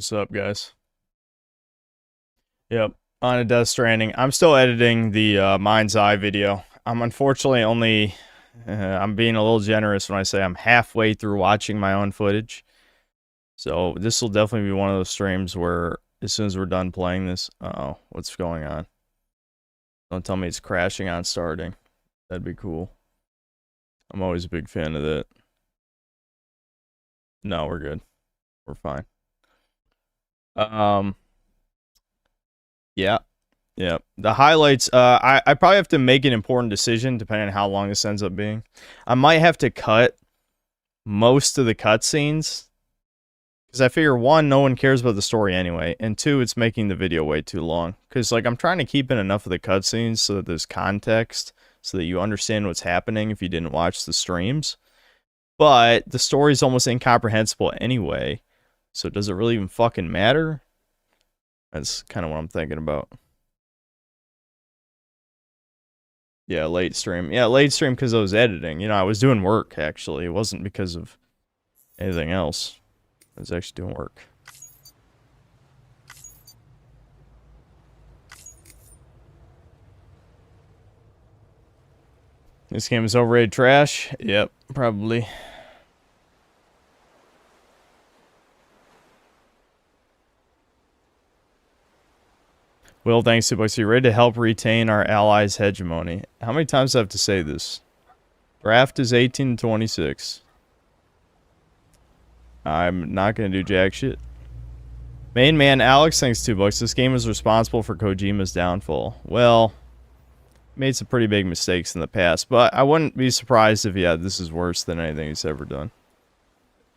What's up, guys? Yep, on a Death Stranding. I'm still editing the Mind's Eye video. I'm unfortunately only... I'm being a little generous when I say I'm halfway through watching my own footage. So this will definitely be one of those streams where as soon as we're done playing this... Uh-oh, what's going on? Don't tell me it's crashing on starting. That'd be cool. I'm always a big fan of that. No, we're good. We're fine. Yeah. Yeah. The highlights, I probably have to make an important decision depending on how long this ends up being. I might have to cut most of the cutscenes. Because I figure, one, no one cares about the story anyway. And two, it's making the video way too long. Because, like, I'm trying to keep in enough of the cutscenes so that there's context. So that you understand what's happening if you didn't watch the streams. But the story's almost incomprehensible anyway. So does it really even fucking matter? That's kind of what I'm thinking about. Yeah, late stream. Yeah, late stream because I was editing. You know, I was doing work, actually. It wasn't because of anything else. I was actually doing work. This game is overrated trash? Yep, probably. Will, thanks to Bucks. Are you ready to help retain our allies' hegemony? How many times do I have to say this? Draft is 18 to 26. I'm not going to do jack shit. Main man Alex, thanks $2. This game was responsible for Kojima's downfall. Well, made some pretty big mistakes in the past, but I wouldn't be surprised if, yeah, this is worse than anything he's ever done.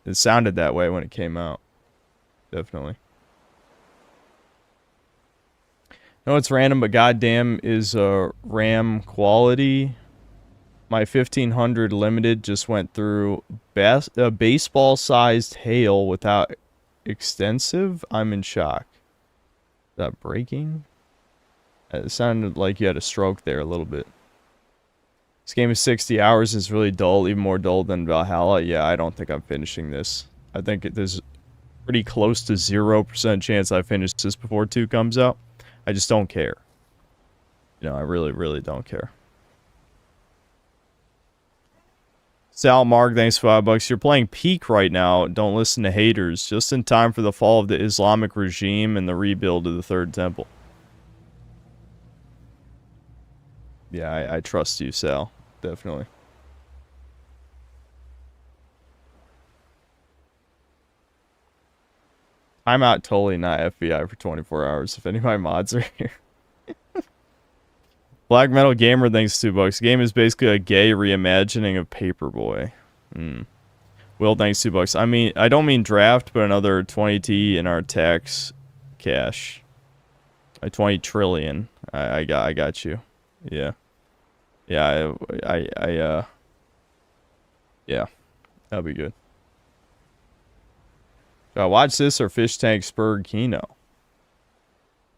It sounded that way when it came out. Definitely. No, it's random, but goddamn is RAM quality. My 1500 limited just went through a baseball-sized hail without extensive. I'm in shock. Is that breaking? It sounded like you had a stroke there a little bit. This game is 60 hours. It's really dull, even more dull than Valhalla. Yeah, I don't think I'm finishing this. I think there's pretty close to 0% chance I finish this before 2 comes out. I just don't care. You know, I really, really don't care. Sal Mark, thanks for $5. You're playing Peak right now. Don't listen to haters. Just in time for the fall of the Islamic regime and the rebuild of the Third Temple. Yeah, I trust you, Sal. Definitely. I'm out totally not FBI for 24 hours if any of my mods are here. Black Metal Gamer, thanks $2. Game is basically a gay reimagining of Paperboy. Will, thanks $2. I mean, I don't mean draft, but another 20T in our tax cash. 20 trillion. I got you. Yeah. Yeah, yeah. That'll be good. Should I watch this or Fish Tank Spurred Kino?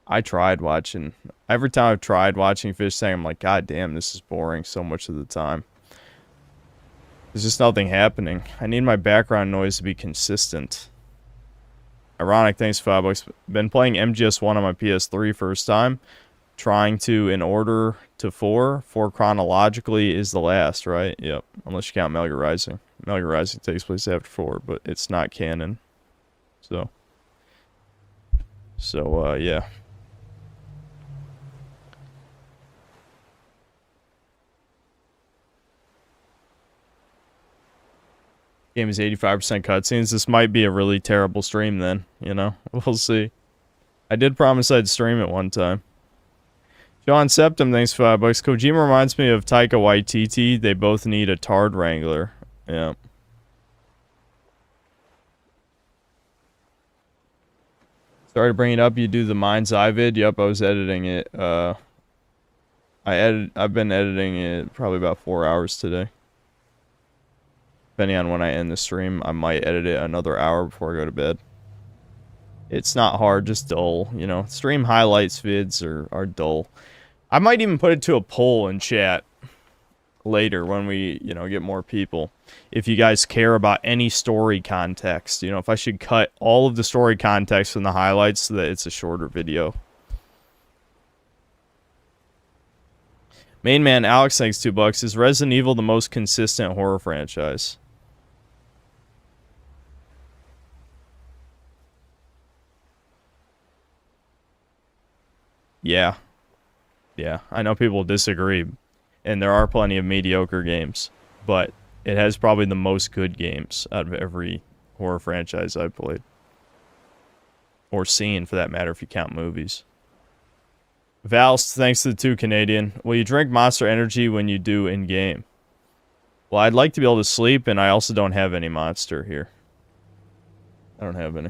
I tried watching. Every time I've tried watching Fish Tank, I'm like, God damn, this is boring so much of the time. There's just nothing happening. I need my background noise to be consistent. Ironic, thanks $5. Been playing MGS1 on my PS3 first time. Trying to in order to 4. 4 chronologically is the last, right? Yep. Unless you count Metal Gear Rising. Metal Gear Rising takes place after 4, but it's not canon. So, yeah. Game is 85% cutscenes. This might be a really terrible stream then, you know? We'll see. I did promise I'd stream it one time. John Septum, thanks for $5. Kojima reminds me of Taika Waititi. They both need a Tard Wrangler. Yeah. Sorry to bring it up. You do the Mind's Eye vid. Yep, I was editing it. I've been editing it probably about 4 hours today. Depending on when I end the stream, I might edit it another hour before I go to bed. It's not hard, just dull, you know. Stream highlights vids are dull. I might even put it to a poll in chat. later when we, get more people. If you guys care about any story context, if I should cut all of the story context from the highlights so that it's a shorter video. Main man Alex, thanks $2. Is Resident Evil the most consistent horror franchise? Yeah. Yeah, I know people disagree, and there are plenty of mediocre games, but it has probably the most good games out of every horror franchise I've played. Or seen, for that matter, if you count movies. Valst, thanks to the 2 Canadian. Will you drink Monster Energy when you do in-game? Well, I'd like to be able to sleep, and I also don't have any Monster here. I don't have any.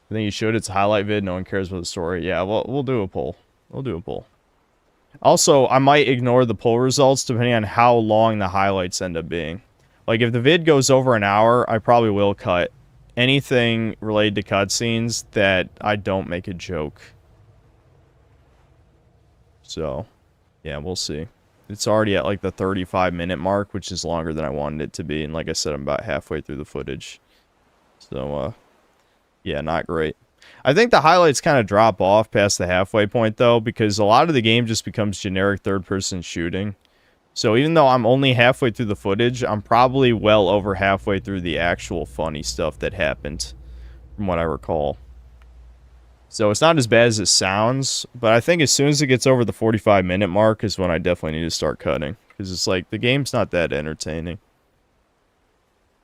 I think you should. It's a highlight vid. No one cares about the story. Yeah, we'll do a poll. We'll do a poll. Also, I might ignore the poll results depending on how long the highlights end up being. Like, if the vid goes over an hour, I probably will cut anything related to cutscenes that I don't make a joke. So, yeah, we'll see. It's already at, like, the 35-minute mark, which is longer than I wanted it to be. And like I said, I'm about halfway through the footage. So, yeah, not great. I think the highlights kind of drop off past the halfway point, though, because a lot of the game just becomes generic third-person shooting. So even though I'm only halfway through the footage, I'm probably well over halfway through the actual funny stuff that happened, from what I recall. So it's not as bad as it sounds, but I think as soon as it gets over the 45-minute mark is when I definitely need to start cutting. Because it's like, the game's not that entertaining.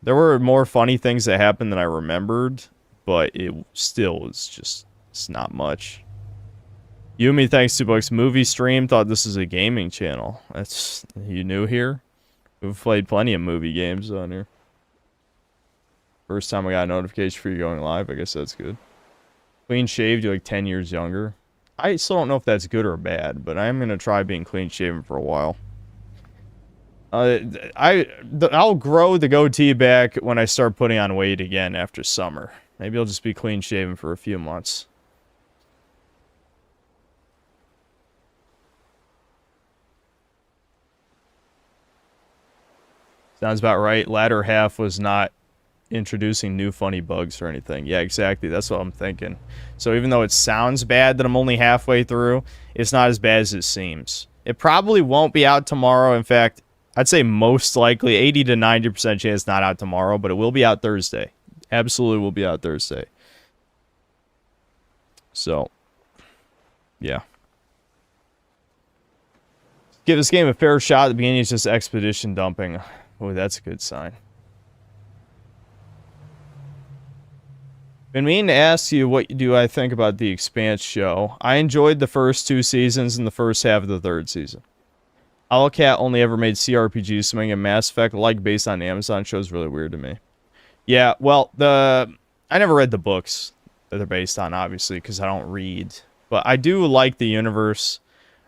There were more funny things that happened than I remembered, but it still is just, it's not much. Yumi, thanks $2. Movie stream, thought this is a gaming channel. That's, you new here? We've played plenty of movie games on here. First time I got a notification for you going live, I guess that's good. Clean shaved, you're like 10 years younger. I still don't know if that's good or bad, but I'm going to try being clean shaven for a while. I'll grow the goatee back when I start putting on weight again after summer. Maybe I'll just be clean shaven for a few months. Sounds about right. Latter half was not introducing new funny bugs or anything. Yeah, exactly. That's what I'm thinking. So even though it sounds bad that I'm only halfway through, it's not as bad as it seems. It probably won't be out tomorrow. In fact, I'd say most likely 80 to 90% chance not out tomorrow, but it will be out Thursday. Absolutely will be out Thursday. So, yeah. Give this game a fair shot. At the beginning, it's just expedition dumping. Oh, that's a good sign. Been meaning to ask you what do I think about the Expanse show. I enjoyed the first 2 seasons and the first half of the 3rd season. Owlcat only ever made CRPGs, so making a Mass Effect like based on Amazon shows really weird to me. Yeah, well, I never read the books that they're based on, obviously, because I don't read. But I do like the universe.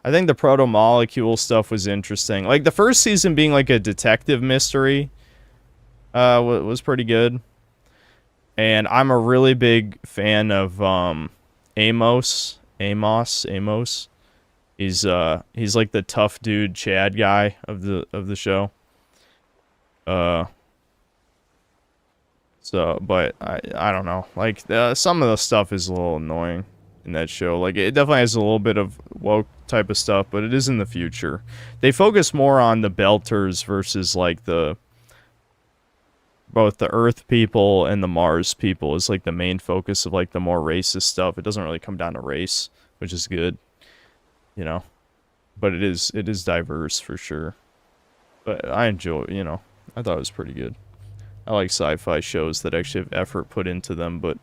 I think the proto-molecule stuff was interesting. Like, the first season being like a detective mystery was pretty good. And I'm a really big fan of Amos. He's like the tough dude Chad guy of the show. So, but I don't know. Like, some of the stuff is a little annoying in that show. Like, it definitely has a little bit of woke type of stuff, but it is in the future. They focus more on the Belters versus, like, both the Earth people and the Mars people is, like, the main focus of, like, the more racist stuff. It doesn't really come down to race, which is good, you know. But it is diverse, for sure. But I enjoy, I thought it was pretty good. I like sci-fi shows that actually have effort put into them, but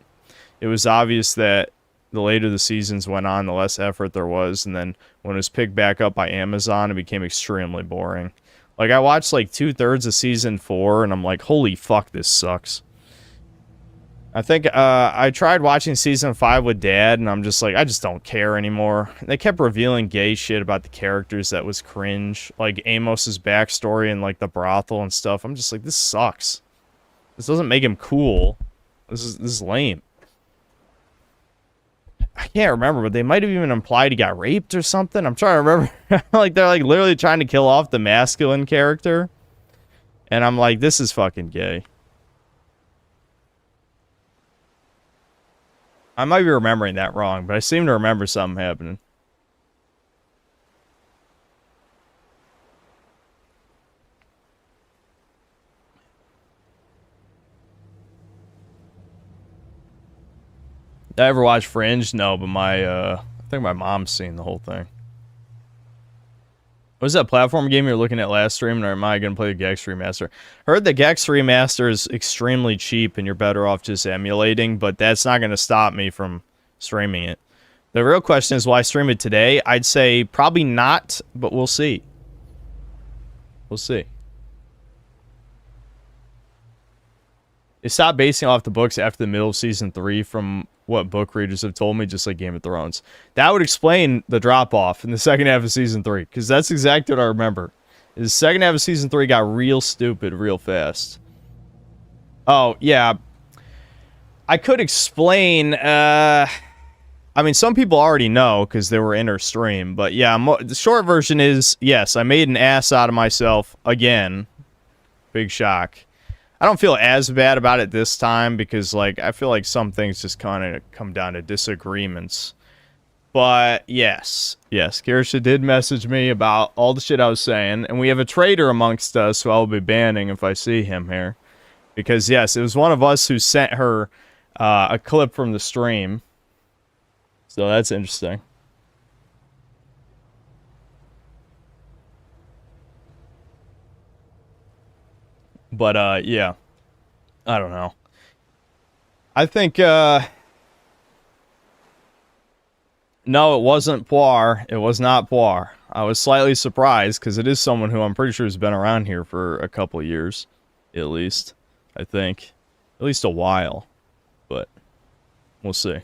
it was obvious that the later the seasons went on, the less effort there was, and then when it was picked back up by Amazon, it became extremely boring. Like, I watched, like, 2/3 of Season 4, and I'm like, holy fuck, this sucks. I think, I tried watching Season 5 with Dad, and I'm just like, I just don't care anymore. They kept revealing gay shit about the characters that was cringe. Like, Amos's backstory and, like, the brothel and stuff. I'm just like, this sucks. This doesn't make him cool. This is lame. I can't remember, but they might have even implied he got raped or something. I'm trying to remember. Like, they're like literally trying to kill off the masculine character. And I'm like, this is fucking gay. I might be remembering that wrong, but I seem to remember something happening. Did I ever watch Fringe? No, but I think my mom's seen the whole thing. Was that platform game you were looking at last stream, or am I going to play the Gex Remaster? Heard the Gex Remaster is extremely cheap and you're better off just emulating, but that's not going to stop me from streaming it. The real question is, will I stream it today? I'd say probably not, but we'll see. We'll see. They stopped basing off the books after the middle of Season 3 from what book readers have told me, just like Game of Thrones. That would explain the drop-off in the second half of Season 3, because that's exactly what I remember. The second half of Season 3 got real stupid real fast. Oh, yeah. I could explain... I mean, some people already know, because they were in her stream, but yeah, the short version is, yes, I made an ass out of myself again. Big shock. I don't feel as bad about it this time because, like, I feel like some things just kind of come down to disagreements. But, yes, Kirsha did message me about all the shit I was saying, and we have a traitor amongst us who I'll be banning if I see him here. Because, yes, it was one of us who sent her a clip from the stream. So that's interesting. But, yeah. I don't know. I think, no, it wasn't Poir. It was not Poir. I was slightly surprised, because it is someone who I'm pretty sure has been around here for a couple of years. At least. I think. At least a while. But, we'll see.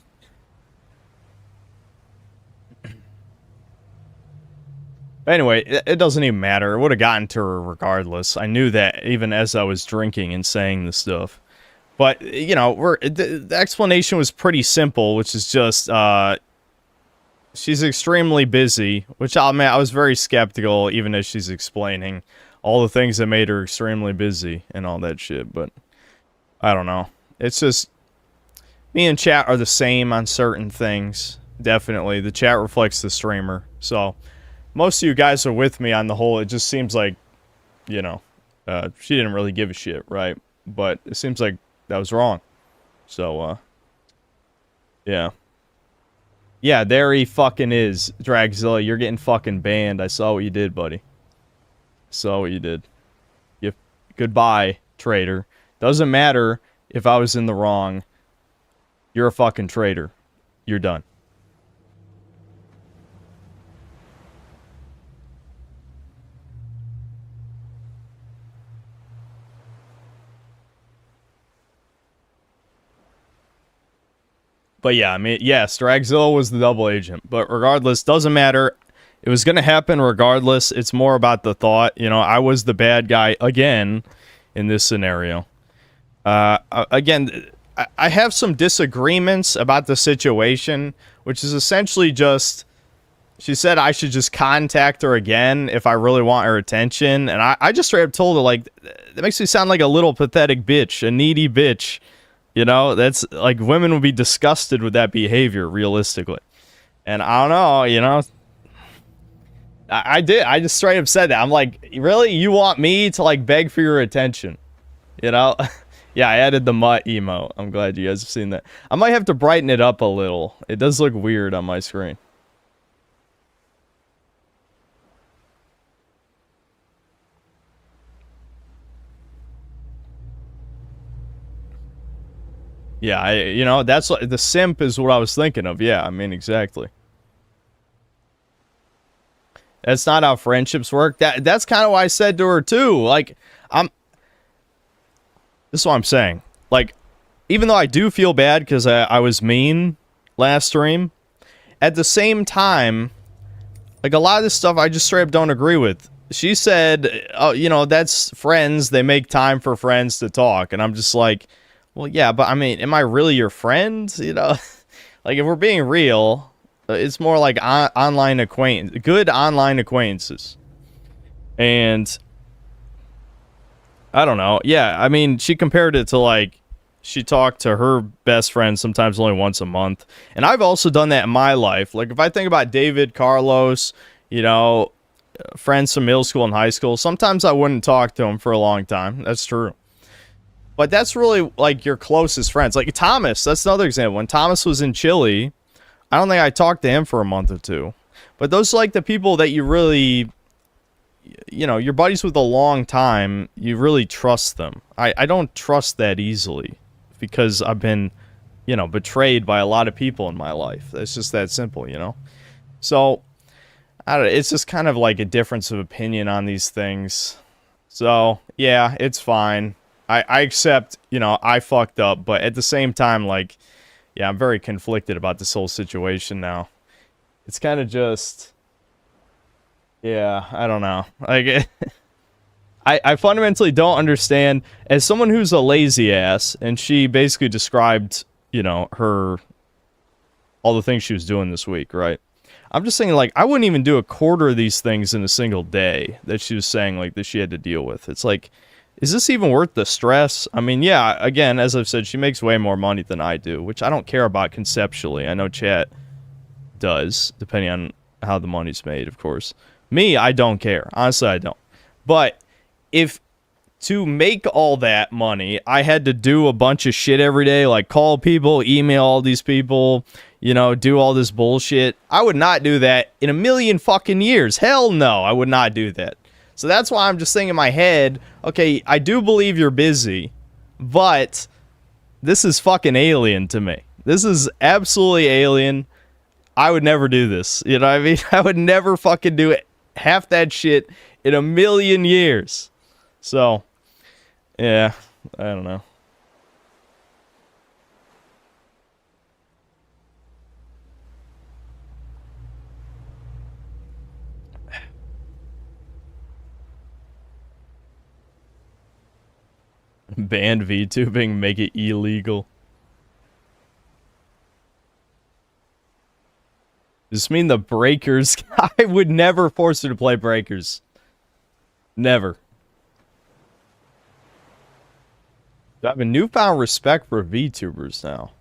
Anyway, it doesn't even matter. It would have gotten to her regardless. I knew that even as I was drinking and saying the stuff. But, you know, the explanation was pretty simple, which is just, she's extremely busy, which I'll admit I was very skeptical even as she's explaining all the things that made her extremely busy and all that shit. But, I don't know. It's just, me and chat are the same on certain things. Definitely. The chat reflects the streamer. So... most of you guys are with me on the whole. It just seems like, you know, she didn't really give a shit, right? But it seems like that was wrong. So, yeah. Yeah, there he fucking is. Dragzilla, you're getting fucking banned. I saw what you did, buddy. Saw what you did. Goodbye, traitor. Doesn't matter if I was in the wrong. You're a fucking traitor. You're done. But yeah, I mean, yes, Dragzilla was the double agent. But regardless, doesn't matter. It was going to happen regardless. It's more about the thought. You know, I was the bad guy again in this scenario. Again, I have some disagreements about the situation, which is essentially just... she said I should just contact her again if I really want her attention. And I just straight up told her, like, that makes me sound like a little pathetic bitch, a needy bitch. You know, that's, like, women would be disgusted with that behavior, realistically. And I don't know, you know. I just straight up said that. I'm like, really? You want me to, like, beg for your attention? You know? Yeah, I added the mutt emo. I'm glad you guys have seen that. I might have to brighten it up a little. It does look weird on my screen. Yeah, you know, that's the simp is what I was thinking of. Yeah, I mean, exactly. That's not how friendships work. That's kind of why I said to her too. Like, this is what I'm saying. Like, even though I do feel bad because I was mean last stream, at the same time, like, a lot of this stuff I just straight up don't agree with. She said, oh, you know, that's friends. They make time for friends to talk. And I'm just like, well, yeah, but I mean, am I really your friend? You know, Like, if we're being real, it's more like online good online acquaintances. And I don't know. Yeah, I mean, she compared it to, like, she talked to her best friend sometimes only once a month. And I've also done that in my life. Like, if I think about David, Carlos, you know, friends from middle school and high school, sometimes I wouldn't talk to them for a long time. That's true. But that's really, like, your closest friends. Like, Thomas, that's another example. When Thomas was in Chile, I don't think I talked to him for a month or two. But those are, like, the people that you really, you know, you're buddies with a long time. You really trust them. I don't trust that easily because I've been, you know, betrayed by a lot of people in my life. It's just that simple, you know? So, I don't know. It's just kind of like a difference of opinion on these things. So, yeah, it's fine. I accept, you know, I fucked up, but at the same time, like, yeah, I'm very conflicted about this whole situation now. It's kind of just, yeah, I don't know. Like, I fundamentally don't understand, as someone who's a lazy ass, and she basically described, you know, all the things she was doing this week, right? I'm just saying, like, I wouldn't even do a quarter of these things in a single day that she was saying, like, that she had to deal with. It's like, is this even worth the stress? I mean, yeah, again, as I've said, she makes way more money than I do, which I don't care about conceptually. I know chat does, depending on how the money's made, of course. Me, I don't care. Honestly, I don't. But if to make all that money, I had to do a bunch of shit every day, like call people, email all these people, you know, do all this bullshit, I would not do that in a million fucking years. Hell no, I would not do that. So that's why I'm just saying in my head, okay, I do believe you're busy, but this is fucking alien to me. This is absolutely alien. I would never do this. You know what I mean? I would never fucking do it. Half that shit in a million years. So, yeah, I don't know. Ban VTubing, make it illegal. Does this mean the Breakers? I would never force her to play Breakers. Never. I have a newfound respect for VTubers now.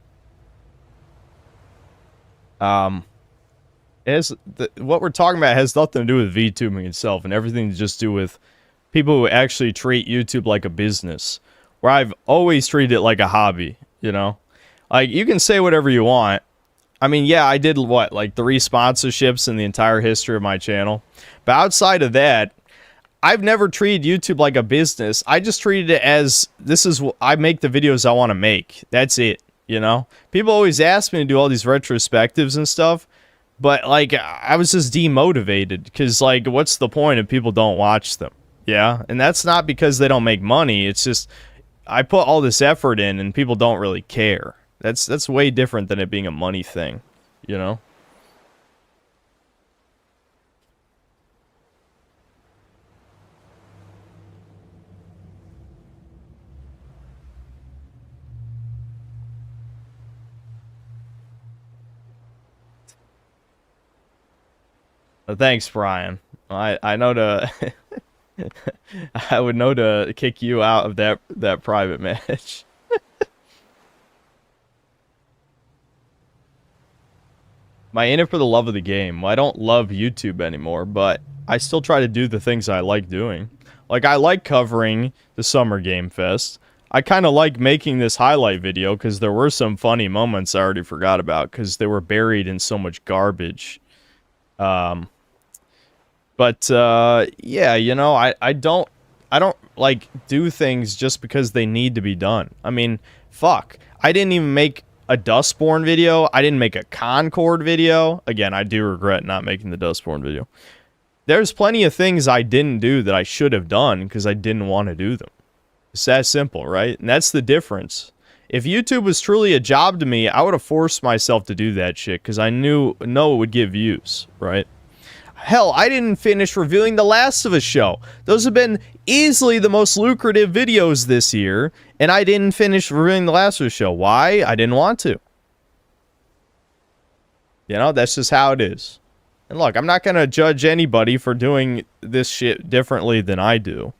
What we're talking about has nothing to do with VTubing itself and everything to just do with people who actually treat YouTube like a business. Where I've always treated it like a hobby, you know? Like, you can say whatever you want. I mean, yeah, I did, what, like 3 sponsorships in the entire history of my channel. But outside of that, I've never treated YouTube like a business. I just treated it as, I make the videos I want to make. That's it, you know? People always ask me to do all these retrospectives and stuff. But, like, I was just demotivated. Because, like, what's the point if people don't watch them? Yeah? And that's not because they don't make money. It's just, I put all this effort in and people don't really care. That's way different than it being a money thing, you know? Thanks, Brian. I know to I would know to kick you out of that private match. Am I in it for the love of the game? Well, I don't love YouTube anymore, but I still try to do the things I like doing. Like, I like covering the Summer Game Fest. I kind of like making this highlight video because there were some funny moments I already forgot about because they were buried in so much garbage. Yeah, you know, I don't like do things just because they need to be done. I mean, fuck. I didn't even make a Dustborn video. I didn't make a Concord video. Again, I do regret not making the Dustborn video. There's plenty of things I didn't do that I should have done because I didn't want to do them. It's that simple, right? And that's the difference. If YouTube was truly a job to me, I would have forced myself to do that shit because I know it would give views, right? Hell, I didn't finish reviewing The Last of Us show. Those have been easily the most lucrative videos this year, and I didn't finish reviewing The Last of Us show. Why? I didn't want to. You know, that's just how it is. And look, I'm not going to judge anybody for doing this shit differently than I do.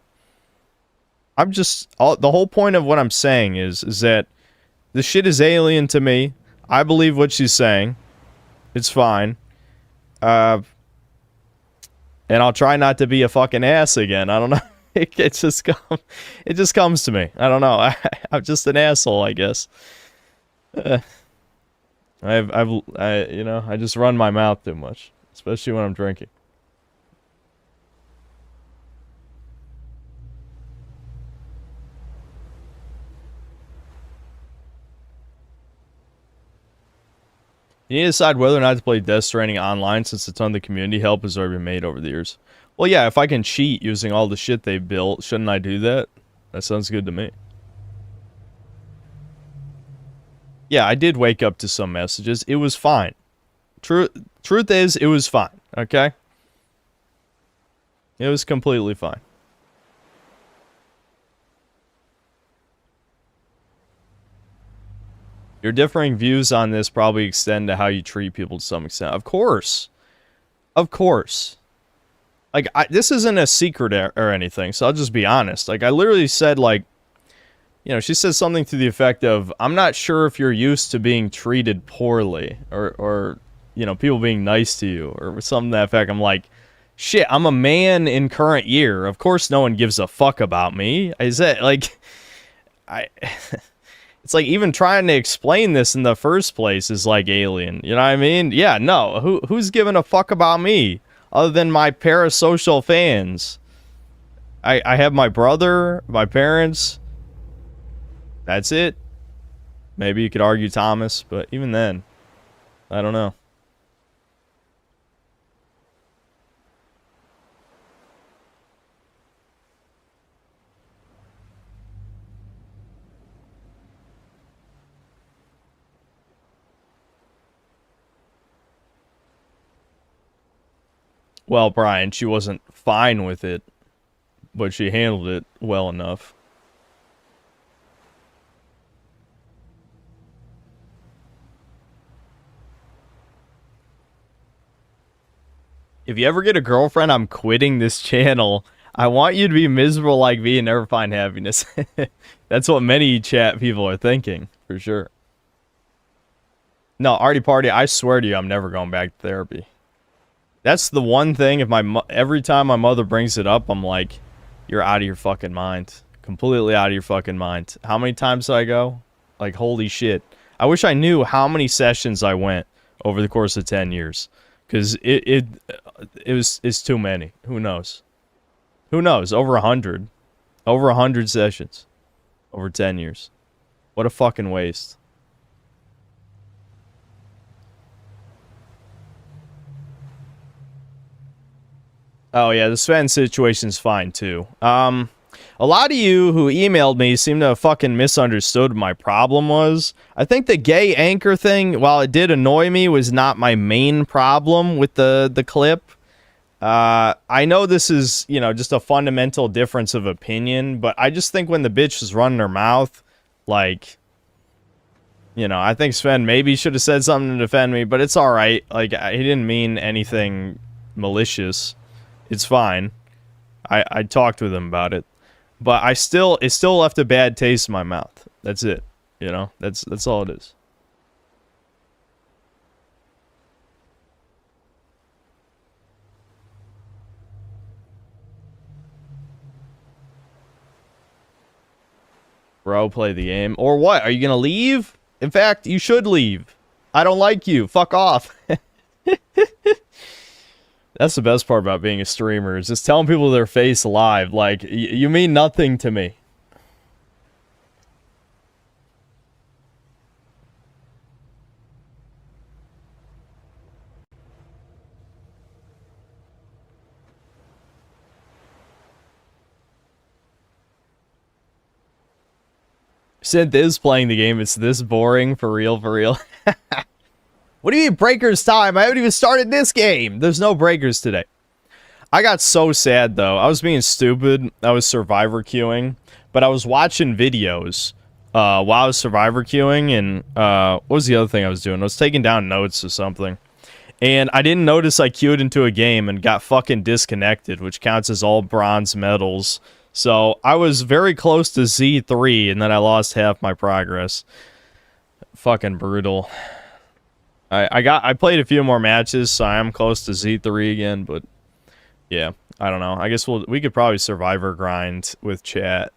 I'm just... the whole point of what I'm saying is that this shit is alien to me. I believe what she's saying. It's fine. And I'll try not to be a fucking ass again. I don't know. It just comes to me. I don't know. I'm just an asshole, I guess. I just run my mouth too much, especially when I'm drinking. You need to decide whether or not to play Death Stranding online since a ton of the community help has already been made over the years. Well, yeah, if I can cheat using all the shit they built, shouldn't I do that? That sounds good to me. Yeah, I did wake up to some messages. It was fine. Truth is, it was fine, okay? It was completely fine. Your differing views on this probably extend to how you treat people to some extent. Of course. Of course. Like, this isn't a secret or anything, so I'll just be honest. Like, I literally said, like, you know, she says something to the effect of, I'm not sure if you're used to being treated poorly, or you know, people being nice to you, or something to that effect. I'm like, shit, I'm a man in current year. Of course no one gives a fuck about me. Is that, like, it's like even trying to explain this in the first place is like alien. You know what I mean? Yeah, no, who's giving a fuck about me? Other than my parasocial fans. I have my brother, my parents. That's it. Maybe you could argue Thomas, but even then, I don't know. Well, Brian, she wasn't fine with it, but she handled it well enough. If you ever get a girlfriend, I'm quitting this channel. I want you to be miserable like me and never find happiness. That's what many chat people are thinking, for sure. No, Artie Party, I swear to you, I'm never going back to therapy. That's the one thing, if every time my mother brings it up, I'm like, you're out of your fucking mind. Completely out of your fucking mind. How many times did I go? Like, holy shit. I wish I knew how many sessions I went over the course of 10 years. Because it's too many. Who knows? Who knows? Over 100. Over 100 sessions. Over 10 years. What a fucking waste. Oh yeah, the Sven situation's fine too. A lot of you who emailed me seem to have fucking misunderstood what my problem was. I think the gay anchor thing, while it did annoy me, was not my main problem with the clip. I know this is, you know, just a fundamental difference of opinion, but I just think when the bitch was running her mouth, like, you know, I think Sven maybe should have said something to defend me, but it's alright. Like, he didn't mean anything malicious. It's fine. I talked with him about it. But it still left a bad taste in my mouth. That's it. You know? That's all it is. Bro, play the game. Or what? Are you gonna leave? In fact, you should leave. I don't like you. Fuck off. That's the best part about being a streamer, is just telling people their face live. Like, you mean nothing to me. Synth is playing the game. It's this boring. For real, for real. What do you mean breakers time? I haven't even started this game. There's no breakers today. I got so sad, though. I was being stupid. I was survivor queuing. But I was watching videos while I was survivor queuing. And what was the other thing I was doing? I was taking down notes or something. And I didn't notice I queued into a game and got fucking disconnected, which counts as all bronze medals. So I was very close to Z3, and then I lost half my progress. Fucking brutal. I played a few more matches, so I am close to Z3 again, but yeah, I don't know. I guess we could probably survivor grind with chat.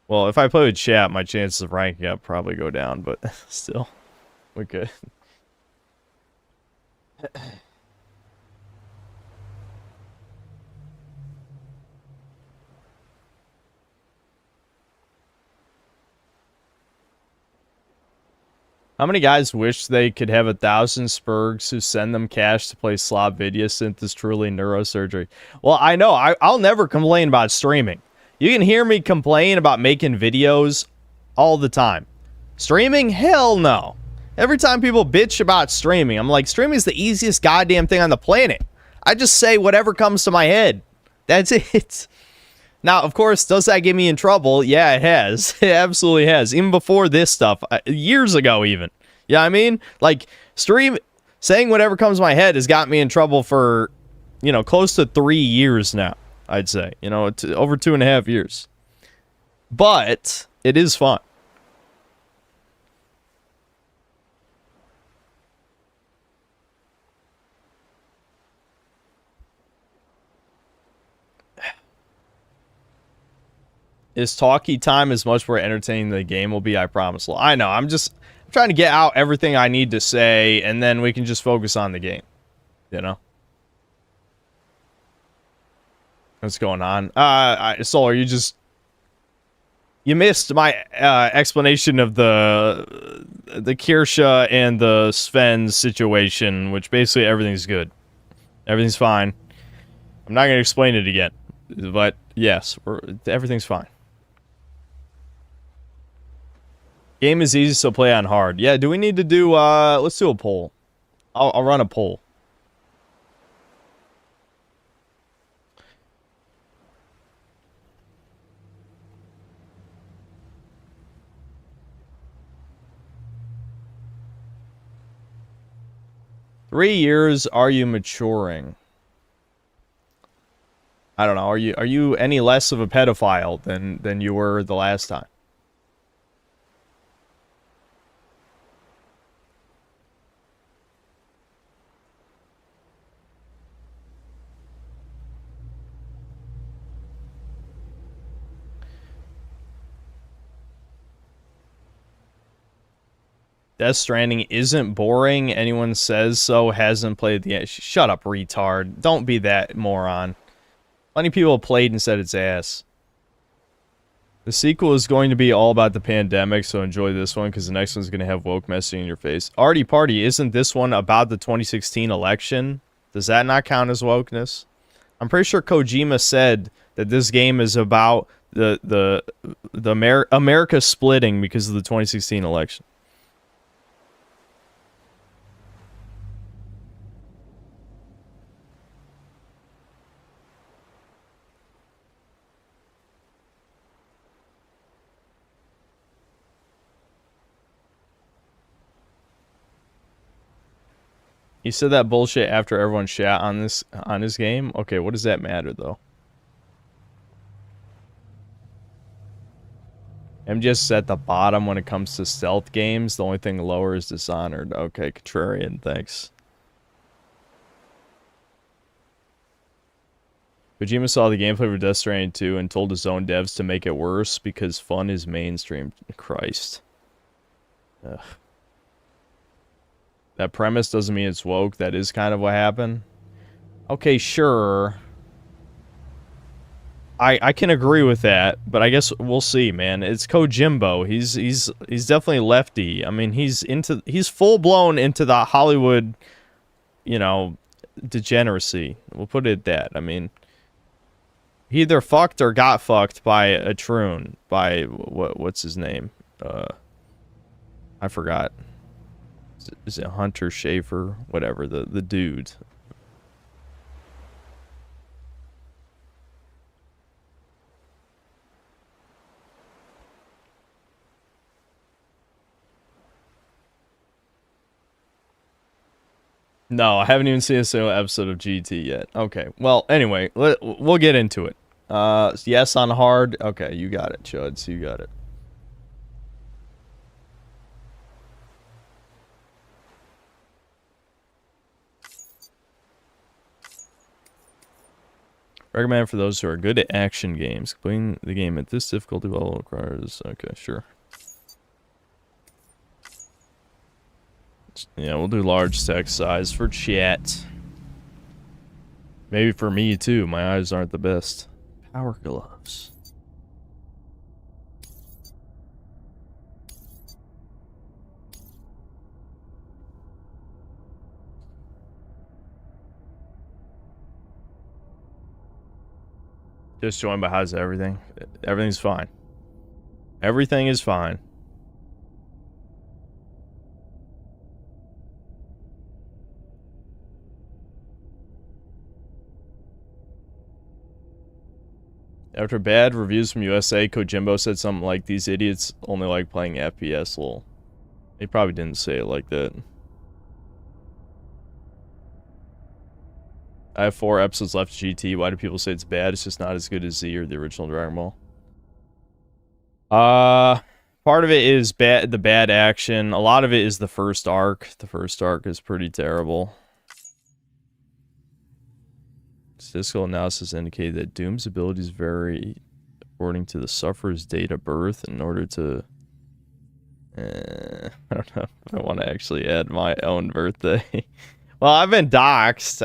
Well, if I play with chat, my chances of ranking up probably go down, but still, we could. How many guys wish they could have 1,000 spurgs who send them cash to play Slav Vidya synth is truly neurosurgery? Well, I know. I'll never complain about streaming. You can hear me complain about making videos all the time. Streaming? Hell no. Every time people bitch about streaming, I'm like, streaming is the easiest goddamn thing on the planet. I just say whatever comes to my head. That's it. Now, of course, does that get me in trouble? Yeah, it has. It absolutely has. Even before this stuff, years ago even. Yeah, I mean? Like, saying whatever comes to my head has got me in trouble for, close to 3 years now, I'd say. Over 2.5 years. But it is fun. Is talkie time as much more entertaining than the game will be? I promise. Well, I know. I'm trying to get out everything I need to say, and then we can just focus on the game. What's going on? Solar, you missed my explanation of the Kirsha and the Sven situation, which basically everything's good. Everything's fine. I'm not going to explain it again, but yes, everything's fine. Game is easy, so play on hard. Yeah, do we need to do, let's do a poll. I'll run a poll. Three years, are you maturing? I don't know. Are you any less of a pedophile than you were the last time? Death Stranding isn't boring. Anyone says so hasn't played the game. Shut up, retard. Don't be that moron. Plenty of people played and said it's ass. The sequel is going to be all about the pandemic, so enjoy this one, because the next one's going to have woke messaging in your face. Artie Party, isn't this one about the 2016 election? Does that not count as wokeness? I'm pretty sure Kojima said that this game is about the America splitting because of the 2016 election. He said that bullshit after everyone shat on his game? Okay, what does that matter, though? MGS is at the bottom when it comes to stealth games. The only thing lower is Dishonored. Okay, Contrarian, thanks. Kojima saw the gameplay for Death Stranding 2 and told his own devs to make it worse because fun is mainstream. Christ. Ugh. That premise doesn't mean it's woke. That is kind of what happened. Okay, sure. I can agree with that, but I guess we'll see, man. It's Kojimbo. He's definitely lefty. I mean, he's full blown into the Hollywood, degeneracy. We'll put it at that. I mean, he either fucked or got fucked by a troon. By what's his name? I forgot. Is it Hunter Schafer? Whatever, the dude. No, I haven't even seen a single episode of GT yet. Okay. Well, anyway, we'll get into it. Yes on hard. Okay, you got it, Chuds. You got it. Recommend for those who are good at action games. Completing the game at this difficulty level requires... Okay, sure. Yeah, we'll do large text size for chat. Maybe for me, too. My eyes aren't the best. Power gloves. Just joined, but how's everything? Everything's fine. Everything is fine. After bad reviews from USA, Kojimbo said something like, "These idiots only like playing FPS, lol." He probably didn't say it like that. I have 4 episodes left of GT. Why do people say it's bad? It's just not as good as Z or the original Dragon Ball. Part of it is the bad action. A lot of it is the first arc. The first arc is pretty terrible. Statistical analysis indicated that Doom's abilities vary according to the sufferer's date of birth in order to... I don't know if I want to actually add my own birthday. Well, I've been doxxed.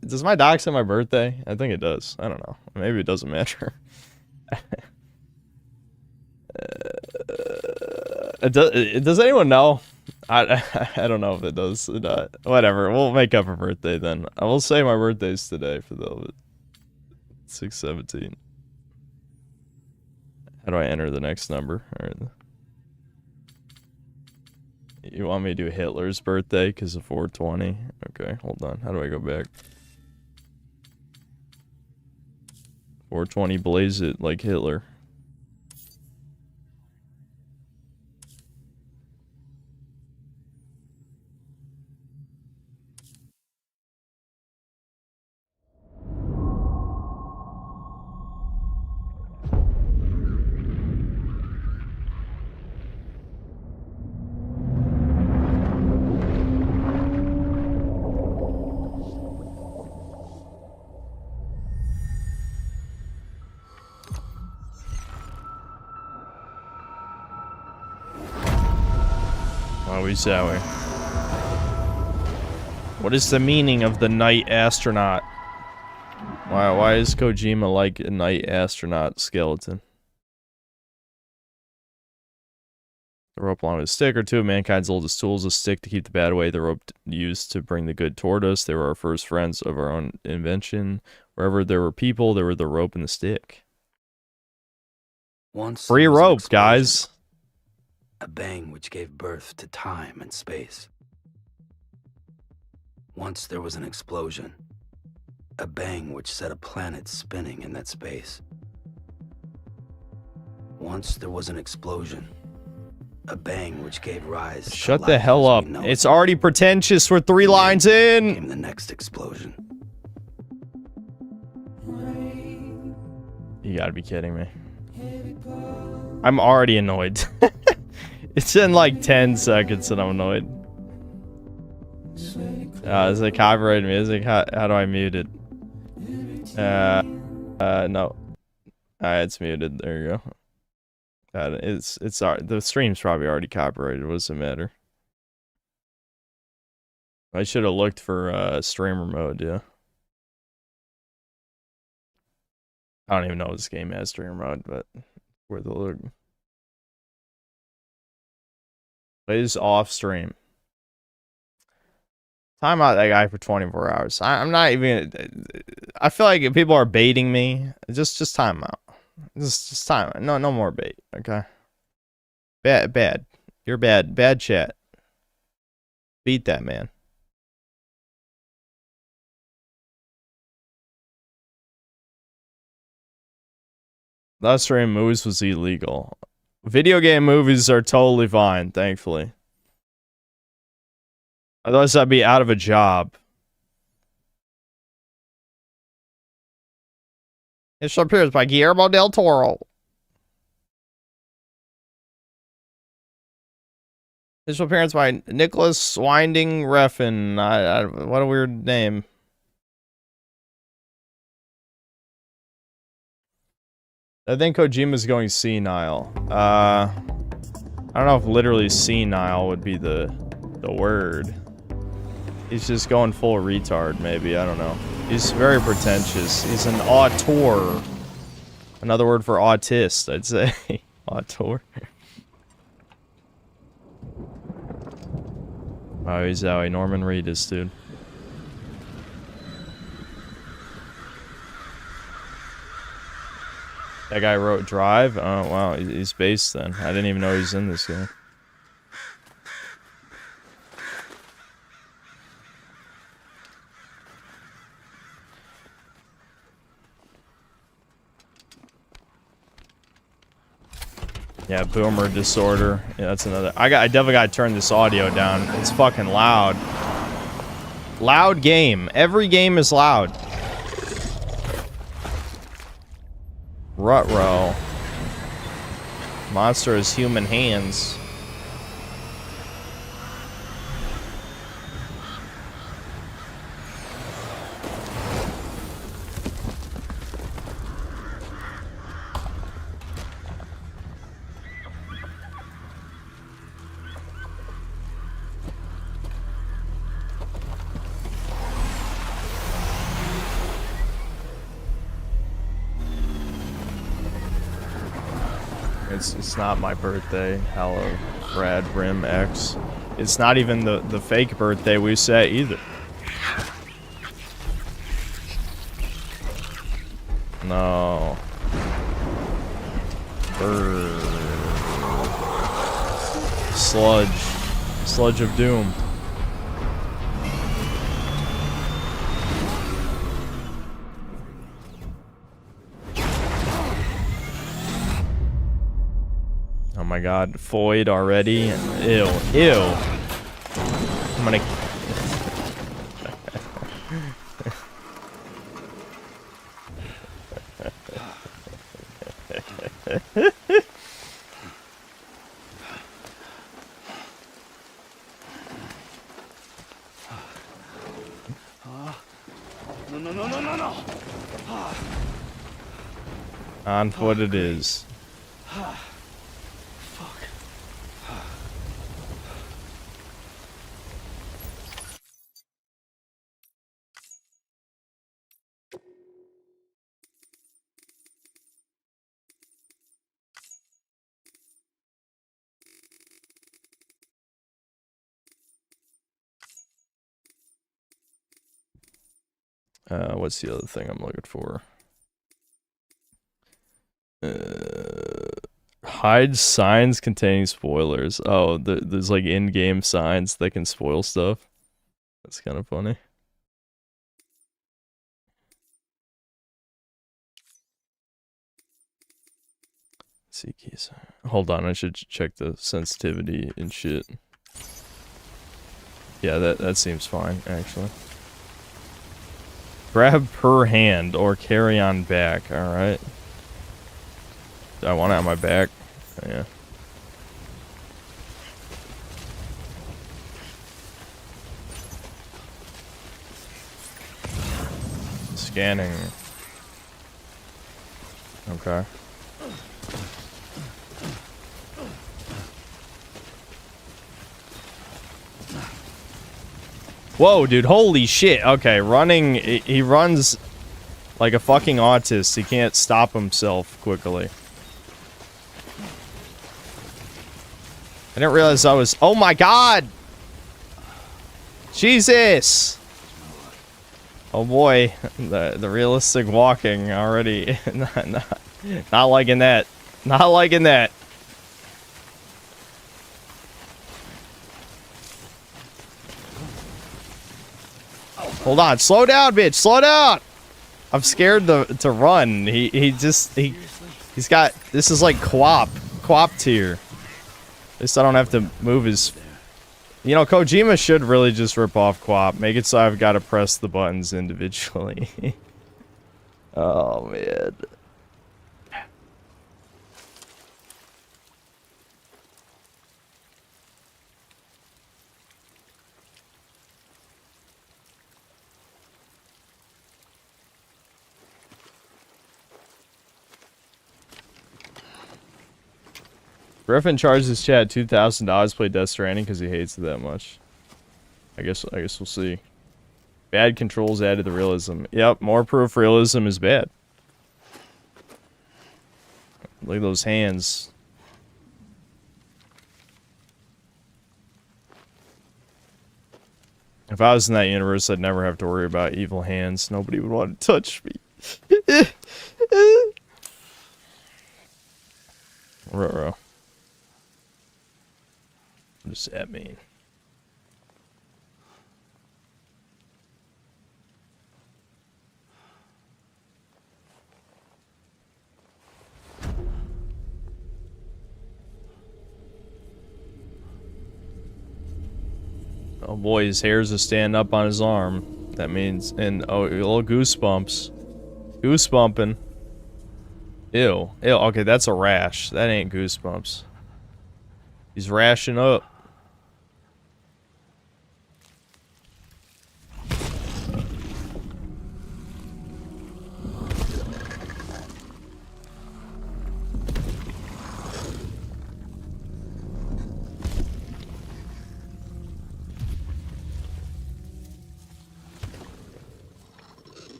Does my dox have my birthday? I think it does. I don't know. Maybe it doesn't matter. Does anyone know? I don't know if it does or not. Whatever. We'll make up a birthday then. I will say my birthday's today for the 6/17. How do I enter the next number? All right. You want me to do Hitler's birthday because of 420? Okay, hold on. How do I go back? 420, blaze it like Hitler. Shall we? What is the meaning of the night astronaut? Why is Kojima like a night astronaut skeleton? The rope along with a stick are 2 of mankind's oldest tools. A stick to keep the bad away, the rope used to bring the good toward us. They were our first friends of our own invention. Wherever there were people, there were the rope and the stick. Once free rope, guys. A bang which gave birth to time and space. Once there was an explosion. A bang which set a planet spinning in that space. Once there was an explosion. A bang which gave rise to Shut the hell up. It's already pretentious. We're 3 lines in. Came the next explosion. You gotta be kidding me. I'm already annoyed. It's in like 10 seconds and I'm annoyed. Is it copyright music? How do I mute it? No. It's muted. There you go. It's the stream's probably already copyrighted. What does it matter? I should have looked for streamer mode, yeah. I don't even know if this game has streamer mode, but worth a look. Plays off stream. Time out that guy for 24 hours. I'm not even. I feel like if people are baiting me, just time out. Just time. No more bait. Okay. Bad. You're bad. Bad chat. Beat that man. That stream movies was illegal. Video game movies are totally fine, thankfully. Otherwise, I'd be out of a job. It appears by Guillermo del Toro. This appearance by Nicholas Winding Refn. What a weird name. I think Kojima's going senile. I don't know if literally senile would be the word. He's just going full retard, maybe. I don't know. He's very pretentious. He's an auteur. Another word for autist, I'd say. Auteur. Oh, he's Zowie. Norman Reedus, dude. That guy wrote Drive? Oh, wow. He's based then. I didn't even know he's in this game. Yeah, boomer disorder. Yeah, that's another. I definitely gotta turn this audio down. It's fucking loud. Loud game. Every game is loud. Rutrow. Monster has human hands. It's not my birthday. Hello, Brad Brim X. It's not even the fake birthday we say either. No. Brr. Sludge. Sludge of doom. Oh my god, Foyd already? Ew, ew. I'm gonna... No. On foot it is. What's the other thing I'm looking for? Hide signs containing spoilers. Oh, there's like in-game signs that can spoil stuff. That's kind of funny. See keys. Hold on, I should check the sensitivity and shit. Yeah, that seems fine, actually. Grab per hand or carry on back, alright. Do I want it on my back? Yeah. Scanning. Okay. Whoa, dude, holy shit. Okay, running, he runs like a fucking autist. He can't stop himself quickly. I didn't realize I was, oh my god! Jesus! Oh boy, the realistic walking already, not liking that. Not liking that. Hold on, slow down, bitch, slow down! I'm scared to run. He's got, this is like co-op tier. At least I don't have to move his You know, Kojima should really just rip off Quap. Make it so I've got to press the buttons individually. Oh, man. Griffin charges Chad $2,000 to play Death Stranding because he hates it that much. I guess we'll see. Bad controls added to realism. Yep, more proof realism is bad. Look at those hands. If I was in that universe, I'd never have to worry about evil hands. Nobody would want to touch me. Ruh-roh. What does that mean? Oh boy, his hairs are standing up on his arm. That means, and oh, little goosebumps. Goosebumping. Ew. Ew, okay, that's a rash. That ain't goosebumps. He's rashing up.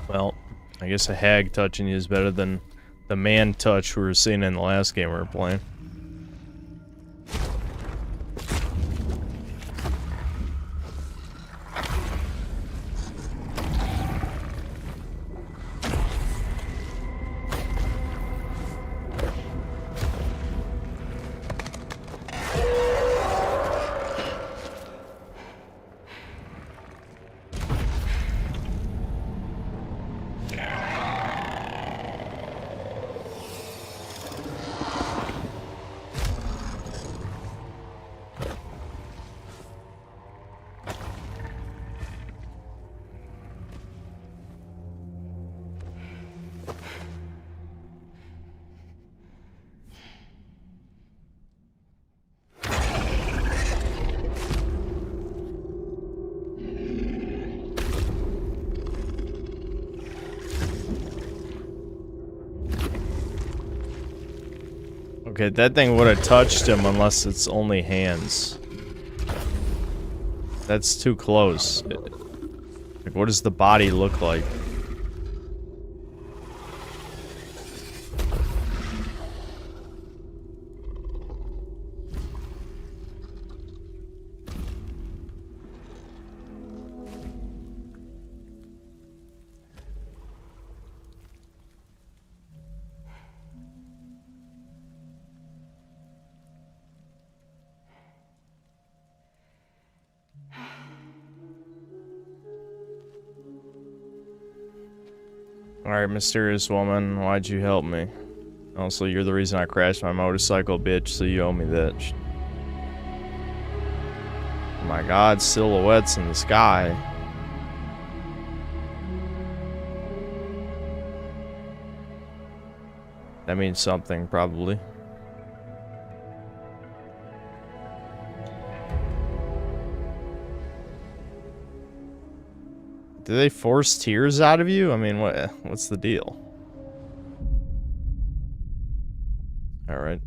Well, I guess a hag touching you is better than the man touch we were seeing in the last game we were playing. Okay, that thing would have touched him unless it's only hands. That's too close. Like, what does the body look like? Alright, mysterious woman, why'd you help me? Also, you're the reason I crashed my motorcycle, bitch, so you owe me that. Oh my god, silhouettes in the sky. That means something, probably. Do they force tears out of you? I mean, what's the deal? All right.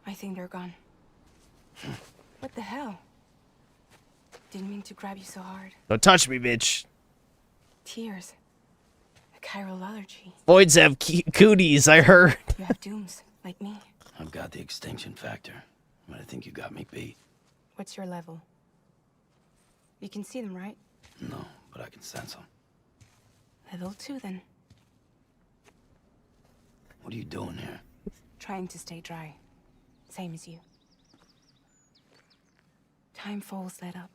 I think they're gone. What the hell? Didn't mean to grab you so hard. Don't touch me, bitch. Tears. I chiral allergy. Voids have cooties, I heard. You have dooms, like me. I've got the extinction factor, but I think you got me beat. What's your level? You can see them, right? No, but I can sense them. Level 2, then. What are you doing here? Trying to stay dry. Same as you. Time falls let up.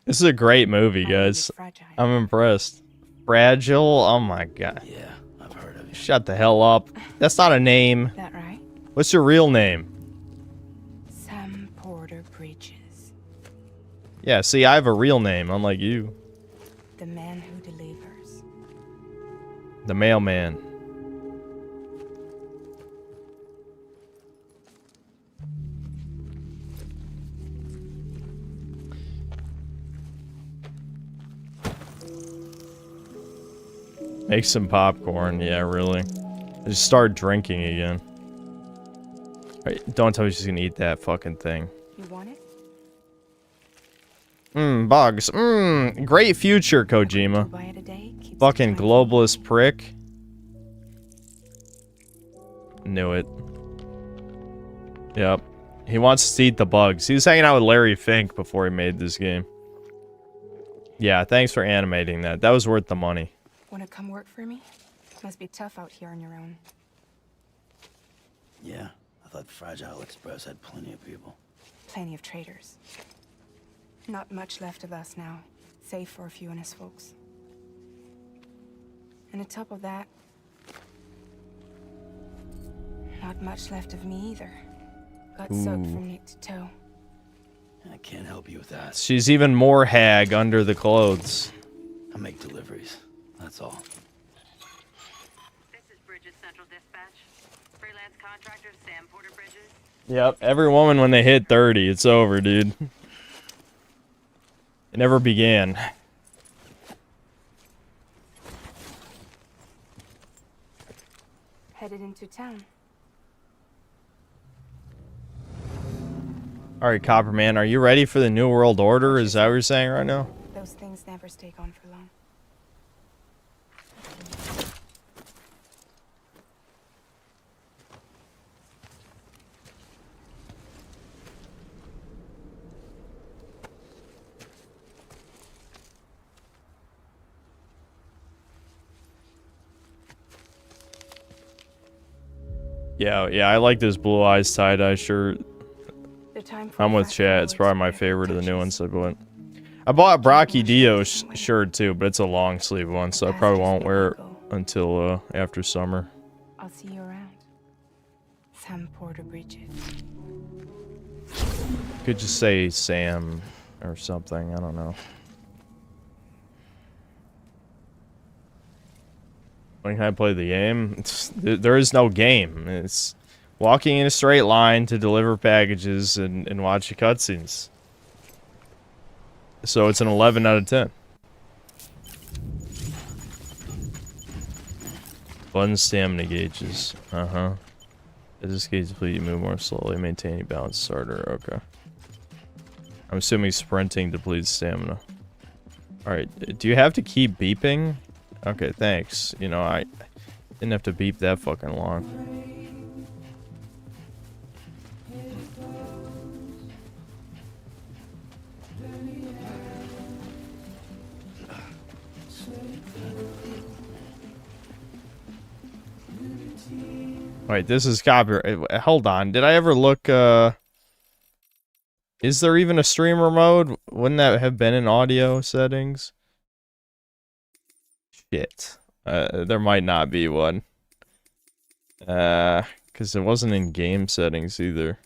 This is a great movie, guys. I'm impressed. Fragile? Oh my god. Yeah, I've heard of you. Shut the hell up. That's not a name. That right? What's your real name? Sam Porter Bridges. Yeah, see, I have a real name, unlike you. The man who delivers. The mailman. Make some popcorn. Yeah, really. Just start drinking again. Right, don't tell me she's gonna eat that fucking thing. You want it? Bugs. Great future, Kojima. Buy it a day, keeps Fucking it dry. globalist prick. Knew it. Yep. He wants to eat the bugs. He was hanging out with Larry Fink before he made this game. Yeah, thanks for animating that. That was worth the money. Wanna come work for me? Must be tough out here on your own. Yeah, I thought Fragile Express had plenty of people. Plenty of traitors. Not much left of us now, save for a few honest folks. And on top of that, not much left of me either. Got soaked from neck to toe. I can't help you with that. She's even more hag under the clothes. I make deliveries, that's all. This is Bridges Central Dispatch. Freelance contractor Sam Porter Bridges. Yep, every woman when they hit 30, it's over, dude. It never began. Headed into town. Alright, Copperman, are you ready for the New World Order? Is that what you're saying right now? Those things never stay gone for long. Yeah, I like this blue eyes tie-dye shirt. The time for I'm with fast Chad. It's probably my forwards, favorite of the new touches. ones I bought. I bought a Brocky Dio shirt too, but it's a long sleeve one, so I probably won't wear it until after summer. I'll see you around. Sam Porter Bridges. Could just say Sam or something. I don't know. When can I play the game? There is no game. It's walking in a straight line to deliver packages and watch the cutscenes. So it's an 11 out of 10. Fun stamina gauges. Uh-huh. As this gauge depleted, you move more slowly, maintaining balance starter. Okay. I'm assuming sprinting depletes stamina. Alright, do you have to keep beeping? Okay, thanks. You know, I didn't have to beep that fucking long. Wait, this is copyright. Hold on. Did I ever look, is there even a streamer mode? Wouldn't that have been in audio settings? Shit. There might not be one. Because it wasn't in game settings either.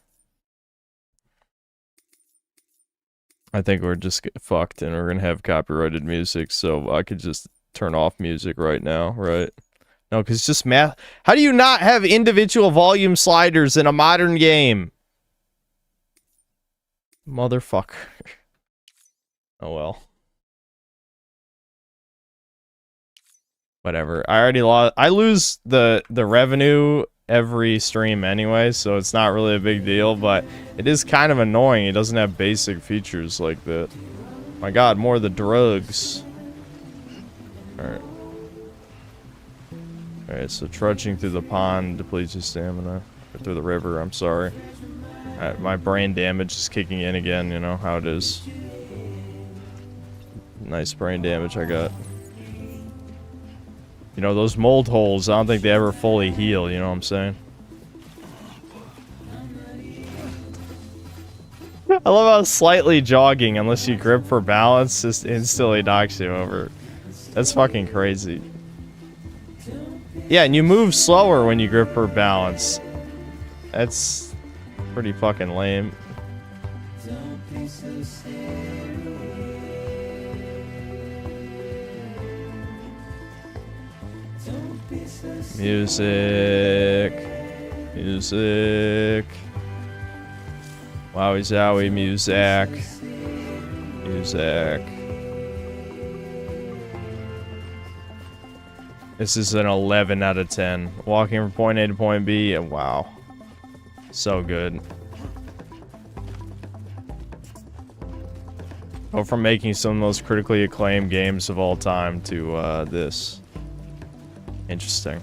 I think we're just fucked and we're gonna have copyrighted music, so I could just turn off music right now, right? No, because it's just math. How do you not have individual volume sliders in a modern game? Motherfucker. Oh well. Whatever. I already lost. I lose the revenue every stream anyway, so it's not really a big deal, but it is kind of annoying. It doesn't have basic features like that. My god, more of the drugs. Alright. Alright, so trudging through the pond depletes your stamina. Or through the river, I'm sorry. Alright, my brain damage is kicking in again, you know how it is. Nice brain damage I got. You know, those mold holes, I don't think they ever fully heal, you know what I'm saying? I love how slightly jogging, unless you grip for balance, just instantly knocks you over. That's fucking crazy. Yeah, and you move slower when you grip for balance. That's pretty fucking lame. Music. Music. Wowie zowie music. Music. This is an 11 out of 10. Walking from point A to point B, and wow. So good. Go from making some of the most critically acclaimed games of all time to this. Interesting.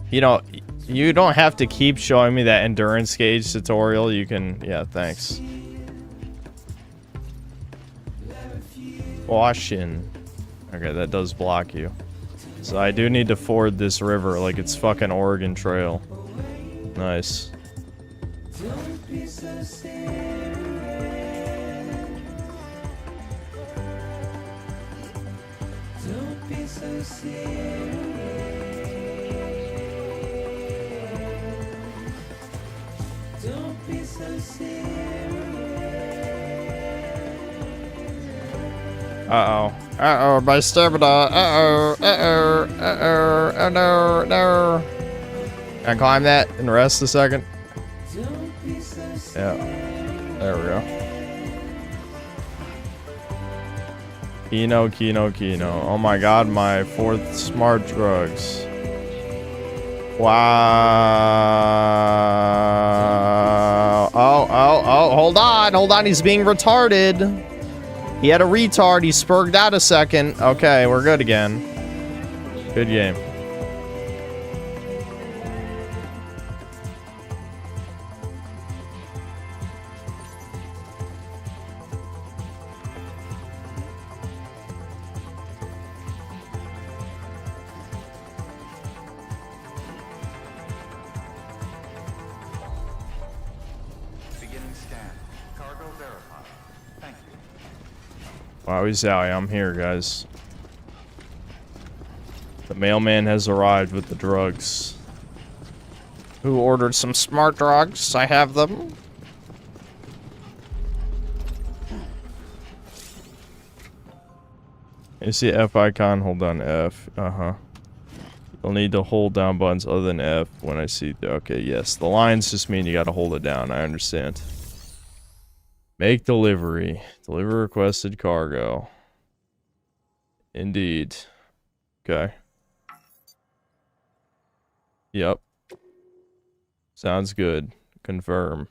You know, you don't have to keep showing me that endurance gauge tutorial. You can, yeah, thanks. Washing. Okay, that does block you. So I do need to ford this river like it's fucking Oregon Trail. Nice. Uh-oh. Uh-oh, my stamina. Uh-oh. Uh-oh. Uh-oh. Oh, no. No. Can I climb that and rest a second? Yeah. There we go. Kino, Kino, Kino. Oh my god, my 4th smart drugs. Wow. Oh, hold on. Hold on, he's being retarded. He had a retard. He spurged out a second. Okay, we're good again. Good game. Beginning scan. Cargo verified. Thank you. Wowie zowie, I'm here, guys. The mailman has arrived with the drugs. Who ordered some smart drugs? I have them. Is the F icon? Hold on, F. Uh-huh. You'll need to hold down buttons other than F when I see... Okay, yes. The lines just mean you gotta hold it down. I understand. Make delivery. Deliver requested cargo. Indeed. Okay. Yep. Sounds good. Confirm.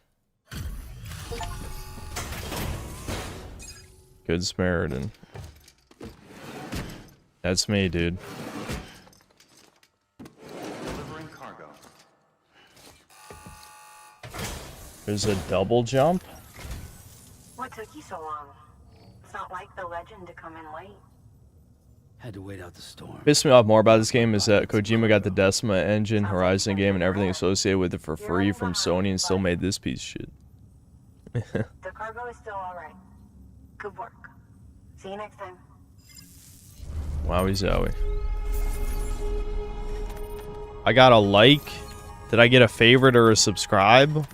Good Samaritan. That's me, dude. Delivering cargo. There's a double jump? What took you so long? It's not like the legend to come in late. Had to wait out the storm. Pissed me off more about this game is that Kojimbo got the Decima engine, Horizon game, and everything associated with it for free from Sony and still made this piece of shit. The cargo is still alright. Good work. See you next time. Wowie zowie. I got a like. Did I get a favorite or a subscribe?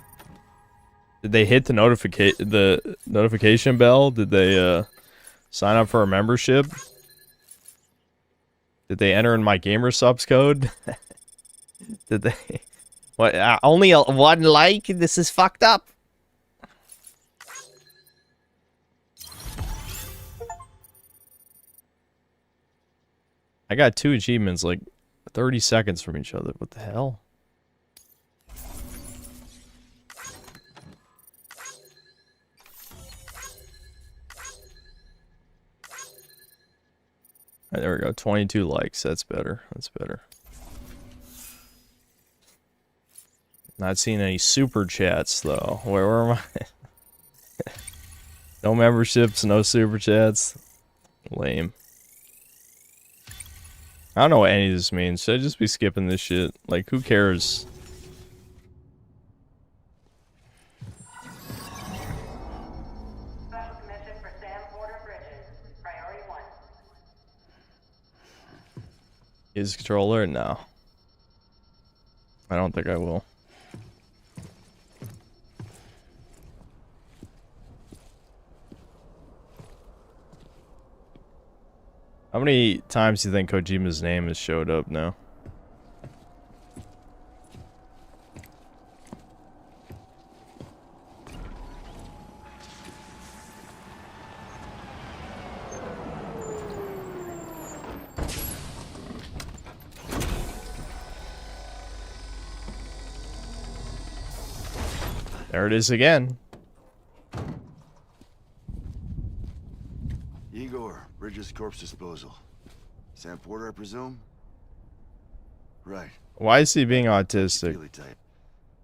Did they hit the notification bell? Did they sign up for a membership? Did they enter in my gamer subs code? Did they? What? Only one like? This is fucked up. I got 2 achievements like 30 seconds from each other. What the hell? Alright, there we go. 22 likes. That's better. That's better. Not seeing any super chats though. Where am I? No memberships, no super chats. Lame. I don't know what any of this means. Should I just be skipping this shit? Like, who cares? Special commission for Sam Porter Bridges. Priority 1. Is controller? No. I don't think I will. How many times do you think Kojima's name has showed up now? There it is again. Igor, Bridges Corpse Disposal. Sam Porter, I presume? Right. Why is he being autistic? Really type.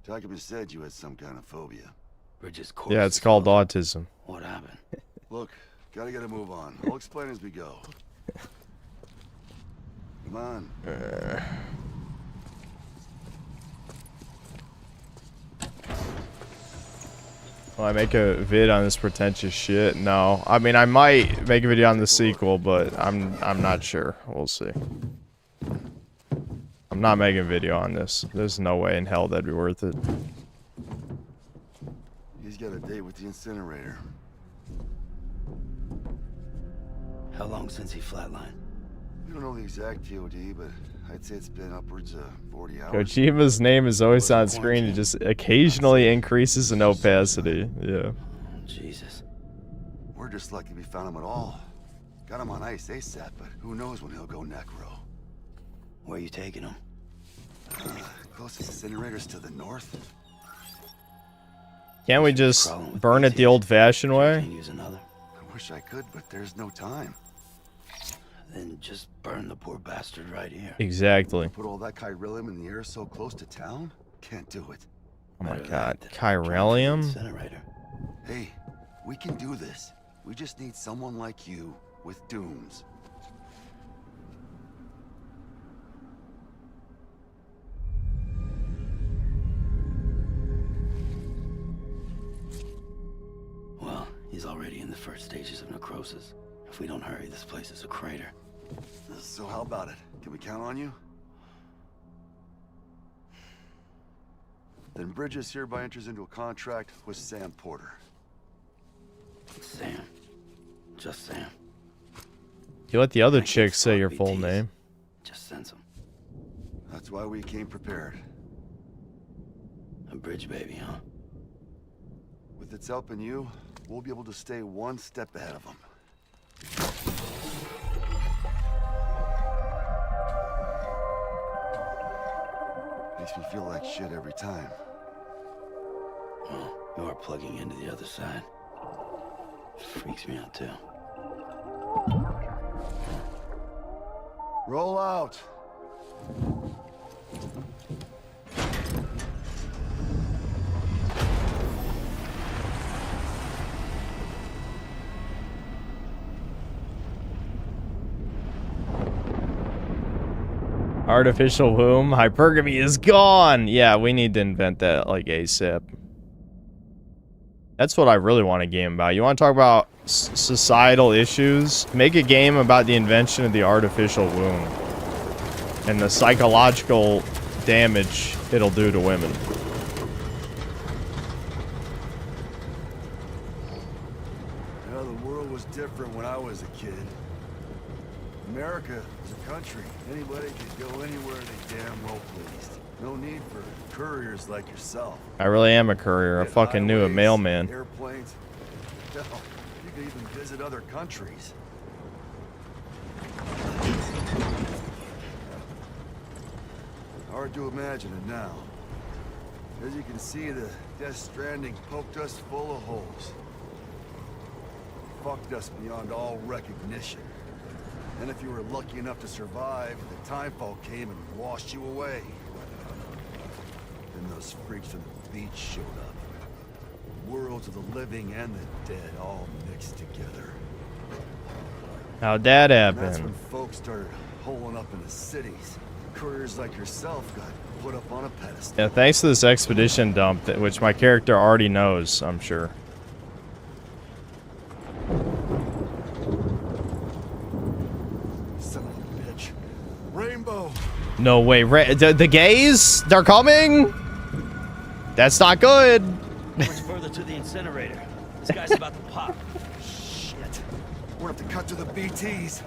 Document said you had some kind of phobia. Bridges corpse. Yeah, it's called autism. What happened? Look, gotta get a move on. I'll explain as we go. Come on. Will I make a vid on this pretentious shit? No. I mean, I might make a video on the sequel, but I'm not sure. We'll see. I'm not making a video on this. There's no way in hell that'd be worth it. He's got a date with the incinerator. How long since he flatlined? We don't know the exact TOD, but I'd say it's been upwards of 40 hours. Kojima's name is always on screen. It just occasionally increases in opacity. Yeah. Jesus. We're just lucky we found him at all. Got him on ice ASAP, but who knows when he'll go necro. Where you taking him? Closest incinerator's to the north. Can't we just burn it the old-fashioned way? Can't use another. I wish I could, but there's no time. Then just burn the poor bastard right here. Exactly. Put all that chiralium in the air so close to town? Can't do it. Oh my Better god. that than Chiralium? incinerator. Hey, we can do this. We just need someone like you with dooms. Well, he's already in the first stages of necrosis. If we don't hurry, this place is a crater. So how about it? Can we count on you? Then Bridges hereby enters into a contract with Sam Porter. Sam. Just Sam. You let the other I can't chick say your fuck full BTs. name. Just sense him. That's why we came prepared. A bridge baby, huh? With its help in you, we'll be able to stay one step ahead of them. Makes me feel like shit every time. Well, you are plugging into the other side. Freaks me out too. Roll out! Artificial womb. Hypergamy is gone! Yeah, we need to invent that, like, ASAP. That's what I really want a game about. You want to talk about societal issues? Make a game about the invention of the artificial womb. And the psychological damage it'll do to women. You know, the world was different when I was a kid. America was a country. Anybody could go anywhere they damn well pleased. No need for couriers like yourself. I really am a courier. I fucking knew a Highways, mailman. Airplanes. Hell, you could even visit other countries. hard to imagine it now. As you can see, the Death Stranding poked us full of holes. Fucked us beyond all recognition. And if you were lucky enough to survive, the timefall came and washed you away. Then those freaks from the beach showed up. Worlds of the living and the dead all mixed together. How'd that And that's happen? when folks started holing up in the cities. Couriers like yourself got put up on a pedestal. Yeah, thanks to this expedition dump, which my character already knows, I'm sure. Son of a bitch. Rainbow! No way, the gays? They're coming? That's not good. Much further to the incinerator. This guy's about to pop. Shit. We'll have to cut to the BTs.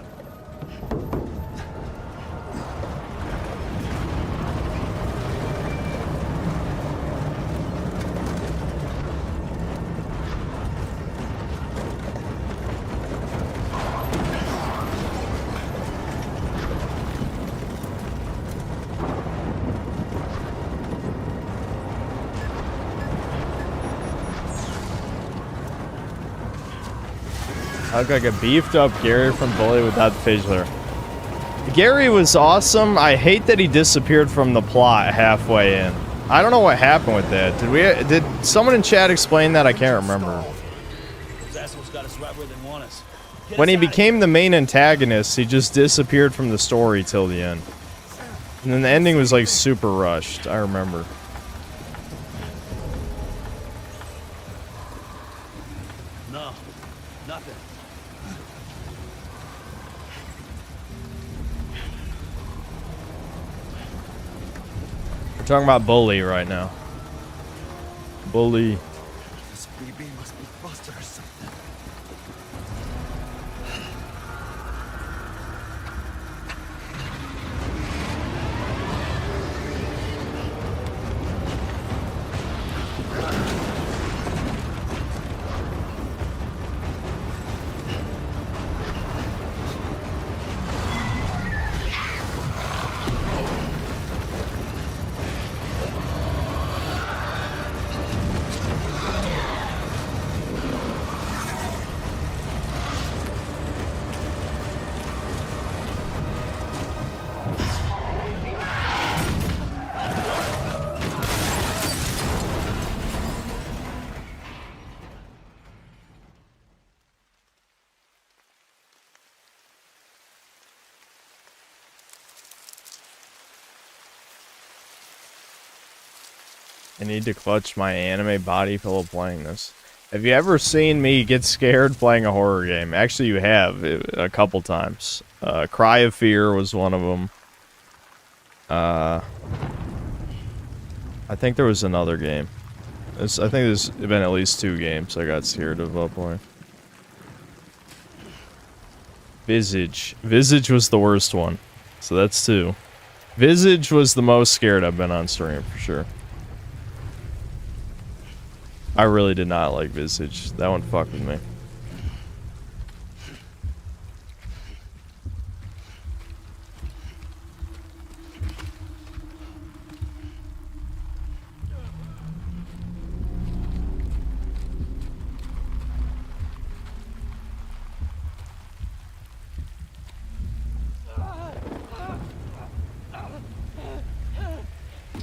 I look like a beefed up Gary from Bully without the facial hair. Gary was awesome. I hate that he disappeared from the plot halfway in. I don't know what happened with that. Did someone in chat explain that? I can't remember. Those assholes got us right where they want us. Get When us he outta became the main antagonist, he just disappeared from the story till the end. And then the ending was like super rushed, I remember. here. No, nothing. We're talking about Bully right now. Bully. This BB must be busted or something. I need to clutch my anime body while playing this. Have you ever seen me get scared playing a horror game? Actually, you have a couple times. Cry of Fear was one of them. I think there was another game. I think there's been at least 2 games I got scared of while playing. Visage. Visage was the worst one. So that's 2. Visage was the most scared I've been on stream, for sure. I really did not like Visage. That one fucked with me.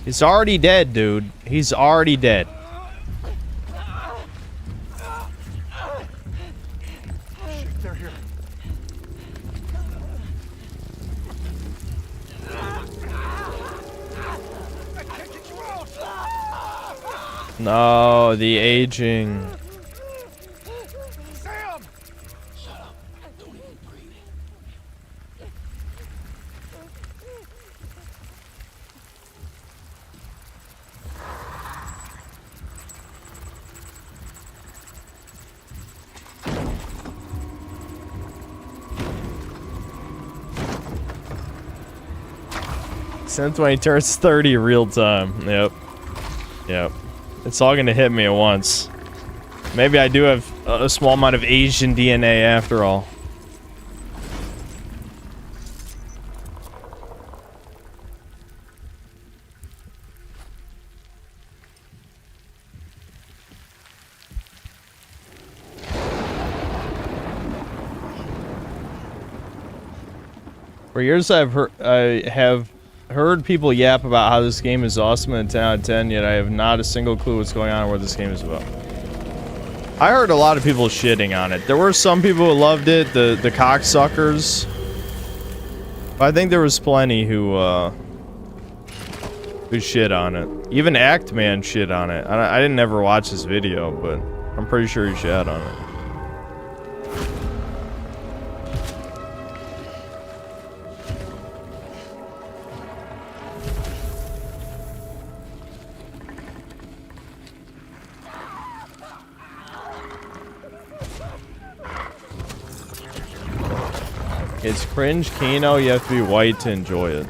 He's already dead, dude. He's already dead. Shit, they're here. I can't get you out! No, the aging. Sam! Since when he turns 30 real time. Yep. Yep. It's all gonna hit me at once. Maybe I do have a small amount of Asian DNA after all. For years I have heard people yap about how this game is awesome and 10 out of 10, yet I have not a single clue what's going on or what this game is about. I heard a lot of people shitting on it. There were some people who loved it, the cocksuckers. But I think there was plenty who shit on it. Even Actman shit on it. I didn't ever watch this video, but I'm pretty sure he shit on it. It's cringe Kino, you have to be white to enjoy it.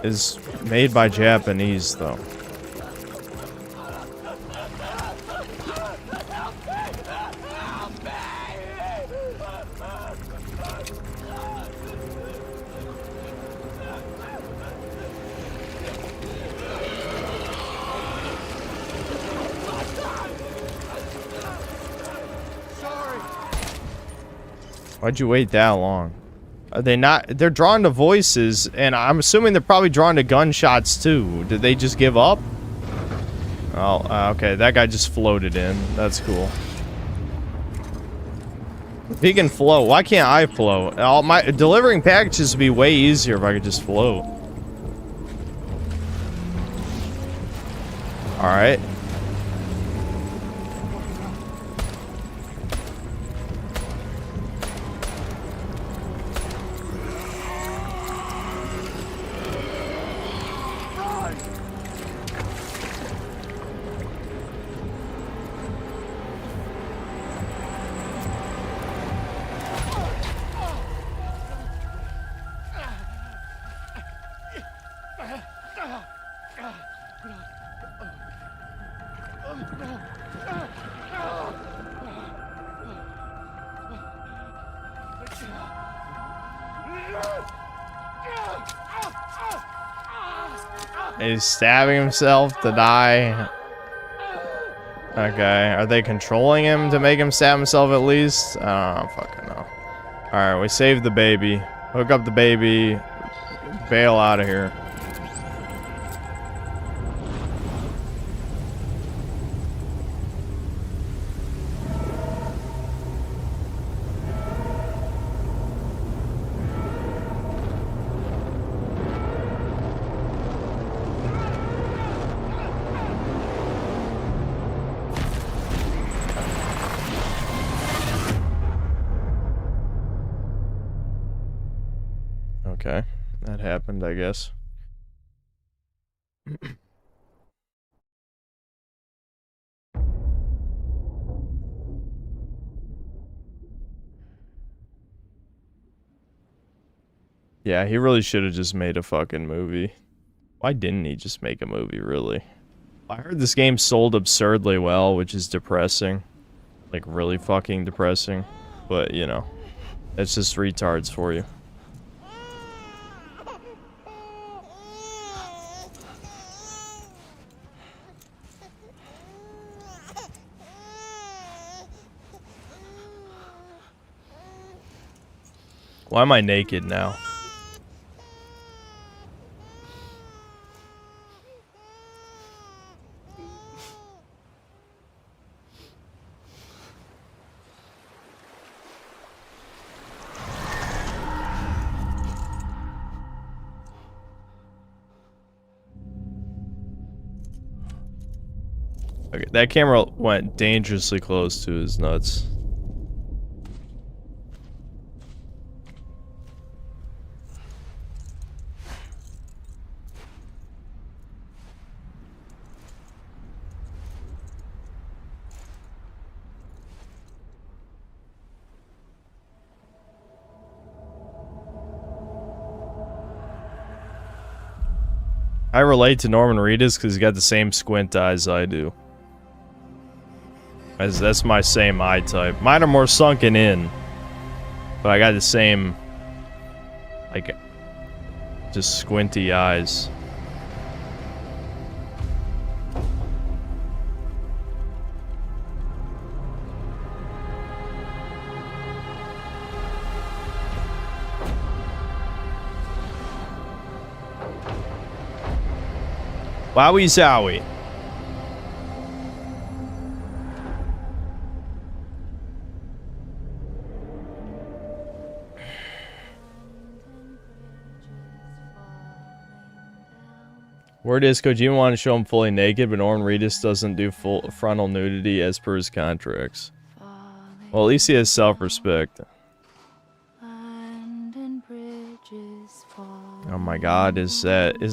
It's made by Japanese, though. Why'd you wait that long? Are they not? They're drawn to voices, and I'm assuming they're probably drawn to gunshots too. Did they just give up? Oh, okay. That guy just floated in. That's cool. If he can float, why can't I float? My delivering packages would be way easier if I could just float. All right. He's stabbing himself to die. Okay, are they controlling him to make him stab himself at least? I don't fucking know. Alright, we saved the baby. Hook up the baby. Bail out of here. Okay, that happened, I guess. Yeah, he really should have just made a fucking movie. Why didn't he just make a movie, really? I heard this game sold absurdly well, which is depressing. Like, really fucking depressing. But, you know, that's just retards for you. Why am I naked now? Okay, that camera went dangerously close to his nuts. I relate to Norman Reedus because he's got the same squint eyes I do. That's my same eye type. Mine are more sunken in, but I got the same, like, just squinty eyes. Wowie zowie. Word is Kojima wanted to show him fully naked, but Norman Reedus doesn't do full frontal nudity as per his contracts. Well, at least he has self-respect. Oh my god, isn't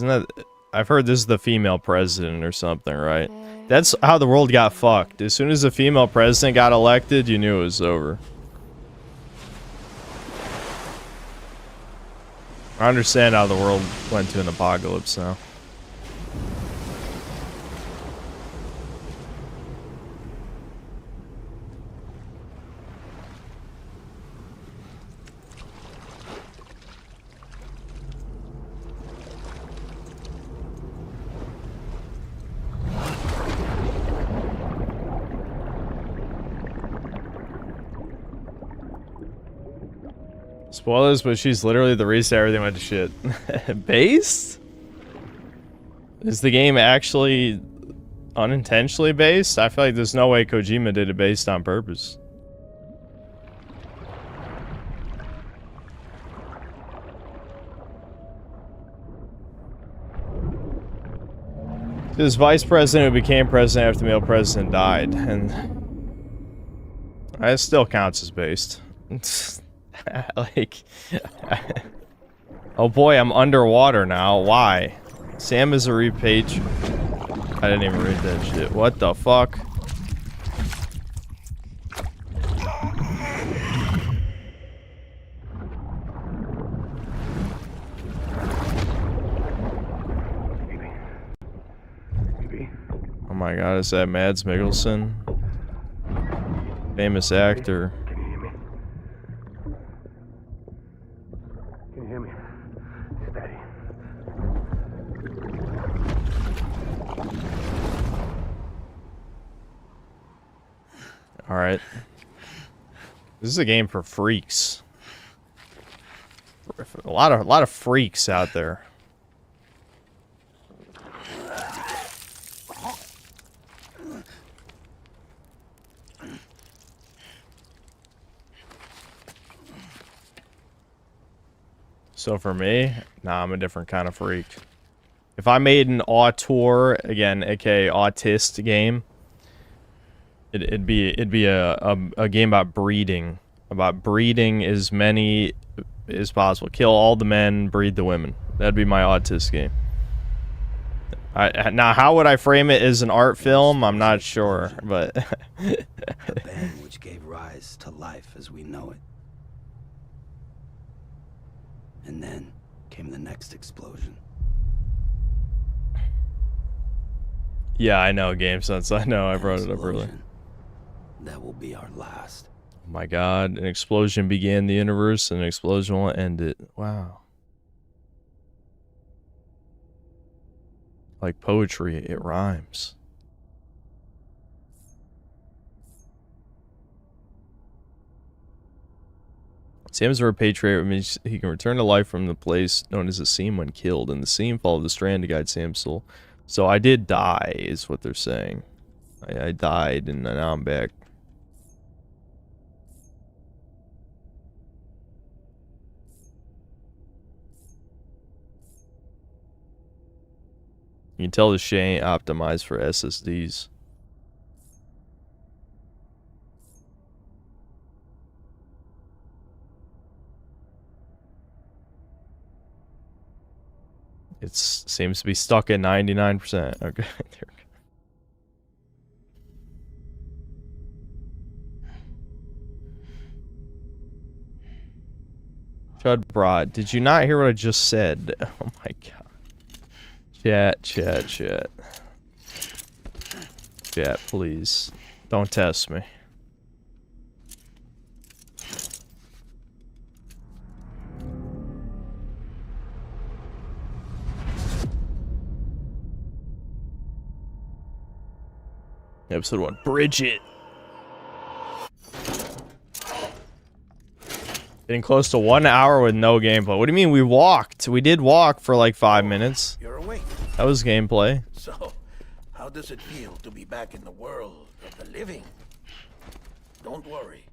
that... I've heard this is the female president or something, right? That's how the world got fucked. As soon as the female president got elected, you knew it was over. I understand how the world went to an apocalypse now. Spoilers, but she's literally the reason everything went to shit. Based? Is the game actually unintentionally based? I feel like there's no way Kojima did it based on purpose. This vice president who became president after the male president died, and it still counts as based. Like, oh boy, I'm underwater now. Why? Sam is a repatriate. I didn't even read that shit. What the fuck? Oh my god, is that Mads Mikkelsen? Famous actor. Alright. This is a game for freaks. A lot of freaks out there. So for me, nah, I'm a different kind of freak. If I made an auteur, again, aka autist game, it'd be a game about breeding as many as possible. Kill all the men, breed the women. That'd be my autist game. Now, how would I frame it as an art film? I'm not sure, but The bang which gave rise to life as we know it. And then came the next explosion. yeah, I know Game Sense. I know I brought it up earlier. That will be our last. Oh my god, an explosion began the universe, and an explosion will end it. Wow. Like poetry, it rhymes. Sam's a repatriate, which means he can return to life from the place known as the seam when killed, and the seam followed the strand to guide Sam's soul. So I did die, is what they're saying. I died, and now I'm back. You can tell the shit ain't optimized for SSDs. It seems to be stuck at 99%. Okay. Chud Broad, did you not hear what I just said? Oh my god. Chat, chat, chat. Chat, please. Don't test me. Episode 1. Bridget. Getting close to 1 hour with no gameplay. What do you mean we walked? We did walk for like 5 minutes. You're awake. That was gameplay. So, how does it feel to be back in the world of the living? Don't worry.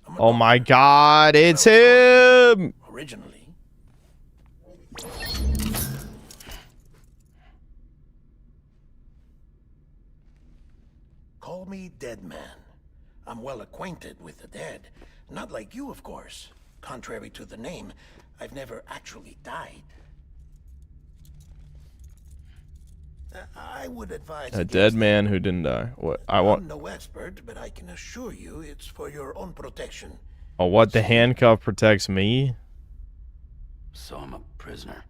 I'm a Oh my doctor. god, it's him! Originally. Call me Dead Man. I'm well acquainted with the dead. Not like you, of course. Contrary to the name, I've never actually died. I would advise A against dead it. man who didn't die. What I I'm want? no expert, but I can assure you it's for your own protection. Oh, what? The handcuff protects me? So I'm a prisoner.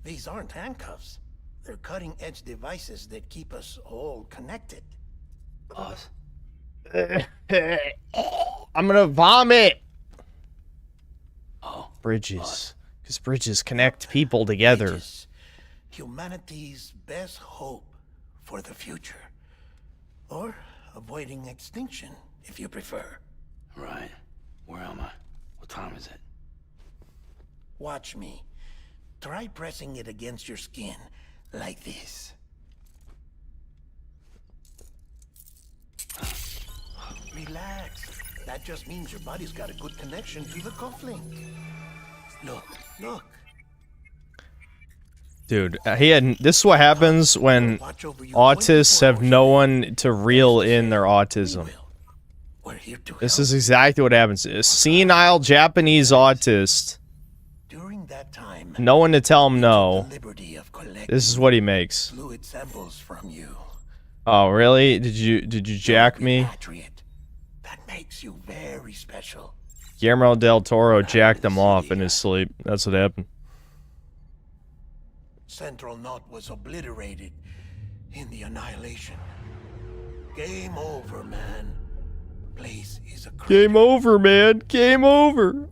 These aren't handcuffs. They're cutting-edge devices that keep us all connected. Us? I'm gonna vomit. Oh. Bridges, because bridges connect people together. Bridges, humanity's best hope for the future. Or avoiding extinction, if you prefer. Right. Where am I? What time is it? Watch me. Try pressing it against your skin, like this. Relax. That just means your body's got a good connection to the cufflink. Look, look. Dude, this is what happens when Watch over you autists 24 have hours no a day. one to reel in their We autism. will. We're here to This help. is exactly what happens. A senile Japanese autist, During that time, no one to tell him the no. liberty of collecting This is what he makes. fluid samples from you. Oh, really? Did you jack me? Repatriate. That makes you very special. Guillermo del Toro jacked him off in his sleep. That's what happened. Central Knot was obliterated in the annihilation. Game over, man. Place is a crater. Game over, man. Game over.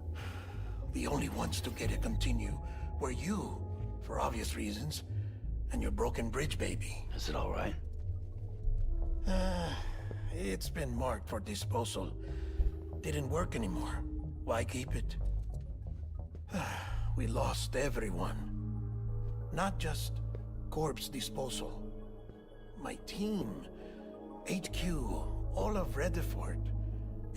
The only ones to get it continue were you, for obvious reasons, and your broken bridge baby. Is it alright? It's been marked for disposal. Didn't work anymore. Why keep it? We lost everyone. Not just corpse disposal. My team, HQ, all of Redford,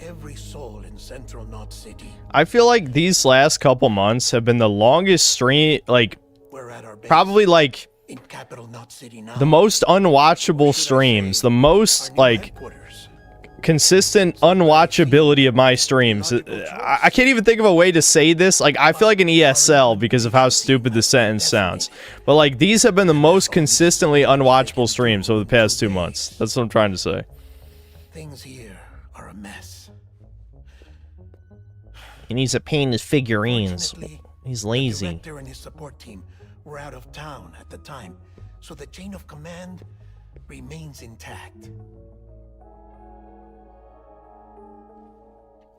every soul in Central Knot City. I feel like these last couple months have been the longest stream, like, We're at our base. probably like in Capital Knot City now. the most unwatchable streams, the Our most new like headquarters. consistent unwatchability of my streams. I can't even think of a way to say this. Like, I feel like an ESL because of how stupid the sentence sounds. But like, these have been the most consistently unwatchable streams over the past 2 months. That's what I'm trying to say. Things here are a mess. He needs to paint his figurines. Fortunately, He's the lazy. director and his support team were out of town at the time, so the chain of command remains intact.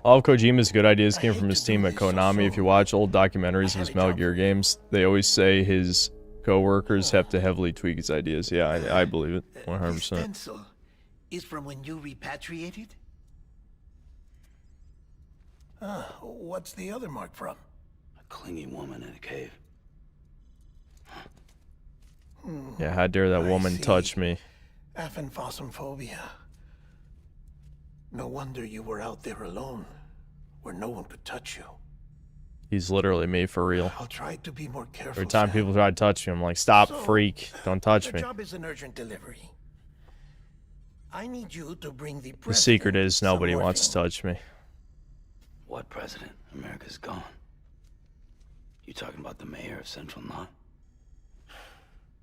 All of Kojima's good ideas came hate from his to do team at this so Konami. If you soon. watch old documentaries of his Metal Gear games, they always say his co-workers have to heavily tweak his ideas. Yeah, I believe it. This 100%. stencil is from when you repatriated? What's the other mark from? A clingy woman in a cave. Yeah, how dare that I woman see. touch me? Aphenphosmphobia. No wonder you were out there alone, where no one could touch you. He's literally me for real. I'll try to be more careful. Every time Sam. people try to touch me, I'm like, stop, So, freak. Don't touch The me. job is an urgent delivery. I need you to bring the The secret president is some nobody wants to morphine. touch me. What president? America's gone. You talking about the mayor of Central Knot?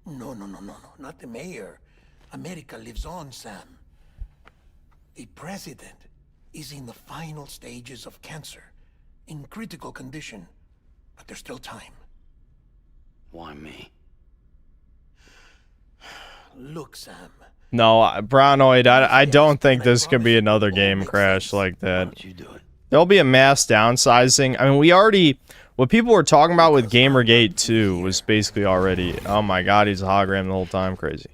No, not the mayor. America lives on, Sam. The president is in the final stages of cancer, in critical condition, but there's still time. Why me? Look, Sam. No, Brownoid, I don't think this could be another game crash like Why that. don't you do it? There'll be a mass downsizing. I mean, we already... What people were talking about with Gamergate 2 was basically already... Oh my god, he's a hologram the whole time. Crazy.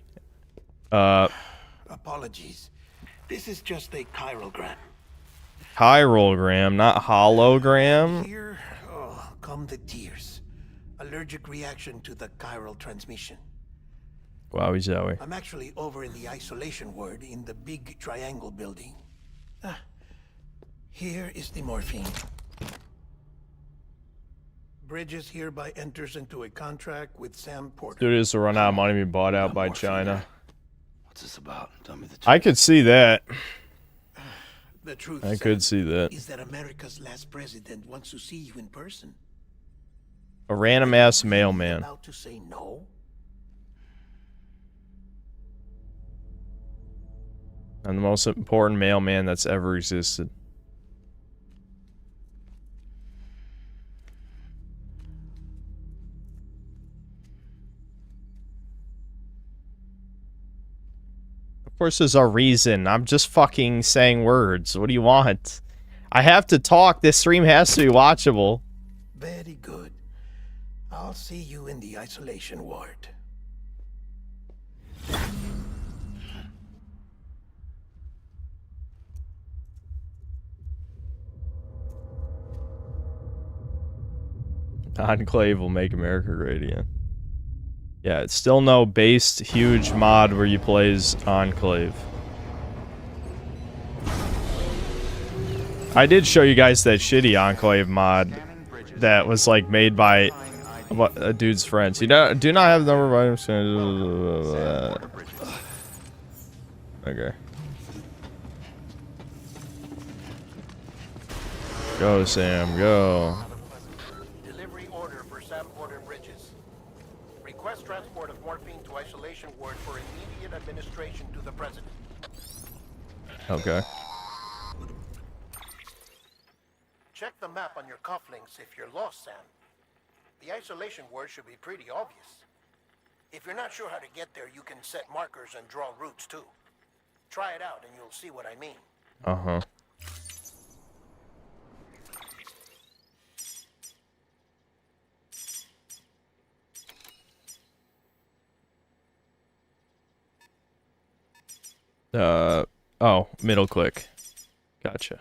Apologies. This is just a chirogram. Chirogram, not hologram. Here, come the tears. Allergic reaction to the chiral transmission. Wowie zowie. I'm actually over in the isolation ward in the big triangle building. Here is the morphine. Bridges hereby enters into a contract with Sam Porter. Studios will run out of money to be bought out by China. What's this about? Tell me the truth. I could see that. The truth, I Sam, could see that. is that America's last president wants to see you in person. A random ass mailman. About to say no? I'm the most important mailman that's ever existed. Of course there's a reason. I'm just fucking saying words. What do you want? I have to talk. This stream has to be watchable. Very good. I'll see you in the isolation ward. Enclave will make America great again. Yeah, it's still no based huge mod where you plays Enclave. I did show you guys that shitty Enclave mod that was like made by a dude's friends. You do not have the number of items. Okay. Go, Sam, go. Delivery order for Sam Porter Bridges. Request transport of morphine to isolation ward for immediate administration to the president. Okay. Check the map on your cufflinks if you're lost, Sam. The isolation word should be pretty obvious. If you're not sure how to get there, you can set markers and draw routes too. Try it out and you'll see what I mean. Uh-huh. Oh, middle click. Gotcha.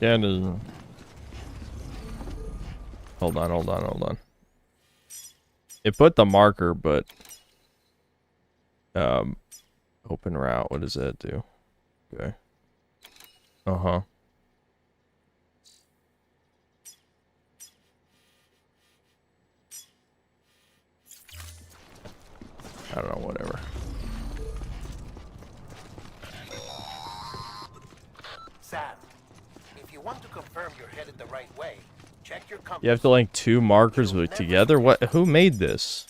Yeah, no. Hold on. It put the marker, but open route, what does that do? Okay. Uh-huh. I don't know, whatever. Sam, if you want to confirm you're headed the right way, check your compass. You have to link two markers together? What? Who made this?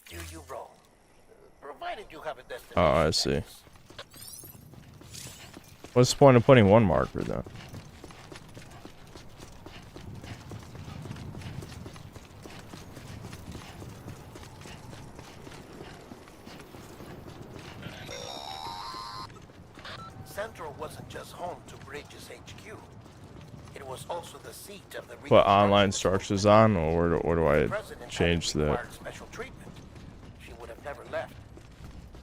Do you roll? Provided you have a destination. Oh, I see. What's the point of putting one marker, though? Central wasn't just home to Bridges HQ. It was also the seat of the Put online structures on, or where do I change that? required special treatment. She would have never left.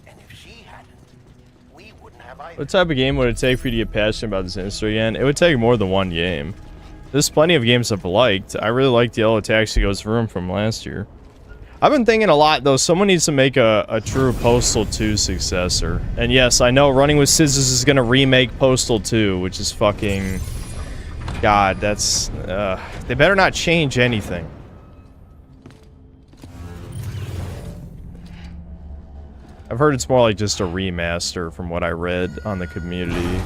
And if she hadn't, we wouldn't have either. What type of game would it take for you to get passionate about this industry again? It would take more than one game. There's plenty of games I've liked. I really liked Yellow Taxi Goes Vroom from last year. I've been thinking a lot, though. Someone needs to make a true Postal 2 successor. And yes, I know Running with Scissors is going to remake Postal 2, which is fucking... God, that's... they better not change anything. I've heard it's more like just a remaster from what I read on the community...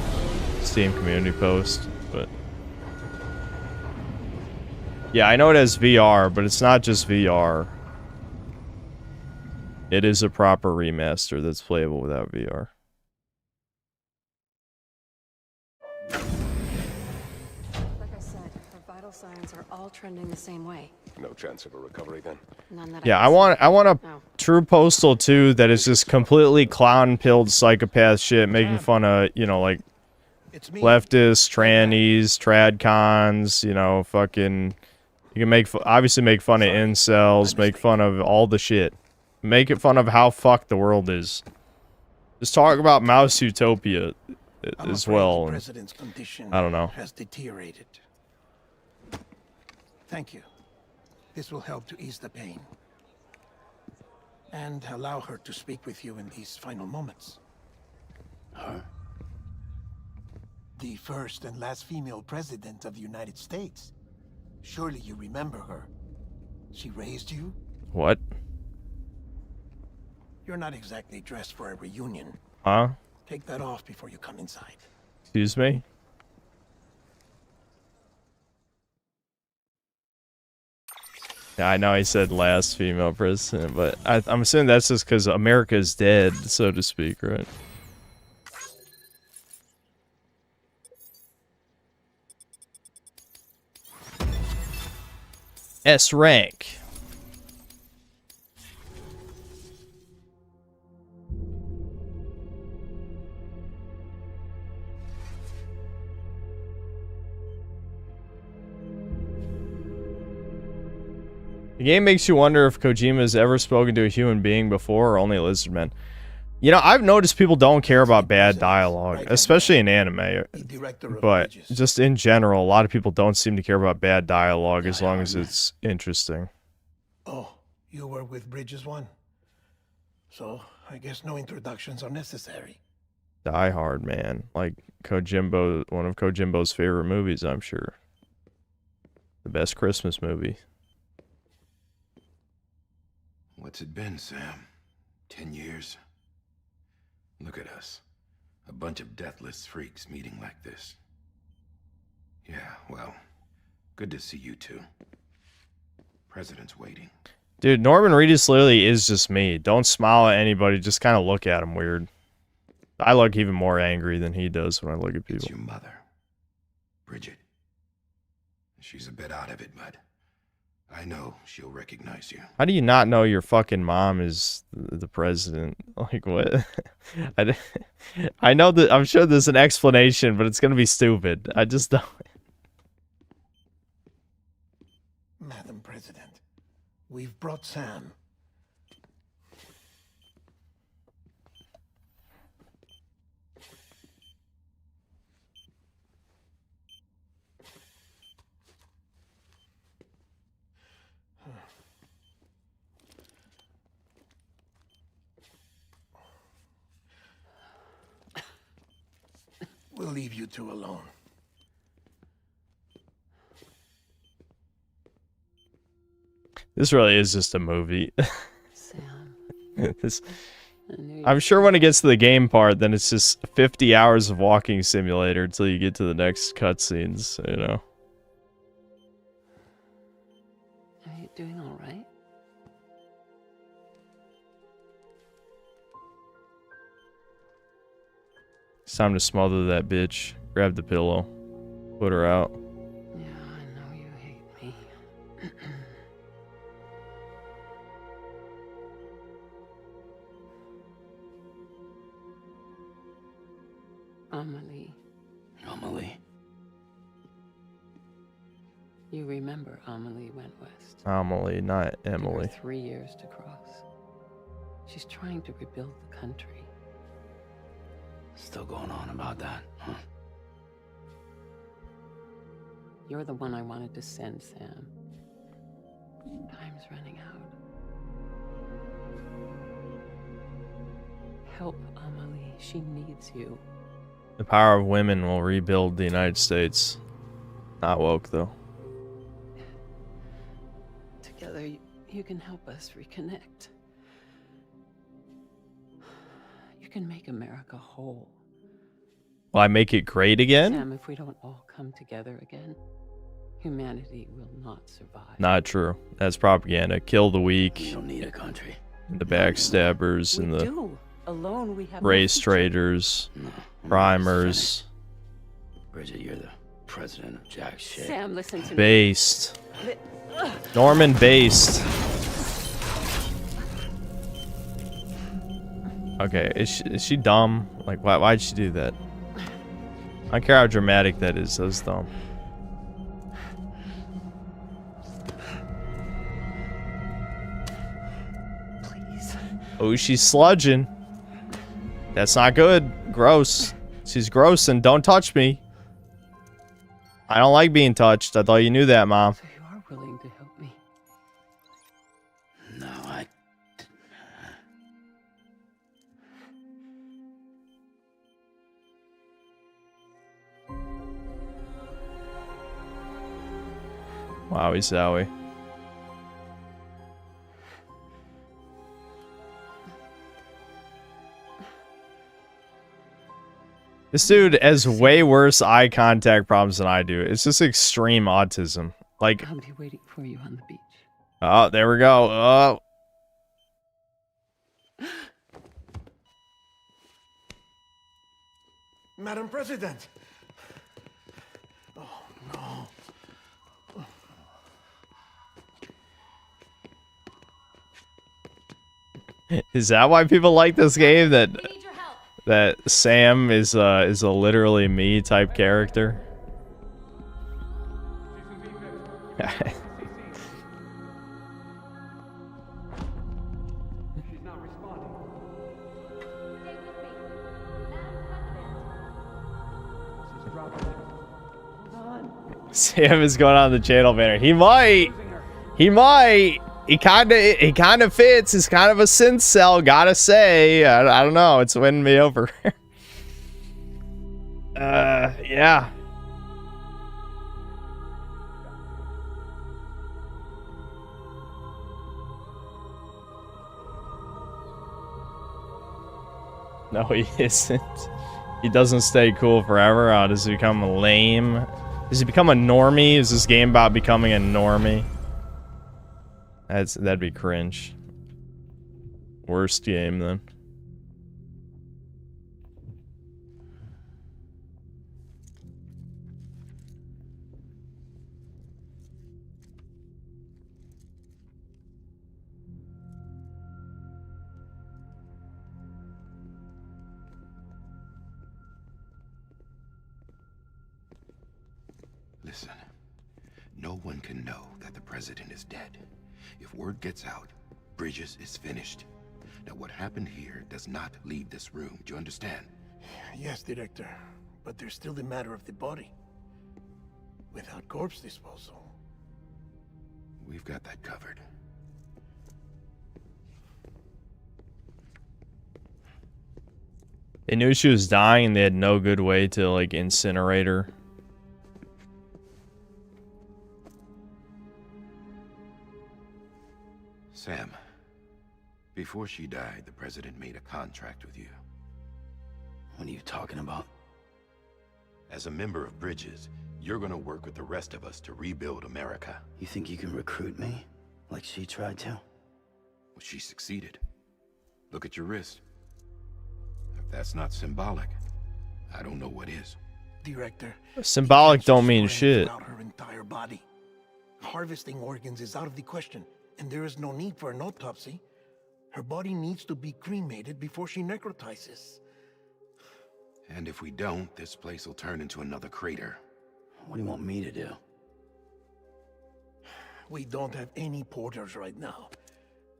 Steam community post, but... Yeah, I know it has VR, but it's not just VR. It is a proper remaster that's playable without VR. Like I said, her vital signs are all trending the same way. No chance of a recovery then? None that Yeah, I want a No. true Postal 2 that is just completely clown-pilled psychopath shit, making fun of, you know, like, It's me. leftists, trannies, tradcons, you know, fucking... You can obviously make fun of incels, make fun of all the shit. making fun of how fucked the world is. Just talk about Mouse Utopia I'm as afraid well. the and president's condition I don't know. has deteriorated. Thank you. This will help to ease the pain. And allow her to speak with you in these final moments. Her? The first and last female president of the United States. Surely you remember her. She raised you? What? You're not exactly dressed for a reunion. Huh? Take that off before you come inside. Excuse me? Yeah, I know I said last female president, but I'm assuming that's just because America's dead, so to speak, right? S rank. The game makes you wonder if Kojima has ever spoken to a human being before or only lizardmen. You know, I've noticed people don't care about bad dialogue, especially in anime. But just in general, a lot of people don't seem to care about bad dialogue as long as it's interesting. Oh, you were with Bridges 1. So, I guess no introductions are necessary. Die Hard, man. Like Kojimbo, one of Kojimbo's favorite movies, I'm sure. The best Christmas movie. What's it been, Sam? 10 years? Look at us. A bunch of deathless freaks meeting like this. Yeah, well, good to see you two. President's waiting. Dude, Norman Reedus literally is just me. Don't smile at anybody, just kind of look at him weird. I look even more angry than he does when I look at people. It's your mother, Bridget. She's a bit out of it, but I know she'll recognize you. How do you not know your fucking mom is the president? Like, what? I know that, I'm sure there's an explanation, but it's gonna be stupid. I just don't. Madam President, we've brought Sam. We'll leave you two alone. This really is just a movie. Sam. I'm sure when it gets to the game part, then it's just 50 hours of walking simulator until you get to the next cutscenes, you know? Are you doing all right? It's time to smother that bitch. Grab the pillow. Put her out. Yeah, I know you hate me. Amelie. Amelie? You remember Amelie went west. Amelie, not Took her Emily. 3 years to cross. She's trying to rebuild the country. Still going on about that, huh? You're the one I wanted to send, Sam. Time's running out. Help Amelie. She needs you. The power of women will rebuild the United States. Not woke, though. Together, you can help us reconnect. You can make America whole. Will I make it great again? Sam, if we don't all come together again, humanity will not survive. Not true. That's propaganda. Kill the weak. We don't need a country. And the backstabbers and the do. Alone, we have no race future. traders, No, primers, Bridget, you're the president of jack shit. Sam, listen to me. based. Norman based. Okay, is she dumb? Like, why'd she do that? I don't care how dramatic that is. That's dumb. Please. Oh, she's sludging. That's not good. Gross. She's gross and don't touch me. I don't like being touched. I thought you knew that, Mom. So you are willing to help me? No, I... Wowie zowie. This dude has way worse eye contact problems than I do. It's just extreme autism. Like, I'll be waiting for you on the beach. oh, there we go. Oh. Madam President! Oh, no. Is that why people like this game? That Sam is a literally me type character. Sam is going on the channel banner. He might. He might. He kind of fits. He's kind of a synth cell, gotta say. I don't know. It's winning me over. Yeah. No, he isn't. He doesn't stay cool forever. Does he become lame? Does he become a normie? Is this game about becoming a normie? That'd be cringe. Worst game then. Listen, no one can know that the president is dead. If word gets out, Bridges is finished. Now what happened here does not leave this room. Do you understand? Yes, Director. But there's still the matter of the body. Without corpse disposal. We've got that covered. They knew she was dying and they had no good way to, like, incinerate her. Sam, before she died, the president made a contract with you. What are you talking about? As a member of Bridges, you're gonna work with the rest of us to rebuild America. You think you can recruit me? Like she tried to? Well, she succeeded. Look at your wrist. If that's not symbolic, I don't know what is. Director, Symbolic don't mean shit. throughout her entire body. Harvesting organs is out of the question, and there is no need for an autopsy. Her body needs to be cremated before she necrotizes. And if we don't, this place will turn into another crater. What do you want me to do? We don't have any porters right now.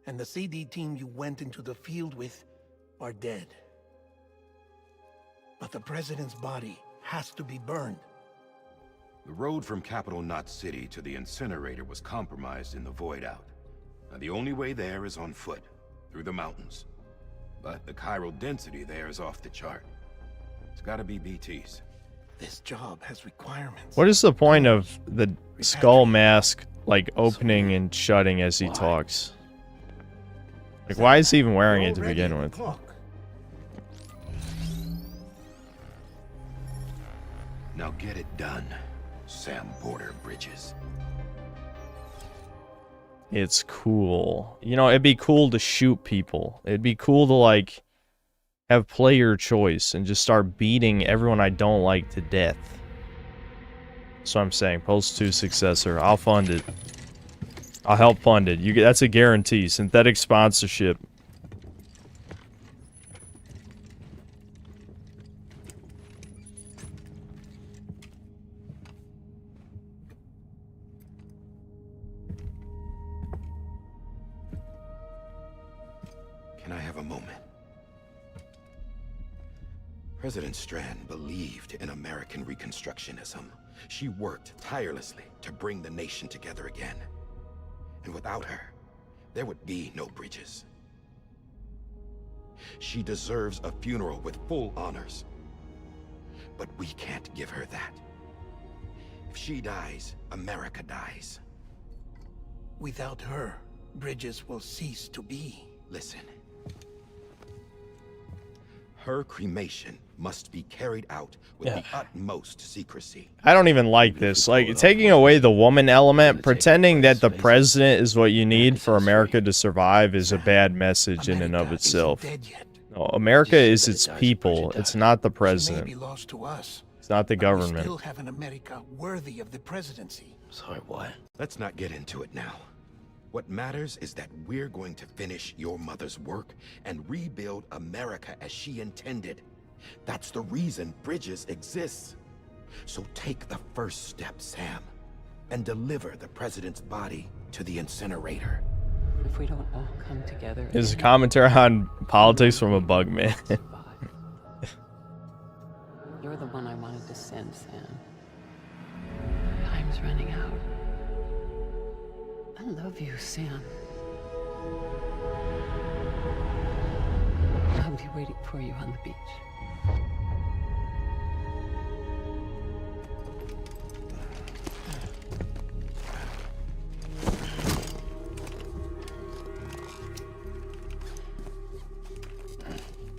And the CD team you went into the field with are dead. But the president's body has to be burned. The road from Capital Knot City to the incinerator was compromised in the void out. Now the only way there is on foot, through the mountains. But the chiral density there is off the chart. It's gotta be BTs. This job has requirements. What is the point of the skull mask, like, opening and shutting as he talks? Like, why is he even wearing it to begin with? Now get it done, Sam Porter Bridges. It's cool. You know, it'd be cool to shoot people. It'd be cool to, like, have player choice and just start beating everyone I don't like to death. That's what I'm saying. Post 2 successor. I'll fund it. I'll help fund it. That's a guarantee. Synthetic sponsorship. Can I have a moment? President Strand believed in American Reconstructionism. She worked tirelessly to bring the nation together again. And without her, there would be no bridges. She deserves a funeral with full honors. But we can't give her that. If she dies, America dies. Without her, bridges will cease to be. Listen. Her cremation must be carried out with the utmost secrecy. I don't even like this. Like, taking away the woman element, pretending that the president is what you need for America to survive is a bad message in and of itself. No, America is its people. It's not the president. It's not the government. We still have an America worthy of the presidency. Sorry, what? Let's not get into it now. What matters is that we're going to finish your mother's work and rebuild America as she intended. That's the reason Bridges exists. So take the first step, Sam, and deliver the president's body to the incinerator. If we don't all come together... Is a commentary on politics from a bug man. You're the one I wanted to send, Sam. Time's running out. I love you, Sam. I'll be waiting for you on the beach.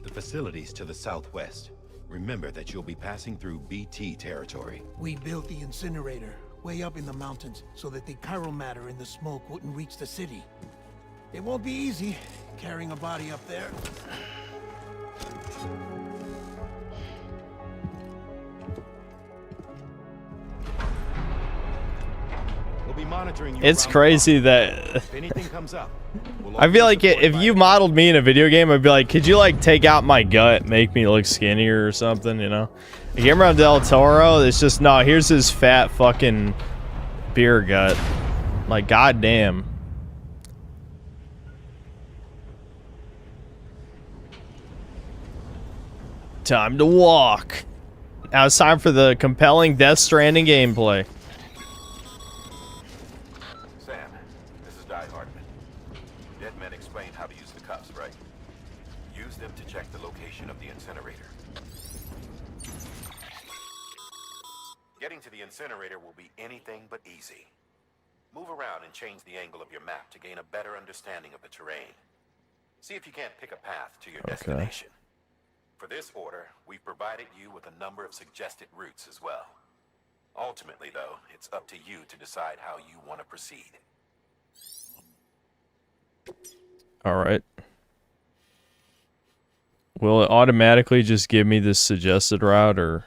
The facilities to the southwest. Remember that you'll be passing through BT territory. We built the incinerator way up in the mountains so that the chiral matter in the smoke wouldn't reach the city. It won't be easy carrying a body up there. We'll be monitoring you. It's crazy that if anything comes up, I feel like if you modeled me in a video game, I'd be like, could you like take out my gut, make me look skinnier or something, you know? Guillermo del Toro, it's just, no, here's his fat fucking beer gut. Like, goddamn. Time to walk. Now it's time for the compelling Death Stranding gameplay. Sam, this is Di Hartman. Dead men explained how to use the cuffs, right? Use them to check the location of the incinerator. Getting to the incinerator will be anything but easy. Move around and change the angle of your map to gain a better understanding of the terrain. See if you can't pick a path to your destination. For this order, we've provided you with a number of suggested routes as well. Ultimately, though, it's up to you to decide how you want to proceed. All right. Will it automatically just give me this suggested route, or...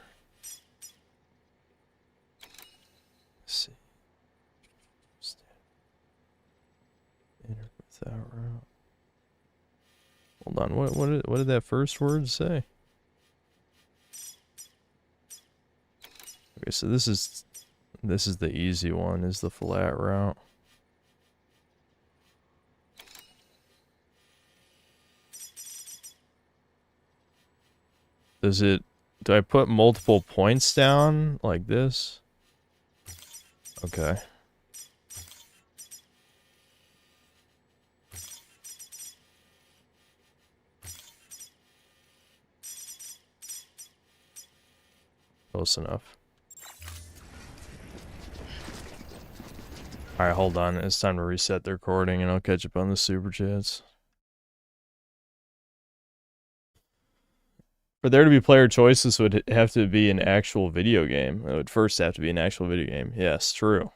Let's see. Enter without route. Hold on. What did that first word say? Okay, so this is the easy one. Is the flat route? Do I put multiple points down like this? Okay. Close enough. Alright, hold on. It's time to reset the recording and I'll catch up on the super chats. For there to be player choice, this would have to be an actual video game. It would first have to be an actual video game. Yes, true.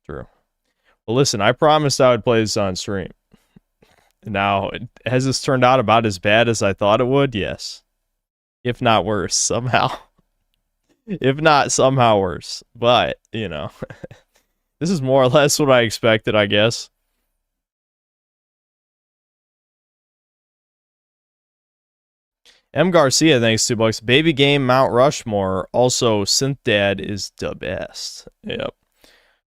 True. Well, listen, I promised I would play this on stream. Now, has this turned out about as bad as I thought it would? Yes. If not worse, somehow. If not, somehow worse. But, you know, this is more or less what I expected, I guess. M. Garcia, thanks $2. Baby Game Mount Rushmore. Also, Synth Dad is the best. Yep.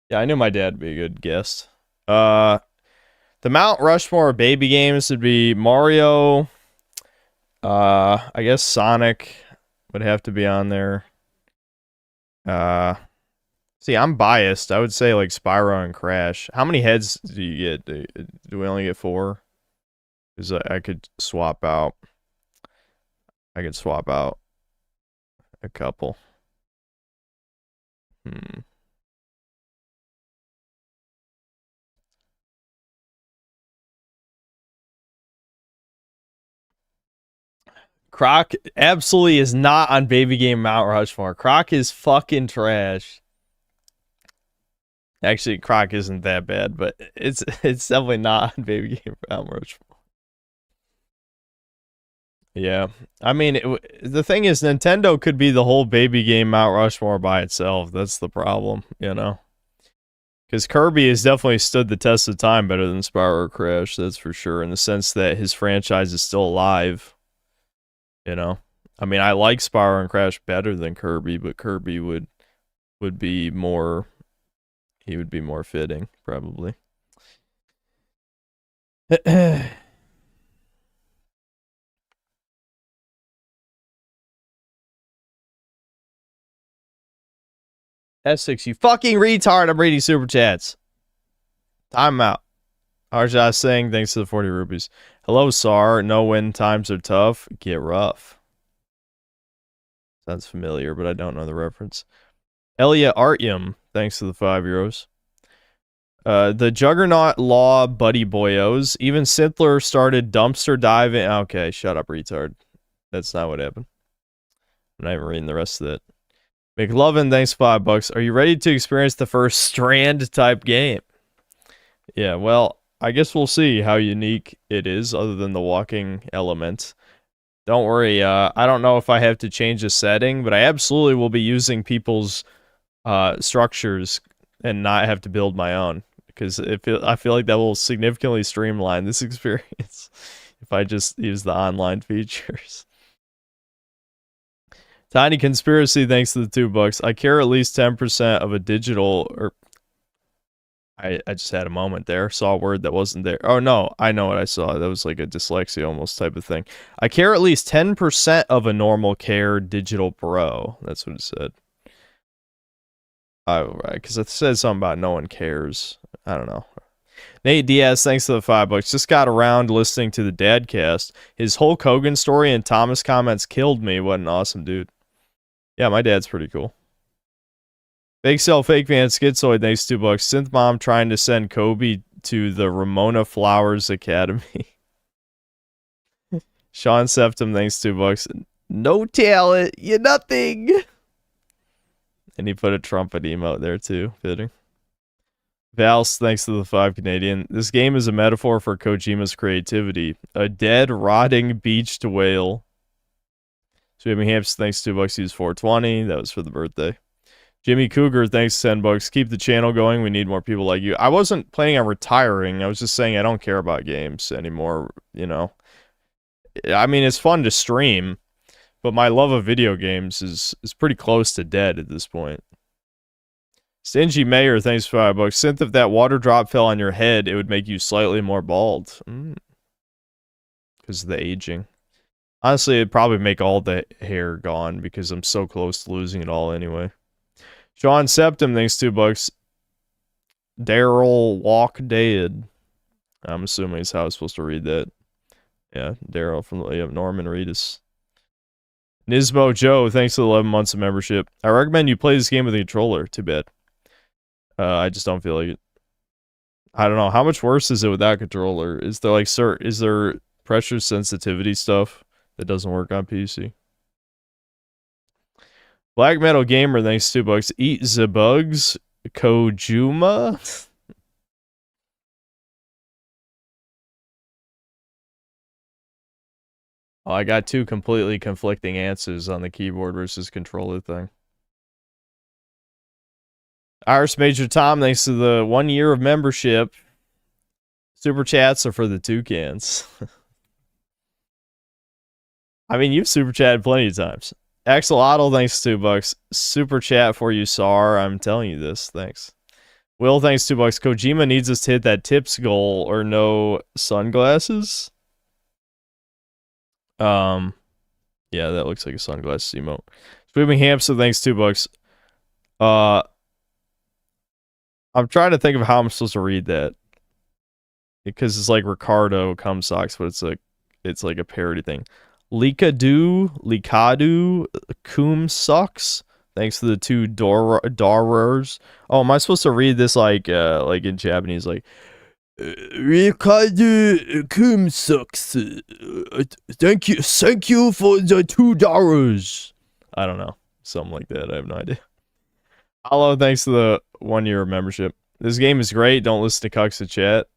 Yeah, I knew my dad would be a good guest. The Mount Rushmore baby games would be Mario. I guess Sonic would have to be on there. See, I'm biased. I would say like Spyro and Crash. How many heads do you get? Do we only get 4? Because I could swap out. I could swap out a couple. Croc absolutely is not on baby game Mount Rushmore. Croc is fucking trash. Actually, Croc isn't that bad, but it's definitely not on baby game Mount Rushmore. Yeah, I mean, the thing is, Nintendo could be the whole baby game Mount Rushmore by itself. That's the problem, you know? Because Kirby has definitely stood the test of time better than Spyro or Crash, that's for sure, in the sense that his franchise is still alive. You know? I mean, I like Spyro and Crash better than Kirby, but Kirby would be more... He would be more fitting, probably. S6, you fucking retard. I'm reading super chats. Time out. Arjah saying, thanks to the 40 rupees. Hello, Sar. Know when times are tough. Get rough. Sounds familiar, but I don't know the reference. Elia Artyom, thanks to the 5 euros. The Juggernaut Law Buddy Boyos. Even Sintler started dumpster diving. Okay, shut up, retard. That's not what happened. I'm not even reading the rest of it. McLovin, thanks $5. Are you ready to experience the first Strand type game? Yeah, well, I guess we'll see how unique it is, other than the walking element. Don't worry, I don't know if I have to change a setting, but I absolutely will be using people's structures and not have to build my own. Because I feel like that will significantly streamline this experience if I just use the online features. Tiny Conspiracy, thanks to the $2. I care at least 10% of a digital... Or I just had a moment there. Saw a word that wasn't there. Oh, no. I know what I saw. That was like a dyslexia almost type of thing. I care at least 10% of a normal care digital bro. That's what it said. Because it said something about no one cares. I don't know. Nate Diaz, thanks to the $5. Just got around listening to the Dadcast. His Hulk Hogan story and Thomas comments killed me. What an awesome dude. Yeah, my dad's pretty cool. Fake Cell Fake Fan Schizoid, thanks $2. Synth Mom trying to send Kobe to the Ramona Flowers Academy. Sean Septum, thanks $2. No talent, you nothing. And he put a trumpet emote there too, fitting. Vals, thanks to the 5 Canadian. This game is a metaphor for Kojima's creativity. A dead, rotting, beached whale. Jimmy Hamps, thanks $2. He's 420. That was for the birthday. Jimmy Cougar, thanks $10. Keep the channel going. We need more people like you. I wasn't planning on retiring. I was just saying I don't care about games anymore, you know. I mean, it's fun to stream, but my love of video games is pretty close to dead at this point. Stingy Mayor, thanks for $5. Synth, if that water drop fell on your head, it would make you slightly more bald. Because of the aging. Honestly, it'd probably make all the hair gone because I'm so close to losing it all anyway. Sean Septum, thanks $2. Daryl Walk Dead. I'm assuming is how I was supposed to read that. Yeah, Daryl from Norman Reedus. Nismo Joe, thanks to the 11 months of membership. I recommend you play this game with a controller. Too bad. I just don't feel like it. I don't know. How much worse is it without controller? Is there like is there pressure sensitivity stuff that doesn't work on PC? Black Metal Gamer, thanks $2. Eat the bugs. Kojima. Oh, I got 2 completely conflicting answers on the keyboard versus controller thing. Iris Major Tom, thanks to the 1 year of membership. Super chats are for the toucans. I mean, you've super chatted plenty of times. Axolotl, thanks $2. Super chat for you, Sar. I'm telling you this. Thanks. Will, thanks $2. Kojima needs us to hit that tips goal or no sunglasses. Yeah, that looks like a sunglasses emote. Sweeping Hamster, thanks $2. I'm trying to think of how I'm supposed to read that. Because it's like Ricardo cum socks, but it's like a parody thing. Likadu, cum sucks. Thanks to the 2 Dorers. Oh, am I supposed to read this like in Japanese, like Ricardo cum sucks. Thank you for the $2. I don't know, something like that. I have no idea. Hello, thanks to the 1 year membership. This game is great. Don't listen to cucks to chat.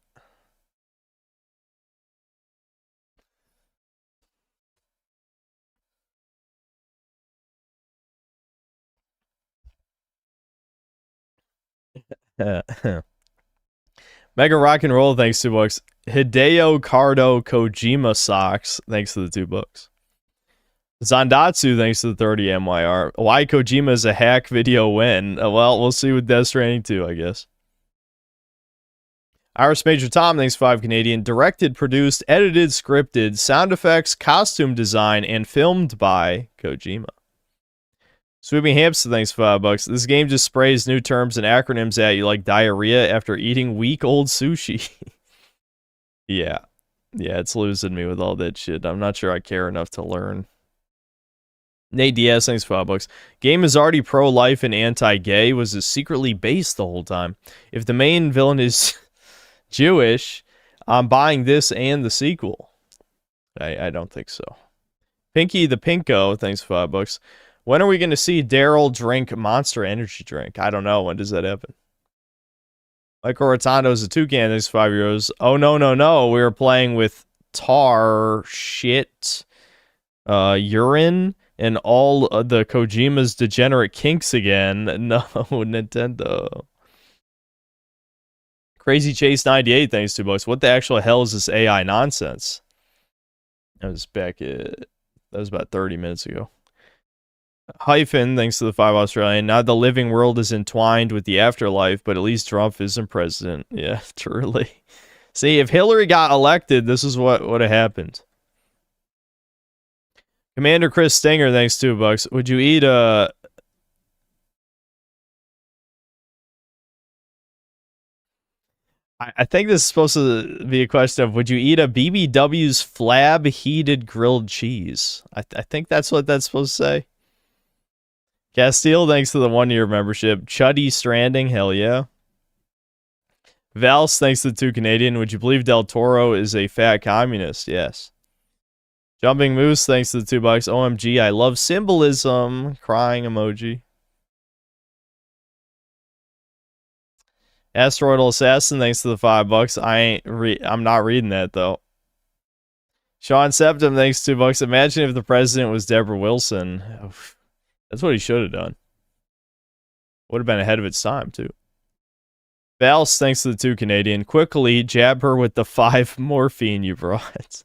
Mega Rock and Roll, thanks $2. Hideo Cardo Kojima socks, thanks to the $2. Zandatsu, thanks to the 30 MYR. Why Kojima is a hack video win? Well, we'll see with Death Stranding 2, I guess. Iris Major Tom, thanks 5 Canadian. Directed, produced, edited, scripted, sound effects, costume design, and filmed by Kojima. Sweeping Hamster, thanks $5. This game just sprays new terms and acronyms at you like diarrhea after eating week-old sushi. Yeah, it's losing me with all that shit. I'm not sure I care enough to learn. Nate Diaz, thanks $5. Game is already pro-life and anti-gay. Was it secretly based the whole time? If the main villain is Jewish, I'm buying this and the sequel. I don't think so. Pinky the Pinko, thanks $5. When are we going to see Daryl drink Monster Energy drink? I don't know. When does that happen? Michael Rotondo's a toucan. Thanks €5. Oh, no. We were playing with tar, shit, urine, and all of the Kojima's degenerate kinks again. No, Nintendo. Crazy Chase 98, thanks $2. What the actual hell is this AI nonsense? That was about 30 minutes ago. Hyphen, thanks to the 5 Australian. Now the living world is entwined with the afterlife, but at least Trump isn't president. Yeah, truly. See, if Hillary got elected, this is what would have happened. Commander Chris Stinger, thanks $2. Would you eat a... I think this is supposed to be a question of, would you eat a BBW's flab heated grilled cheese? I think that's what that's supposed to say. Castile, thanks to the 1 year membership. Chuddy Stranding, hell yeah. Vals, thanks to the 2 Canadian. Would you believe Del Toro is a fat communist? Yes. Jumping Moose, thanks to the $2. OMG, I love symbolism. Crying emoji. Asteroidal Assassin, thanks to the $5. I'm not reading that though. Sean Septum, thanks to $2. Imagine if the president was Deborah Wilson. Oof. That's what he should have done. Would have been ahead of its time, too. Vals, thanks to the 2 Canadian. Quickly jab her with the 5 morphine you brought.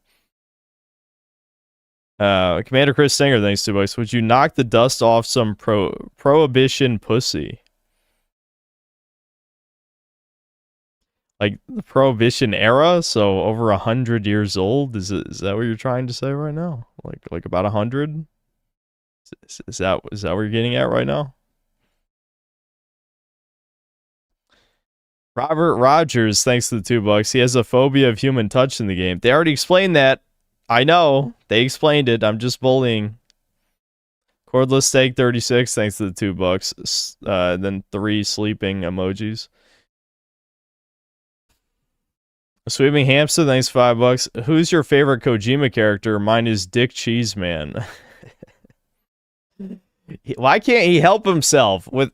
Commander Chris Singer, thanks to $2. Would you knock the dust off some prohibition pussy? Like the Prohibition era, so over 100 years old. Is that what you're trying to say right now? Like about 100? Is that what you're getting at right now? Robert Rogers, thanks to the $2. He has a phobia of human touch in the game. They already explained that. I know. They explained it. I'm just bullying. Cordless Steak 36, thanks to the $2. Then 3 sleeping emojis. Sweeping Hamster, thanks $5. Who's your favorite Kojima character? Mine is Dick Cheeseman. Why can't he help himself with...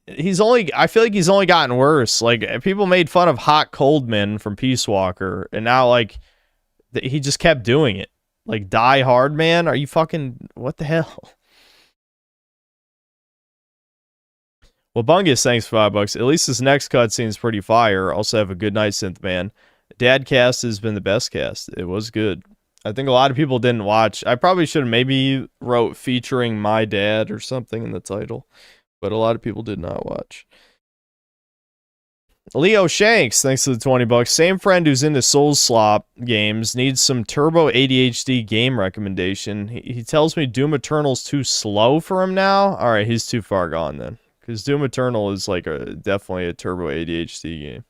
I feel like he's only gotten worse. Like, people made fun of Hot Coldman from Peace Walker, and now, like, he just kept doing it. Like, Die Hard, man? Are you fucking... What the hell? Well, Bungus, thanks for $5. At least this next cutscene's pretty fire. Also have a good night, Synth Man. Dad cast has been the best cast. It was good. I think a lot of people didn't watch. I probably should have maybe wrote featuring my dad or something in the title. But a lot of people did not watch. Leo Shanks, thanks to the 20 bucks. Same friend who's into Soul Slop games needs some turbo ADHD game recommendation. He tells me Doom Eternal's too slow for him now. All right, he's too far gone then, because Doom Eternal is like definitely a turbo ADHD game.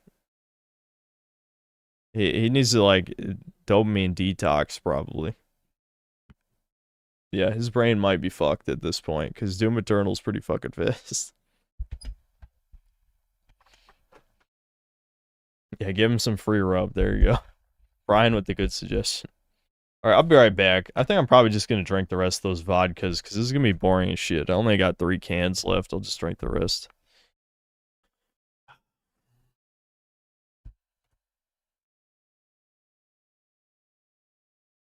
He needs to like dopamine detox probably. Yeah, his brain might be fucked at this point because Doom Eternal's pretty fucking fast. Yeah, give him some free rub. There you go. Brian with the good suggestion. Alright, I'll be right back. I think I'm probably just gonna drink the rest of those vodkas because this is gonna be boring as shit. I only got 3 cans left. I'll just drink the rest.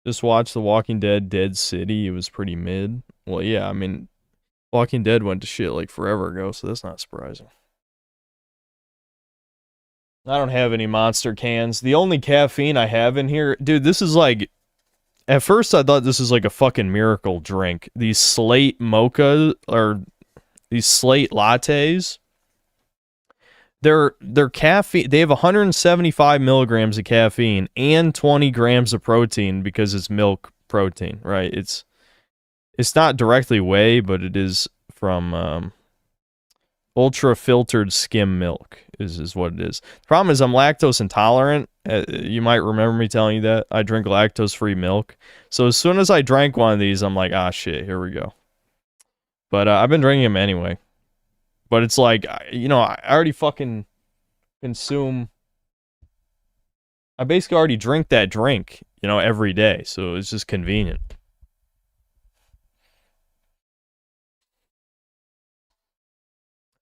Just watched The Walking Dead Dead City. It was pretty mid. Well, yeah, I mean, Walking Dead went to shit like forever ago, so that's not surprising. I don't have any Monster cans. The only caffeine I have in here... Dude, this is like... At first, I thought this was like a fucking miracle drink. These Slate mocha... Or... These Slate lattes... They're caffeine... They have 175 milligrams of caffeine and 20 grams of protein because it's milk protein, right? It's not directly whey, but it is from... ultra filtered skim milk is what it is. The problem is I'm lactose intolerant. You might remember me telling you that. I drink lactose free milk. So as soon as I drank one of these, I'm like, ah, shit, here we go. But I've been drinking them anyway. But it's like, you know, I already fucking consume. I basically already drink that drink, you know, every day. So it's just convenient.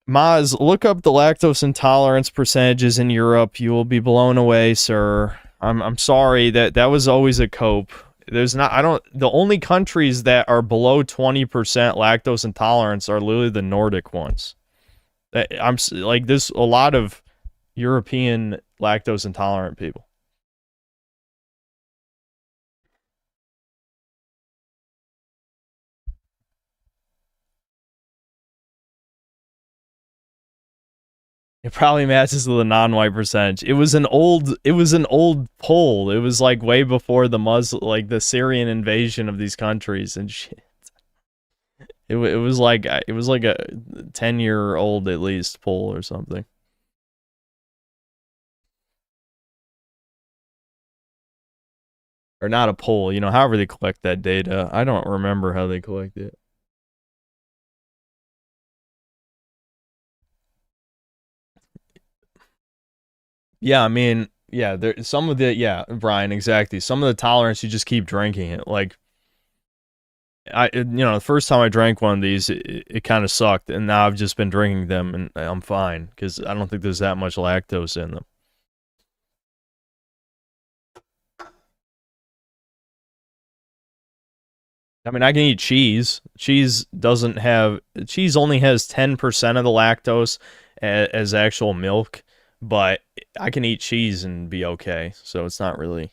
Maz, look up the lactose intolerance percentages in Europe. You will be blown away, sir. I'm sorry that was always a cope. The only countries that are below 20% lactose intolerance are literally the Nordic ones. I'm like, there's a lot of European lactose intolerant people. It probably matches the non-white percentage. It was an old poll. It was like way before the Syrian invasion of these countries and shit. It was like a 10-year-old at least poll or something. Or not a poll, you know, however they collect that data. I don't remember how they collect it. Yeah, I mean, yeah, Brian, exactly. Some of the tolerance, you just keep drinking it. Like, the first time I drank one of these, it kind of sucked, and now I've just been drinking them, and I'm fine, because I don't think there's that much lactose in them. I mean, I can eat cheese. Cheese only has 10% of the lactose as actual milk, but I can eat cheese and be okay, so it's not really...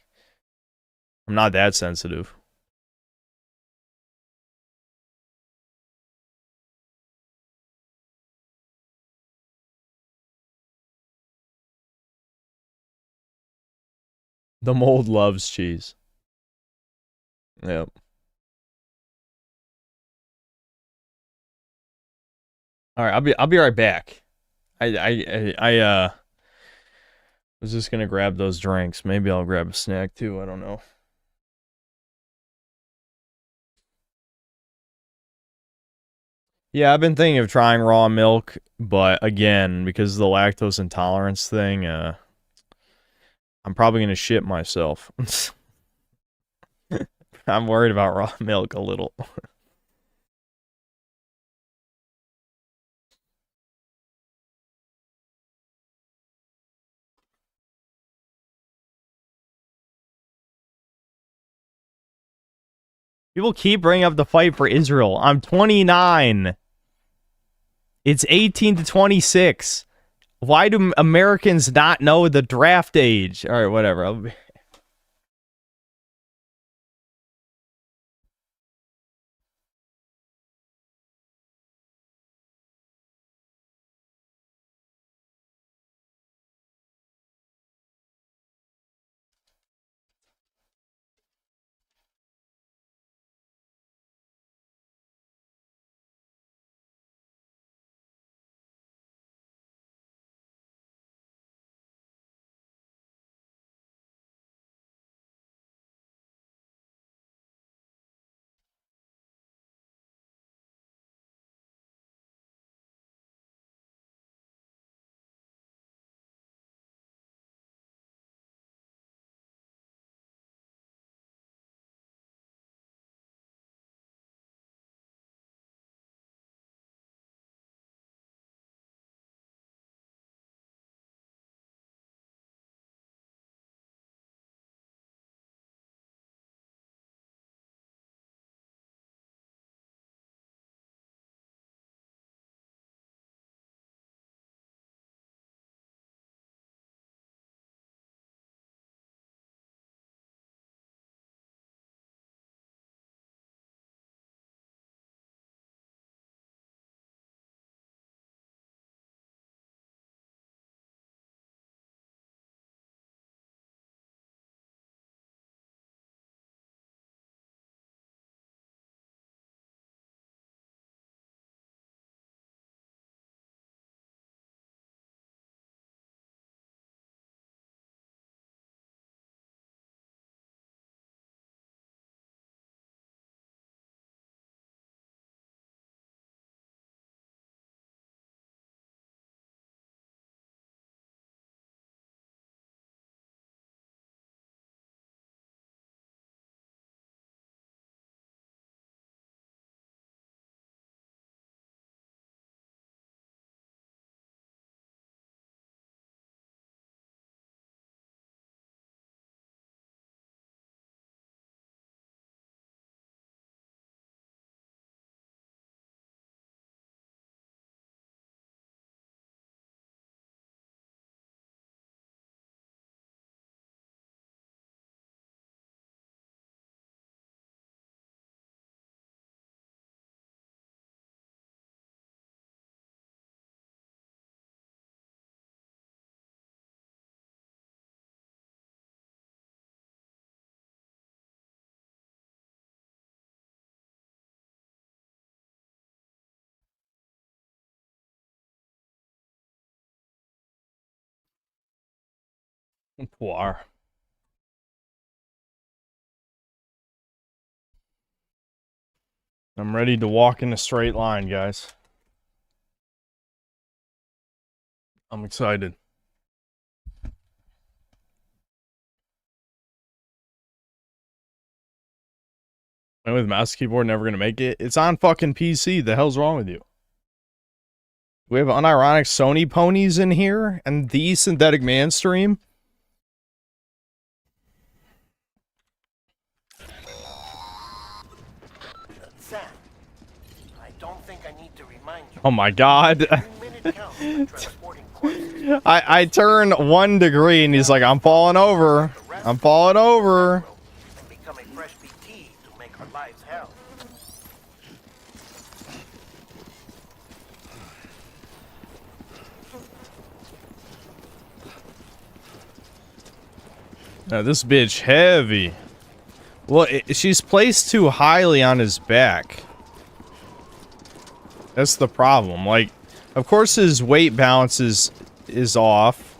I'm not that sensitive. The mold loves cheese. Yep. All right, I'll be right back. I was just gonna grab those drinks. Maybe I'll grab a snack too. I don't know. Yeah, I've been thinking of trying raw milk, but again, because of the lactose intolerance thing, I'm probably gonna shit myself. I'm worried about raw milk a little. People keep bringing up the fight for Israel. I'm 29. It's 18 to 26. Why do Americans not know the draft age? All right, whatever. Poir. I'm ready to walk in a straight line, guys. I'm excited. And with mouse keyboard, never gonna make it. It's on fucking PC. The hell's wrong with you? We have unironic Sony ponies in here and the Synthetic Man stream. Sam, I don't think I need to remind you. Oh my god. I turn 1 degree and he's like, I'm falling over. I'm falling over. And become a fresh BT to make our lives hell. Now this bitch heavy. Well, she's placed too highly on his back. That's the problem. Like, of course his weight balance is off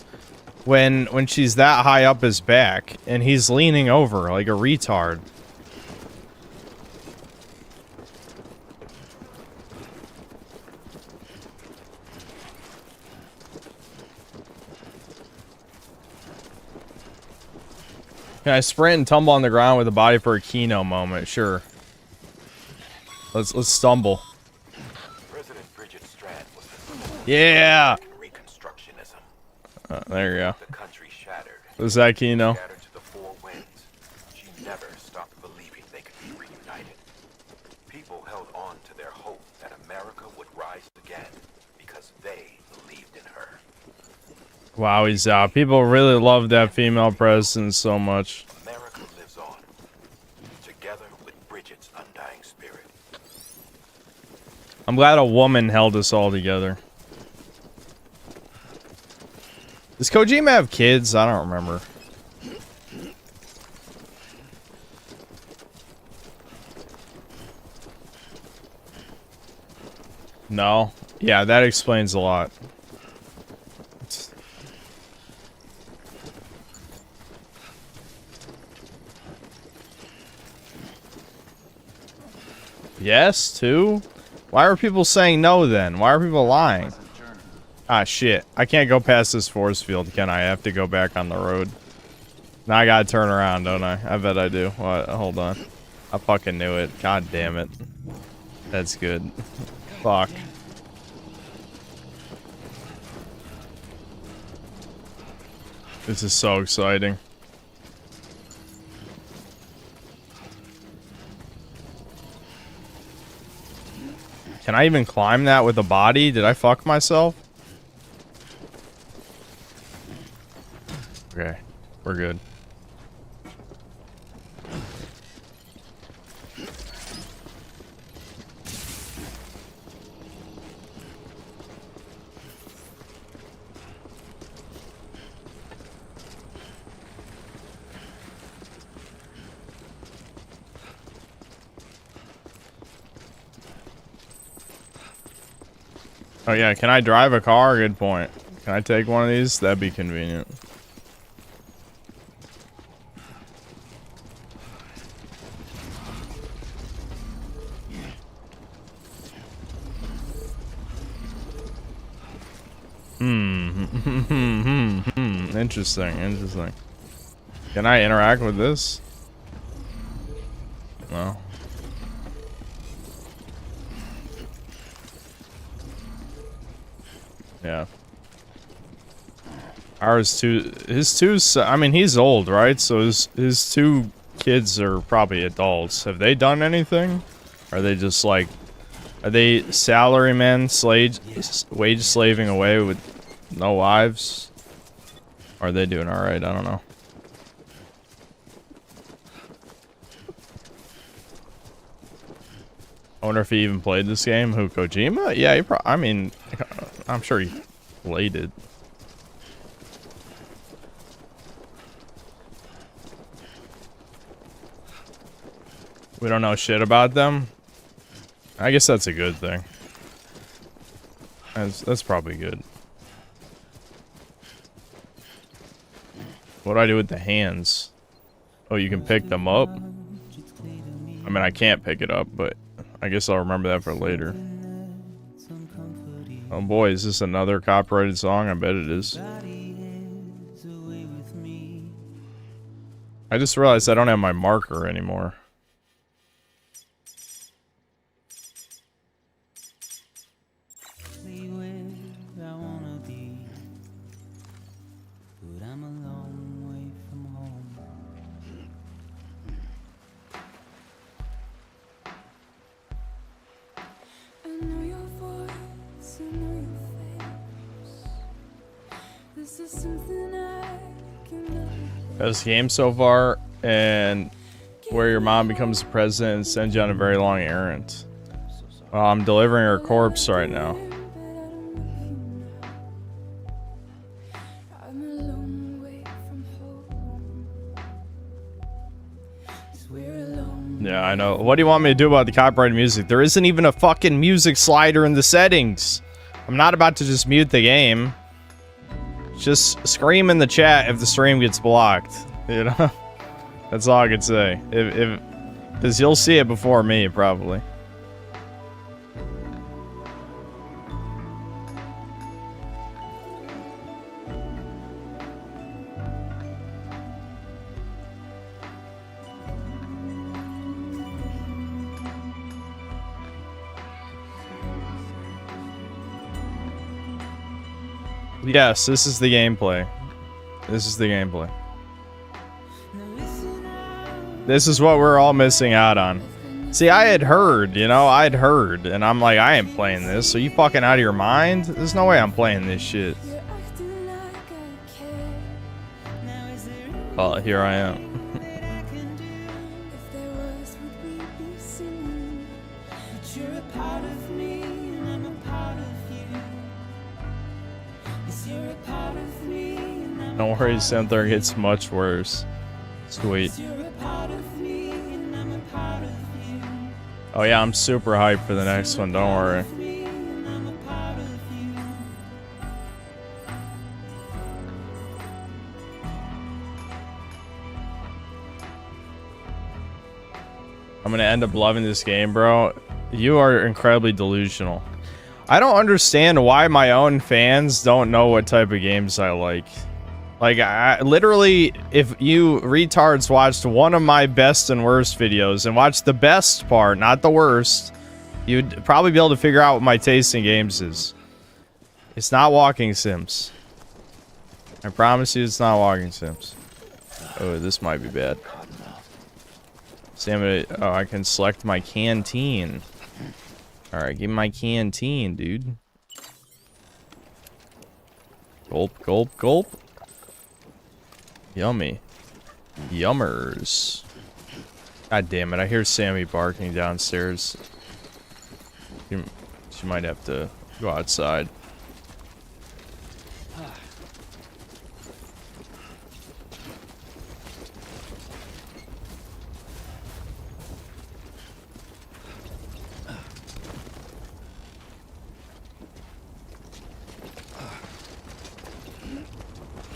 when she's that high up his back and he's leaning over like a retard. Can I sprint and tumble on the ground with a body for a Kino moment? Sure. Let's stumble. President Bridget Strand was Yeah. Reconstructionism. There you go. The country shattered. Was that Kino? Scattered to the four winds. She never stopped believing they could be reunited. People held on to their hope that America would rise again because they believed in her. Wow, he's out. People really love that female president so much. America lives on, together with Bridget's undying spirit. I'm glad a woman held us all together. Does Kojima have kids? I don't remember. No. Yeah, that explains a lot. Yes, too? Why are people saying no then? Why are people lying? Ah, shit. I can't go past this force field, can I? I have to go back on the road. Now I gotta turn around, don't I? I bet I do. What? Hold on. I fucking knew it. God damn it. That's good. Fuck. This is so exciting. Can I even climb that with a body? Did I fuck myself? Okay, we're good. Oh yeah, can I drive a car? Good point. Can I take one of these? That'd be convenient. Interesting, interesting. Can I interact with this? No. Yeah. Ours two, his two, I mean, he's old, right? So his two kids are probably adults. Have they done anything? Are they just like, are they salarymen, wage slaving away with no wives? Or are they doing alright? I don't know. I wonder if he even played this game. Who, Kojima? Yeah, he I mean, I'm sure he played it. We don't know shit about them. I guess that's a good thing. That's probably good. What do I do with the hands? Oh, you can pick them up? I mean, I can't pick it up, but I guess I'll remember that for later. Oh boy, is this another copyrighted song? I bet it is. I just realized I don't have my marker anymore. Best game so far, and where your mom becomes the president and sends you on a very long errand. Well, I'm delivering her corpse right now. Yeah, I know. What do you want me to do about the copyrighted music? There isn't even a fucking music slider in the settings. I'm not about to just mute the game. Just scream in the chat if the stream gets blocked. You know? That's all I could say. Because you'll see it before me, probably. Yes, this is the gameplay. This is the gameplay. This is what we're all missing out on. See, I had heard, you know, I'd heard, and I'm like, I ain't playing this. Are you fucking out of your mind? There's no way I'm playing this shit. Oh, here I am. Don't worry, Center gets much worse. Sweet. Oh yeah, I'm super hyped for the next one, don't worry. I'm gonna end up loving this game, bro. You are incredibly delusional. I don't understand why my own fans don't know what type of games I like. Like, I literally, if you retards watched one of my best and worst videos and watched the best part, not the worst, you'd probably be able to figure out what my taste in games is. It's not walking sims. I promise you it's not walking sims. Oh, this might be bad. See, oh, I can select my canteen. Alright, give me my canteen, dude. Gulp, gulp, gulp. Yummy. Yummers. God damn it, I hear Sammy barking downstairs. She might have to go outside.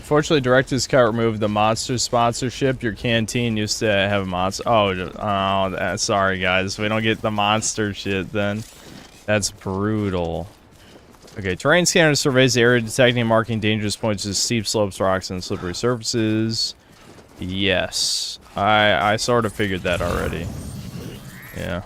Fortunately, Director's Cut removed the monster sponsorship. Your canteen used to have a monster. Oh, sorry guys. We don't get the monster shit then. That's brutal. Okay, terrain scanner surveys the area, detecting and marking dangerous points as steep slopes, rocks, and slippery surfaces. Yes. I sort of figured that already. Yeah.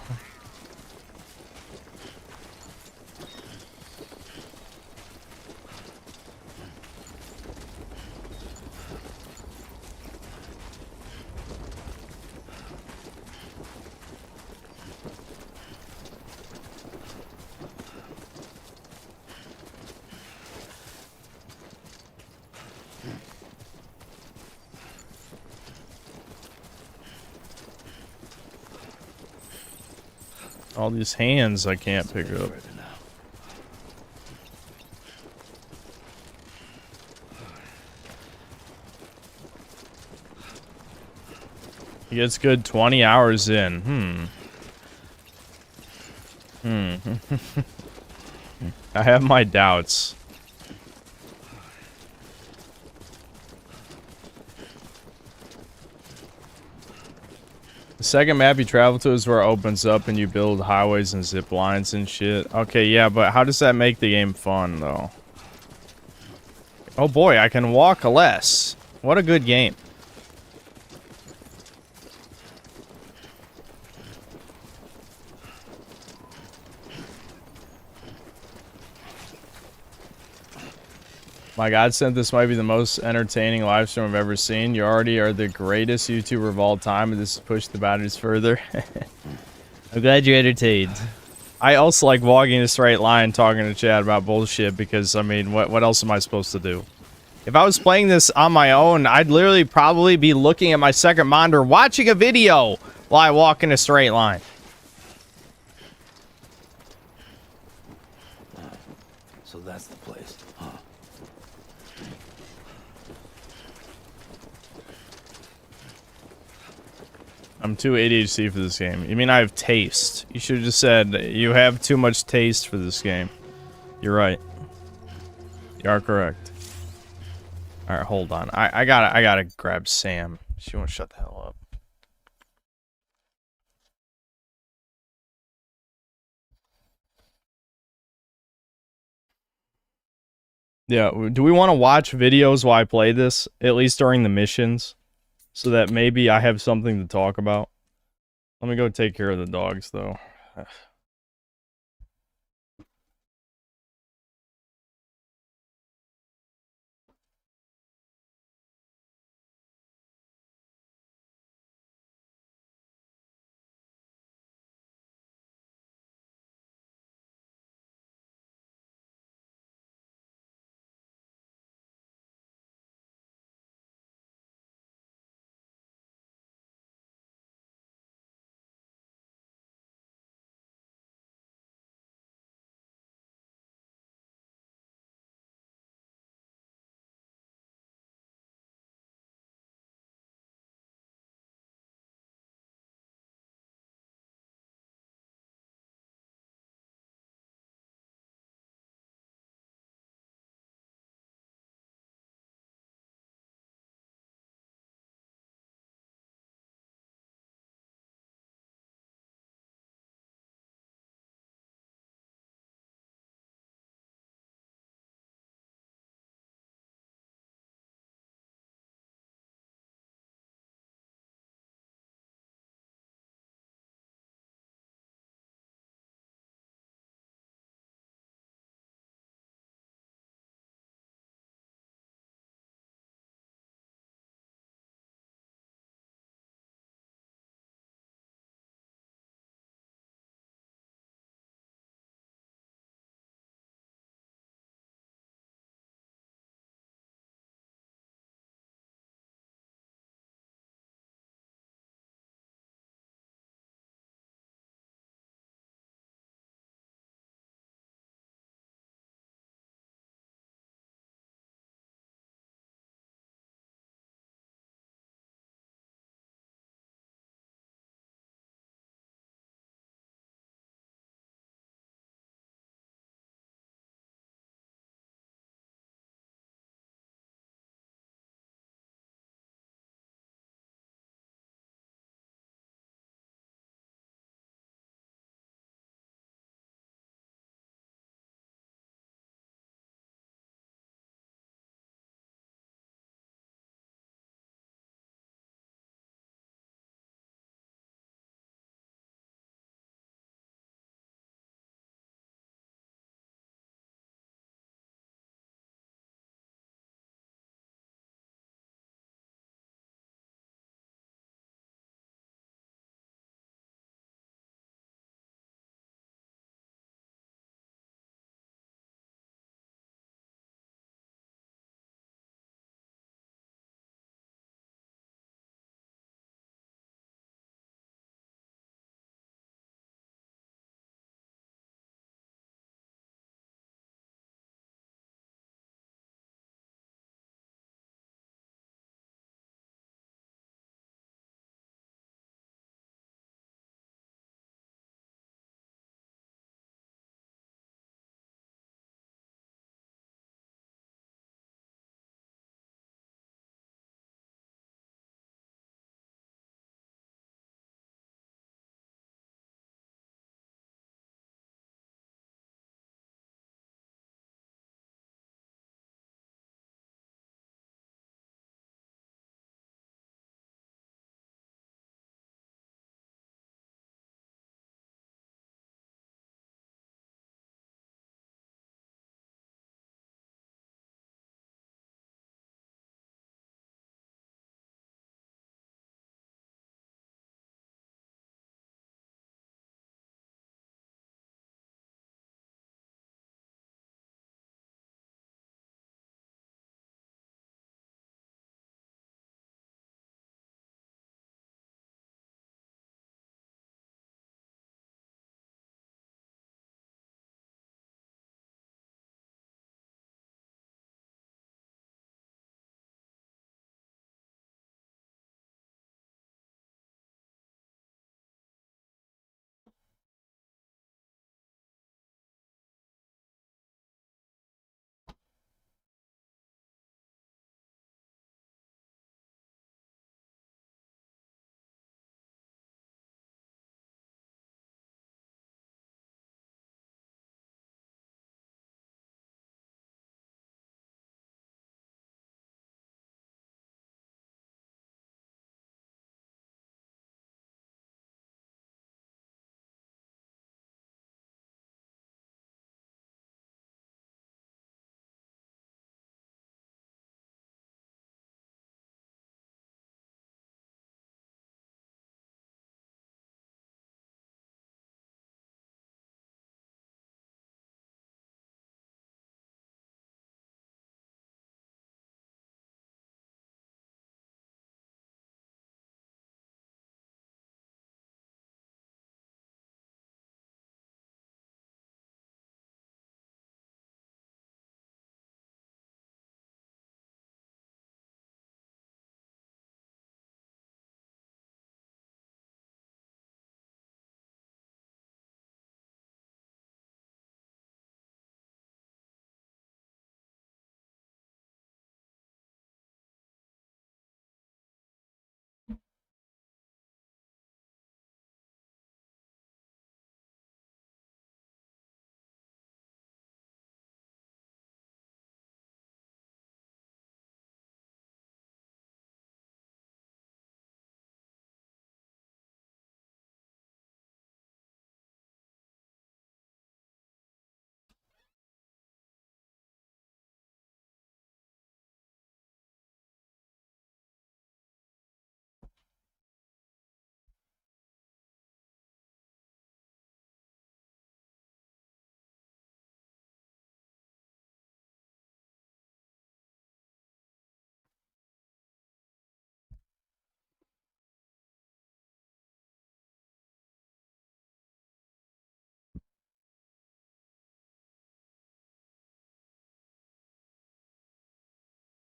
All these hands I can't pick up. He gets good 20 hours in. I have my doubts. The second map you travel to is where it opens up and you build highways and zip lines and shit. Okay, yeah, but how does that make the game fun, though? Oh boy, I can walk less. What a good game. My God sent this might be the most entertaining live stream I've ever seen. You already are the greatest YouTuber of all time, and this has pushed the boundaries further. I'm glad you're entertained. I also like walking in a straight line talking to chat about bullshit because, I mean, what else am I supposed to do? If I was playing this on my own, I'd literally probably be looking at my second monitor watching a video while I walk in a straight line. So that's the place, huh? I'm too ADHD for this game. You mean I have taste? You should have just said you have too much taste for this game. You're right. You are correct. All right, hold on. I gotta grab Sam. She won't shut the hell up. Yeah, do we want to watch videos while I play this, at least during the missions, so that maybe I have something to talk about? Let me go take care of the dogs, though.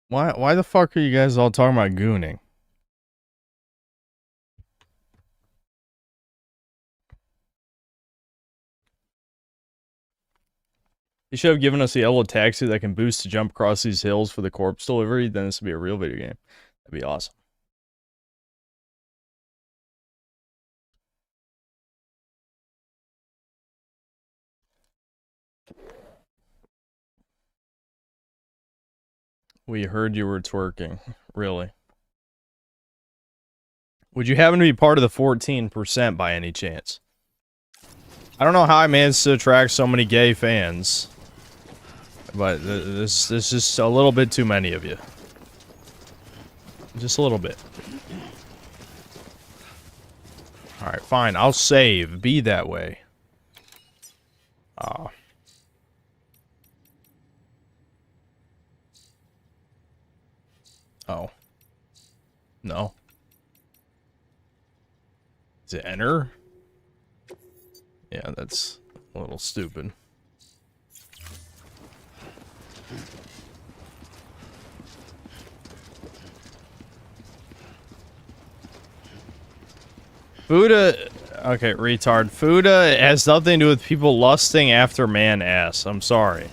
Why the fuck are you guys all talking about gooning? They should have given us a yellow taxi that can boost to jump across these hills for the corpse delivery. Then this would be a real video game. That'd be awesome. We heard you were twerking. Really? Would you happen to be part of the 14% by any chance? I don't know how I managed to attract so many gay fans. But this is just a little bit too many of you. Just a little bit. Alright, fine. I'll save. Be that way. Oh. No. Is it enter? Yeah, that's a little stupid. Fuda, okay, retard. Fuda has nothing to do with people lusting after man ass. I'm sorry.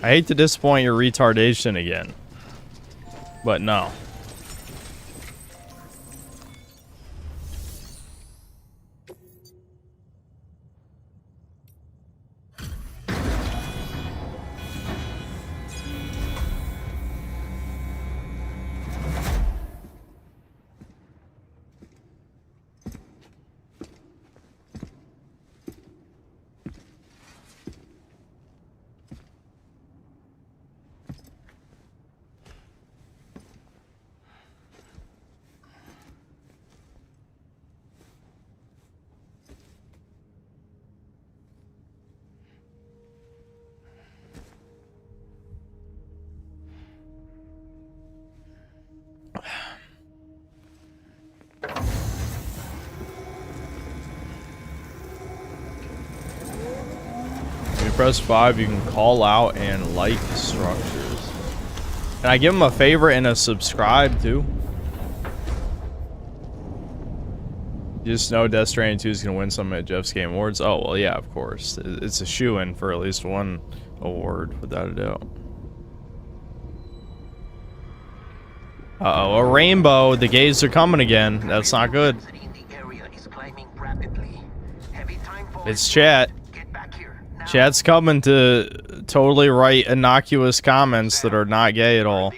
I hate to disappoint your retardation again. But no. When you press 5, you can call out and like structures. Can I give them a favorite and a subscribe too? You just know Death Stranding 2 is going to win some at Jeff's Game Awards? Oh, well, yeah, of course. It's a shoo-in for at least one award, without a doubt. Uh-oh, a rainbow. The gays are coming again. That's not good. It's chat. Chat's coming to totally write innocuous comments that are not gay at all.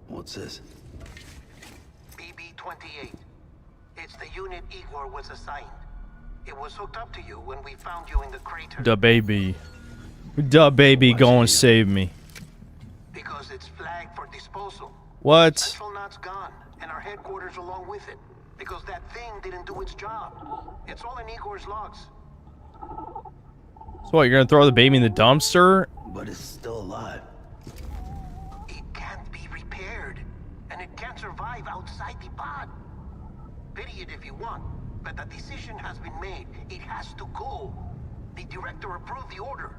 What's this? BB-28. It's the unit Igor was assigned. It was hooked up to you when we found you in the crater. The baby. The baby gonna save me. Because it's flagged for disposal. What? Central Knot's gone, and our headquarters along with it. Because that thing didn't do its job. It's all in Igor's logs. So what, you're gonna throw the baby in the dumpster? But it's still alive. It can't be repaired, and it can't survive outside the pod. Pity it if you want, but the decision has been made. It has to go. The director approved the order.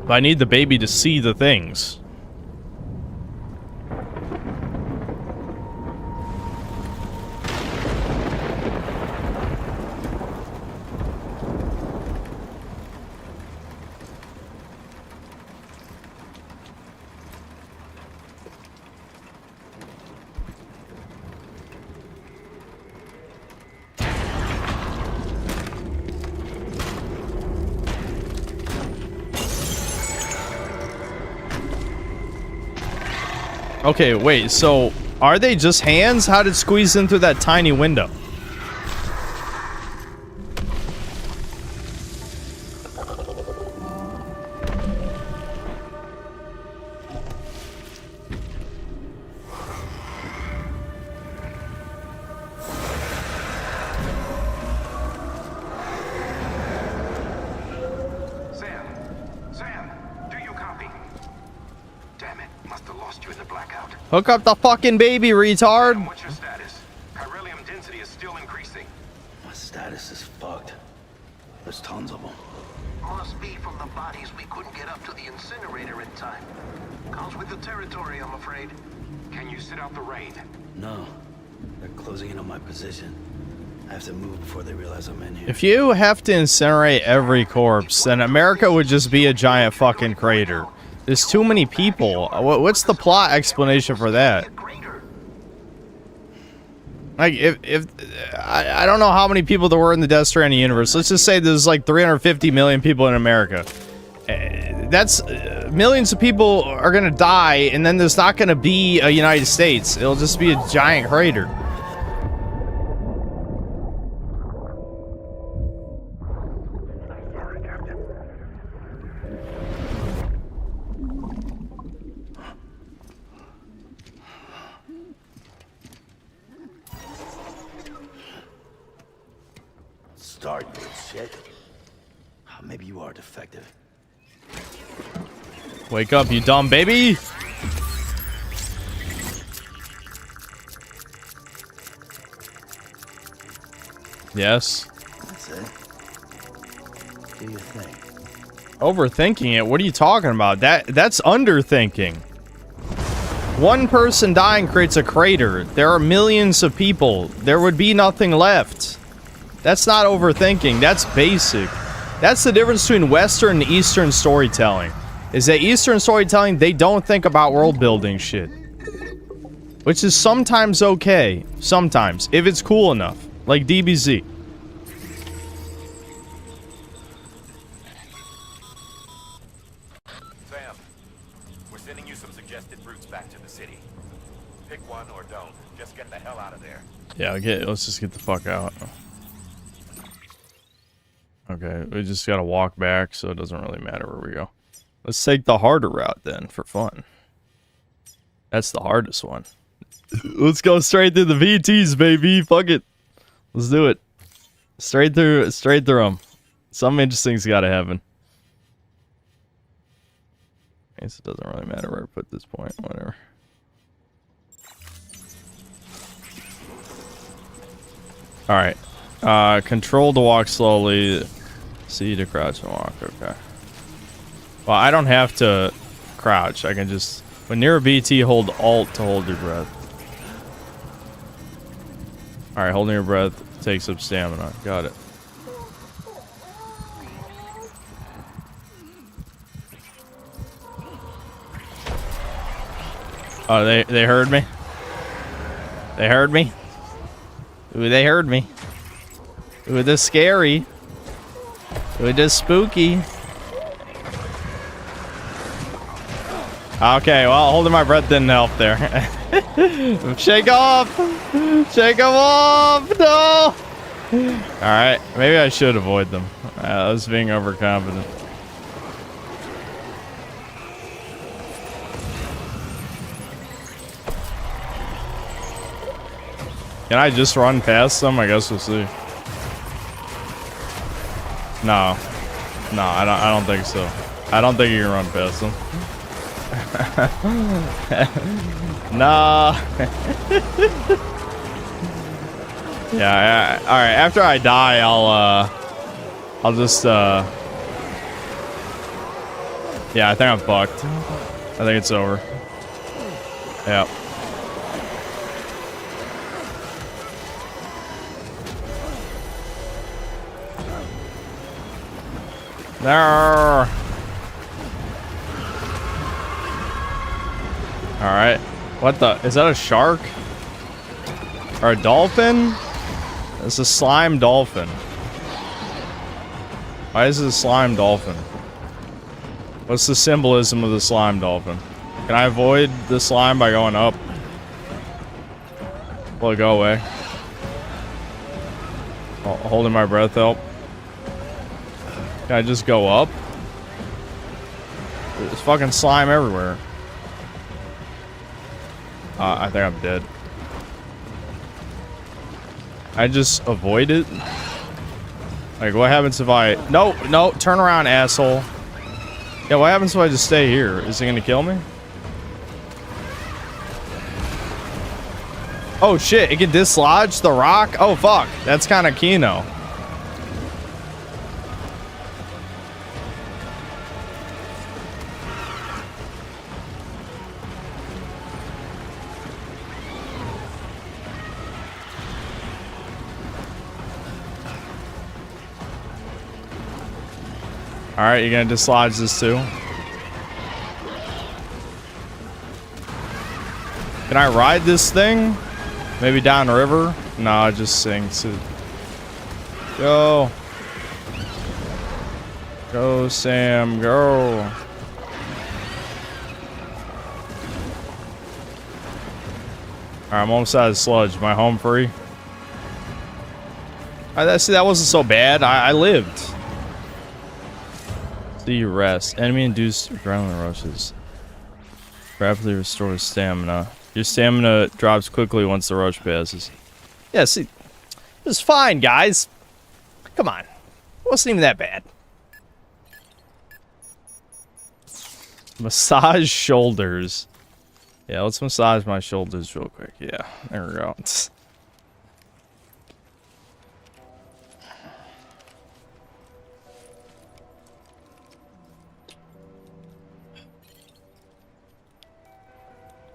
But I need the baby to see the things. Okay, wait, so are they just hands? How did it squeeze in through that tiny window? Hook up the fucking baby, retard. What's your status? Chiralium density is still increasing. My status is fucked. There's tons of them. Must be from the bodies we couldn't get up to the incinerator in time. Comes with the territory, I'm afraid. Can you sit out the rain? No. They're closing in on my position. I have to move before they realize I'm in here. If you have to incinerate every corpse, then America would just be a giant fucking crater. There's too many people. What's the plot explanation for that? Like, if I don't know how many people there were in the Death Stranding universe. Let's just say there's like 350 million people in America. That's millions of people are gonna die, and then there's not gonna be a United States. It'll just be a giant crater. Start, you shit. Maybe you are defective. Wake up, you dumb baby! Yes. That's it. Do your thing. Overthinking it? What are you talking about? That's underthinking. One person dying creates a crater. There are millions of people. There would be nothing left. That's not overthinking. That's basic. That's the difference between Western and Eastern storytelling. Is that Eastern storytelling, they don't think about world building shit. Which is sometimes okay. Sometimes. If it's cool enough. Like DBZ. Sam, we're sending you some suggested routes back to the city. Pick one or don't. Just get the hell out of there. Yeah, let's just get the fuck out. Okay, we just gotta walk back, so it doesn't really matter where we go. Let's take the harder route then, for fun. That's the hardest one. Let's go straight through the VTs, baby. Fuck it. Let's do it. Straight through them. Something interesting's gotta happen. I guess it doesn't really matter where I put this point. Whatever. Alright. Control to walk slowly. C to crouch and walk. Okay. Well, I don't have to crouch. I can just... When near a BT, hold Alt to hold your breath. Alright, holding your breath takes up stamina. Got it. Oh, they heard me? They heard me? Ooh, they heard me. Ooh, this scary. Ooh, this spooky. Okay, well, holding my breath didn't help there. Shake off! Shake them off! No! Alright, maybe I should avoid them. I was being overconfident. Can I just run past them? I guess we'll see. No. No, I don't think so. I don't think you can run past them. Nah. Yeah, alright, after I die, I'll just, yeah, I think I'm fucked. I think it's over. Yep. There. Alright. What the? Is that a shark? Or a dolphin? It's a slime dolphin. Why is it a slime dolphin? What's the symbolism of the slime dolphin? Can I avoid the slime by going up? Will it go away? Holding my breath help. Can I just go up? There's fucking slime everywhere. I think I'm dead. I just avoid it? Like, what happens if I... No, no, turn around, asshole. Yeah, what happens if I just stay here? Is it gonna kill me? Oh shit, it can dislodge the rock? Oh fuck, that's kind of Kino. Alright, you're gonna dislodge this too. Can I ride this thing? Maybe downriver? No, it just sinks it. Go. Go, Sam, go. Alright, I'm almost out of sludge. Am I home free? See, that wasn't so bad. I lived. See you rest. Enemy-induced adrenaline rushes. Rapidly restores stamina. Your stamina drops quickly once the rush passes. Yeah, see, it was fine, guys. Come on. It wasn't even that bad. Massage shoulders. Yeah, let's massage my shoulders real quick. Yeah, there we go.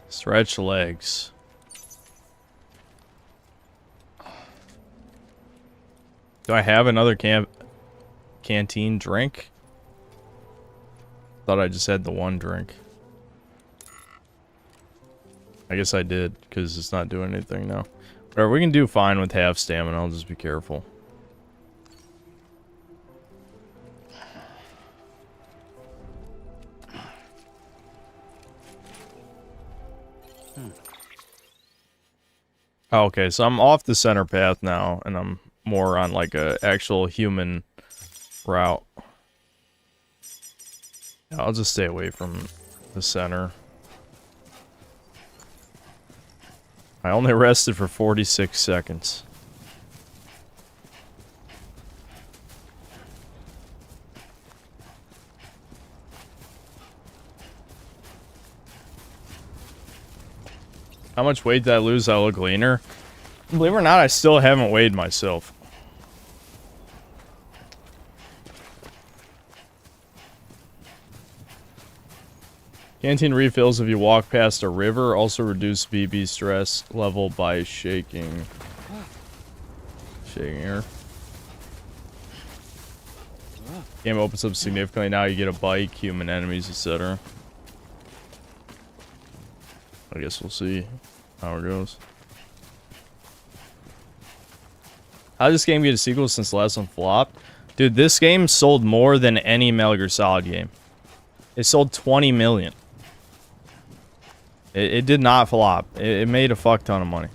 Stretch legs. Do I have another canteen drink? Thought I just had the one drink. I guess I did, because it's not doing anything now. Whatever, we can do fine with half stamina. I'll just be careful. Okay, so I'm off the center path now, and I'm more on like a actual human route. Yeah, I'll just stay away from the center. I only rested for 46 seconds. How much weight did I lose? I look leaner. Believe it or not, I still haven't weighed myself. Canteen refills if you walk past a river. Also reduce BB stress level by shaking. Shaking her. Game opens up significantly now. You get a bike, human enemies, etc. I guess we'll see how it goes. How did this game get a sequel since the last one flopped? Dude, this game sold more than any Metal Gear Solid game. It sold 20 million. It did not flop. It made a fuck ton of money.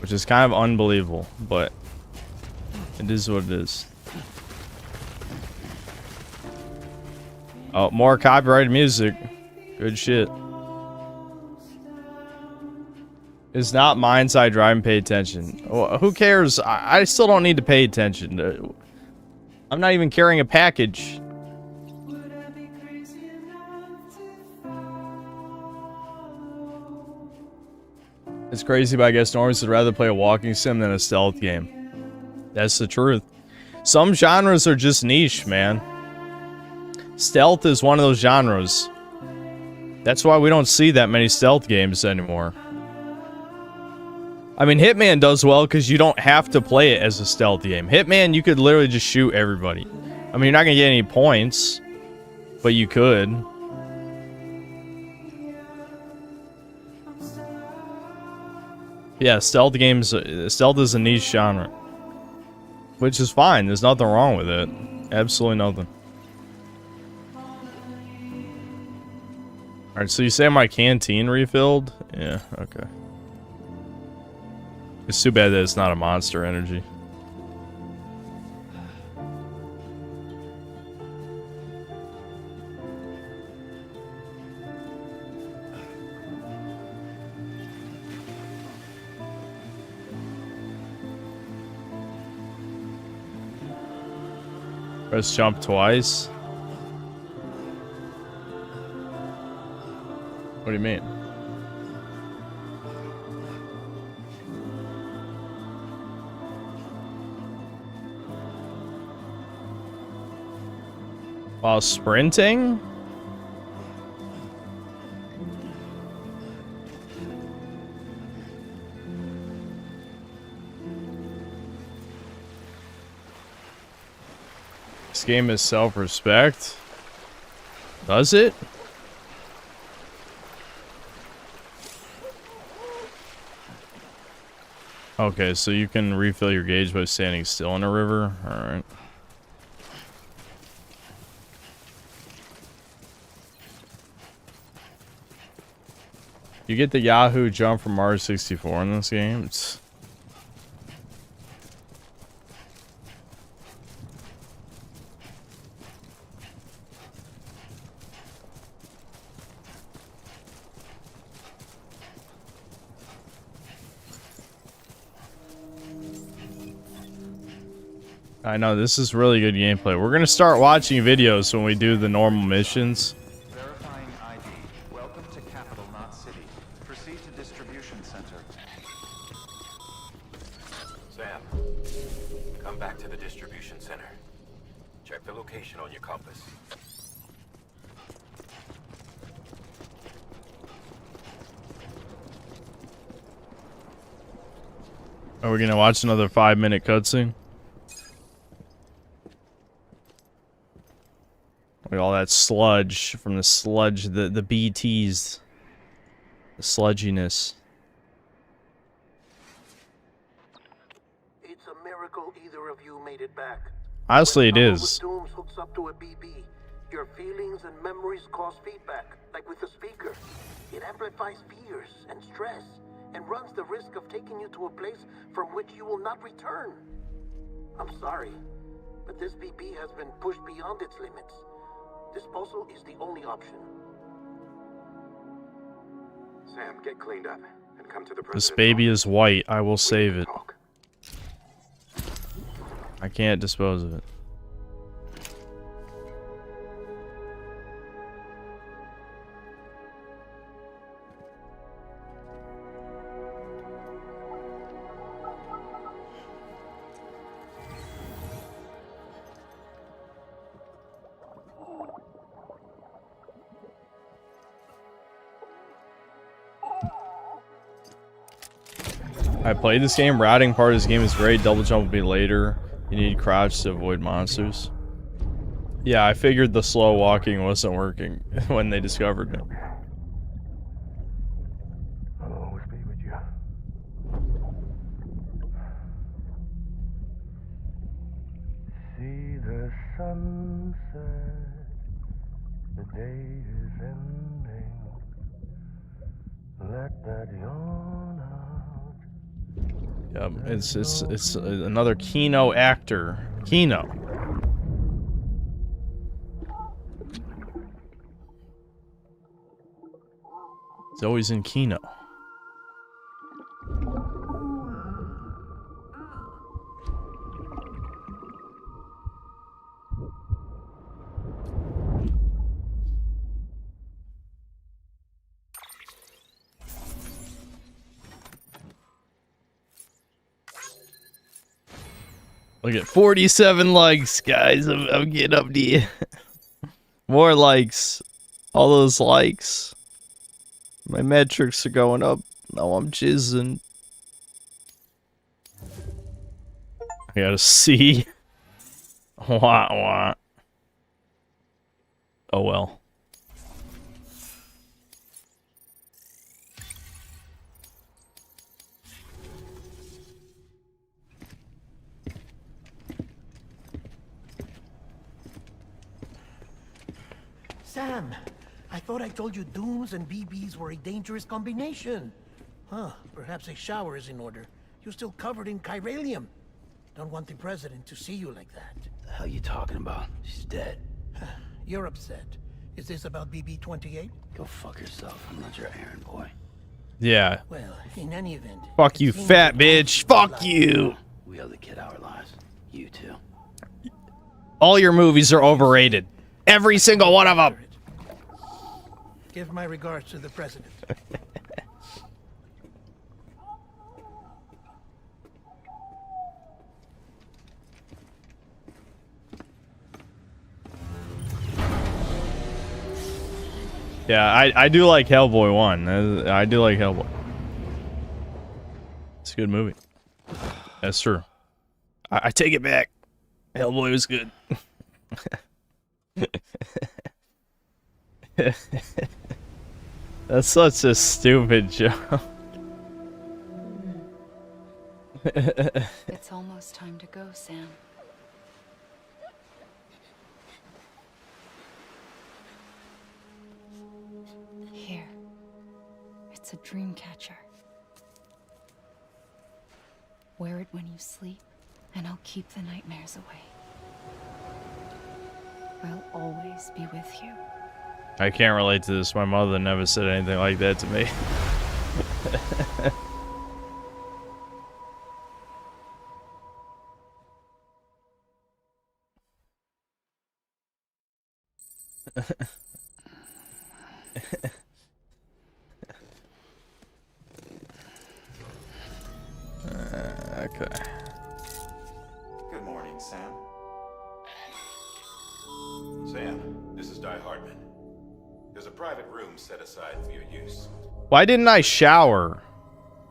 Which is kind of unbelievable, but it is what it is. Oh, more copyrighted music. Good shit. It's not mindside driving. Pay attention. Well, who cares? I still don't need to pay attention. I'm not even carrying a package. It's crazy, but I guess normies would rather play a walking sim than a stealth game. That's the truth. Some genres are just niche, man. Stealth is one of those genres. That's why we don't see that many stealth games anymore. I mean, Hitman does well because you don't have to play it as a stealth game. Hitman, you could literally just shoot everybody. I mean, you're not going to get any points, but you could. Yeah, stealth games, stealth is a niche genre. Which is fine, there's nothing wrong with it. Absolutely nothing. Alright, so you say my canteen refilled? Yeah, okay. It's too bad that it's not a Monster Energy. Press jump twice. What do you mean? While sprinting? This game is self-respect. Does it? Okay, so you can refill your gauge by standing still in a river? Alright. You get the Yahoo jump from Mario 64 in this game? It's... I know, this is really good gameplay. We're gonna start watching videos when we do the normal missions. Verifying ID. Welcome to Capital, not City. Proceed to distribution center. Sam, come back to the distribution center. Check the location on your compass. Are we gonna watch another 5-minute cutscene? Look at all that sludge from the sludge, the BTs. The sludginess. It's a miracle either of you made it back. Honestly, it When is. someone with Dooms hooks up to a BB, your feelings and memories cause feedback, like with the speaker. It amplifies fears and stress, and runs the risk of taking you to a place from which you will not return. I'm sorry, but this BB has been pushed beyond its limits. Disposal is the only option. Sam, get cleaned up and come to the This president's baby office. is white. I will save it. Talk. I can't dispose of it. I played this game. Routing part of this game is great. Double jump will be later. You need crouch to avoid monsters. Yeah, I figured the slow walking wasn't working when they discovered me. I'll always be with you. See the sunset. The day is ending. Let that yawn out. Yep, it's another Kino actor. Kino. He's always in Kino. Look at 47 likes, guys. I'm getting up to you. More likes. All those likes. My metrics are going up. Now I'm jizzing. I got a C. Wah wah. Oh well. Sam, I thought I told you Dooms and BBs were a dangerous combination. Huh, perhaps a shower is in order. You're still covered in chiralium. Don't want the president to see you like that. The hell you talking about? She's dead. You're upset. Is this about BB-28? Go fuck yourself. I'm not your errand boy. Yeah. Well, in any event... Fuck you, fat bitch. Fuck you. We owe the kid our lives. You too. All your movies are overrated. Every single one of them. Give my regards to the president. Yeah, I do like Hellboy 1. I do like Hellboy. It's a good movie. That's true. I take it back. Hellboy was good. That's such a stupid joke. It's almost time to go, Sam. Here. It's a dream catcher. Wear it when you sleep, and I'll keep the nightmares away. I'll always be with you. I can't relate to this. My mother never said anything like that to me. Okay. Good morning, Sam. Sam, this is Di Hardman. There's a private room set aside for your use. Why didn't I shower?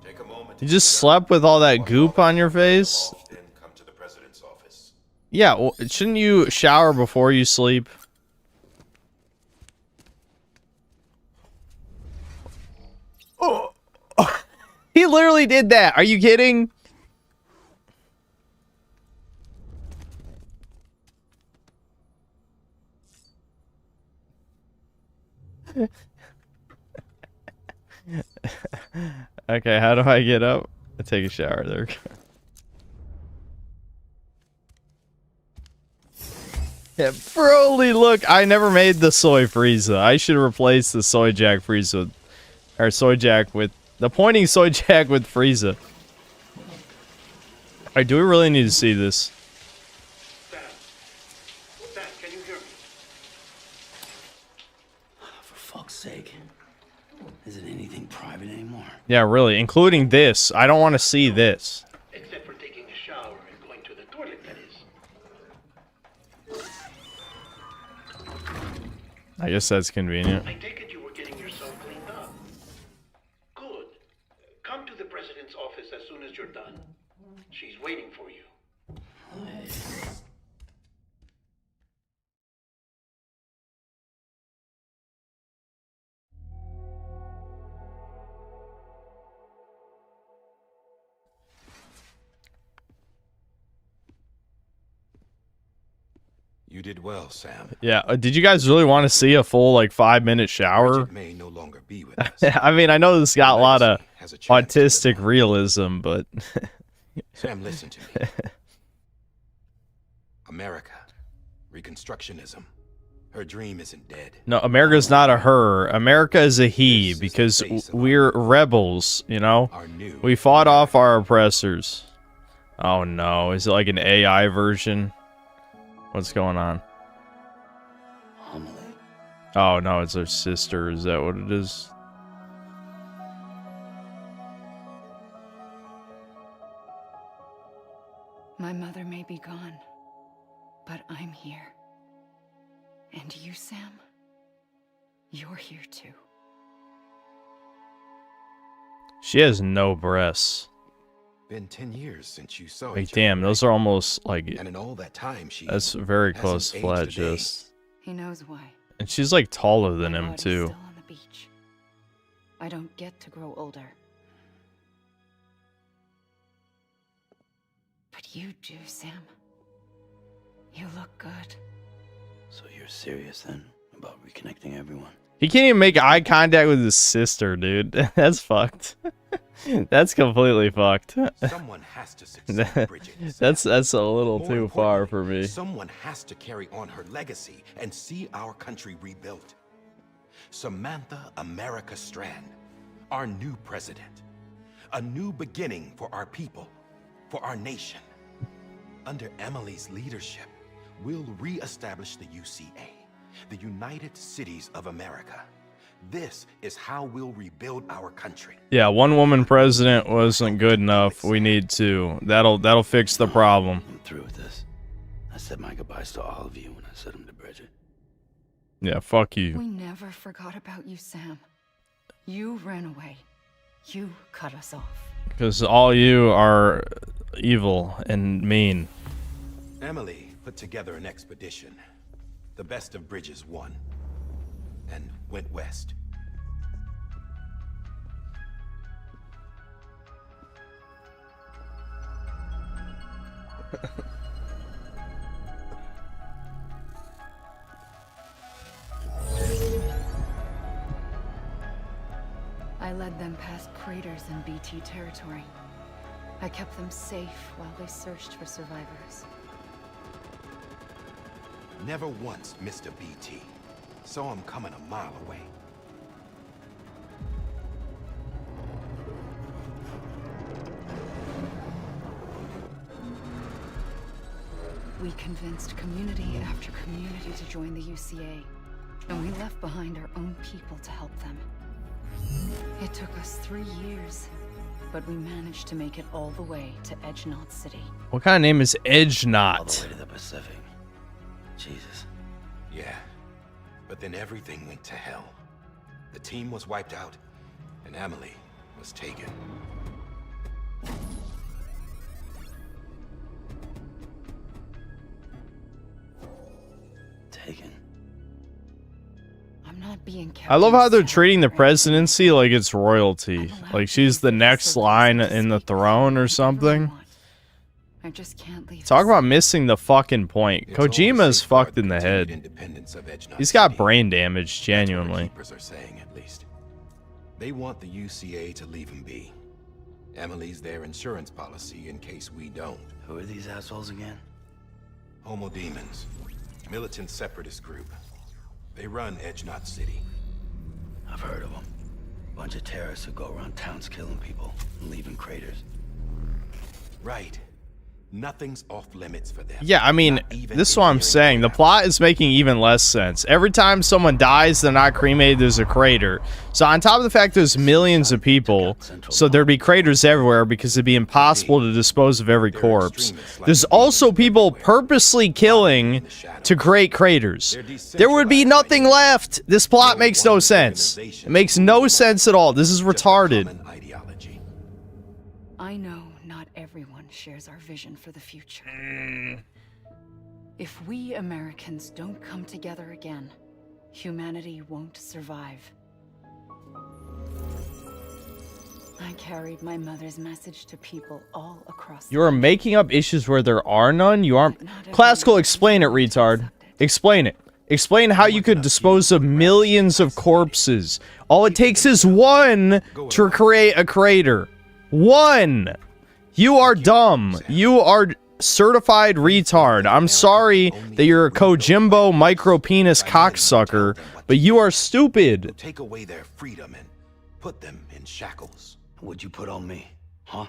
Take a moment. You just slept with all that goop on your face? Then come to the president's office. Yeah, well, shouldn't you shower before you sleep? Oh. He literally did that. Are you kidding? Okay, how do I get up? I take a shower there. Yeah, Broly, look, I never made the soy Frieza. I should replace the soy Jack Frieza, or soy Jack with the pointing soy Jack with Frieza. Alright, do we really need to see this? Sam, can you hear me? For fuck's sake. Is it anything private anymore? Yeah, really, including this. I don't want to see this. Except for taking a shower and going to the toilet, that is. I guess that's convenient. I take it you were getting yourself cleaned up. Good. Come to the president's office as soon as you're done. She's waiting for you. You did well, Sam. Yeah, did you guys really want to see a full, like, 5-minute shower? Bridget may no longer be with us. I mean, I know this got a lot of Has a chance to autistic realism, but... Sam, listen to me. America. Reconstructionism. Her dream isn't dead. No, America's not a her. America is a he, because we're rebels, you know? We fought off our oppressors. Oh no, is it like an AI version? What's going on? Oh no, it's her sister. Is that what it is? My mother may be gone, but I'm here. And you, Sam? You're here too. She has no breasts. Been 10 years since you saw Like, each damn, other, those are almost like... and in all that time, she That's very hasn't close to aged flat a day. chest. He knows why. And she's like taller than My him body's too. still on the beach. I don't get to grow older. But you do, Sam. You look good. So you're serious then about reconnecting everyone? He can't even make eye contact with his sister, dude. That's fucked. That's completely fucked. Someone has to succeed, Bridget. That's a little More too far for importantly, me. Someone has to carry on her legacy and see our country rebuilt. Samantha America Strand, our new president. A new beginning for our people, for our nation. Under Emily's leadership, we'll re-establish the UCA, the United Cities of America. This is how we'll rebuild our country. Yeah, one woman president wasn't good enough. We need two. That'll fix the problem. I'm through with this. I said my goodbyes to all of you when I said them to Bridget. Yeah, fuck you. We never forgot about you, Sam. You ran away. You cut us off. Because all you are evil and mean. Emily put together an expedition. The best of Bridges won. And went west. I led them past craters in BT territory. I kept them safe while they searched for survivors. Never once missed a BT. Saw him coming a mile away. We convinced community after community to join the UCA, and we left behind our own people to help them. It took us 3 years, but we managed to make it all the way to Edgenot City. What kind of name is All the Edgenot? way to the Pacific. Jesus. Yeah. But then everything went to hell. The team was wiped out, and Emily was taken. Taken. I'm not being kept. I love how they're in treating the Sam. presidency like it's royalty. I'm allowed Like to she's the use next the line facilities in the to speak throne or whatever I something. want. I just can't leave. Talk this. about missing the fucking point. It's all to Kojima's safeguard fucked in the continued head. independence of Edgenot He's got City. brain damage, That's what our genuinely. keepers are saying, at least. They want the UCA to leave him be. Emily's their insurance policy in case we don't. Who are these assholes again? Homo Demons. Militant separatist group. They run Edgenot City. I've heard of them. Bunch of terrorists who go around towns killing people and leaving craters. Right. Nothing's off limits for them. Yeah, I mean, Not even this is what I'm engineering saying. The programs. plot is making even less sense. Every time someone dies, they're not cremated, there's a crater. So on top of the fact there's millions of people, so there'd be craters everywhere because it'd be impossible to dispose of every corpse. There's also people purposely killing to create craters. There would be nothing left. This plot makes no sense. It makes no sense at all. This is Just a retarded. common ideology. I know not everyone shares our vision for the future. If we Americans don't come together again, humanity won't survive. I carried my mother's message to people all across You are making up issues where there are none. You aren't. Classical, explain it, retard. Explain it. Explain how you could dispose of millions of corpses. All it takes is one to create a crater. One. You are dumb. You are certified retard. I'm sorry that you're a Kojimbo micro-penis cocksucker, but you are stupid. Take away their freedom and put them in shackles. What'd you put on me? Huh?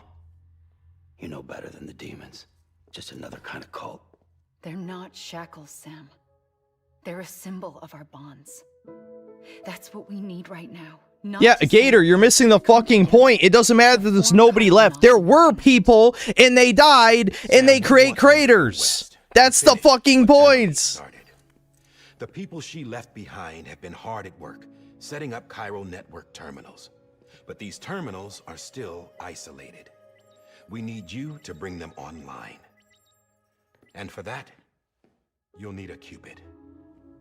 You know better than the demons. Just another kind of cult. They're not shackles, Sam. They're a symbol of our bonds. That's what we need right now. Not Yeah, to Gator, say, you're missing the fucking point. It doesn't matter that there's nobody left. There were people, and they died, and they create craters. That's the fucking point. The people she left behind have been hard at work, setting up Cairo network terminals. But these terminals are still isolated. We need you to bring them online. And for that, you'll need a Cupid.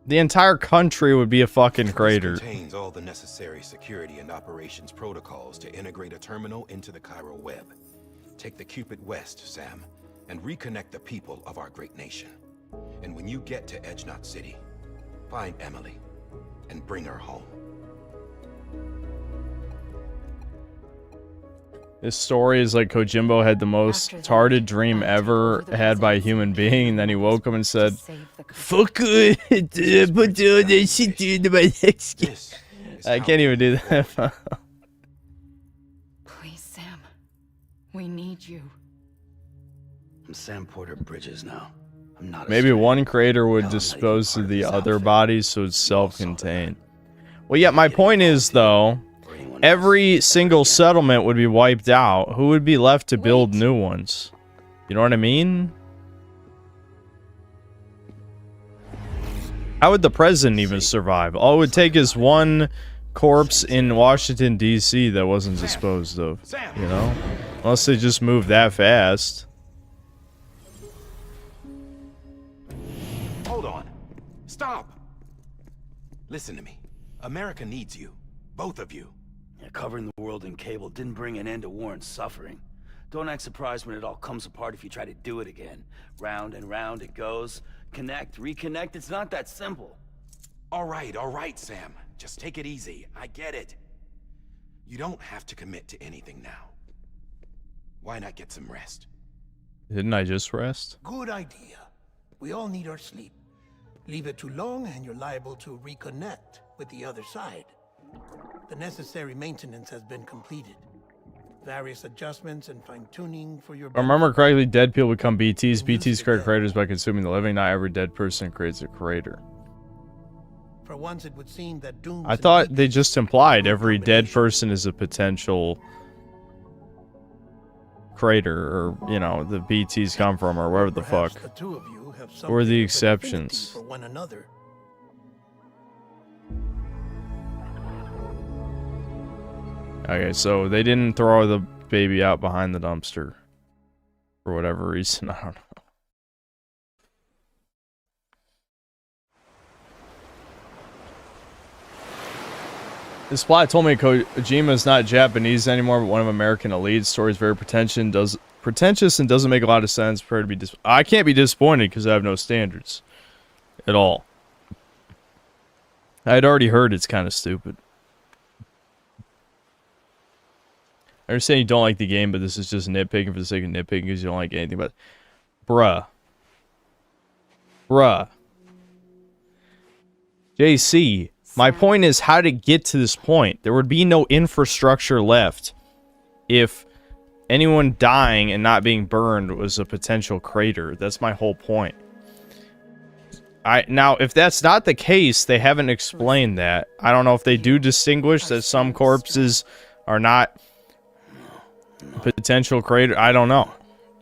The entire country would be a fucking crater. This contains all the necessary security and operations protocols to integrate a terminal into the Cairo web. Take the Cupid west, Sam, and reconnect the people of our great nation. And when you get to Edgenot City, find Emily and bring her home. This story is like Kojimbo had the most retarded dream ever had by a human being, and then he woke up and said, "Fuck it, put this shit into my next game." I can't even do that. Please, Sam. We need you. I'm Sam Porter Bridges now. I'm not a Maybe stranger. one crater would Hell, I'm not dispose even of part the this other outfit. bodies, so it's self-contained. Well, yeah, my point is, though, every single settlement would be wiped out. Who would be left to build new ones? You know what I mean? How would the president even survive? All it would take is one corpse in Washington, D.C. that wasn't disposed of. You know? Unless they just moved that fast. Hold on. Stop. Listen to me. America needs you. Both of you. Yeah, covering the world in cable didn't bring an end to war and suffering. Don't act surprised when it all comes apart if you try to do it again. Round and round it goes. Connect, reconnect, it's not that simple. All right, Sam. Just take it easy. I get it. You don't have to commit to anything now. Why not get some rest? Didn't I just rest? Good idea. We all need our sleep. Leave it too long and you're liable to reconnect with the other side. The necessary maintenance has been completed. Various adjustments and fine-tuning for your... If I remember correctly, dead people become BTs. BTs create craters by consuming the living. Not every dead person creates a crater. For once, it would seem that Doom's I thought they just implied every dead person is a potential crater, or, you know, the BTs come from, or wherever the fuck. the two of you have Or the something of an exceptions. affinity for one another. Okay, so they didn't throw the baby out behind the dumpster. For whatever reason, I don't know. This plot told me Kojima is not Japanese anymore, but one of American elites. Story is very pretentious and doesn't make a lot of sense. Prepare to be I can't be disappointed because I have no standards. At all. I had already heard it's kind of stupid. I understand you don't like the game, but this is just nitpicking for the sake of nitpicking because you don't like anything about it. Bruh. JC, my point is how to get to this point. There would be no infrastructure left if anyone dying and not being burned was a potential crater. That's my whole point. Now, if that's not the case, they haven't explained that. I don't know if they do distinguish that some corpses are not potential crater. I don't know.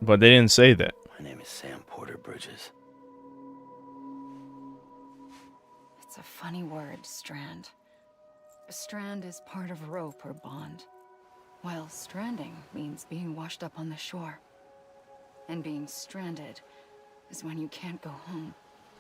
But they didn't say that. My name is Sam Porter Bridges. It's a funny word, strand. A strand is part of rope or bond, while stranding means being washed up on the shore. And being stranded is when you can't go home.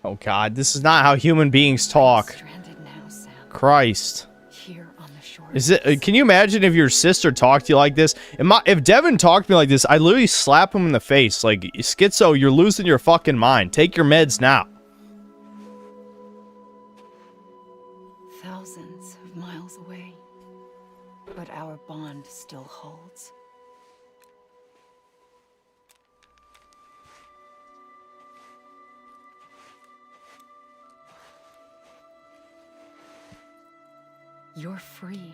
Oh god, this is not how human beings talk. Stranded now, Sam. Christ. Here on the shore. Is it? Can you imagine if your sister talked to you like this? If Devin talked to me like this, I'd literally slap him in the face. Like, schizo, you're losing your fucking mind. Take your meds now. Thousands of miles away, but our bond still holds. You're free,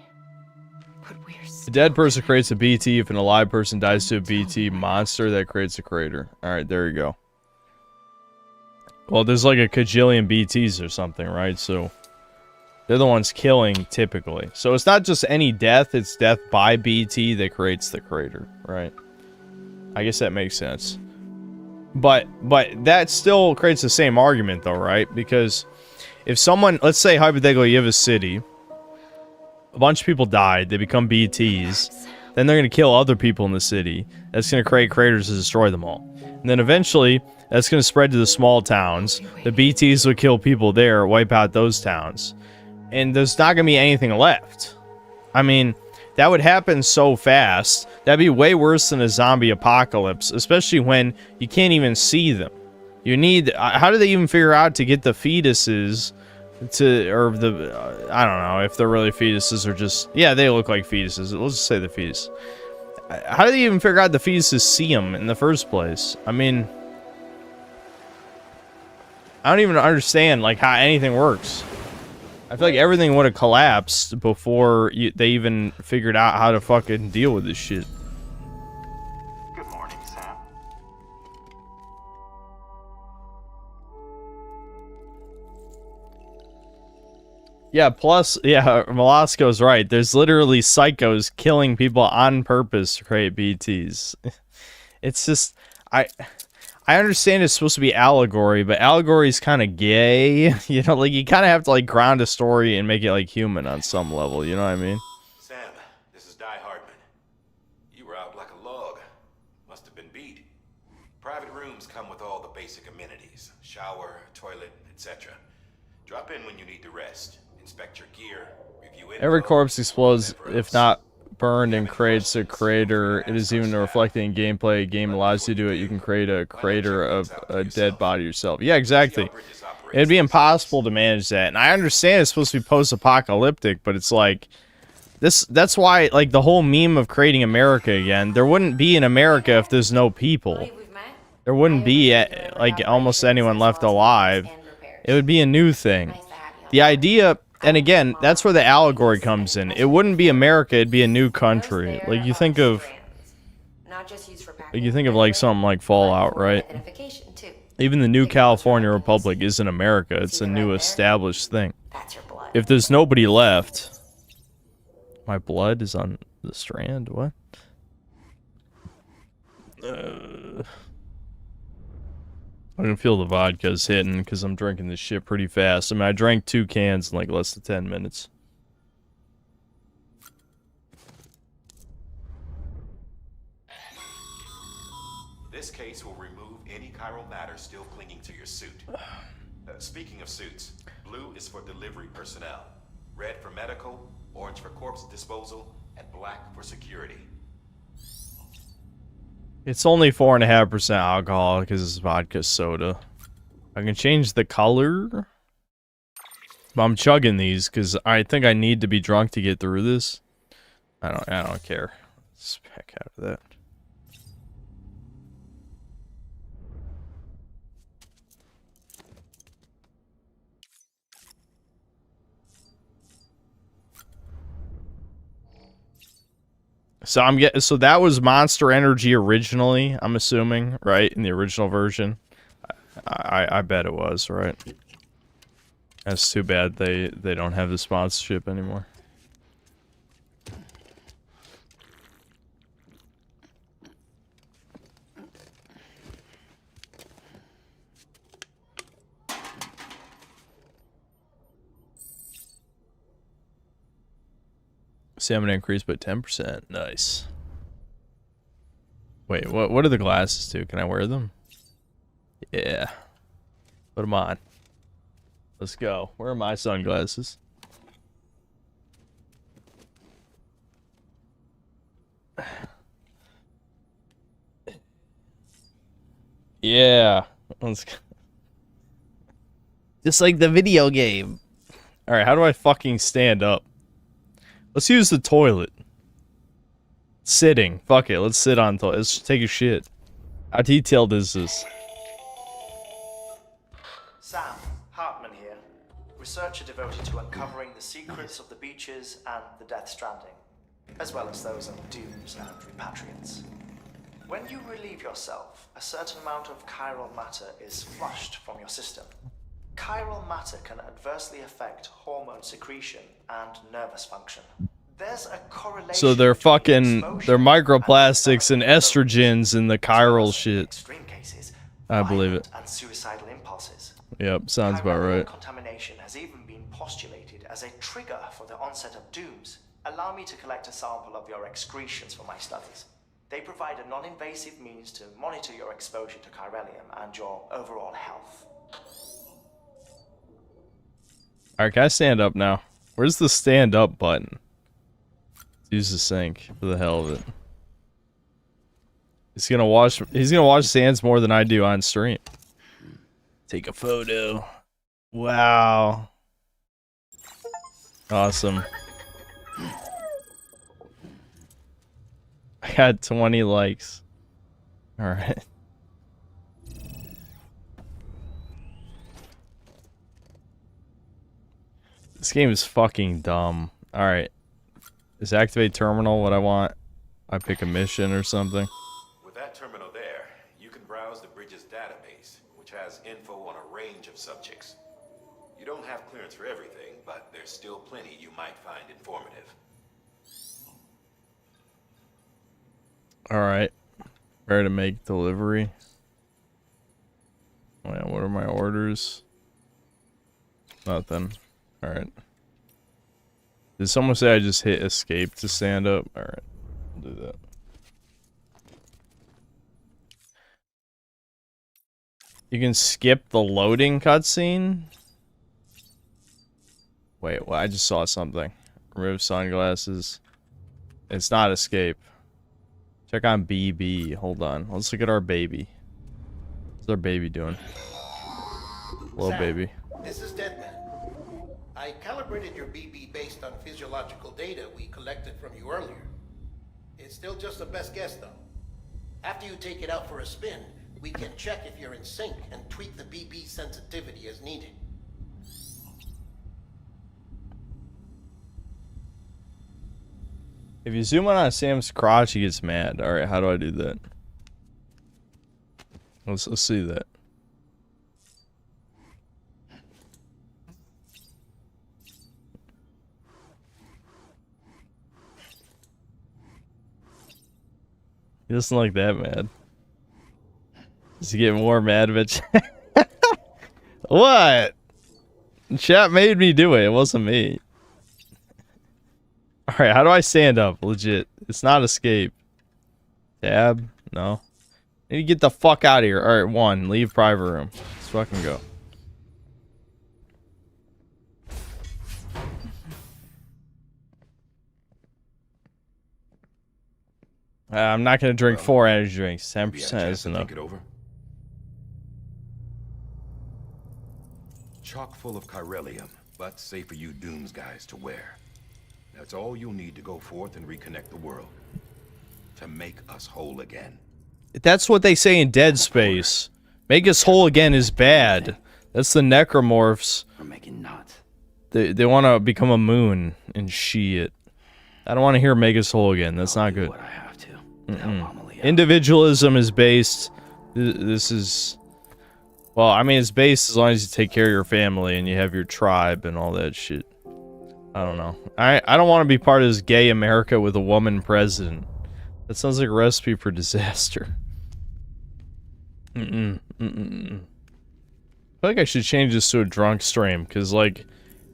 but we're A dead person creates a BT. If an alive person dies to a BT monster, that creates a crater. Alright, there you go. Well, there's like a kajillion BTs or something, right? So, they're the ones killing, typically. So, it's not just any death, it's death by BT that creates the crater, right? I guess that makes sense. But that still creates the same argument, though, right? Because if someone, let's say hypothetically you have a city, a bunch of people died, they become BTs, then they're going to kill other people in the city. That's going to create craters to destroy them all. And then eventually, that's going to spread to the small towns. The BTs will kill people there, wipe out those towns. And there's not going to be anything left. I mean, that would happen so fast. That'd be way worse than a zombie apocalypse, especially when you can't even see them. You need... how do they even figure out to get the fetuses to... or the... I don't know if they're really fetuses or just... yeah, they look like fetuses. Let's just say the fetus. How do they even figure out the fetuses see them in the first place? I mean... I don't even understand, like, how anything works. I feel like everything would have collapsed before they even figured out how to fucking deal with this shit. Good morning, Sam. Yeah, plus, yeah, Velasco's right. There's literally psychos killing people on purpose to create BTs. It's just, I I understand it's supposed to be allegory, but allegory is kind of gay. You know, like, you kind of have to, like, ground a story and make it, like, human on some level. You know what I mean? Sam, this is Di Hardman. You were out like a log. Must have been beat. Private rooms come with all the basic amenities. Shower, toilet, etc. Drop in when you need to rest. Inspect your gear. Review info. Every corpse explodes, whatever if else. not burned, and creates a crater. It is even reflected in gameplay. A game allows you to do it. You can create a crater of a dead body yourself. Yeah, exactly. It'd be impossible to manage that. And I understand it's supposed to be post-apocalyptic, but it's like... That's why, like, the whole meme of creating America again, there wouldn't be an America if there's no people. There wouldn't be, like, almost anyone left alive. It would be a new thing. The idea... And again, that's where the allegory comes in. It wouldn't be America, it'd be a new country. Like, you think of like something like Fallout, right? Even the new California Republic isn't America, it's a new established thing. If there's nobody left... My blood is on the strand, what? I can feel the vodka's hitting because I'm drinking this shit pretty fast. I mean, I drank 2 cans in like less than 10 minutes. This case will remove any chiral matter still clinging to your suit. Speaking of suits, blue is for delivery personnel, red for medical, orange for corpse disposal, and black for security. It's only 4.5% alcohol because it's vodka soda. I can change the color. But I'm chugging these because I think I need to be drunk to get through this. I don't care. Let's back out of that. So that was Monster Energy originally, I'm assuming, right? In the original version. I bet it was, right? That's too bad they don't have the sponsorship anymore. Stamina increased by 10%. Nice. Wait, what do the glasses do? Can I wear them? Yeah. Put them on. Let's go. Where are my sunglasses? Yeah. Let's go. Just like the video game. Alright, how do I fucking stand up? Let's use the toilet. Sitting. Fuck it. Let's sit on toilet. Let's take a shit. How detailed is this? Sam, Hartman here. Researcher devoted to uncovering the secrets of the beaches and the Death Stranding, as well as those of dooms and repatriants. When you relieve yourself, a certain amount of chiral matter is flushed from your system. Chiral matter can adversely affect hormone secretion and nervous function. There's a correlation. So they're microplastics and estrogens in the chiral shit. Extreme cases, I believe it. and suicidal impulses. Yep, sounds about right. Contamination has even been postulated as a trigger for the onset of dooms. Allow me to collect a sample of your excretions for my studies. They provide a non-invasive means to monitor your exposure to chiralium and your overall health. Alright, can I stand up now? Where's the stand up button? Let's use the sink for the hell of it. He's gonna wash his hands more than I do on stream. Take a photo. Wow. Awesome. I got 20 likes. Alright. This game is fucking dumb. Alright. Is activate terminal what I want? I pick a mission or something. With that terminal there, you can browse the bridge's database, which has info on a range of subjects. You don't have clearance for everything, but there's still plenty you might find informative. Alright. Ready to make delivery. Yeah, what are my orders? Nothing. Alright. Did someone say I just hit escape to stand up? Alright, I'll do that. You can skip the loading cutscene? Wait, well, I just saw something. Remove sunglasses. It's not escape. Check on BB. Hold on. Let's look at our baby. What's our baby doing? Little Sam, baby. This is Deadman. I calibrated your BB based on physiological data we collected from you earlier. It's still just a best guess, though. After you take it out for a spin, we can check if you're in sync and tweak the BB sensitivity as needed. If you zoom in on Sam's crotch, he gets mad. Alright, how do I do that? Let's see that. He doesn't like that mad. Does he get more mad, bitch? What? Chat made me do it. It wasn't me. Alright, how do I stand up? Legit. It's not escape. Tab? No. Need to get the fuck out of here. Alright, 1. Leave private room. Let's fucking go. I'm not gonna drink 4 energy drinks. 10% is enough. Think it over. Chock full of chiralium, but safe for you Dooms guys to wear. That's all you'll need to go forth and reconnect the world. To make us whole again. That's what they say in Dead Space. Make us whole again is bad. That's the necromorphs. We're making nuts. They want to become a moon and shit. I don't want to hear make us whole again. That's not good. What I have to. Help Amelie out. Individualism is based. This is. Well, I mean, it's based as long as you take care of your family and you have your tribe and all that shit. I don't know. I don't want to be part of this gay America with a woman president. That sounds like a recipe for disaster. I feel like I should change this to a drunk stream, because, like,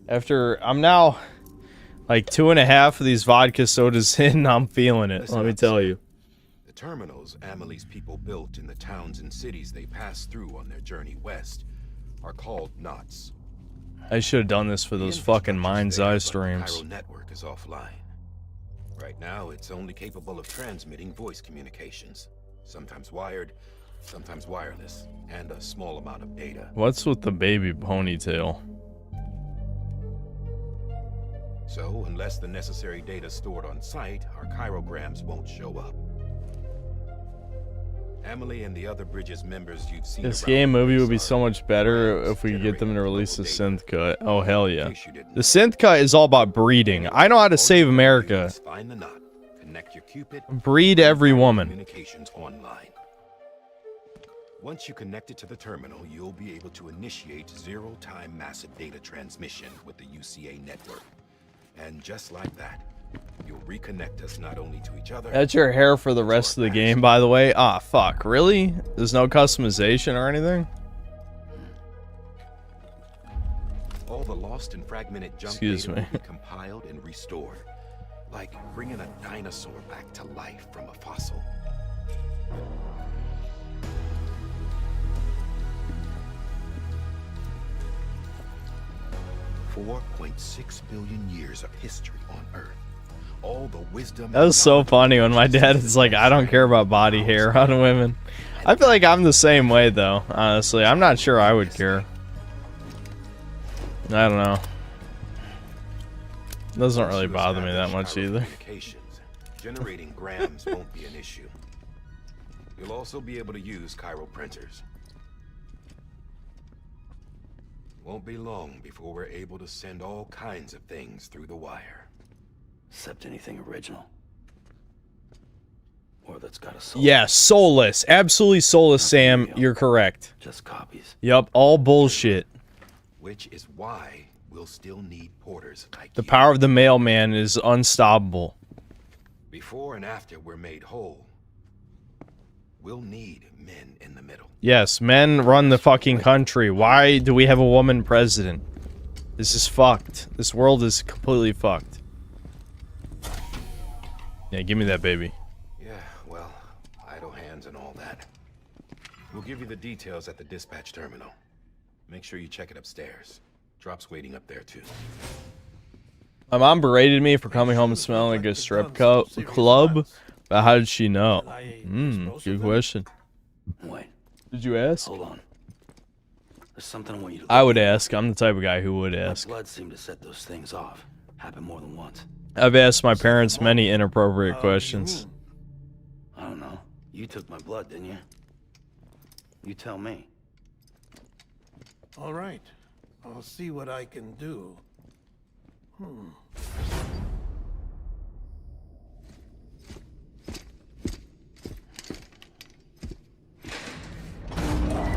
after... I'm now, like, 2.5 of these vodka sodas in, I'm feeling it, let me tell you. The terminals Amelie's people built in the towns and cities they passed through on their journey west are called knots. I should have done this for those fucking Mind's Eye streams. The network is offline. Right now, it's only capable of transmitting voice communications. Sometimes wired, sometimes wireless, and a small amount of data. What's with the baby ponytail? So, unless the necessary data stored on site, our chirograms won't show up. Amelie and the other Bridges members you've seen. This game movie would be so much better if we could get them to release the synth cut. Oh hell yeah. The synth cut is all about breeding. I know how to save America. Find the knot, connect your Cupid, Breed every woman. Communications online. Once you connect it to the terminal, you'll be able to initiate zero-time massive data transmission with the UCA network. And just like that, you'll reconnect us not only to each other. That's your hair for the rest of the game, by the way. Ah, fuck. Really? There's no customization or anything? All the lost and fragmented junk data will be compiled and restored, like bringing a dinosaur back to life from a fossil. $4.6 billion years of history on Earth. All the wisdom. That was so funny when my dad is like, I don't care about body hair on women. I feel like I'm the same way though, honestly. I'm not sure I would care. I don't know. It doesn't really bother me that much either. Generating grams won't be an issue. You'll also be able to use chiral printers. Won't be long before we're able to send all kinds of things through the wire. Except anything original. Or that's got a soul. Yeah, soulless. Absolutely soulless, Sam. You're correct. Just copies. Yup, all bullshit. Which is why we'll still need porters like the power of the mailman is unstoppable. Before and after we're made whole, We'll need men in the middle. Yes, men run the fucking country. Why do we have a woman president? This is fucked. This world is completely fucked. Yeah, give me that baby. Yeah, well, idle hands and all that. We'll give you the details at the dispatch terminal. Make sure you check it upstairs. Drop's waiting up there too. My mom berated me for coming home smelling like a strip club. But how did she know? Good question. Wait. Did you ask? Hold on. There's something I want you to. I would ask. I'm the type of guy who would ask. My blood seemed to set those things off. Happened more than once. I've asked my parents many inappropriate questions. I don't know. You took my blood, didn't you? You tell me. All right. I'll see what I can do.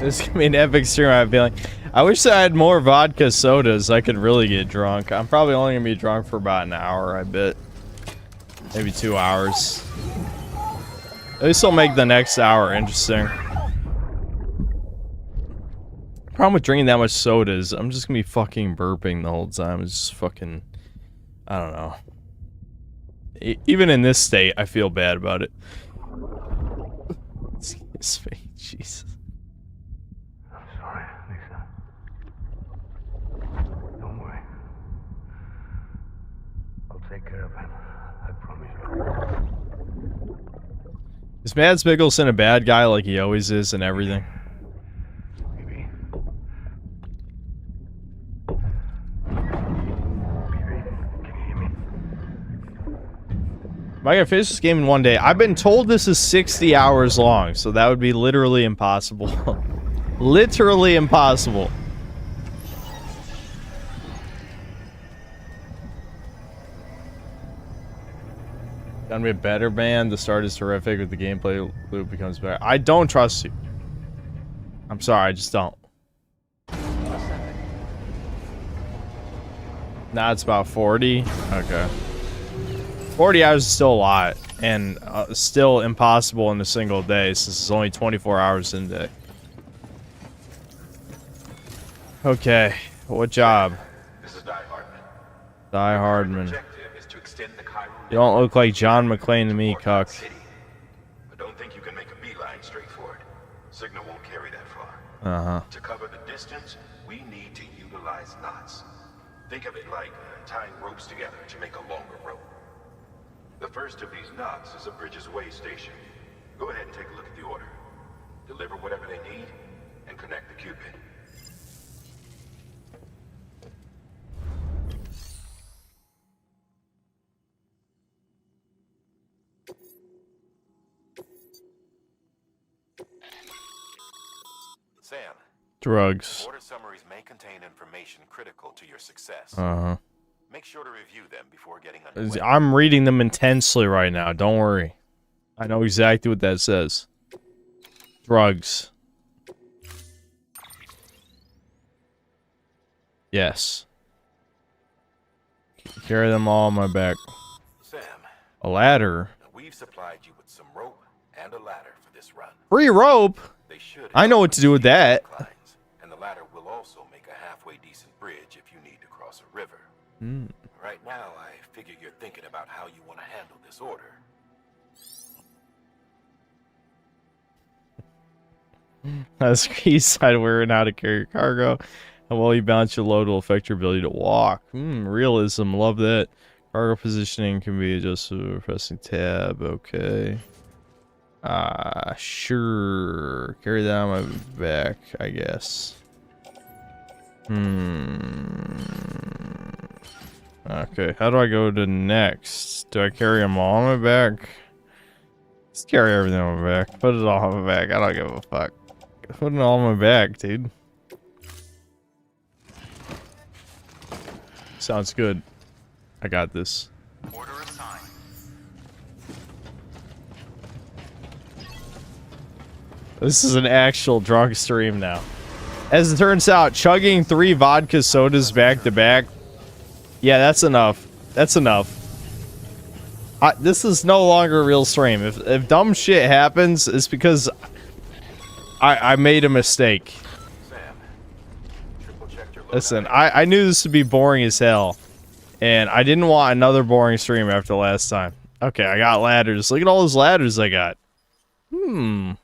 This is gonna be an epic stream, I have a feeling. I wish I had more vodka sodas. I could really get drunk. I'm probably only gonna be drunk for about an hour, I bet. Maybe 2 hours. At least I'll make the next hour interesting. Problem with drinking that much soda is I'm just gonna be fucking burping the whole time. It's just fucking... I don't know. Even in this state, I feel bad about it. Excuse me, Jesus. I'm sorry, Lisa. Don't worry. I'll take care of him. I promise you. Is Mads Mikkelsen a bad guy like he always is and everything? Am I gonna finish this game in one day? I've been told this is 60 hours long, so that would be literally impossible. Literally impossible. Gonna be a better band. The start is terrific, but the gameplay loop becomes better. I don't trust you. I'm sorry, I just don't. Now it's about 40. Okay. 40 hours is still a lot, and still impossible in a single day, since it's only 24 hours in a day. Okay, what job? This is Die Hardman. Die Hardman. Objective is to extend the Cairo You don't look like John McClane to me, cuck. but don't think you can make a beeline straight for it. Signal won't carry that far. Uh-huh. To cover the distance, we need to utilize knots. Think of it like tying ropes together to make a longer rope. The first of these knots is a Bridges Way station. Go ahead and take a look at the order. Deliver whatever they need, and connect the Cupid. Sam. Drugs. Order summaries may contain information critical to your success. Uh-huh. Make sure to review them before getting underway. I'm reading them intensely right now. Don't worry. I know exactly what that says. Drugs. Yes. Carry them all on my back. Sam. A ladder? We've supplied you with some rope and a ladder for this run. Free rope? They should I know what to do with that. And the ladder will also make a halfway decent bridge if you need to cross a river. Right now, I figure you're thinking about how you want to handle this order. He wearing how to carry your cargo. How well you balance your load will affect your ability to walk. Realism. Love that. Cargo positioning can be adjusted by pressing tab. Okay. Sure. Carry that on my back, I guess. Okay, how do I go to next? Do I carry them all on my back? Just carry everything on my back. Put it all on my back. I don't give a fuck. Put it all on my back, dude. Sounds good. I got this. Order assigned. This is an actual drunk stream now. As it turns out, chugging 3 vodka sodas back to back. Yeah, that's enough. That's enough. This is no longer a real stream. If dumb shit happens, it's because I made a mistake. Listen, I knew this would be boring as hell. And I didn't want another boring stream after last time. Okay, I got ladders. Look at all those ladders I got. Climb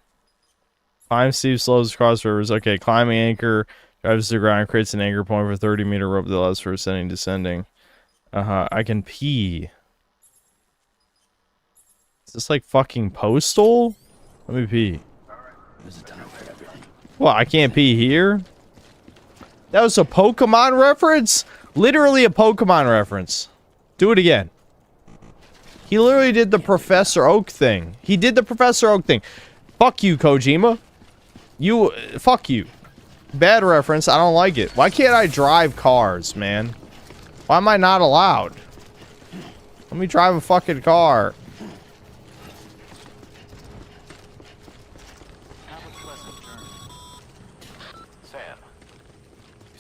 steep slopes across rivers. Okay, climbing anchor. Drives to the ground, creates an anchor point for 30-meter rope that allows for ascending, descending. I can pee. Is this like fucking Postal? Let me pee. What, I can't pee here? That was a Pokemon reference? Literally a Pokemon reference. Do it again. He literally did the Professor Oak thing. He did the Professor Oak thing. Fuck you, Kojima. Fuck you. Bad reference. I don't like it. Why can't I drive cars, man? Why am I not allowed? Let me drive a fucking car.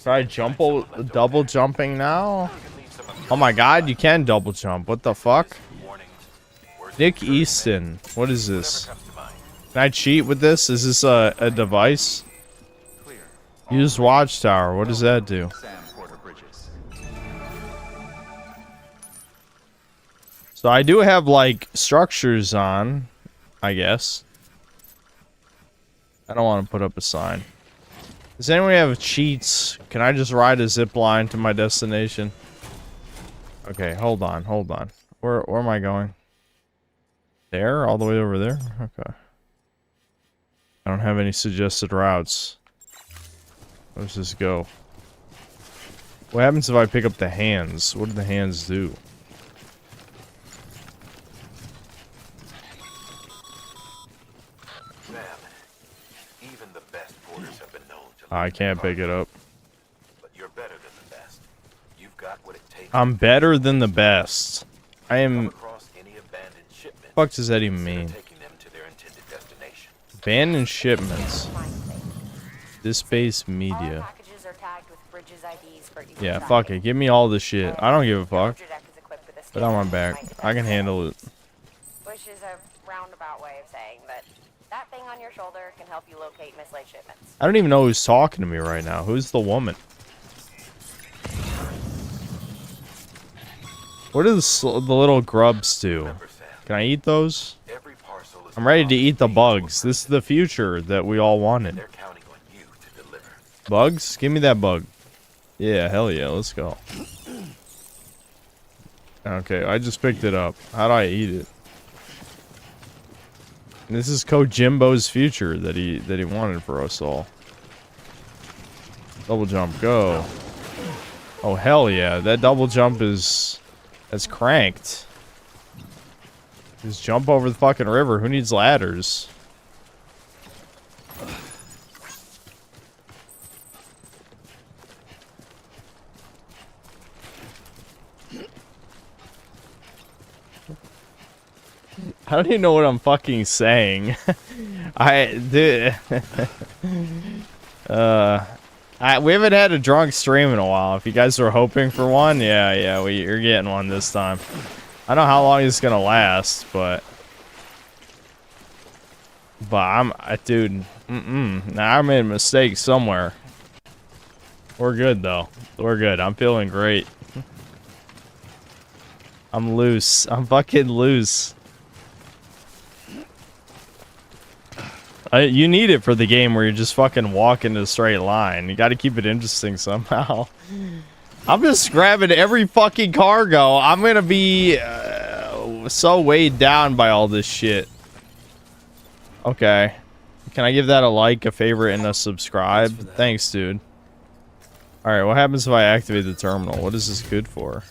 Try double jumping now? Oh my god, you can double jump. What the fuck? Nick Easton. What is this? Can I cheat with this? Is this a device? Use Watchtower. What does that do? So I do have, like, structures on, I guess. I don't want to put up a sign. Does anyone have cheats? Can I just ride a zip line to my destination? Okay, hold on. Where am I going? There? All the way over there? Okay. I don't have any suggested routes. Where does this go? What happens if I pick up the hands? What do the hands do? Even the best porters have been known to I can't pick it up. but you're better than the best. You've got what it takes. I'm better than the best. I am... Across any abandoned shipment. What does that even mean? Taking them to their intended destination. Abandoned shipments. Disk-based media. Yeah, fuck it. Give me all the shit. I don't give a fuck. Put on my back. I can handle it. Which is a roundabout way of saying that that thing on your shoulder can help you locate mislaid shipments. I don't even know who's talking to me right now. Who's the woman? What do the little grubs do? Can I eat those? I'm ready to eat the bugs. This is the future that we all wanted. Bugs? Give me that bug. Yeah, hell yeah, let's go. Okay, I just picked it up. How do I eat it? This is Kojimbo's future that he wanted for us all. Double jump, go. Oh hell yeah, that double jump that's cranked. Just jump over the fucking river. Who needs ladders? I don't even know what I'm fucking saying. We haven't had a drunk stream in a while. If you guys were hoping for one, yeah, you're getting one this time. I don't know how long it's gonna last, but dude, nah, I made a mistake somewhere. We're good though. We're good. I'm feeling great. I'm loose. I'm fucking loose. You need it for the game where you're just fucking walking in a straight line. You gotta keep it interesting somehow. I'm just grabbing every fucking cargo. I'm gonna be so weighed down by all this shit. Okay. Can I give that a like, a favorite, and a subscribe? Thanks, dude. Alright, what happens if I activate the terminal? What is this good for?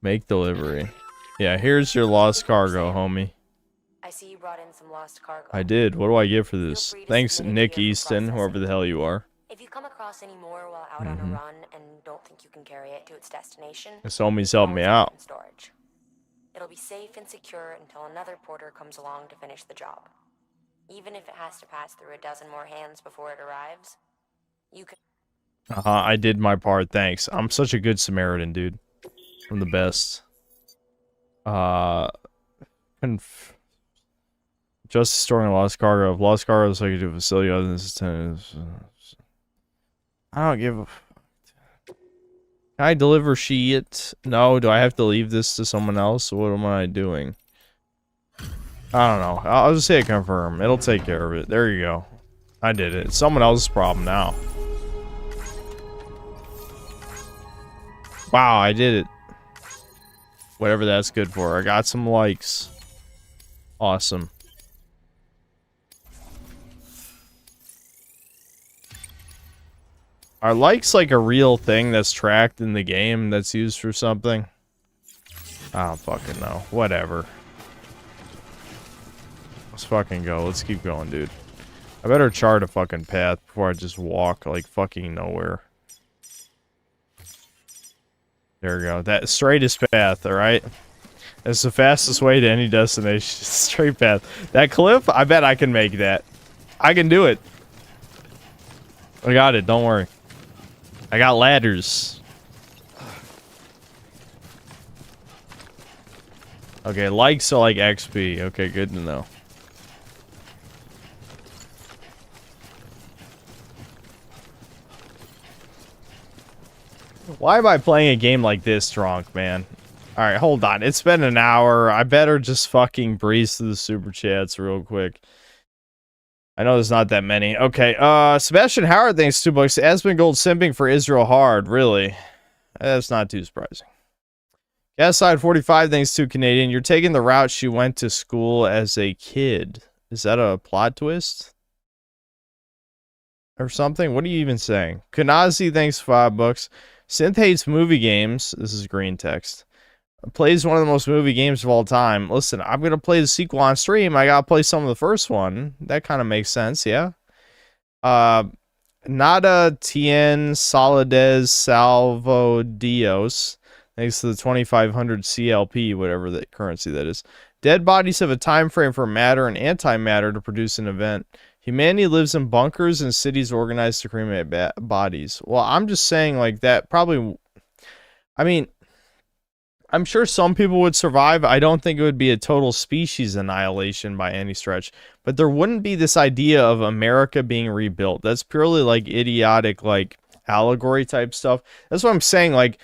Make delivery. Yeah, here's your lost cargo, homie. I see you brought in some lost cargo. I did. What do I get for this? Thanks, Nick Easton, whoever the hell you are. If you come across any more while out on a run and don't think you can carry it to its destination, This homie's helping me out. storage. It'll be safe and secure until another porter comes along to finish the job. Even if it has to pass through a dozen more hands before it arrives, you can... I did my part, thanks. I'm such a good Samaritan, dude. I'm the best. Just storing lost cargo. If lost cargo is like to a facility other than this, I don't give a. Can I deliver shit? No. Do I have to leave this to someone else? What am I doing? I don't know. I'll just say confirm. It'll take care of it. There you go. I did it. It's someone else's problem now. Wow, I did it. Whatever that's good for. I got some likes. Awesome. Are likes like a real thing that's tracked in the game that's used for something? I don't fucking know. Whatever. Let's fucking go. Let's keep going, dude. I better chart a fucking path before I just walk like fucking nowhere. There we go. That straightest path, alright? It's the fastest way to any destination. Straight path. That cliff, I bet I can make that. I can do it. I got it, don't worry. I got ladders. Okay, likes are like XP. Okay, good to know. Why am I playing a game like this drunk, man? Alright, hold on. It's been an hour. I better just fucking breeze through the super chats real quick. I know there's not that many. Okay, Sebastian Howard, thanks $2. Aspen Gold simping for Israel hard, really. That's not too surprising. Gasside 45, thanks to Canadian. You're taking the route she went to school as a kid. Is that a plot twist? Or something? What are you even saying? Kanazi, thanks $5. Synth hates movie games. This is green text. Plays one of the most movie games of all time. Listen, I'm going to play the sequel on stream. I got to play some of the first one. That kind of makes sense, yeah? Nada Tien Soledad Salvo Dios. Thanks to the 2500 CLP, whatever the currency that is. Dead bodies have a time frame for matter and antimatter to produce an event. Humanity lives in bunkers and cities organized to cremate bodies. Well, I'm just saying like that probably... I mean, I'm sure some people would survive. I don't think it would be a total species annihilation by any stretch. But there wouldn't be this idea of America being rebuilt. That's purely like idiotic, like allegory type stuff. That's what I'm saying. Like,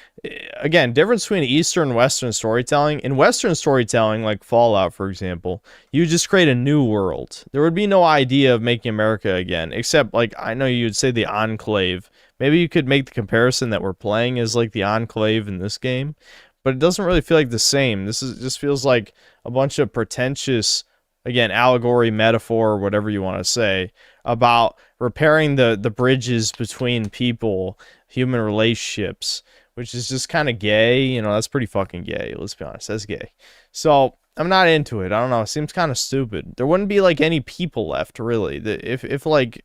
again, difference between Eastern and Western storytelling. In Western storytelling, like Fallout, for example, you just create a new world. There would be no idea of making America again, except like, I know you'd say the Enclave. Maybe you could make the comparison that we're playing as like the Enclave in this game, but it doesn't really feel like the same. This is just feels like a bunch of pretentious, again, allegory, metaphor, whatever you want to say, about repairing the bridges between people, human relationships, which is just kind of gay. You know, that's pretty fucking gay. Let's be honest, that's gay. So I'm not into it. I don't know. It seems kind of stupid. There wouldn't be like any people left, really. If like,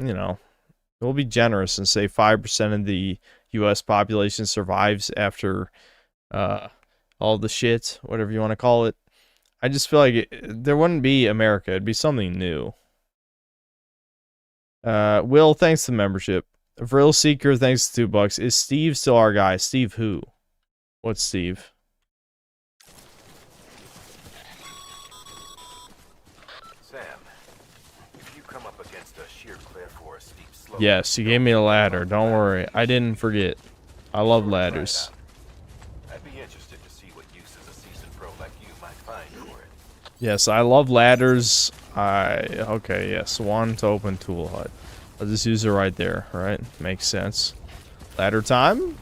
you know, we'll be generous and say 5% of the U.S. population survives after all the shit, whatever you want to call it. I just feel like there wouldn't be America. It'd be something new. Will, thanks to the membership. Vril Seeker, thanks to $2. Is Steve still our guy? Steve who? What's Steve? Sam, if you come up against a sheer cliff or a steep slope... Yes, you gave me a ladder. Don't worry. I didn't forget. I love ladders. I'd be interested to see what uses a seasoned pro like you might find for it. Yes, I love ladders. Okay, yes, one to open tool hut. I'll just use it right there, right? Makes sense. Ladder time?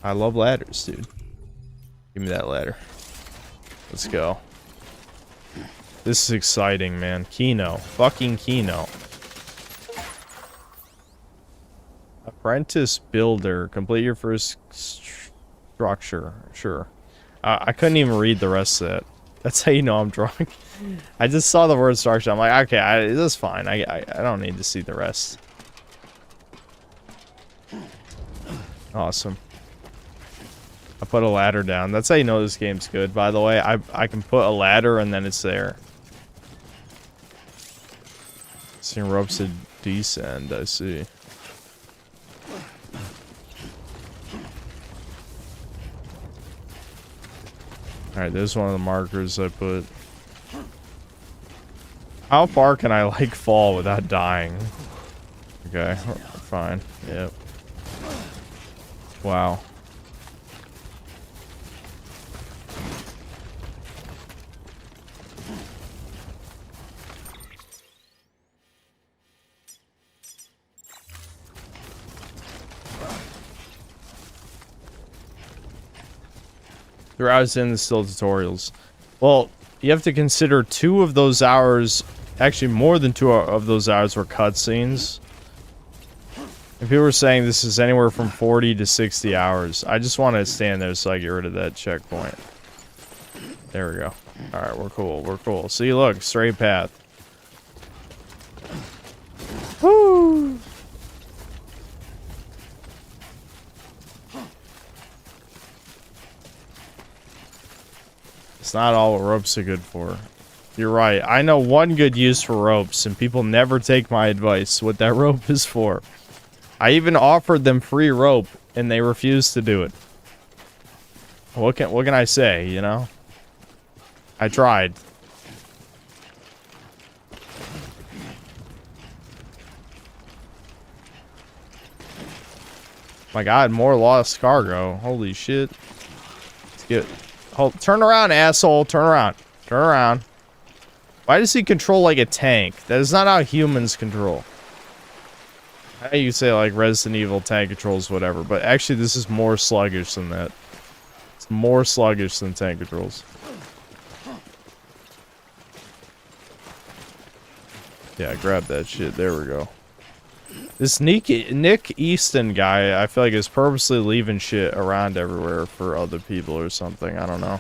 I love ladders, dude. Give me that ladder. Let's go. This is exciting, man. Kino. Fucking Kino. Apprentice builder. Complete your first structure. Sure. I couldn't even read the rest of that. That's how you know I'm drunk. I just saw the word structure. I'm like, okay, this is fine. I don't need to see the rest. Awesome. I put a ladder down. That's how you know this game's good, by the way. I can put a ladder and then it's there. Seeing ropes to descend, I see. Alright, there's one of the markers I put. How far can I, like, fall without dying? Okay, fine. Yep. Wow. Throughout in the still tutorials. Well, you have to consider 2 of those hours, actually more than 2 of those hours were cutscenes. If people were saying this is anywhere from 40 to 60 hours, I just want to stand there so I get rid of that checkpoint. There we go. Alright, we're cool, we're cool. See, look, straight path. Woo! It's not all what ropes are good for. You're right. I know one good use for ropes, and people never take my advice what that rope is for. I even offered them free rope, and they refused to do it. What can I say, you know? I tried. My god, more lost cargo. Holy shit. Let's get... Hold, turn around, asshole. Turn around. Turn around. Why does he control like a tank? That is not how humans control. How you say like Resident Evil tank controls whatever, but actually this is more sluggish than that. It's more sluggish than tank controls. Yeah, grab that shit. There we go. This Nick Easton guy, I feel like is purposely leaving shit around everywhere for other people or something. I don't know.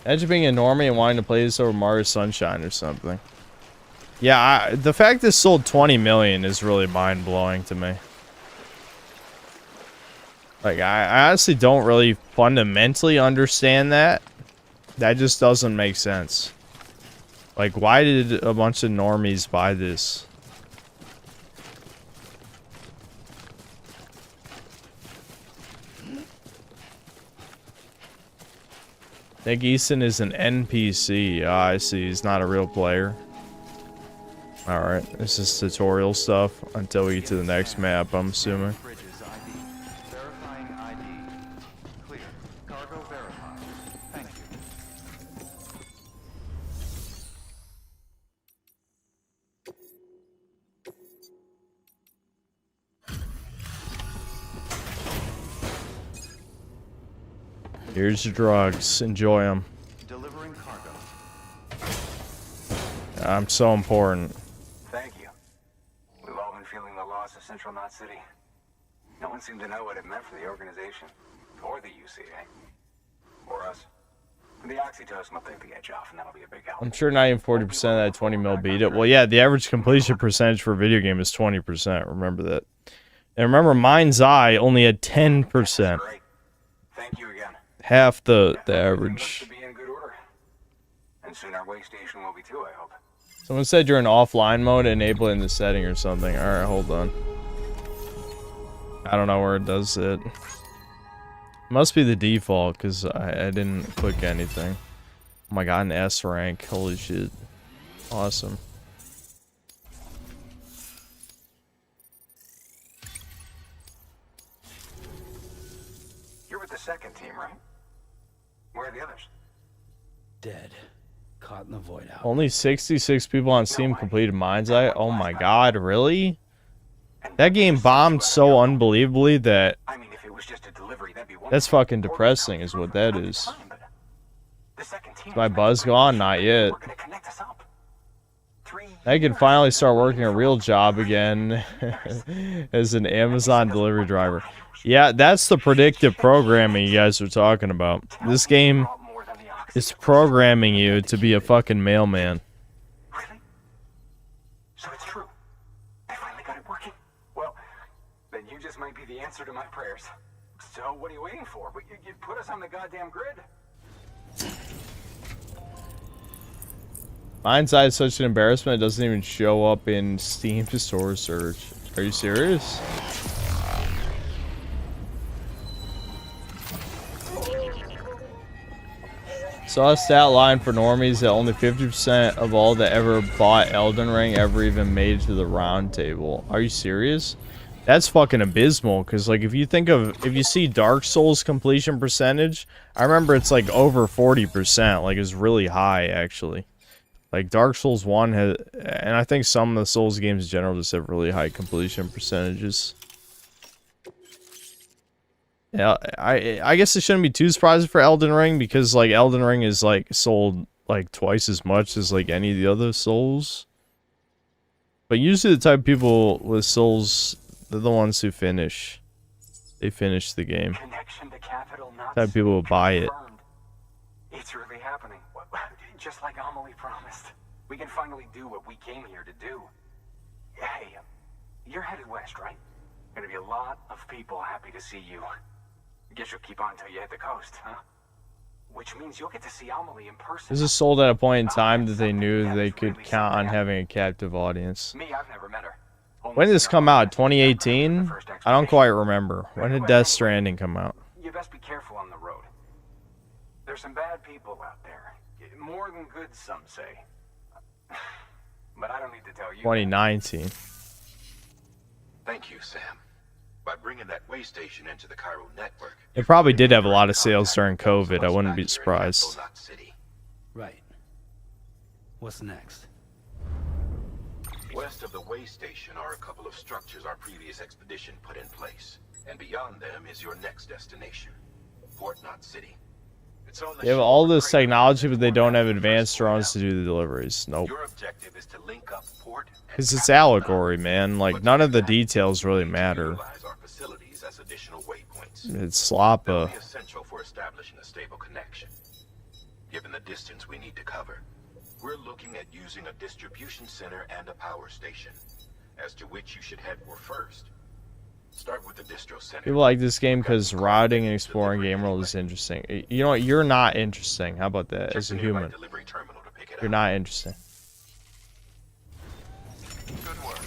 Imagine being a normie and wanting to play this over Mario Sunshine or something. Yeah, the fact this sold 20 million is really mind-blowing to me. Like, I honestly don't really fundamentally understand that. That just doesn't make sense. Like, why did a bunch of normies buy this? Nick Easton is an NPC. Ah, I see. He's not a real player. Alright, this is tutorial stuff until we get to the next map, I'm assuming. Here's your drugs. Enjoy them. Delivering cargo. I'm so important. Thank you. We've all been feeling the loss of Central Knot City. No one seemed to know what it meant for the organization, or the UCA, or us. The oxytocin will take the edge off, and that'll be a big help. I'm sure not even 40% of that 20 mil beat it. Well, yeah, the average completion percentage for a video game is 20%. Remember that. And remember, Mind's Eye only had 10%. Thank you again. Half the average. Be in good order. And soon our way station will be too, I hope. Someone said you're in offline mode, enabling the setting or something. Alright, hold on. I don't know where it does it. Must be the default, because I didn't click anything. Oh my god, an S rank. Holy shit. Awesome. You're with the second team, right? Where are the others? Dead. Caught in the void out. Only 66 people on Steam completed Mind's Eye. Oh my god, really? That game bombed so unbelievably that... That's fucking depressing is what that is. Is my buzz gone? Not yet. I can finally start working a real job again as an Amazon delivery driver. Yeah, that's the predictive programming you guys were talking about. This game is programming you to be a fucking mailman. Really? So it's true. I finally got it working. Well, then you just might be the answer to my prayers. So what are you waiting for? You put us on the goddamn grid. Hindsight is such an embarrassment, it doesn't even show up in Steam store search. Are you serious? Saw a stat line for normies that only 50% of all that ever bought Elden Ring ever even made it to the round table. Are you serious? That's fucking abysmal, because like if you see Dark Souls completion percentage, I remember it's like over 40%, like it's really high actually. Like Dark Souls 1 has, and I think some of the Souls games in general just have really high completion percentages. Yeah, I guess it shouldn't be too surprising for Elden Ring, because like Elden Ring is like sold like twice as much as like any of the other Souls. But usually the type of people with Souls, they're the ones who finish. They finish the game. Connection to Capital, not Type of people will buy it. It's really happening. Just like Amelie promised. We can finally do what we came here to do. Hey, you're headed west, right? Gonna be a lot of people happy to see you. Guess you'll keep on until you hit the coast, huh? Which means you'll get to see Amelie in person. This is sold at a point in time that they knew they could count on having a captive audience. Me, I've never met her. When did this come out? 2018? I don't quite remember. When did Death Stranding come out? You best be careful on the road. There's some bad people out there. More than good, some say. But I don't need to tell you. 2019. Thank you, Sam. By bringing that way station into the Cairo network. It probably did have a lot of sales during COVID. I wouldn't be surprised. Right. What's next? West of the way station are a couple of structures our previous expedition put in place. And beyond them is your next destination, Port Knot City. They have all this technology, but they don't have advanced drones to do the deliveries. Nope. Your objective is to link up port and Because it's allegory, man. Like, none of the details really matter. It's slappa. Essential for establishing a stable connection. Given the distance we need to cover, we're looking at using a distribution center and a power station, as to which you should head for first. Start with the distro center. People like this game because routing and exploring game world is interesting. You know what? You're not interesting. How about that? As a human, you're not interesting. Good work.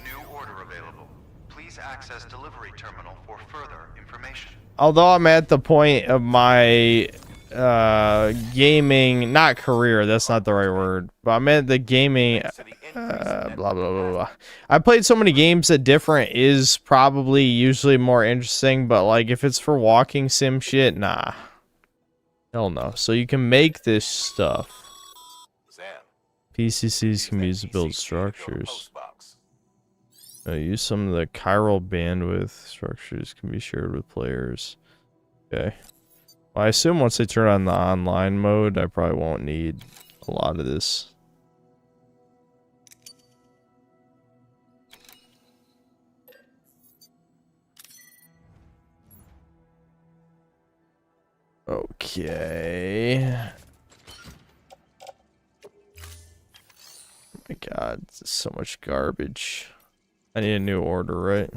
New order available. Please access delivery terminal for further information. Although I'm at the point of my gaming, not career, that's not the right word, but I'm at the gaming blah blah blah blah. I played so many games that different is probably usually more interesting, but like if it's for walking sim shit, nah, hell no. So you can make this stuff. PCCs can be used to build structures. Use some of the chiral bandwidth. Structures can be shared with players. Okay. Well, I assume once they turn on the online mode, I probably won't need a lot of this. Okay. Oh my god, this is so much garbage. I need a new order, right?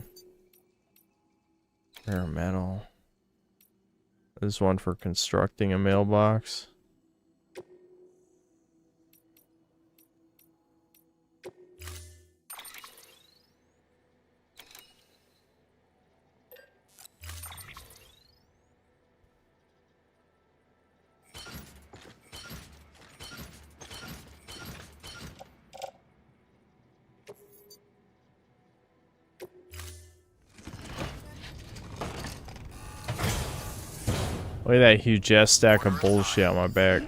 Rare metal. There's one for constructing a mailbox. Look at that huge ass stack of bullshit on my back.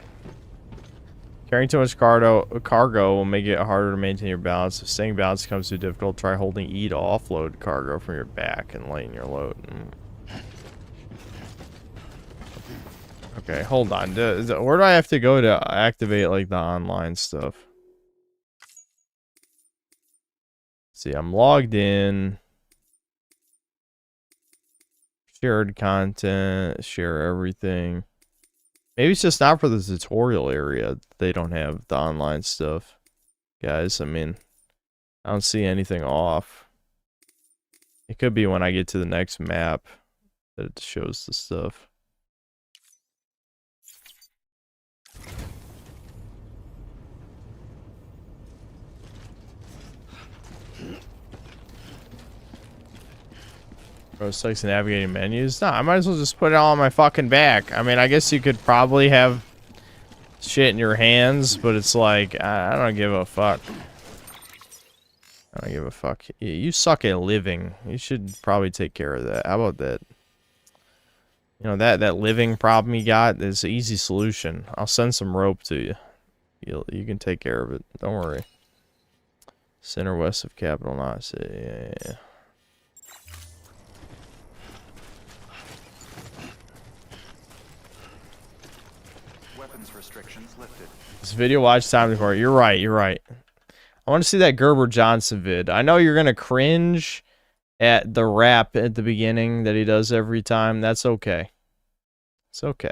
Carrying too much cargo will make it harder to maintain your balance. If staying balanced becomes too difficult, try holding E to offload cargo from your back and lighten your load. Okay, hold on. Where do I have to go to activate like the online stuff? See, I'm logged in. Shared content, share everything. Maybe it's just not for the tutorial area. They don't have the online stuff. Guys, I mean, I don't see anything off. It could be when I get to the next map that it shows the stuff. Rose text navigating menus. No, I might as well just put it all on my fucking back. I mean, I guess you could probably have shit in your hands, but it's like, I don't give a fuck. I don't give a fuck. You suck at living. You should probably take care of that. How about that? You know, that living problem you got is an easy solution. I'll send some rope to you. You can take care of it. Don't worry. Center west of Capital Knot. Yeah. Weapons restrictions lifted. This video watch time report. You're right. I want to see that Gerber Johnson vid. I know you're gonna cringe at the rap at the beginning that he does every time. That's okay. It's okay.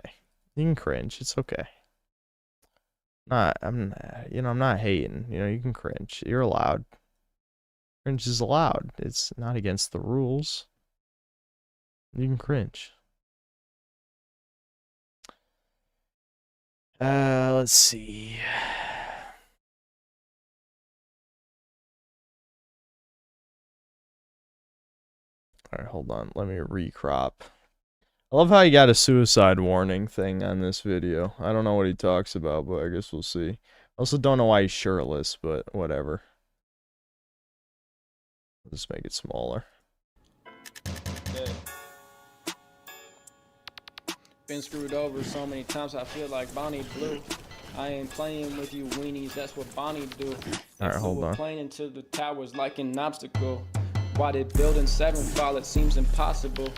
You can cringe. It's okay. I'm not hating. You know, you can cringe. You're allowed. Cringe is allowed. It's not against the rules. You can cringe. Let's see. Alright, hold on. Let me recrop. I love how he got a suicide warning thing on this video. I don't know what he talks about, but I guess we'll see. I also don't know why he's shirtless, but whatever. Let's make it smaller. Yeah. Been screwed over so many times I feel like Bonnie Blue. I ain't playing with you weenies, that's what Bonnie do. Alright, hold on. Playing into the towers like an obstacle. Why did building 7 fall? It seems impossible.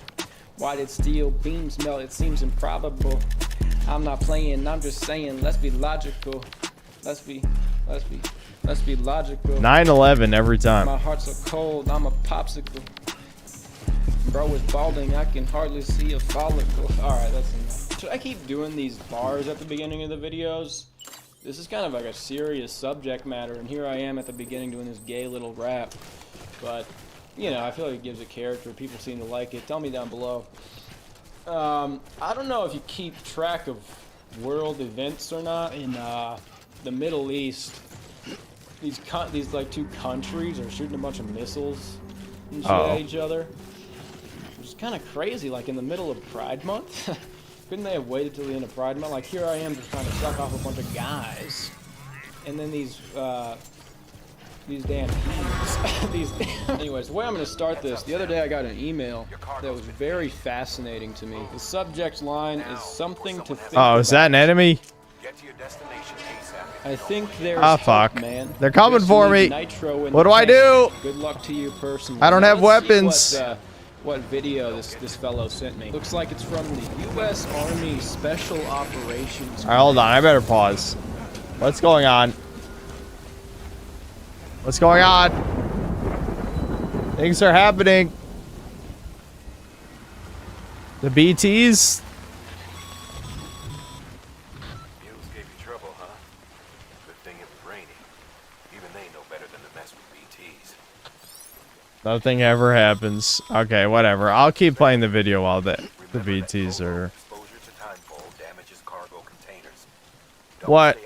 Why did steel beams melt? It seems improbable. I'm not playing, I'm just saying, let's be logical. Let's be logical. 9/11 every time. My heart's so cold, I'm a popsicle. Bro is balding, I can hardly see a follicle. Alright, that's enough. Should I keep doing these bars at the beginning of the videos? This is kind of like a serious subject matter, and here I am at the beginning doing this gay little rap. But, you know, I feel like it gives a character. People seem to like it. Tell me down below. I don't know if you keep track of world events or not in the Middle East. These like 2 countries are shooting a bunch of missiles and shit at each other. Which is kind of crazy, like in the middle of Pride Month. Couldn't they have waited till the end of Pride Month? Like, here I am just trying to suck off a bunch of guys. And then these damn heathens. Anyways, the way I'm going to start this, the other day I got an email that was very fascinating to me. The subject line is something to think about. Oh, is that an enemy? I think there's fuck. hope, man. They're coming for me. What do I do? Good luck to you personally. I don't have weapons. See what video this fellow sent me. Looks like it's from the U.S. Army Special Operations. Alright, hold on. I better pause. What's going on? What's going on? Things are happening. The BTs? Mules gave you trouble, huh? Good thing it was raining. Even they know better than to mess with BTs. Nothing ever happens. Okay, whatever. I'll keep playing the video while the BTs are... What?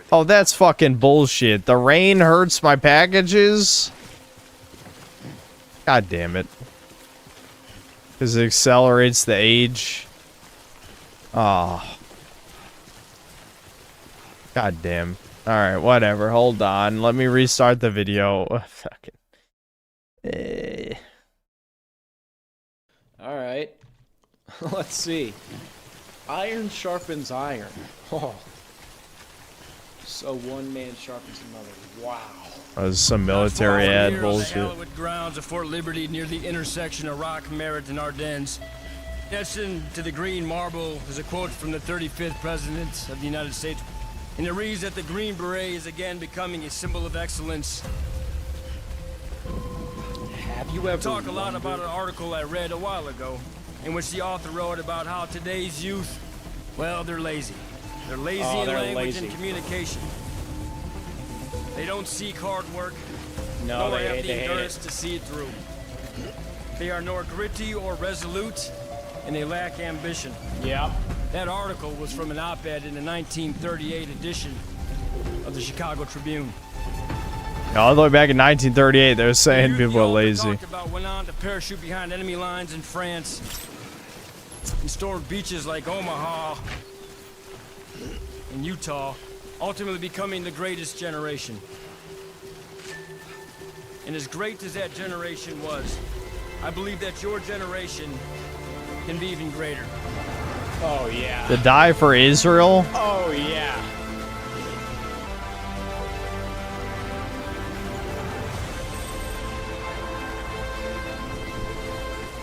Oh, that's fucking bullshit. The rain hurts my packages? God damn it. Because it accelerates the age. Oh. God damn. Alright, whatever. Hold on. Let me restart the video. Fucking. Alright. Let's see. Iron sharpens iron. Oh. So one man sharpens another. Wow. That was some military ad bullshit. The hallowed grounds of Fort Liberty near the intersection of Rock, Merritt, and Ardennes. Etched into the green marble is a quote from the 35th President of the United States. And it reads that the Green Beret is again becoming a symbol of excellence. Have you ever talk a lot about an article I read a while ago, in which the author wrote about how today's youth, well, they're lazy. They're lazy in language and communication. They don't seek hard work, nor have the endurance to see it through. They are nor gritty or resolute, and they lack ambition. Yeah. That article was from an op-ed in the 1938 edition of the Chicago Tribune. All the way back in 1938, they were saying people are lazy. About went on to parachute behind enemy lines in France and stormed beaches like Omaha and Utah, ultimately becoming the greatest generation. And as great as that generation was, I believe that your generation can be even greater. Oh, yeah. To die for Israel? Oh, yeah.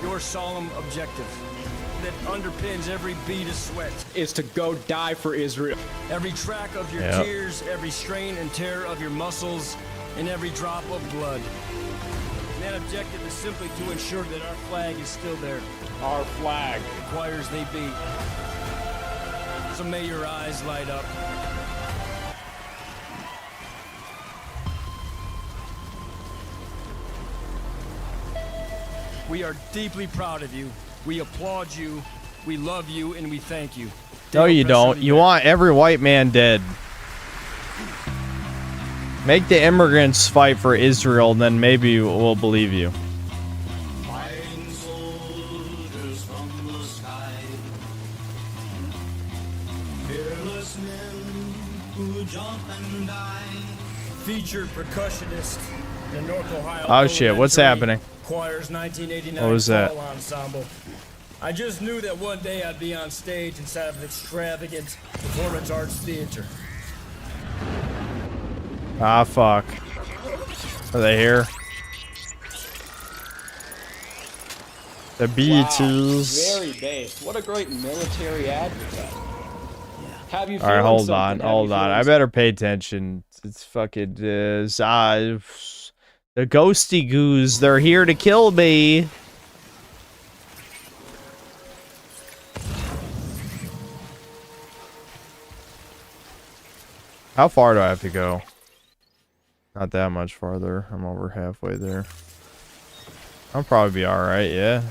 Your solemn objective that underpins every bead of sweat is to go die for Israel. Every track of your tears, every strain and tear of your muscles, and every drop of blood. And that objective is simply to ensure that our flag is still there. Our flag. Requires they be. So may your eyes light up. We are deeply proud of you. We applaud you. We love you, and we thank you. No, you don't. You want every white man dead. Make the immigrants fight for Israel, then maybe we'll believe you. Featured percussionist in the North Ohio. Oh shit, what's happening? Choir's 1989 What was that? fall ensemble. I just knew that one day I'd be on stage inside of an extravagant performance arts theater. Ah, fuck. Are they here? The Beatles. Wow, very based. What a great military advertisement. Have you? All right, hold on, hold on. I better pay attention. It's fucking the ghosty goos. They're here to kill me. How far do I have to go? Not that much farther. I'm over halfway there. I'll probably be alright, yeah.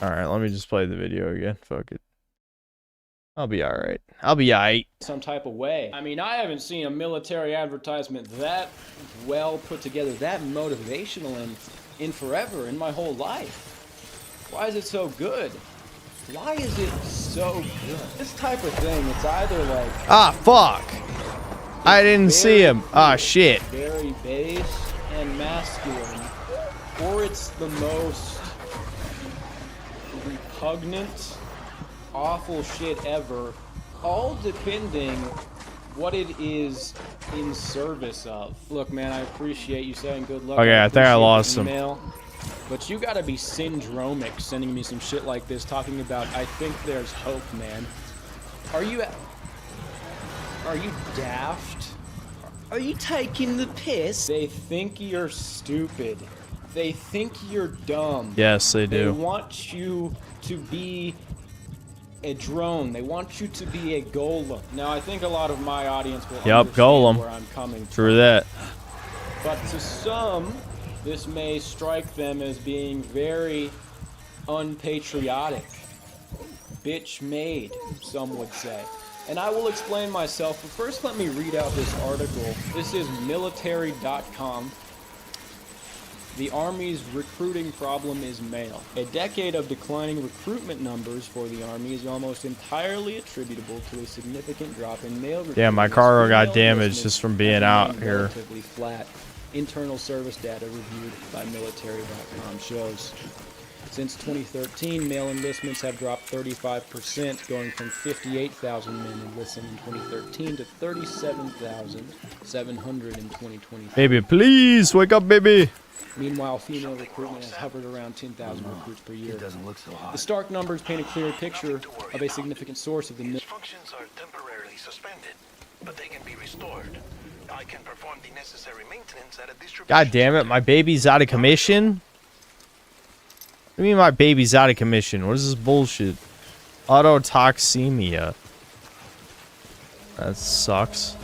Alright, let me just play the video again. Fuck it. I'll be alright. I'll be alright. Some type of way. I mean, I haven't seen a military advertisement that well put together, that motivational in forever, in my whole life. Why is it so good? Why is it so good? This type of thing, it's either like... Ah, fuck! I didn't see him. Ah, shit. Very base and masculine. Or it's the most repugnant, awful shit ever. All depending what it is in service of. Look, man, I appreciate you saying good luck. Okay, I think I lost him. But you gotta be syndromic sending me some shit like this, talking about, I think there's hope, man. Are you daft? Are you taking the piss? They think you're stupid. They think you're dumb. Yes, they do. They want you to be a drone. They want you to be a golem. Now, I think a lot of my audience will understand golem. where I'm coming from. True that. But to some, this may strike them as being very unpatriotic. Bitch-made, some would say. And I will explain myself, but first let me read out this article. This is military.com. The Army's recruiting problem is male. A decade of declining recruitment numbers for the Army is almost entirely attributable to a significant drop in male recruitment. Yeah, my car got damaged just from being out here. Relatively flat. Internal service data reviewed by military.com shows. Since 2013, male enlistments have dropped 35%, going from 58,000 men enlisted in 2013 to 37,700 in 2020. Baby, please wake up, baby. Meanwhile, female recruitment has hovered around 10,000 recruits per year. It doesn't look so hot. The stark numbers paint a clear picture of a significant source of the... Functions are temporarily suspended, but they can be restored. I can perform the necessary maintenance at a distribution. God damn it, my baby's out of commission? What do you mean my baby's out of commission? What is this bullshit? Autotoxemia. That sucks.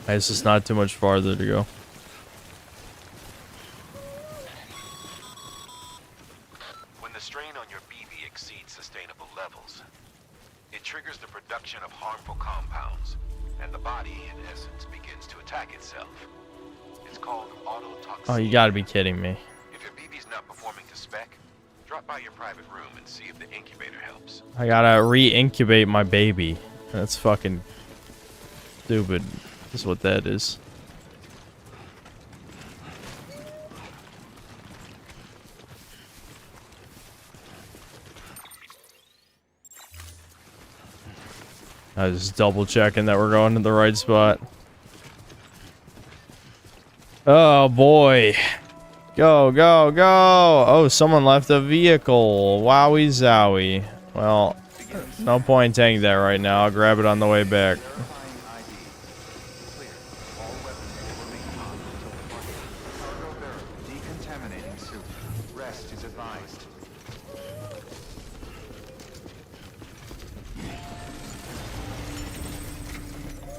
It's just not too much farther to go. When the strain on your BB exceed sustainable levels. It triggers the production of harmful compounds, and the body, in essence, begins to attack itself. It's called autotoxicity. Oh, you gotta be kidding me. If your BB's not performing to spec, drop by your private room and see if the incubator helps. I gotta re-incubate my baby. That's fucking stupid, is what that is. I was just double checking that we're going to the right spot. Oh boy. Go, go, go! Oh, someone left a vehicle. Wowie zowie. Well, no point in taking that right now. I'll grab it on the way back. Decontaminating suit. Rest is advised.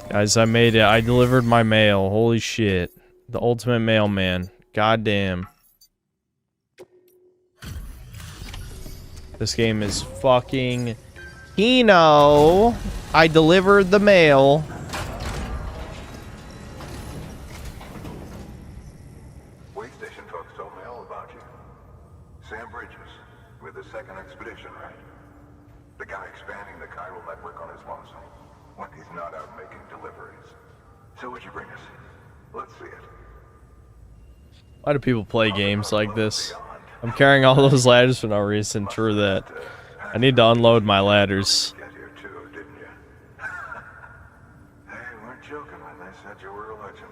Guys, I made it. I delivered my mail. Holy shit. The ultimate mailman. Goddamn. This game is fucking Kino. I delivered the mail. Way station folks told me all about you. Sam Bridges, with the second expedition, right? The guy expanding the chiral network on his lonesome when he's not out making deliveries. So what'd you bring us? Let's see it. Why do people play games like this? I'm carrying all those ladders for no reason. True that. I need to unload my ladders. Hey, you weren't joking when they said you were a legend.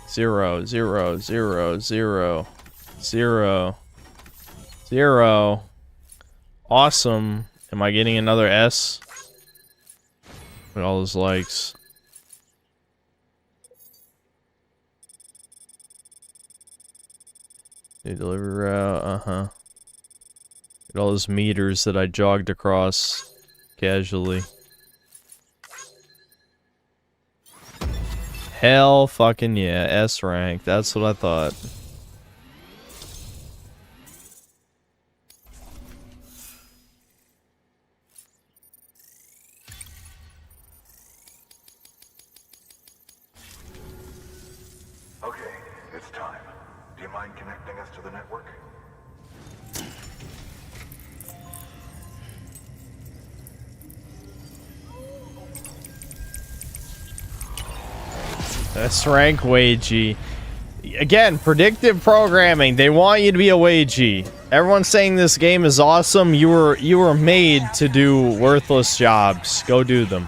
0, 0, 0, 0, 0, 0. Awesome. Am I getting another S? Look at all those likes. New delivery route, uh-huh. Look at all those meters that I jogged across casually. Hell fucking yeah, S rank. That's what I thought. Okay, it's time. Do you mind connecting us to the network? S rank wagey. Again, predictive programming. They want you to be a wagey. Everyone's saying this game is awesome. You were made to do worthless jobs. Go do them.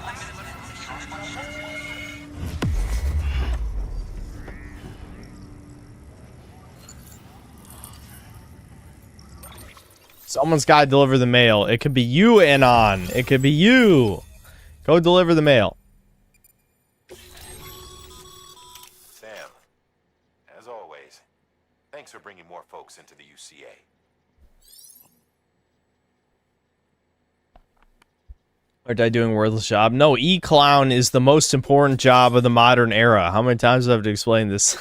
Someone's got to deliver the mail. It could be you, Anon. It could be you. Go deliver the mail. Sam, as always, thanks for bringing more folks into the UCA. Aren't I doing a worthless job? No, E-Clown is the most important job of the modern era. How many times do I have to explain this?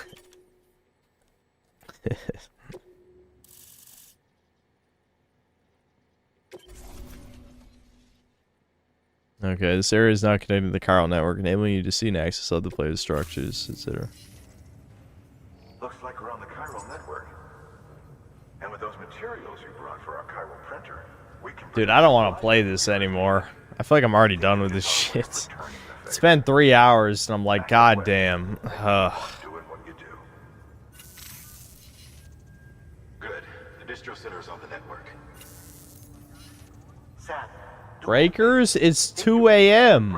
Okay, this area is not connected to the chiral network, enabling you to see and access other player structures, etc. Looks like we're on the chiral network. And with those materials you brought for our chiral printer, we can... Dude, I don't want to play this anymore. I feel like I'm already done with this shit. It's been 3 hours, and I'm like, god damn. Good. The distro center's on the network. Sam, Breakers? It's 2 a.m.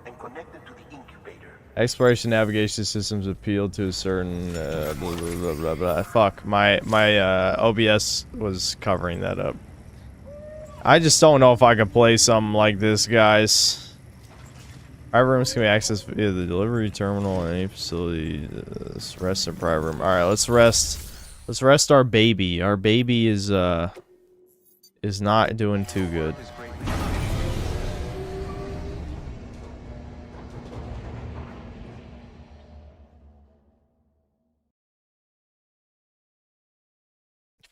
and connected to the incubator. Exploration navigation systems appeal to a certain blah, blah, blah, blah, blah. Fuck, my OBS was covering that up. I just don't know if I can play something like this, guys. Private rooms can be accessed via the delivery terminal in any facility. Let's rest in private room. All right, let's rest. Let's rest our baby. Our baby is not doing too good.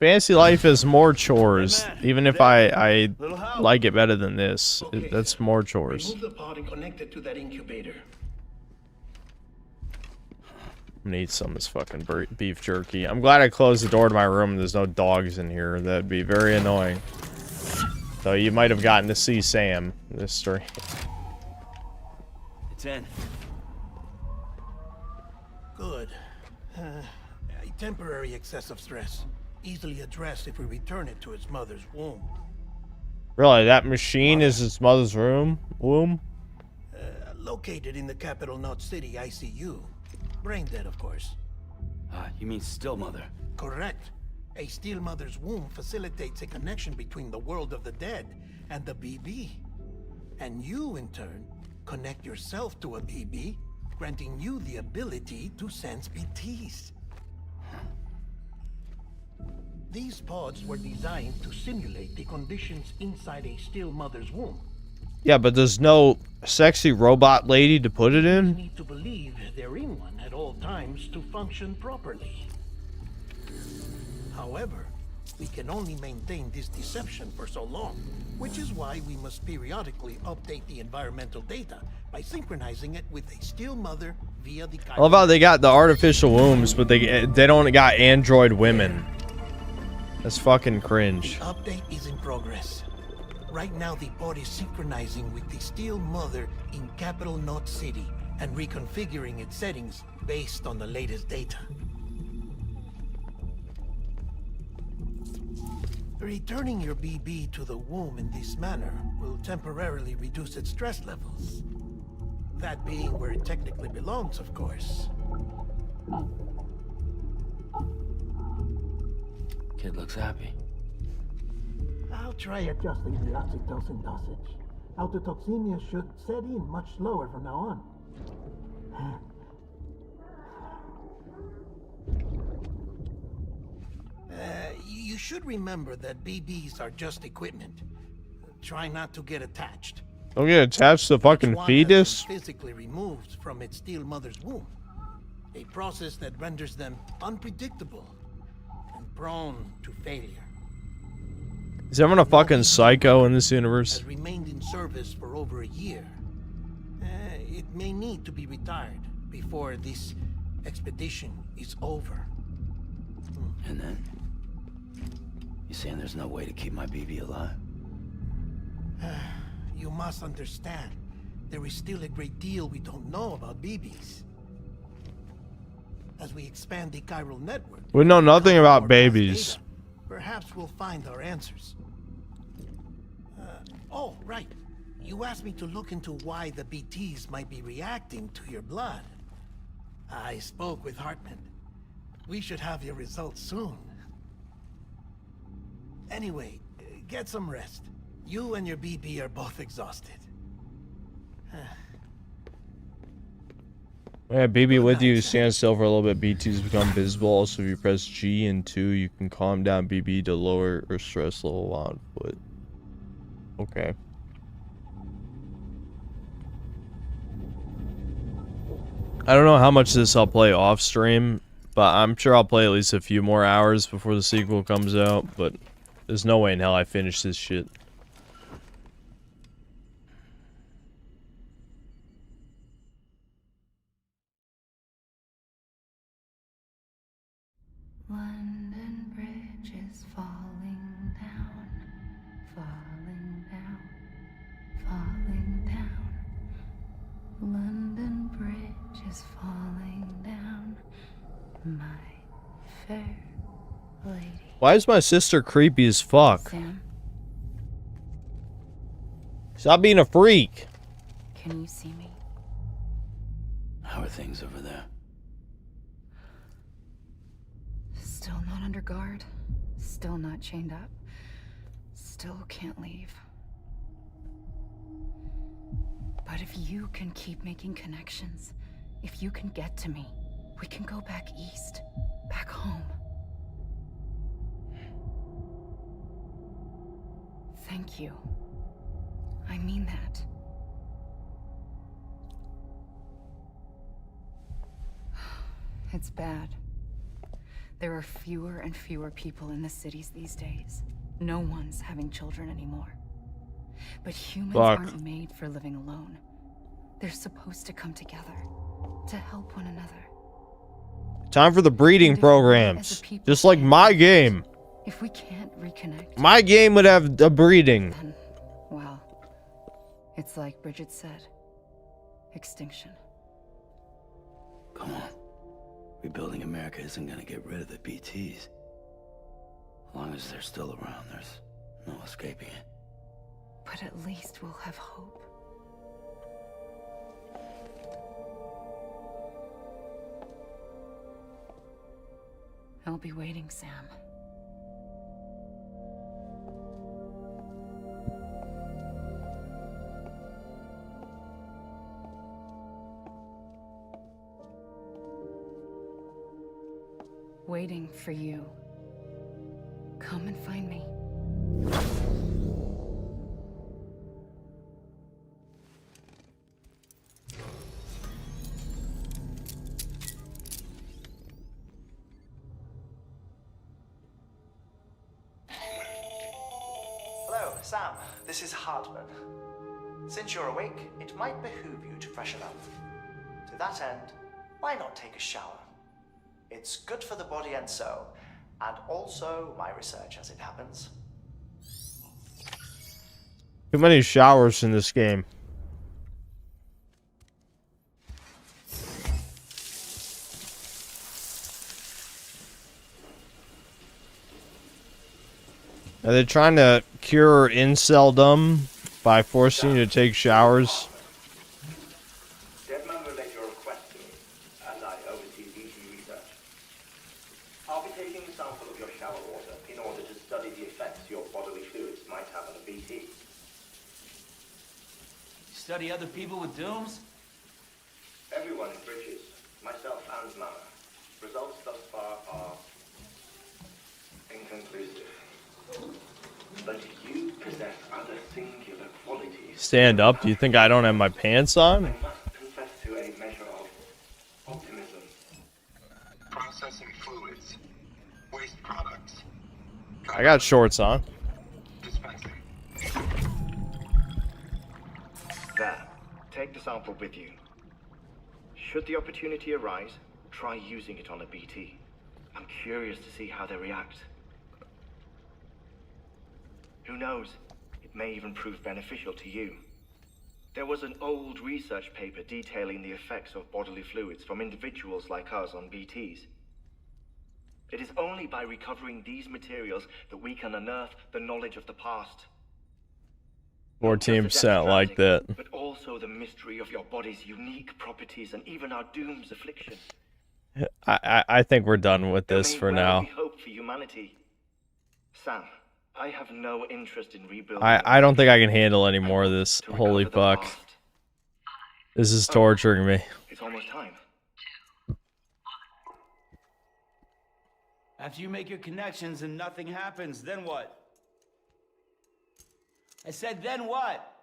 Fantasy Life is more chores. Even if I like it better than this, that's more chores. Remove the pod and connect it to that incubator. I'm gonna eat some of this fucking beef jerky. I'm glad I closed the door to my room and there's no dogs in here. That'd be very annoying. Though you might have gotten to see Sam in this story. It's in. Good. A temporary excessive stress. Easily addressed if we return it to its mother's womb. Really, that machine is his mother's womb? Located in the capital Knot City ICU. Brain dead, of course. You mean still mother? Correct. A still mother's womb facilitates a connection between the world of the dead and the BB. And you, in turn, connect yourself to a BB, granting you the ability to sense BTs. These pods were designed to simulate the conditions inside a still mother's womb. Yeah, but there's no sexy robot lady to put it You in? need to believe they're in one at all times to function properly. However, we can only maintain this deception for so long, which is why we must periodically update the environmental data by synchronizing it with a still mother via the... I love how they got the artificial wombs, but they don't got android women. That's fucking cringe. The update is in progress. Right now, the pod is synchronizing with the still mother in capital Knot City and reconfiguring its settings based on the latest data. Returning your BB to the womb in this manner will temporarily reduce its stress levels. That being where it technically belongs, of course. Kid looks happy. I'll try adjusting the oxytocin dosage. Autotoxemia should set in much slower from now on. You should remember that BBs are just equipment. Try not to get attached. Don't get attached to the fucking fetus? Physically removed from its still mother's womb. A process that renders them unpredictable and prone to failure. Is everyone a fucking psycho in this universe? Has remained in service for over a year. It may need to be retired before this expedition is over. And then? You saying there's no way to keep my BB alive? You must understand, there is still a great deal we don't know about BBs. As we expand the chiral network... We know nothing about babies. Data, perhaps we'll find our answers. Oh, right. You asked me to look into why the BTs might be reacting to your blood. I spoke with Hartman. We should have your results soon. Anyway, get some rest. You and your BB are both exhausted. Yeah, BB with you, stand still for a little bit. BTs become visible. Also, if you press G and 2, you can calm down BB to lower or stress level output. Okay. I don't know how much of this I'll play off stream, but I'm sure I'll play at least a few more hours before the sequel comes out, but there's no way in hell I finish this shit. London Bridge is falling down, falling down, falling down. London Bridge is falling down, my fair lady. Why is my sister creepy as fuck? Sam, Stop being a freak. can you see me? How are things over there? Still not under guard, still not chained up, still can't leave. But if you can keep making connections, if you can get to me, we can go back east, back home. Thank you. I mean that. It's bad. There are fewer and fewer people in the cities these days. No one's having children anymore. But humans aren't made for living alone. They're supposed to come together, to help one another. Time for the breeding programs. Just like my game. If we can't reconnect, my game would have a breeding. Then, well, it's like Bridget said. Extinction. Come on. Rebuilding America isn't gonna get rid of the BTs. As long as they're still around, there's no escaping it. But at least we'll have hope. I'll be waiting, Sam. Waiting for you. Come and find me. Hello, Sam. This is Hartman. Since you're awake, it might behoove you to freshen up. To that end, why not take a shower? It's good for the body and soul, and also my research as it happens. Too many showers in this game. Are they trying to cure inceldom by forcing you to take showers? Deadman relayed your request to me, and I oversee BT research. I'll be taking a sample of your shower water in order to study the effects your bodily fluids might have on a BT. Study other people with dooms? Everyone in Bridges, myself and Mama. Results thus far are inconclusive. But you possess other singular qualities. Stand up? Do you think I don't have my pants on? I must confess to a measure of optimism. Processing fluids. Waste products. I got shorts on. Dispensing. There. Take the sample with you. Should the opportunity arise, try using it on a BT. I'm curious to see how they react. Who knows? It may even prove beneficial to you. There was an old research paper detailing the effects of bodily fluids from individuals like us on BTs. It is only by recovering these materials that we can unearth the knowledge of the past. 14% like that. But also the mystery of your body's unique properties and even our doom's affliction. I think we're done with this for now. We hope for humanity. Sam, I have no interest in rebuilding. I don't think I can handle any more of this. Holy fuck. This is torturing me. It's almost time. After you make your connections and nothing happens, then what? I said, then what?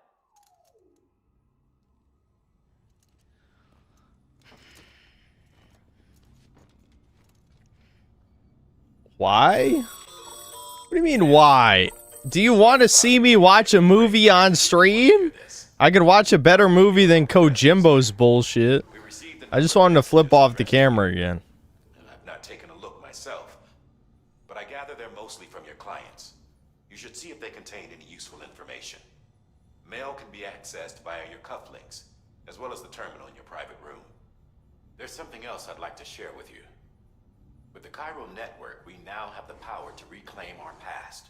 Why? What do you mean, why? Do you want to see me watch a movie on stream? I could watch a better movie than Kojimbo's bullshit. I just wanted to flip off the camera again. I've not taken a look myself, but I gather they're mostly from your clients. You should see if they contain any useful information. Mail can be accessed via your cufflinks, as well as the terminal in your private room. There's something else I'd like to share with you. With the Cairo network, we now have the power to reclaim our past.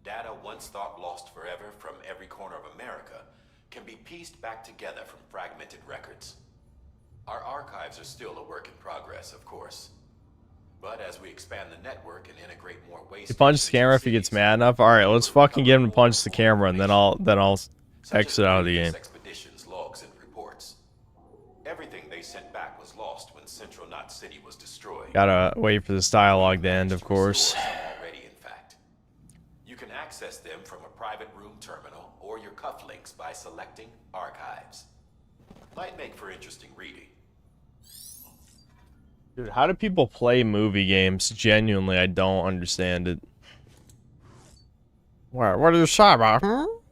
Data once thought lost forever from every corner of America can be pieced back together from fragmented records. Our archives are still a work in progress, of course. But as we expand the network and integrate more waste... He punches the camera if he gets mad enough. Alright, let's fucking get him to punch the camera and then I'll exit out of the game. Expeditions, logs, and reports. Everything they sent back was lost when Central Knot City was destroyed. Gotta wait for this dialogue to end, of course. Already, in fact. You can access them from a private room terminal or your cufflinks by selecting Archives. Might make for interesting reading. Dude, how do people play movie games? Genuinely, I don't understand it. What are you shy about?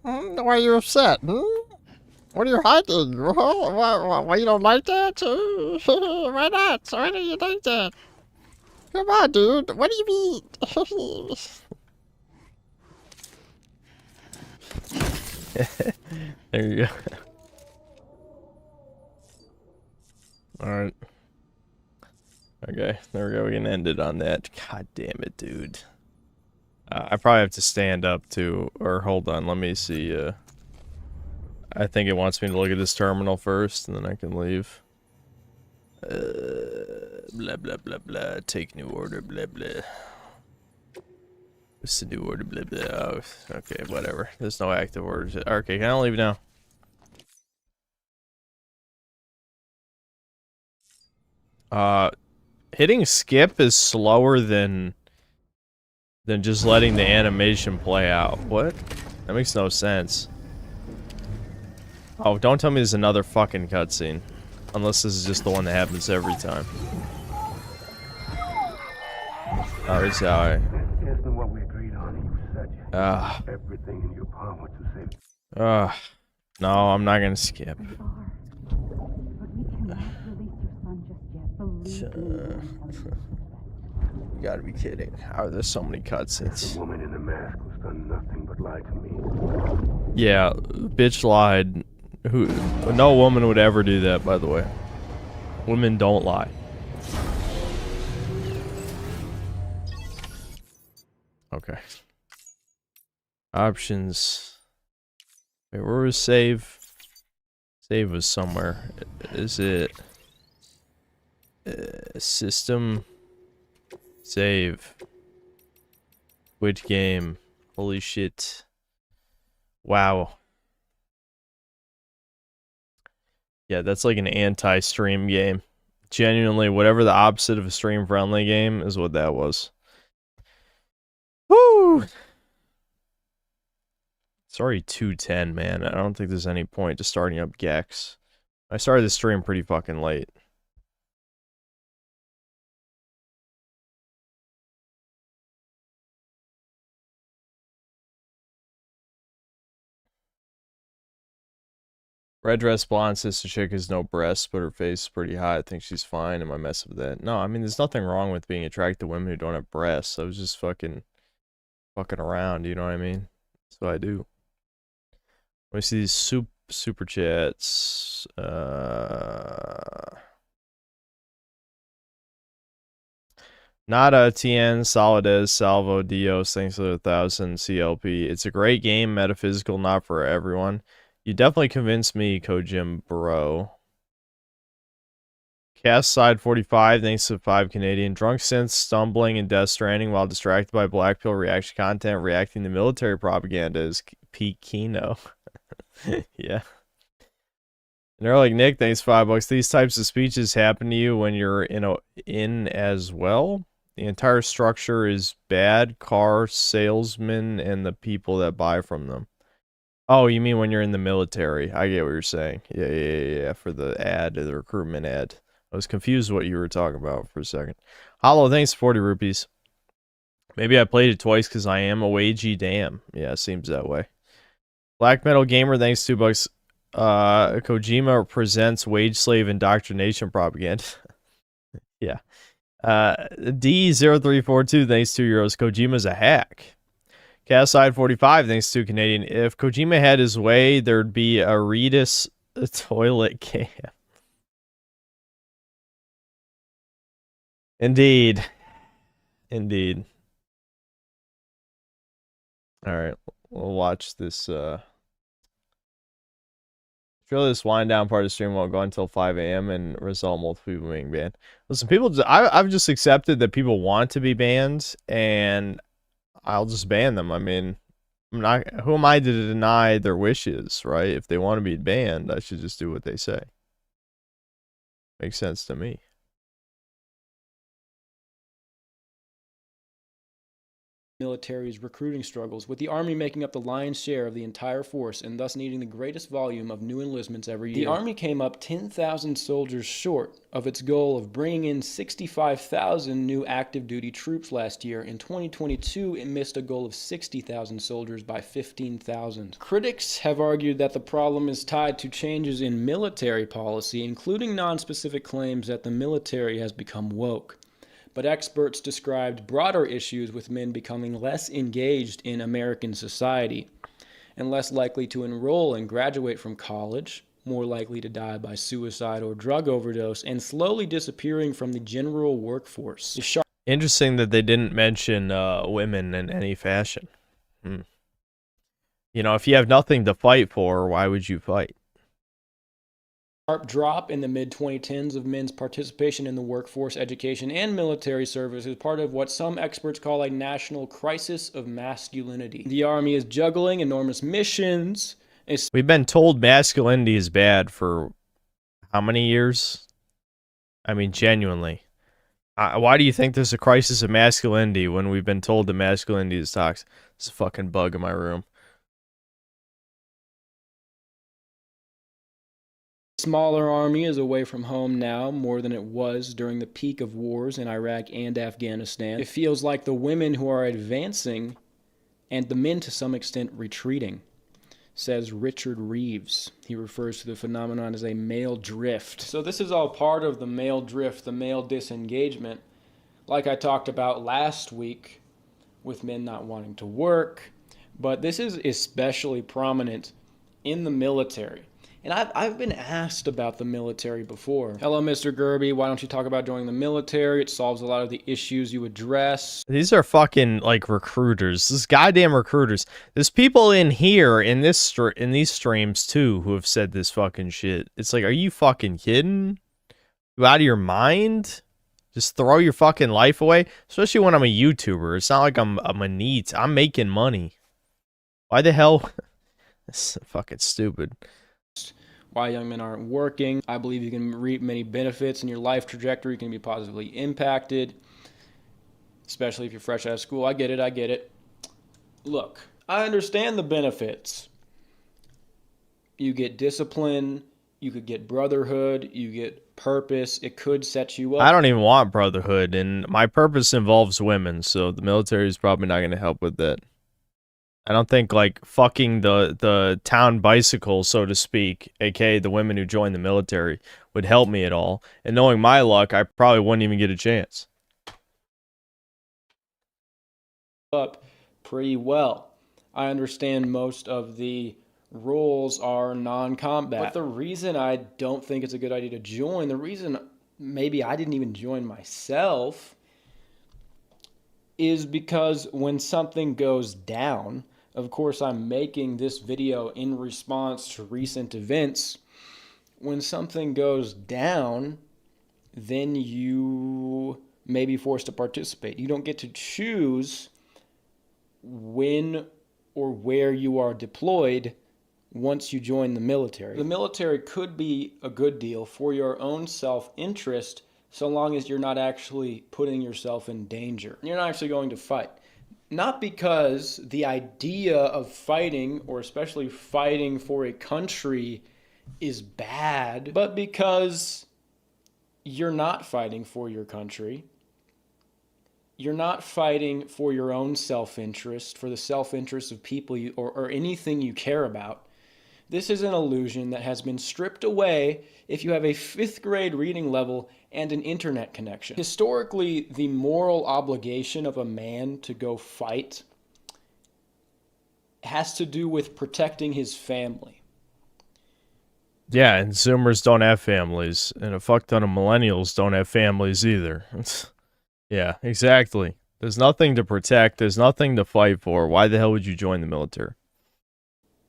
Why are you upset? What are you hiding? Why you don't like that? Why not? Why do you like that? Come on, dude. What do you mean? There you go. Alright. Okay, there we go. We can end it on that. God damn it, dude. I probably have to stand up too. Or hold on, let me see. I think it wants me to look at this terminal first, and then I can leave. Blah, blah, blah, blah. Take new order, blah, blah. What's the new order, blah, blah. Oh, okay, whatever. There's no active orders. Okay, can I leave now? Hitting skip is slower than just letting the animation play out. What? That makes no sense. Oh, don't tell me there's another fucking cutscene. Unless this is just the one that happens every time. Oh, this is how I... Isn't what we agreed on. You said everything in your power to save. No, I'm not gonna skip. You gotta be kidding. How are there so many cutscenes? The woman in the mask who's done nothing but lie to me. Yeah, bitch lied. No woman would ever do that, by the way. Women don't lie. Okay. Options. Wait, where was save? Save was somewhere. Is it... system... Save. Which game? Holy shit. Wow. Yeah, that's like an anti-stream game. Genuinely, whatever the opposite of a stream-friendly game is what that was. Woo! It's already 2:10, man. I don't think there's any point to starting up Gex. I started the stream pretty fucking late. Red dress blonde sister chick has no breasts, but her face is pretty hot. I think she's fine. Am I messing with that? No, I mean, there's nothing wrong with being attracted to women who don't have breasts. I was just fucking around, you know what I mean? That's what I do. Let me see these super chats. Nada, Tien, Solidez, Salvo, Dios, thanks for the 1,000 CLP. It's a great game, metaphysical, not for everyone. You definitely convinced me, Kojimbo. Cast side 45, thanks to 5 Canadian. Drunk synths stumbling in Death Stranding while distracted by black pill reaction content, reacting to military propaganda is peak Kino. Yeah. And they're like, Nick, thanks $5. These types of speeches happen to you when you're in as well. The entire structure is bad. Car salesmen and the people that buy from them. Oh, you mean when you're in the military? I get what you're saying. Yeah. For the ad, the recruitment ad. I was confused what you were talking about for a second. Hollow, thanks 40 rupees. Maybe I played it twice because I am a wagey damn. Yeah, it seems that way. Black Metal Gamer, thanks $2. Kojima presents wage slave indoctrination propaganda. Yeah. D0342, thanks €2. Kojima's a hack. Cast side 45, thanks to Canadian. If Kojima had his way, there'd be a Redis toilet cam. Indeed. Alright, we'll watch this, Surely this wind down part of the stream won't go until 5 a.m. and result in multiple people being banned. Listen, I've just accepted that people want to be banned, and I'll just ban them. I mean, who am I to deny their wishes, right? If they want to be banned, I should just do what they say. Makes sense to me. military's recruiting struggles, with the Army making up the lion's share of the entire force and thus needing the greatest volume of new enlistments every year. The Army came up 10,000 soldiers short of its goal of bringing in 65,000 new active duty troops last year. In 2022, it missed a goal of 60,000 soldiers by 15,000. Critics have argued that the problem is tied to changes in military policy, including non-specific claims that the military has become woke. But experts described broader issues with men becoming less engaged in American society and less likely to enroll and graduate from college, more likely to die by suicide or drug overdose, and slowly disappearing from the general workforce. Interesting that they didn't mention women in any fashion. You know, if you have nothing to fight for, why would you fight? Sharp drop in the mid-2010s of men's participation in the workforce, education, and military service is part of what some experts call a national crisis of masculinity. The Army is juggling enormous missions. We've been told masculinity is bad for how many years? I mean, genuinely. Why do you think there's a crisis of masculinity when we've been told that masculinity is toxic? There's a fucking bug in my room. Smaller army is away from home now more than it was during the peak of wars in Iraq and Afghanistan. It feels like the women who are advancing and the men to some extent retreating, says Richard Reeves. He refers to the phenomenon as a male drift. So this is all part of the male drift, the male disengagement, like I talked about last week with men not wanting to work. But this is especially prominent in the military. And I've been asked about the military before. Hello, Mr. Gerby. Why don't you talk about joining the military? It solves a lot of the issues you address. These are fucking, like, recruiters. This goddamn recruiters. There's people in here, in these streams, too, who have said this fucking shit. It's like, are you fucking kidding? You out of your mind? Just throw your fucking life away? Especially when I'm a YouTuber. It's not like I'm a neat. I'm making money. Why the hell? That's fucking stupid. Why young men aren't working. I believe you can reap many benefits and your life trajectory can be positively impacted, especially if you're fresh out of school. I get it. Look, I understand the benefits. You get discipline, you could get brotherhood, you get purpose. It could set you up. I don't even want brotherhood, and my purpose involves women, so the military is probably not going to help with that. I don't think, like, fucking the town bicycle, so to speak, aka the women who join the military, would help me at all. And knowing my luck, I probably wouldn't even get a chance. Up pretty well. I understand most of the roles are non-combat. But the reason I don't think it's a good idea to join, the reason maybe I didn't even join myself, is because when something goes down, of course I'm making this video in response to recent events, when something goes down, then you may be forced to participate. You don't get to choose when or where you are deployed once you join the military. The military could be a good deal for your own self-interest, so long as you're not actually putting yourself in danger. You're not actually going to fight. Not because the idea of fighting, or especially fighting for a country, is bad, but because you're not fighting for your country. You're not fighting for your own self-interest, for the self-interest of people you, or anything you care about. This is an illusion that has been stripped away if you have a 5th grade reading level and an internet connection. Historically, the moral obligation of a man to go fight has to do with protecting his family. Yeah, and Zoomers don't have families, and a fuck ton of millennials don't have families either. Yeah, exactly. There's nothing to protect, there's nothing to fight for. Why the hell would you join the military?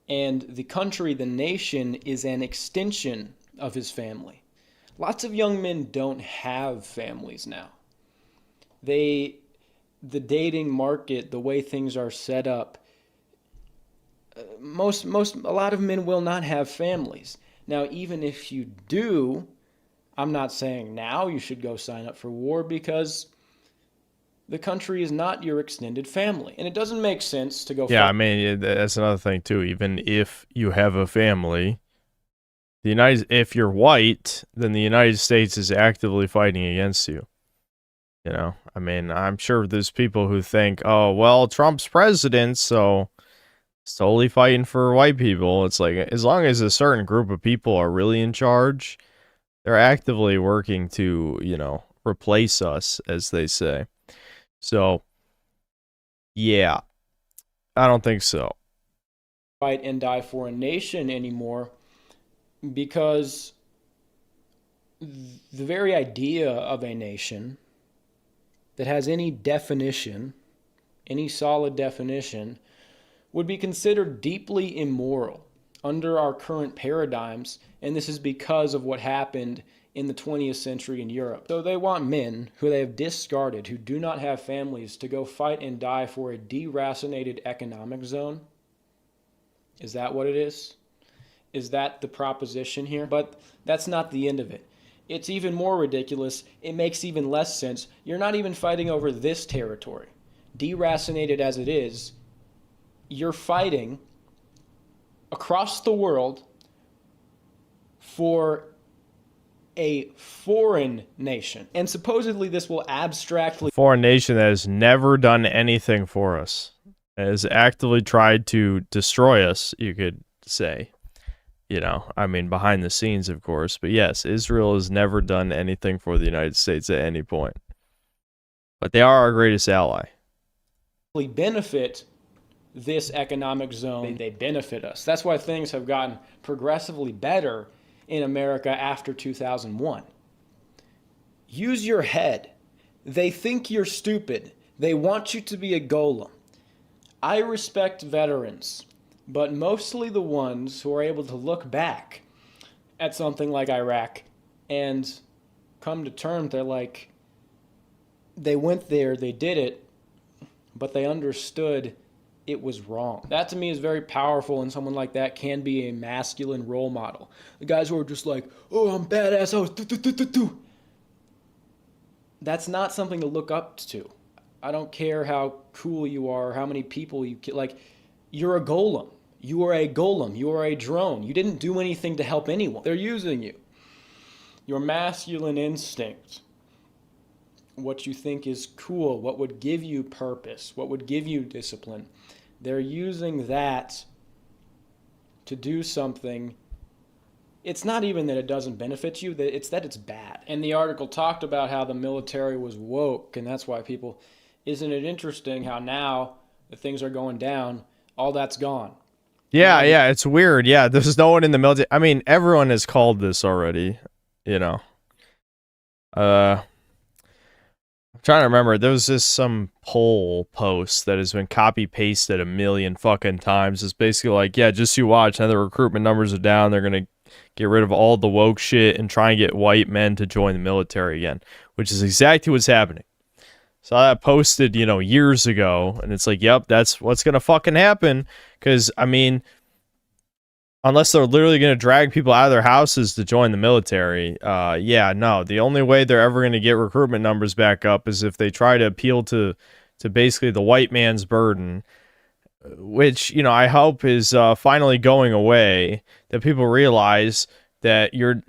And the country, the nation, is an extension of his family. Lots of young men don't have families now. The dating market, the way things are set up, a lot of men will not have families. Now, even if you do, I'm not saying now you should go sign up for war, because the country is not your extended family. And it doesn't make sense to go Yeah, I mean, that's another thing too. Even if you have a family, if you're white, then the United States is actively fighting against you. You know, I mean, I'm sure there's people who think, oh, well, Trump's president, so it's totally fighting for white people. It's like, as long as a certain group of people are really in charge, they're actively working to, you know, replace us, as they say. So, yeah, I don't think so. Fight and die for a nation anymore, because the very idea of a nation that has any definition, any solid definition, would be considered deeply immoral under our current paradigms, and this is because of what happened in the 20th century in Europe. So they want men who they have discarded, who do not have families, to go fight and die for a deracinated economic zone. Is that what it is? Is that the proposition here? But that's not the end of it. It's even more ridiculous. It makes even less sense. You're not even fighting over this territory. Deracinated as it is, you're fighting across the world for a foreign nation. And supposedly this will abstractly... Foreign nation that has never done anything for us. Has actively tried to destroy us, you could say. You know, I mean, behind the scenes, of course. But yes, Israel has never done anything for the United States at any point. But they are our greatest ally. Benefit this economic zone. They benefit us. That's why things have gotten progressively better in America after 2001. Use your head. They think you're stupid. They want you to be a golem. I respect veterans, but mostly the ones who are able to look back at something like Iraq and come to terms. They're like, they went there, they did it, but they understood it was wrong. That to me is very powerful, and someone like that can be a masculine role model. The guys who are just like, oh, I'm badass, that's not something to look up to. I don't care how cool you are, how many people you kill. Like, you're a golem. You are a golem. You are a drone. You didn't do anything to help anyone. They're using you. Your masculine instinct, what you think is cool, what would give you purpose, what would give you discipline, they're using that to do something. It's not even that it doesn't benefit you, it's that it's bad. And the article talked about how the military was woke, and that's why people... Isn't it interesting how now that things are going down, all that's gone? Yeah, yeah, it's weird. Yeah, there's no one in the military. I mean, everyone has called this already, you know. I'm trying to remember. There was just some poll post that has been copy-pasted a million fucking times. It's basically like, yeah, just you watch. Now the recruitment numbers are down. They're going to get rid of all the woke shit and try and get white men to join the military again, which is exactly what's happening. So I posted, you know, years ago, and it's like, yep, that's what's going to fucking happen. Because, I mean, unless they're literally going to drag people out of their houses to join the military, yeah, no. The only way they're ever going to get recruitment numbers back up is if they try to appeal to basically the white man's burden, which, you know, I hope is finally going away, that people realize that you're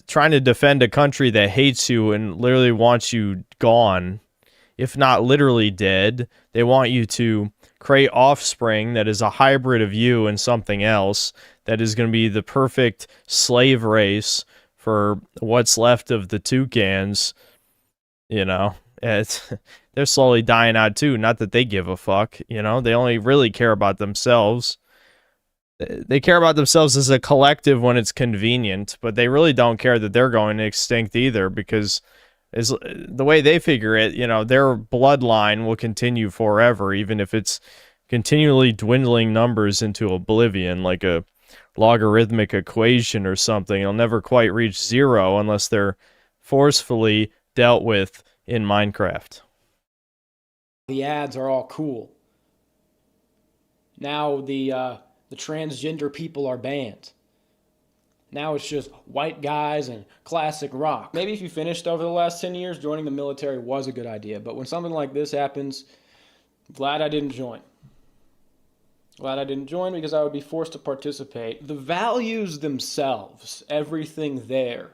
trying to defend a country that hates you and literally wants you gone. If not literally dead, they want you to create offspring that is a hybrid of you and something else that is going to be the perfect slave race for what's left of the toucans. You know, they're slowly dying out too. Not that they give a fuck, you know, they only really care about themselves. They care about themselves as a collective when it's convenient, but they really don't care that they're going extinct either, because is the way they figure it, you know, their bloodline will continue forever, even if it's continually dwindling numbers into oblivion, like a logarithmic equation or something. It'll never quite reach zero unless they're forcefully dealt with in Minecraft. The ads are all cool. Now the transgender people are banned. Now it's just white guys and classic rock. Maybe if you finished over the last 10 years, joining the military was a good idea. But when something like this happens, glad I didn't join. Glad I didn't join because I would be forced to participate. The values themselves, everything there,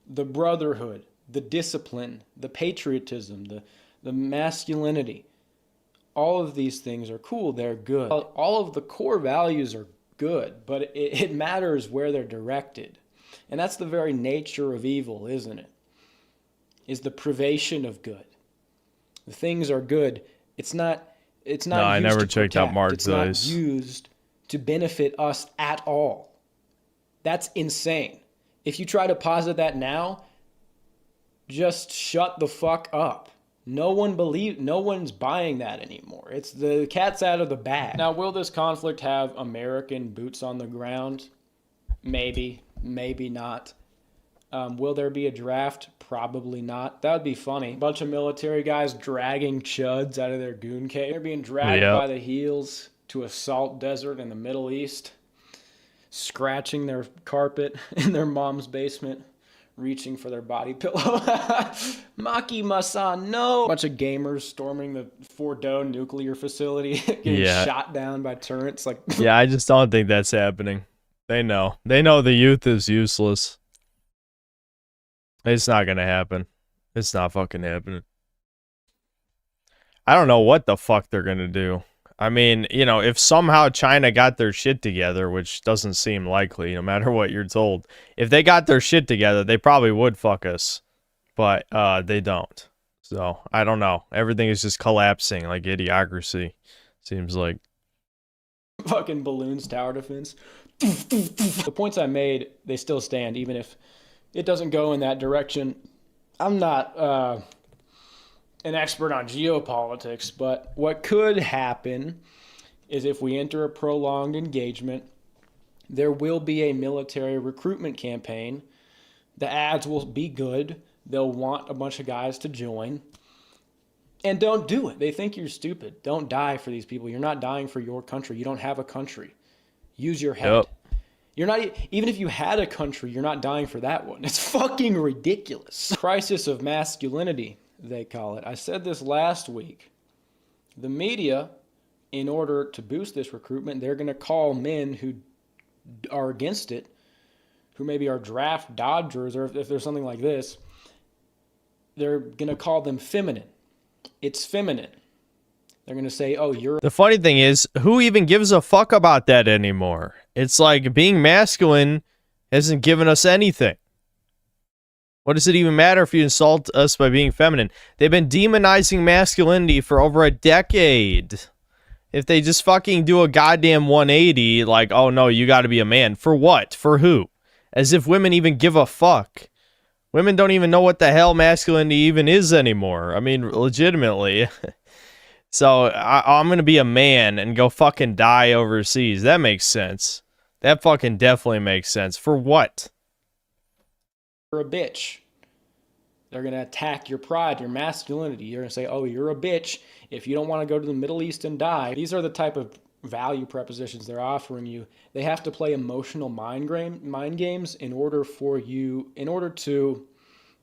the brotherhood, the discipline, the patriotism, the masculinity, all of these things are cool. They're good. All of the core values are good, but it matters where they're directed. And that's the very nature of evil, isn't it? Is the privation of good. The things are good. It's not No, I used never to checked protect. out Mark's It's not eyes. used to benefit us at all. That's insane. If you try to posit that now, just shut the fuck up. No one's buying that anymore. It's the cat's out of the bag. Now, will this conflict have American boots on the ground? Maybe, maybe not. Will there be a draft? Probably not. That would be funny. Bunch of military guys dragging chuds out of their goon cave. They're being dragged by the heels to a salt desert in the Middle East, scratching their carpet in their mom's basement, reaching for their body pillow. Maki-ma-san, no! Bunch of gamers storming the Fordo nuclear facility, getting shot down by turrets. Like, yeah, I just don't think that's happening. They know. They know the youth is useless. It's not gonna happen. It's not fucking happening. I don't know what the fuck they're gonna do. I mean, you know, if somehow China got their shit together, which doesn't seem likely, no matter what you're told, if they got their shit together, they probably would fuck us. But they don't. So, I don't know. Everything is just collapsing like idiocracy, seems like. fucking balloons tower defense. The points I made, they still stand, even if it doesn't go in that direction. I'm not an expert on geopolitics, but what could happen is if we enter a prolonged engagement, there will be a military recruitment campaign. The ads will be good. They'll want a bunch of guys to join. And don't do it. They think you're stupid. Don't die for these people. You're not dying for your country. You don't have a country. Use your head. You're not, even if you had a country, you're not dying for that one. It's fucking ridiculous. Crisis of masculinity, they call it. I said this last week. The media, in order to boost this recruitment, they're going to call men who are against it, who maybe are draft dodgers, or if there's something like this, they're going to call them feminine. It's feminine. They're going to say, oh, you're... The funny thing is, who even gives a fuck about that anymore? It's like being masculine hasn't given us anything. What does it even matter if you insult us by being feminine? They've been demonizing masculinity for over a decade. If they just fucking do a goddamn 180, like, oh no, you gotta be a man. For what? For who? As if women even give a fuck. Women don't even know what the hell masculinity even is anymore. I mean, legitimately. So, I'm gonna be a man and go fucking die overseas. That makes sense. That fucking definitely makes sense. For what? You're a bitch. They're going to attack your pride, your masculinity. You're going to say, oh, you're a bitch if you don't want to go to the Middle East and die. These are the type of value propositions they're offering you. They have to play emotional mind games in order to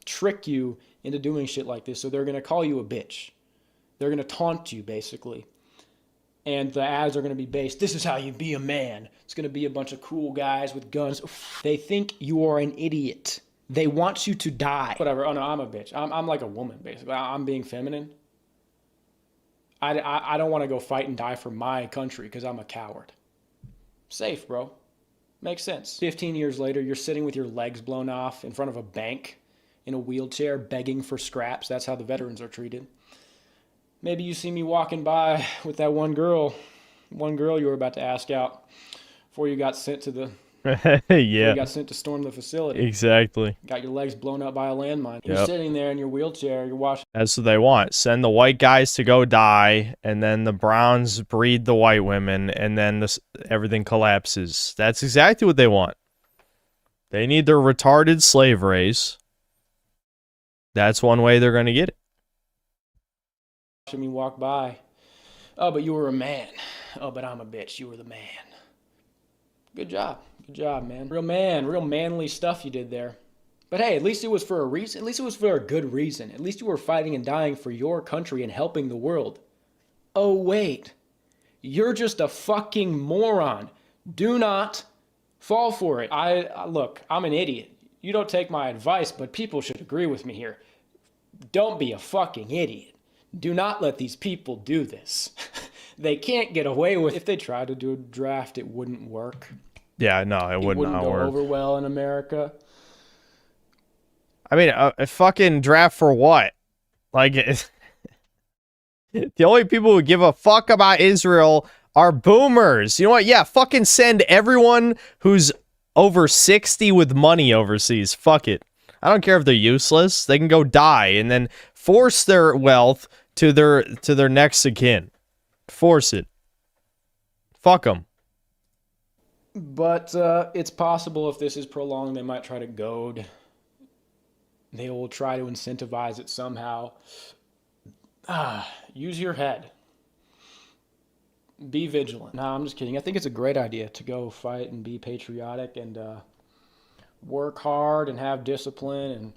trick you into doing shit like this. So they're going to call you a bitch. They're going to taunt you, basically. And the ads are going to be based, this is how you be a man. It's going to be a bunch of cool guys with guns. They think you are an idiot. They want you to die. Whatever. Oh, no, I'm a bitch. I'm like a woman, basically. I'm being feminine. I don't want to go fight and die for my country because I'm a coward. Safe, bro. Makes sense. 15 years later, you're sitting with your legs blown off in front of a bank in a wheelchair begging for scraps. That's how the veterans are treated. Maybe you see me walking by with that one girl you were about to ask out before you got sent to the... Yeah. You got sent to storm the facility. Exactly. Got your legs blown up by a landmine. You're sitting there in your wheelchair. You're watching. That's what they want. Send the white guys to go die, and then the browns breed the white women, and then everything collapses. That's exactly what they want. They need their retarded slave race. That's one way they're going to get it. Watching me walk by. Oh, but you were a man. Oh, but I'm a bitch. You were the man. Good job. Good job, man. Real manly stuff you did there. But hey, at least it was for a reason. At least it was for a good reason. At least you were fighting and dying for your country and helping the world. Oh, wait. You're just a fucking moron. Do not fall for it. Look, I'm an idiot. You don't take my advice, but people should agree with me here. Don't be a fucking idiot. Do not let these people do this. They can't get away with it. If they tried to do a draft, it wouldn't work. Yeah, no, it would wouldn't not go work. over well in America. I mean, a fucking draft for what? Like, the only people who give a fuck about Israel are boomers. You know what? Yeah, fucking send everyone who's over 60 with money overseas. Fuck it. I don't care if they're useless. They can go die and then force their wealth to their next of kin. Force it. Fuck them. But it's possible if this is prolonged, they might try to goad. They will try to incentivize it somehow. Use your head. Be vigilant. No, I'm just kidding. I think it's a great idea to go fight and be patriotic and work hard and have discipline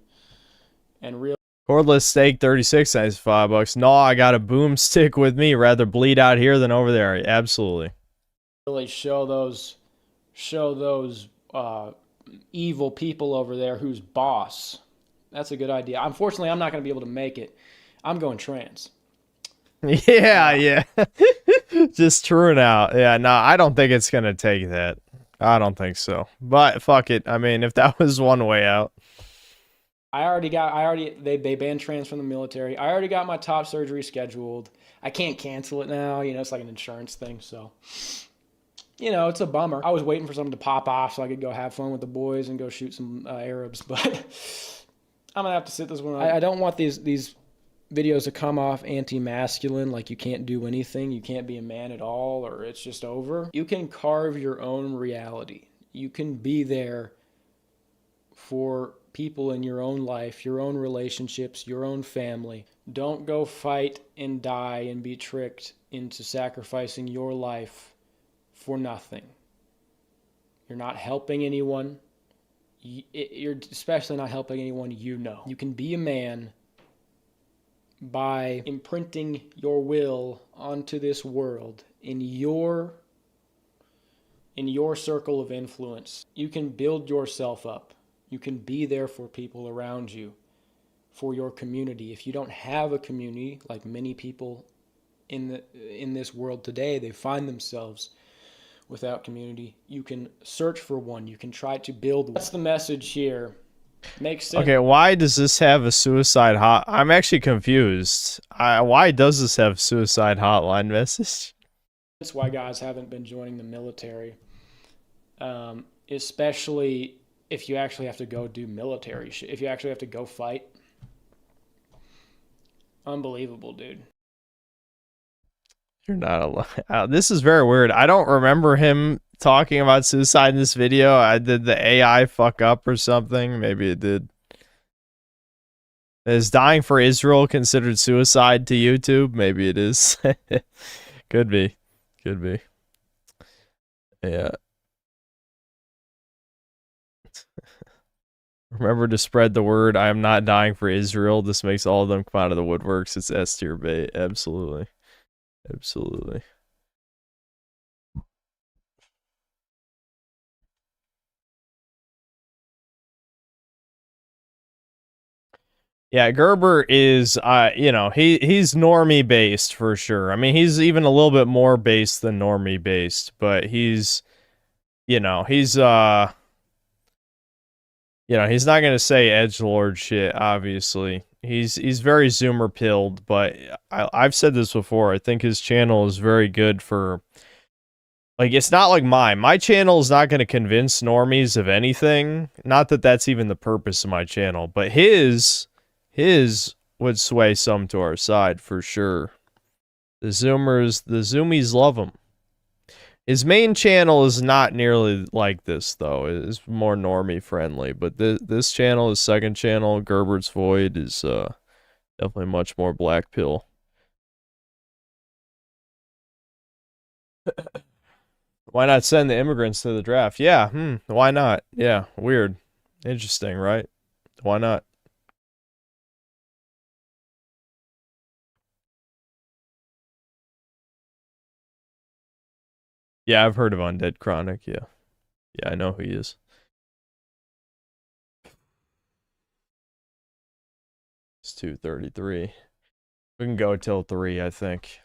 and real. Cordless steak, 36 cents, $5. No, I got a boomstick with me. Rather bleed out here than over there. Absolutely. Really show those evil people over there who's boss. That's a good idea. Unfortunately, I'm not going to be able to make it. I'm going trans. Yeah. Just truing out. Yeah, no, I don't think it's going to take that. I don't think so. But fuck it. I mean, if that was one way out. They banned trans from the military. I already got my top surgery scheduled. I can't cancel it now. You know, it's like an insurance thing. So, you know, it's a bummer. I was waiting for something to pop off so I could go have fun with the boys and go shoot some Arabs. But I'm going to have to sit this one out. I don't want these videos to come off anti-masculine, like you can't do anything, you can't be a man at all, or it's just over. You can carve your own reality. You can be there for people in your own life, your own relationships, your own family. Don't go fight and die and be tricked into sacrificing your life for nothing. You're not helping anyone. You're especially not helping anyone you know. You can be a man by imprinting your will onto this world in your circle of influence. You can build yourself up. You can be there for people around you, for your community. If you don't have a community, like many people in this world today, they find themselves without community. You can search for one. You can try to build one. That's the message here. Makes sense. Okay, why does this have a suicide hot? I'm actually confused. Why does this have suicide hotline message? That's why guys haven't been joining the military, especially if you actually have to go do military shit. If you actually have to go fight. Unbelievable, dude. You're not alone. This is very weird. I don't remember him talking about suicide in this video. Did the AI fuck up or something? Maybe it did. Is dying for Israel considered suicide to YouTube? Maybe it is. Could be. Could be. Yeah. Remember to spread the word. I am not dying for Israel. This makes all of them come out of the woodworks. It's S tier bait. Absolutely. Absolutely. Yeah, Gerber is, he's normie based for sure. I mean, he's even a little bit more based than normie based, but he's not gonna say edgelord shit. Obviously, he's very Zoomer pilled, but I've said this before. I think his channel is very good for. Like, it's not like mine. My channel is not going to convince normies of anything. Not that that's even the purpose of my channel, but his would sway some to our side for sure. The Zoomies love him. His main channel is not nearly like this, though. It's more normie friendly, but this channel, his second channel, Gerbert's Void, is definitely much more black pill. Why not send the immigrants to the draft? Yeah, why not? Yeah, weird. Interesting, right? Why not? Yeah, I've heard of Undead Chronic, yeah. Yeah, I know who he is. It's 2:33. We can go till 3, I think.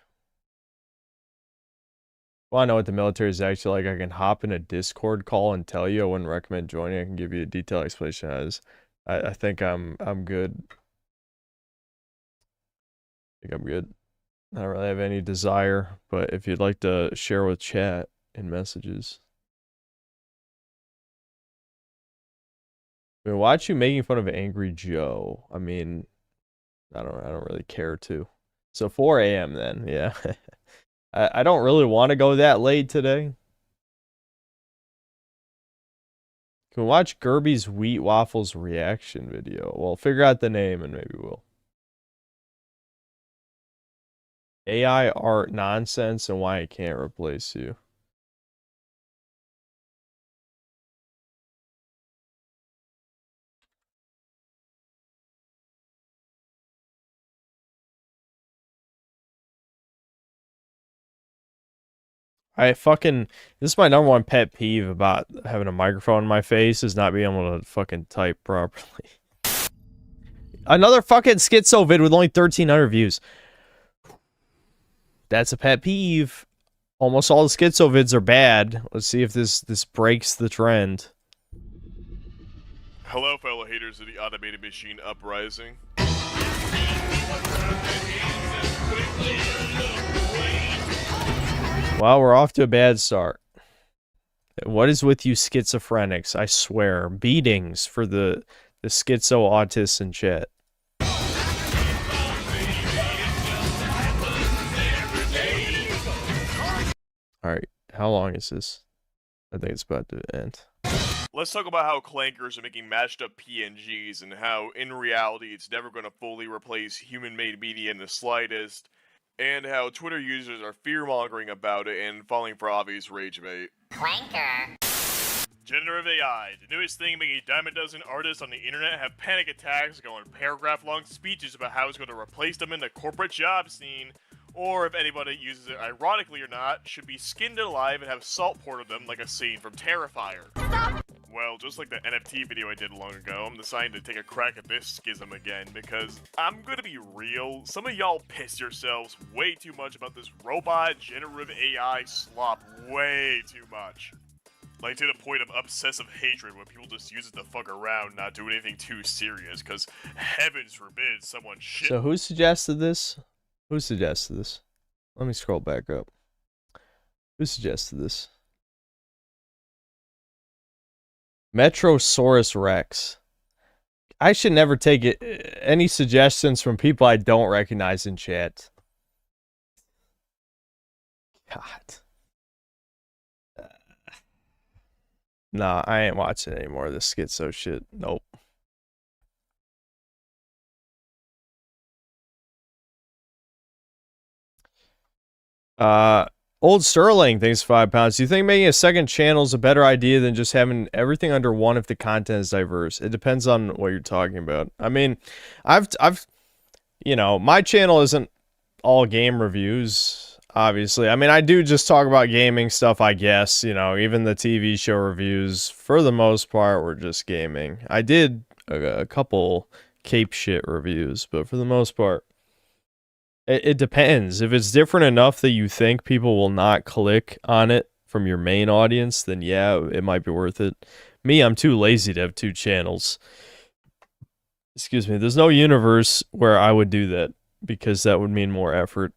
Well, I know what the military is actually like. I can hop in a Discord call and tell you. I wouldn't recommend joining. I can give you a detailed explanation as I think I'm good. I think I'm good. I don't really have any desire, but if you'd like to share with chat in messages. I mean, why aren't you making fun of Angry Joe? I mean, I don't really care to. So 4 a.m. then, yeah. I don't really want to go that late today. Can we watch Gerby's Wheat Waffles reaction video? Well, figure out the name and maybe we'll. AI art nonsense and why it can't replace you. This is my number one pet peeve about having a microphone in my face is not being able to fucking type properly. Another fucking schizo vid with only 1,300 views. That's a pet peeve. Almost all the schizo vids are bad. Let's see if this breaks the trend. Hello, fellow haters of the automated machine uprising. Well, we're off to a bad start. What is with you schizophrenics? I swear. Beatings for the schizo autists in chat. Alright, how long is this? I think it's about to end. Let's talk about how clankers are making mashed up PNGs and how, in reality, it's never going to fully replace human-made media in the slightest, and how Twitter users are fear-mongering about it and falling for obvious rage bait. Clanker. Generative AI, the newest thing making a dime a dozen artists on the internet have panic attacks going paragraph-long speeches about how it's going to replace them in the corporate job scene, or if anybody uses it ironically or not, should be skinned alive and have salt poured on them like a scene from Terrifier. Well, just like the NFT video I did long ago, I'm deciding to take a crack at this schism again, because I'm gonna be real, some of y'all piss yourselves way too much about this robot generative AI slop, way too much. Like, to the point of obsessive hatred when people just use it to fuck around, not do anything too serious, because heavens forbid someone shit. So who suggested this? Who suggested this? Let me scroll back up. Who suggested this? Metrosaurus Rex. I should never take any suggestions from people I don't recognize in chat. God. Nah, I ain't watching any more of this schizo shit. Nope. Old Sterling, thanks for £5. Do you think making a second channel is a better idea than just having everything under one if the content is diverse? It depends on what you're talking about. I mean, you know, my channel isn't all game reviews, obviously. I mean, I do just talk about gaming stuff, I guess. You know, even the TV show reviews, for the most part, were just gaming. I did a couple cape shit reviews, but for the most part, it depends. If it's different enough that you think people will not click on it from your main audience, then yeah, it might be worth it. Me, I'm too lazy to have two channels. Excuse me. There's no universe where I would do that because that would mean more effort.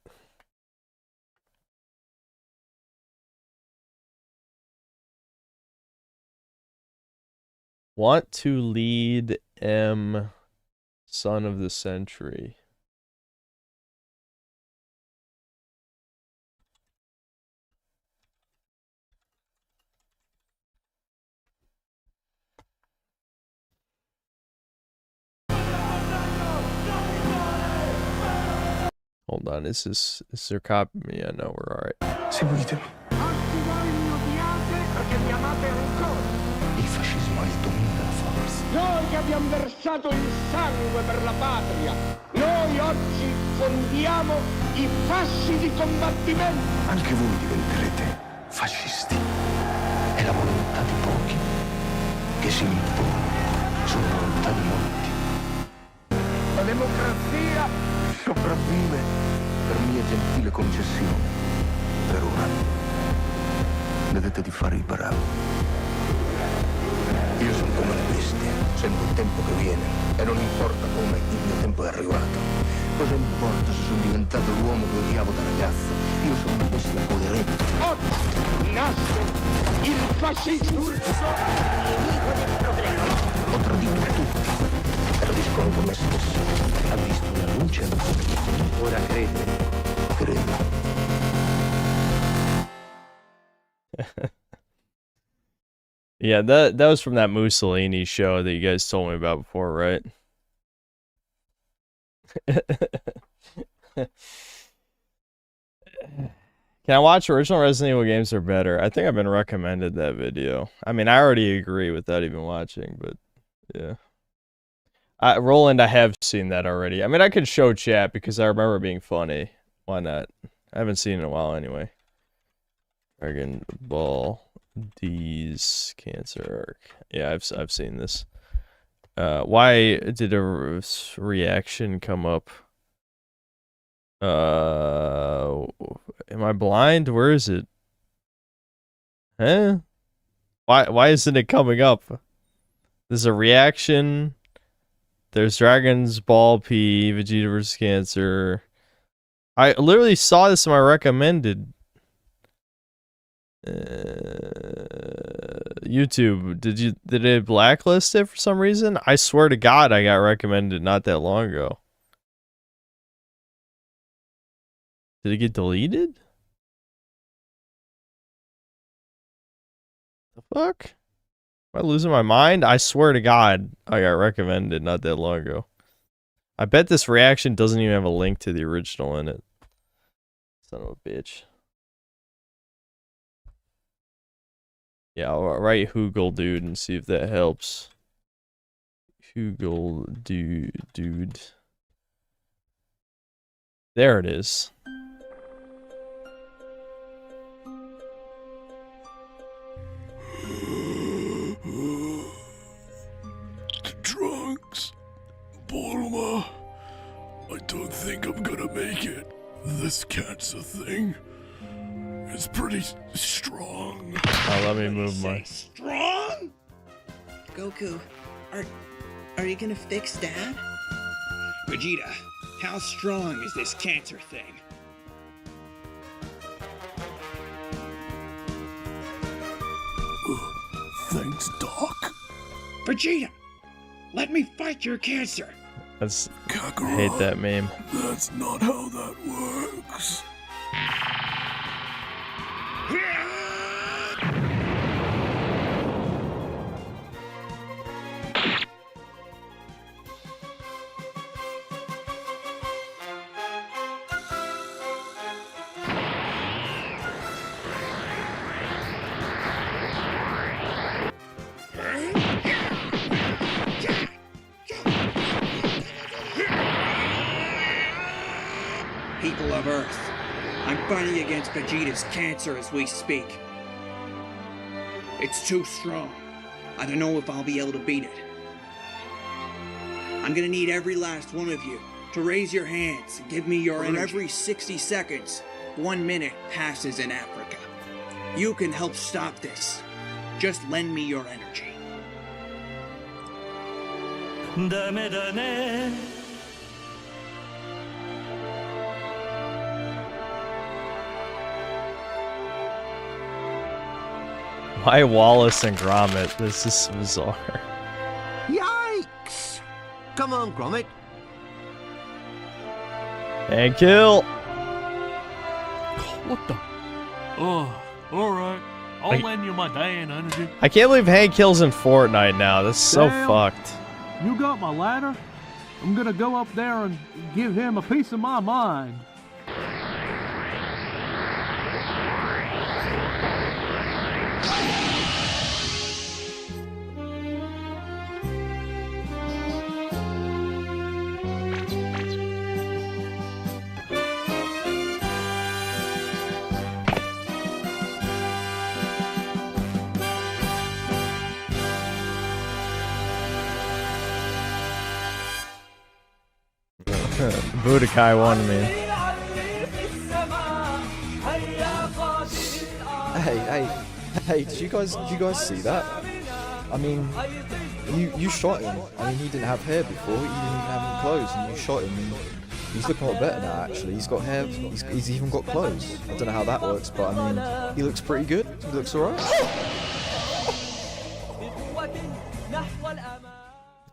Want to lead M, son of the century. Hold on, is there copy me? Yeah, no, we're alright. See what you do. chiamate ancora? Il fascismo ha il dominio della forza. Noi abbiamo versato il sangue per la patria. Noi oggi fondiamo i fasci di combattimento. Anche voi diventerete fascisti. È la volontà di pochi che si impone sulla volontà di molti. La democrazia Sopravvive per mia gentile concessione. Per ora vedete di fare il bravo. Io sono come le bestie, sento il tempo che viene e non importa come il mio tempo è arrivato. Cosa importa se sono diventato l'uomo che odiavo da ragazzo? Io sono una bestia coerente. oggi nasce il fascismo. Nemico del progresso. Ho tradito tutti, tradiscono con me stesso. Ha visto la luce, ora crede. Yeah, that was from that Mussolini show that you guys told me about before, right? Can I watch original Resident Evil games are better? I think I've been recommended that video. I mean, I already agree without even watching, but yeah. Roland, I have seen that already. I mean, I could show chat because I remember it being funny. Why not? I haven't seen it in a while anyway. Dragon Ball D's Cancer Arc. Yeah, I've seen this. Why did a reaction come up? Am I blind? Where is it? Huh? Why isn't it coming up? There's a reaction. There's Dragon's Ball P, Vegeta vs. Cancer. I literally saw this in my recommended. YouTube, did it blacklist it for some reason? I swear to God, I got recommended not that long ago. Did it get deleted? The fuck? Am I losing my mind? I swear to God, I got recommended not that long ago. I bet this reaction doesn't even have a link to the original in it. Son of a bitch. Yeah, I'll write Hoogle Dude and see if that helps. Hoogle Dude. There it is. The drugs. Bulma. I don't think I'm gonna make it. This cancer thing is pretty strong. Oh, let me move my... Strong? Goku, are you gonna fix Dad? Vegeta, how strong is this cancer thing? Thanks, Doc. Vegeta, let me fight your cancer. That's... I hate that meme. That's not how that works. People of Earth, I'm fighting against Vegeta's cancer as we speak. It's too strong. I don't know if I'll be able to beat it. I'm gonna need every last one of you to raise your hands and give me your energy. Every 60 seconds, 1 minute passes in Africa. You can help stop this. Just lend me your energy. Dame, dame. Why Wallace and Gromit? This is bizarre. Yikes! Come on, Gromit. And kill! What the? Oh, alright. I'll lend you my day and energy. I can't believe Hank Hill's in Fortnite now. That's so Damn. fucked. You got my ladder? I'm gonna go up there and give him a piece of my mind. Budokai wanted me. Hey, did you guys see that? I mean, you shot him. I mean, he didn't have hair before, he didn't even have any clothes, and you shot him, and he's looking a lot better now, actually. He's got hair, he's even got clothes. I don't know how that works, but I mean, he looks pretty good. He looks alright.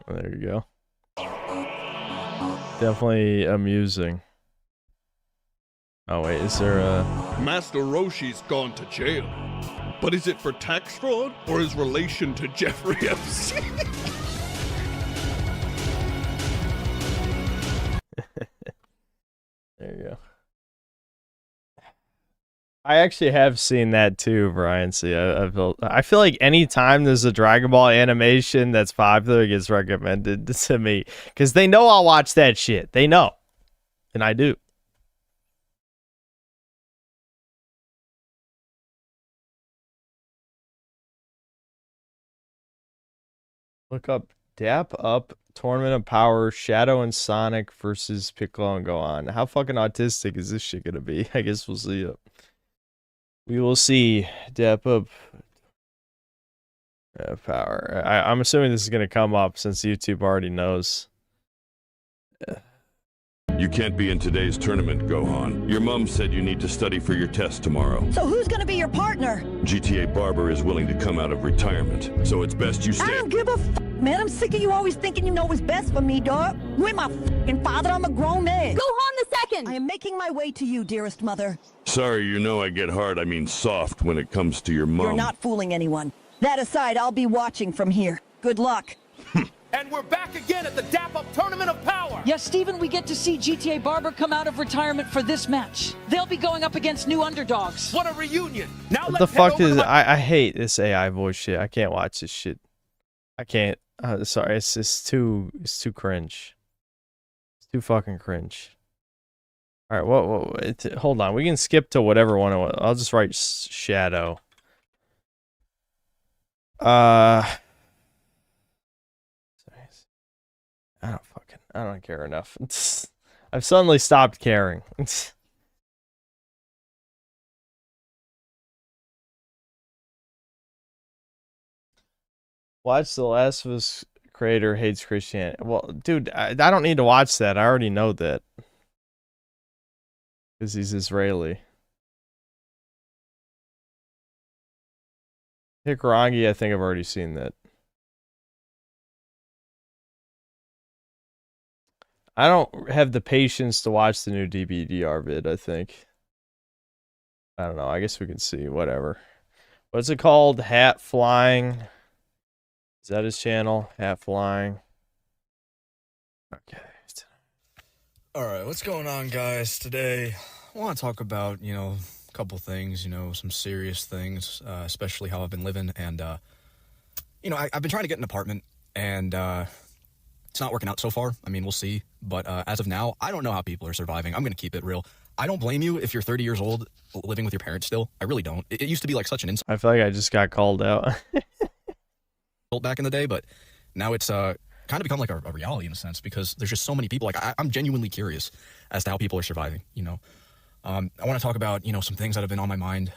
There you go. Definitely amusing. Oh wait, is there a... Master Roshi's gone to jail. But is it for tax fraud or his relation to Jeffrey Epstein? There you go. I actually have seen that too, Brian. See, I feel like anytime there's a Dragon Ball animation that's popular, it gets recommended to me. Because they know I'll watch that shit. They know. And I do. Look up Dap Up Tournament of Power Shadow and Sonic versus Piccolo and Gohan. How fucking autistic is this shit gonna be? I guess we'll see it. We will see. Dap Up Power. I'm assuming this is gonna come up since YouTube already knows. You can't be in today's tournament, Gohan. Your mom said you need to study for your test tomorrow. So who's gonna be your partner? GTA Barber is willing to come out of retirement, so it's best you I stay. don't give a man. I'm sick of you always thinking you know what's best for me, dog. You ain't my fucking father. I'm a grown man. Gohan the second. I am making my way to you, dearest mother. Sorry, you know I get hard, I mean soft, when it comes to your mom. You're not fooling anyone. That aside, I'll be watching from here. Good luck. And we're back again at the Dap Up Tournament of Power! Yes, Steven, we get to see GTA Barber come out of retirement for this match. They'll be going up against new underdogs. What a reunion! Now What the fuck is... I hate this AI voice shit. I can't watch this shit. I can't. Sorry, it's too cringe. It's too fucking cringe. Alright, hold on. We can skip to whatever one it was. I'll just write Shadow. I don't care enough. I've suddenly stopped caring. Watch The Last of Us creator hates Christianity. Well, dude, I don't need to watch that. I already know that. Because he's Israeli. Hikarangi, I think I've already seen that. I don't have the patience to watch the new DBDR vid, I think. I don't know. I guess we can see. Whatever. What's it called? Hat Flying. Is that his channel? Hat Flying. Okay. Alright, what's going on, guys? Today, I want to talk about, a couple things, some serious things, especially how I've been living. And, I've been trying to get an apartment, and it's not working out so far. I mean, we'll see. But as of now, I don't know how people are surviving. I'm going to keep it real. I don't blame you if you're 30 years old living with your parents still. I really don't. It used to be like such an insult. I feel like I just got called out. Back in the day, but now it's kind of become like a reality in a sense because there's just so many people. Like, I'm genuinely curious as to how people are surviving, I want to talk about, some things that have been on my mind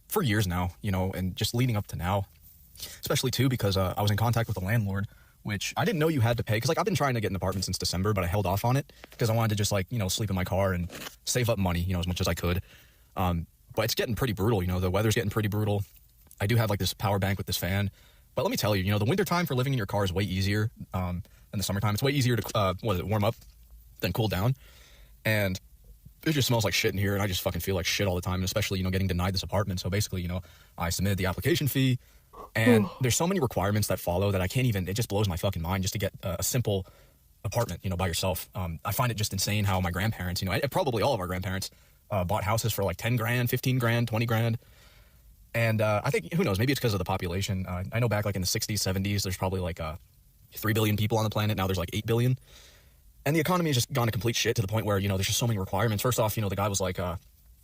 for years now, and just leading up to now, especially too because I was in contact with the landlord, which I didn't know you had to pay. Because, I've been trying to get an apartment since December, but I held off on it because I wanted to just, sleep in my car and save up money, as much as I could. But it's getting pretty brutal, the weather's getting pretty brutal. I do have, this power bank with this fan. But let me tell you, the wintertime for living in your car is way easier than the summertime. It's way easier to, warm up than cool down. And it just smells like shit in here, and I just fucking feel like shit all the time, and especially, getting denied this apartment. So basically, I submitted the application fee, and there's so many requirements that follow that I can't even, it just blows my fucking mind just to get a simple apartment, by yourself. I find it just insane how my grandparents, probably all of our grandparents bought houses for like 10 grand, 15 grand, 20 grand. And I think, who knows, maybe it's because of the population. I know back like in the 60s, 70s, there's probably like 3 billion people on the planet. Now there's like 8 billion. And the economy has just gone to complete shit to the point where, there's just so many requirements. First off, the guy was like,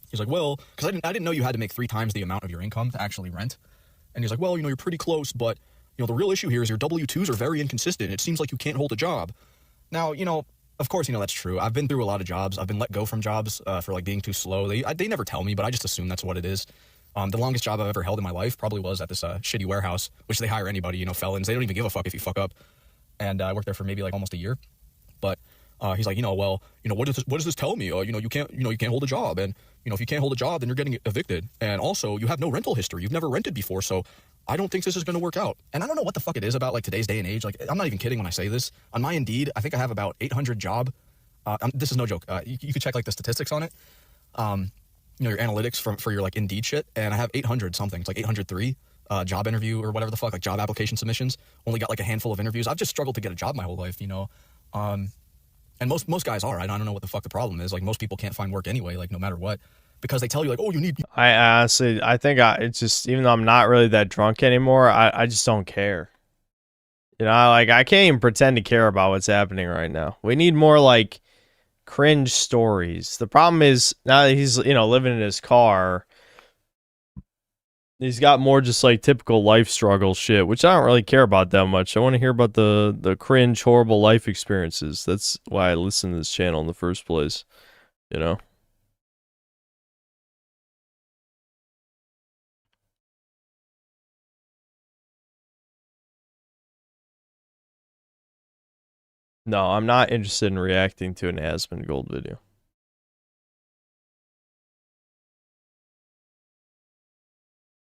he's like, well, because I didn't know you had to make 3 times the amount of your income to actually rent. And he's like, well, you're pretty close, but, the real issue here is your W-2s are very inconsistent. It seems like you can't hold a job. Now, of course, you know, that's true. I've been through a lot of jobs. I've been let go from jobs for like being too slow. They never tell me, but I just assume that's what it is. The longest job I've ever held in my life probably was at this shitty warehouse, which they hire anybody, you know, felons. They don't even give a fuck if you fuck up. And I worked there for maybe like almost a year. But he's like, you know, well, you know, what does this tell me? You know, you can't hold a job, and you know, if you can't hold a job, then you're getting evicted. And also, you have no rental history. You've never rented before, so I don't think this is going to work out. And I don't know what the fuck it is about like today's day and age. Like, I'm not even kidding when I say this. On my Indeed, I think I have about 800 job. This is no joke. You could check like the statistics on it. You know, your analytics for your like Indeed shit, and I have 800 something. It's like 803 job interview or whatever the fuck, like job application submissions. Only got like a handful of interviews. I've just struggled to get a job my whole life, you know. And most guys are. I don't know what the fuck the problem is. Like, most people can't find work anyway, like no matter what, because they tell you like, oh, you need. I honestly, I think it's just, even though I'm not really that drunk anymore, I just don't care. You know, like, I can't even pretend to care about what's happening right now. We need more like cringe stories. The problem is now that he's, you know, living in his car, he's got more just like typical life struggle shit, which I don't really care about that much. I want to hear about the cringe, horrible life experiences. That's why I listen to this channel in the first place, you know? No, I'm not interested in reacting to an Asmongold video.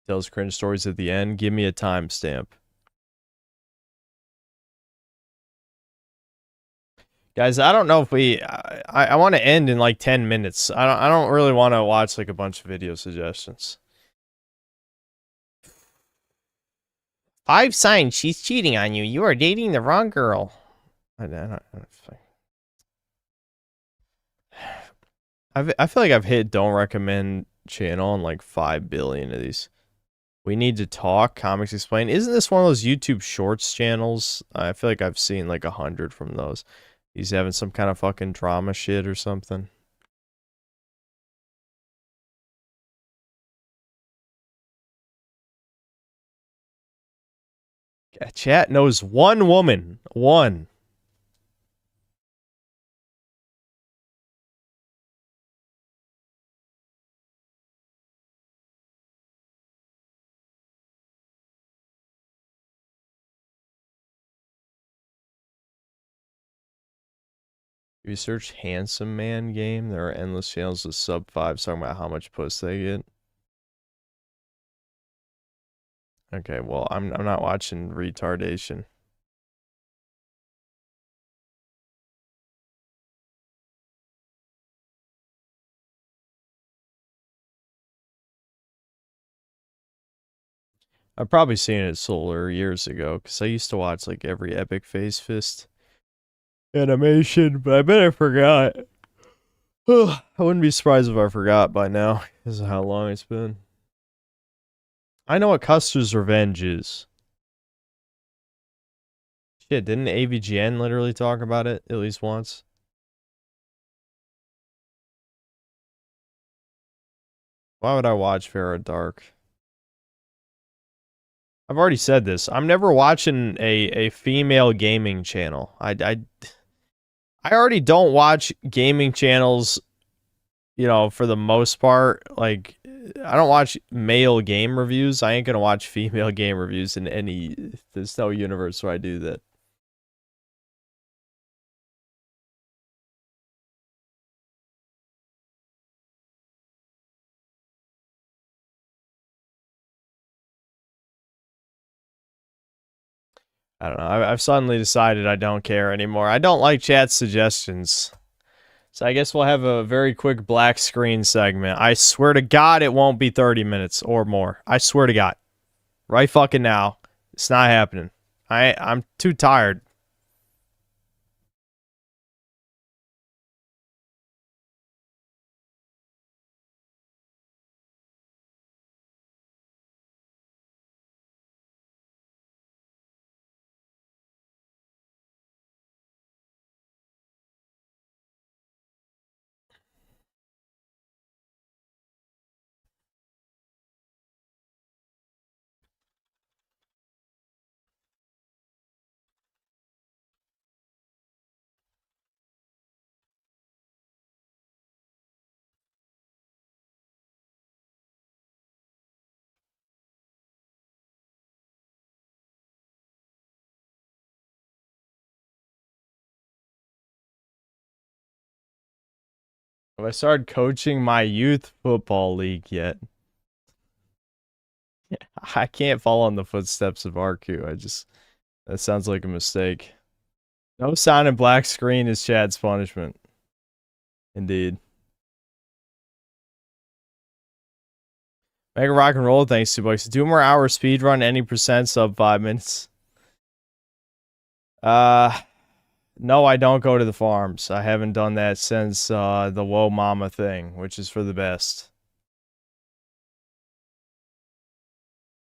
Tells cringe stories at the end. Give me a timestamp. Guys, I don't know if I want to end in like 10 minutes. I don't really want to watch like a bunch of video suggestions. 5 signs she's cheating on you. You are dating the wrong girl. I feel like I've hit don't recommend channel on like 5 billion of these. We Need to Talk, Comics Explained. Isn't this one of those YouTube Shorts channels? I feel like I've seen like 100 from those. He's having some kind of fucking drama shit or something. Yeah, chat knows one woman. One. If you search handsome man game, there are endless channels with sub 5 talking about how much puss they get. Okay, well, I'm not watching retardation. I've probably seen it Solar years ago, because I used to watch like every Epic Face Fist animation, but I bet I forgot. I wouldn't be surprised if I forgot by now, because of how long it's been. I know what Custer's Revenge is. Shit, didn't AVGN literally talk about it at least once? Why would I watch Farrah Dark? I've already said this. I'm never watching a female gaming channel. I already don't watch gaming channels, you know, for the most part. Like, I don't watch male game reviews. I ain't gonna watch female game reviews in any... There's no universe where I do that. I don't know. I've suddenly decided I don't care anymore. I don't like chat suggestions. So I guess we'll have a very quick black screen segment. I swear to God it won't be 30 minutes or more. I swear to God. Right fucking now. It's not happening. I'm too tired. Have I started coaching my youth football league yet? I can't follow in the footsteps of RQ. That sounds like a mistake. No sound and black screen is Chad's punishment. Indeed. Mega rock and roll, thanks to bucks. 2 more hours speed run, any percent sub 5 minutes. No, I don't go to the farms. I haven't done that since the Whoa Mama thing, which is for the best.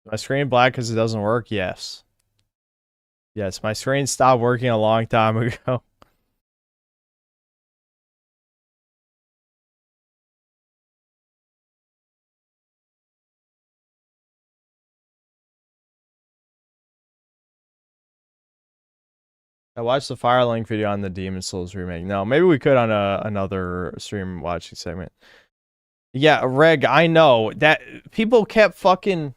My screen black because it doesn't work? Yes. Yes, my screen stopped working a long time ago. I watched the Firelink video on the Demon Souls remake. No, maybe we could on another stream watching segment. Yeah, Reg, I know that people kept fucking...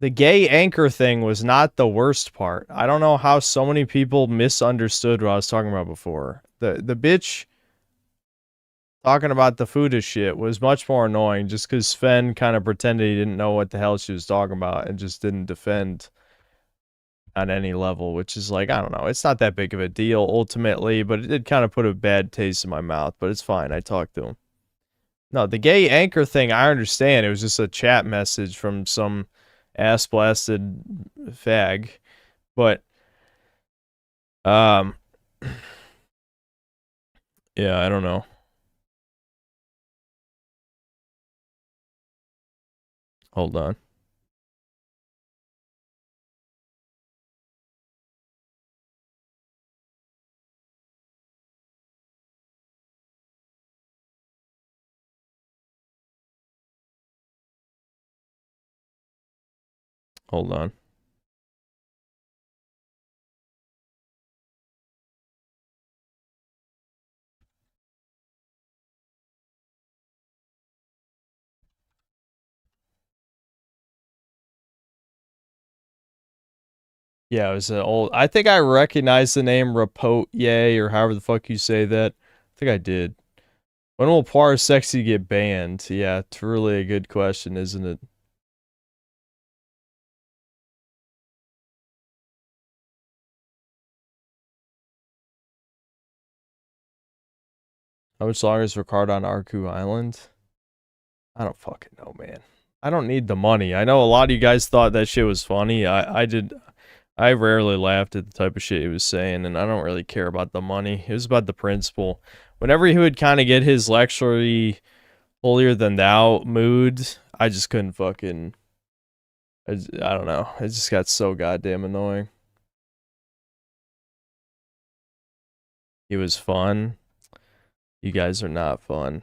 The gay anchor thing was not the worst part. I don't know how so many people misunderstood what I was talking about before. The bitch talking about the food shit was much more annoying just because Sven kind of pretended he didn't know what the hell she was talking about and just didn't defend on any level, which is like, I don't know. It's not that big of a deal ultimately, but it did kind of put a bad taste in my mouth, but it's fine. I talked to him. No, the gay anchor thing, I understand. It was just a chat message from some ass-blasted fag. But, yeah, I don't know. Hold on. Hold on. Yeah, it was an old... I think I recognized the name Rapotier, or however the fuck you say that. I think I did. When will Poir Sexy get banned? Yeah, truly a good question, isn't it? How much longer is Ricard on Arku Island? I don't fucking know, man. I don't need the money. I know a lot of you guys thought that shit was funny. I rarely laughed at the type of shit he was saying, and I don't really care about the money. It was about the principle. Whenever he would kind of get his lectury holier than thou mood, I just couldn't fucking... I don't know. It just got so goddamn annoying. He was fun. You guys are not fun.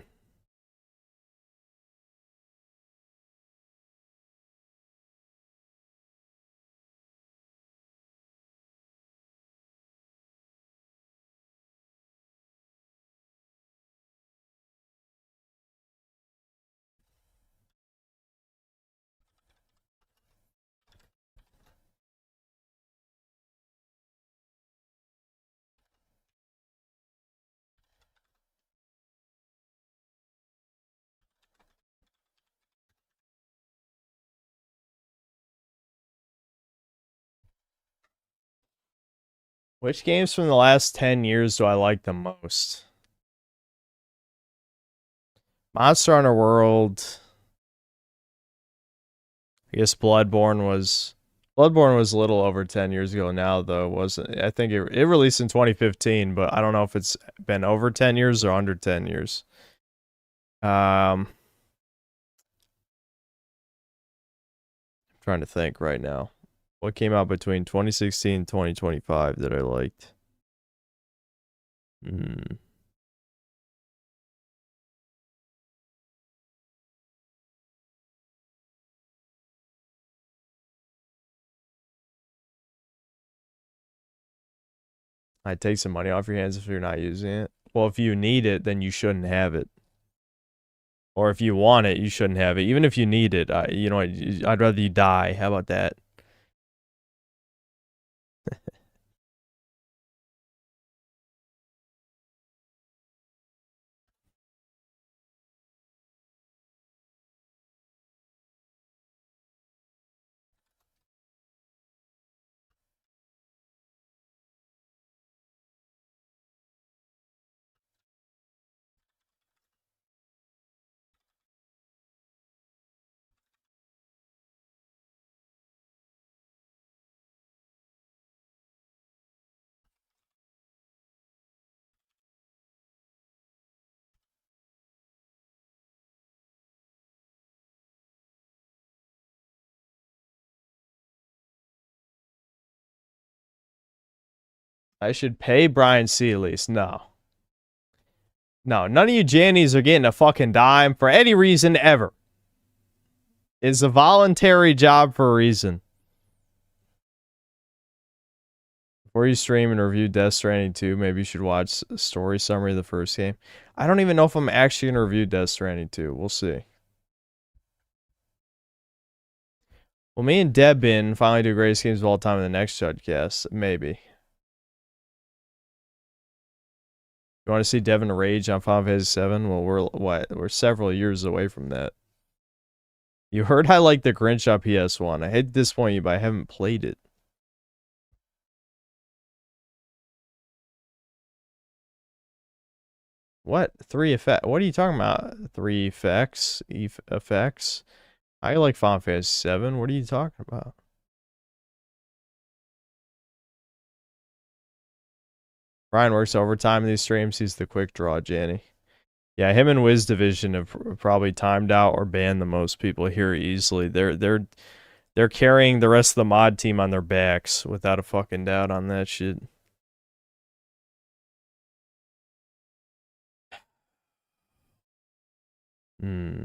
Which games from the last 10 years do I like the most? Monster Hunter World. I guess Bloodborne was a little over 10 years ago now, though, wasn't it? I think it released in 2015, but I don't know if it's been over 10 years or under 10 years. I'm trying to think right now. What came out between 2016 and 2025 that I liked? I'd take some money off your hands if you're not using it. Well, if you need it, then you shouldn't have it. Or if you want it, you shouldn't have it. Even if you need it, you know, I'd rather you die. How about that? I should pay Brian C. at least. No. No, none of you Jannies are getting a fucking dime for any reason ever. It's a voluntary job for a reason. Before you stream and review Death Stranding 2, maybe you should watch a story summary of the first game. I don't even know if I'm actually going to review Death Stranding 2. We'll see. Well, me and Debin finally do greatest games of all time in the next Judcast. Maybe. You want to see Devin rage on Final Fantasy VII? Well, we're several years away from that. You heard I like the Grinch on PS1. I hate to disappoint you, but I haven't played it. What? 3 effects? What are you talking about? 3 effects? Effects? I like Final Fantasy VII. What are you talking about? Brian works overtime in these streams. He's the quick draw, Janny. Yeah, him and Wiz Division have probably timed out or banned the most people here easily. They're carrying the rest of the mod team on their backs without a fucking doubt on that shit. Hmm.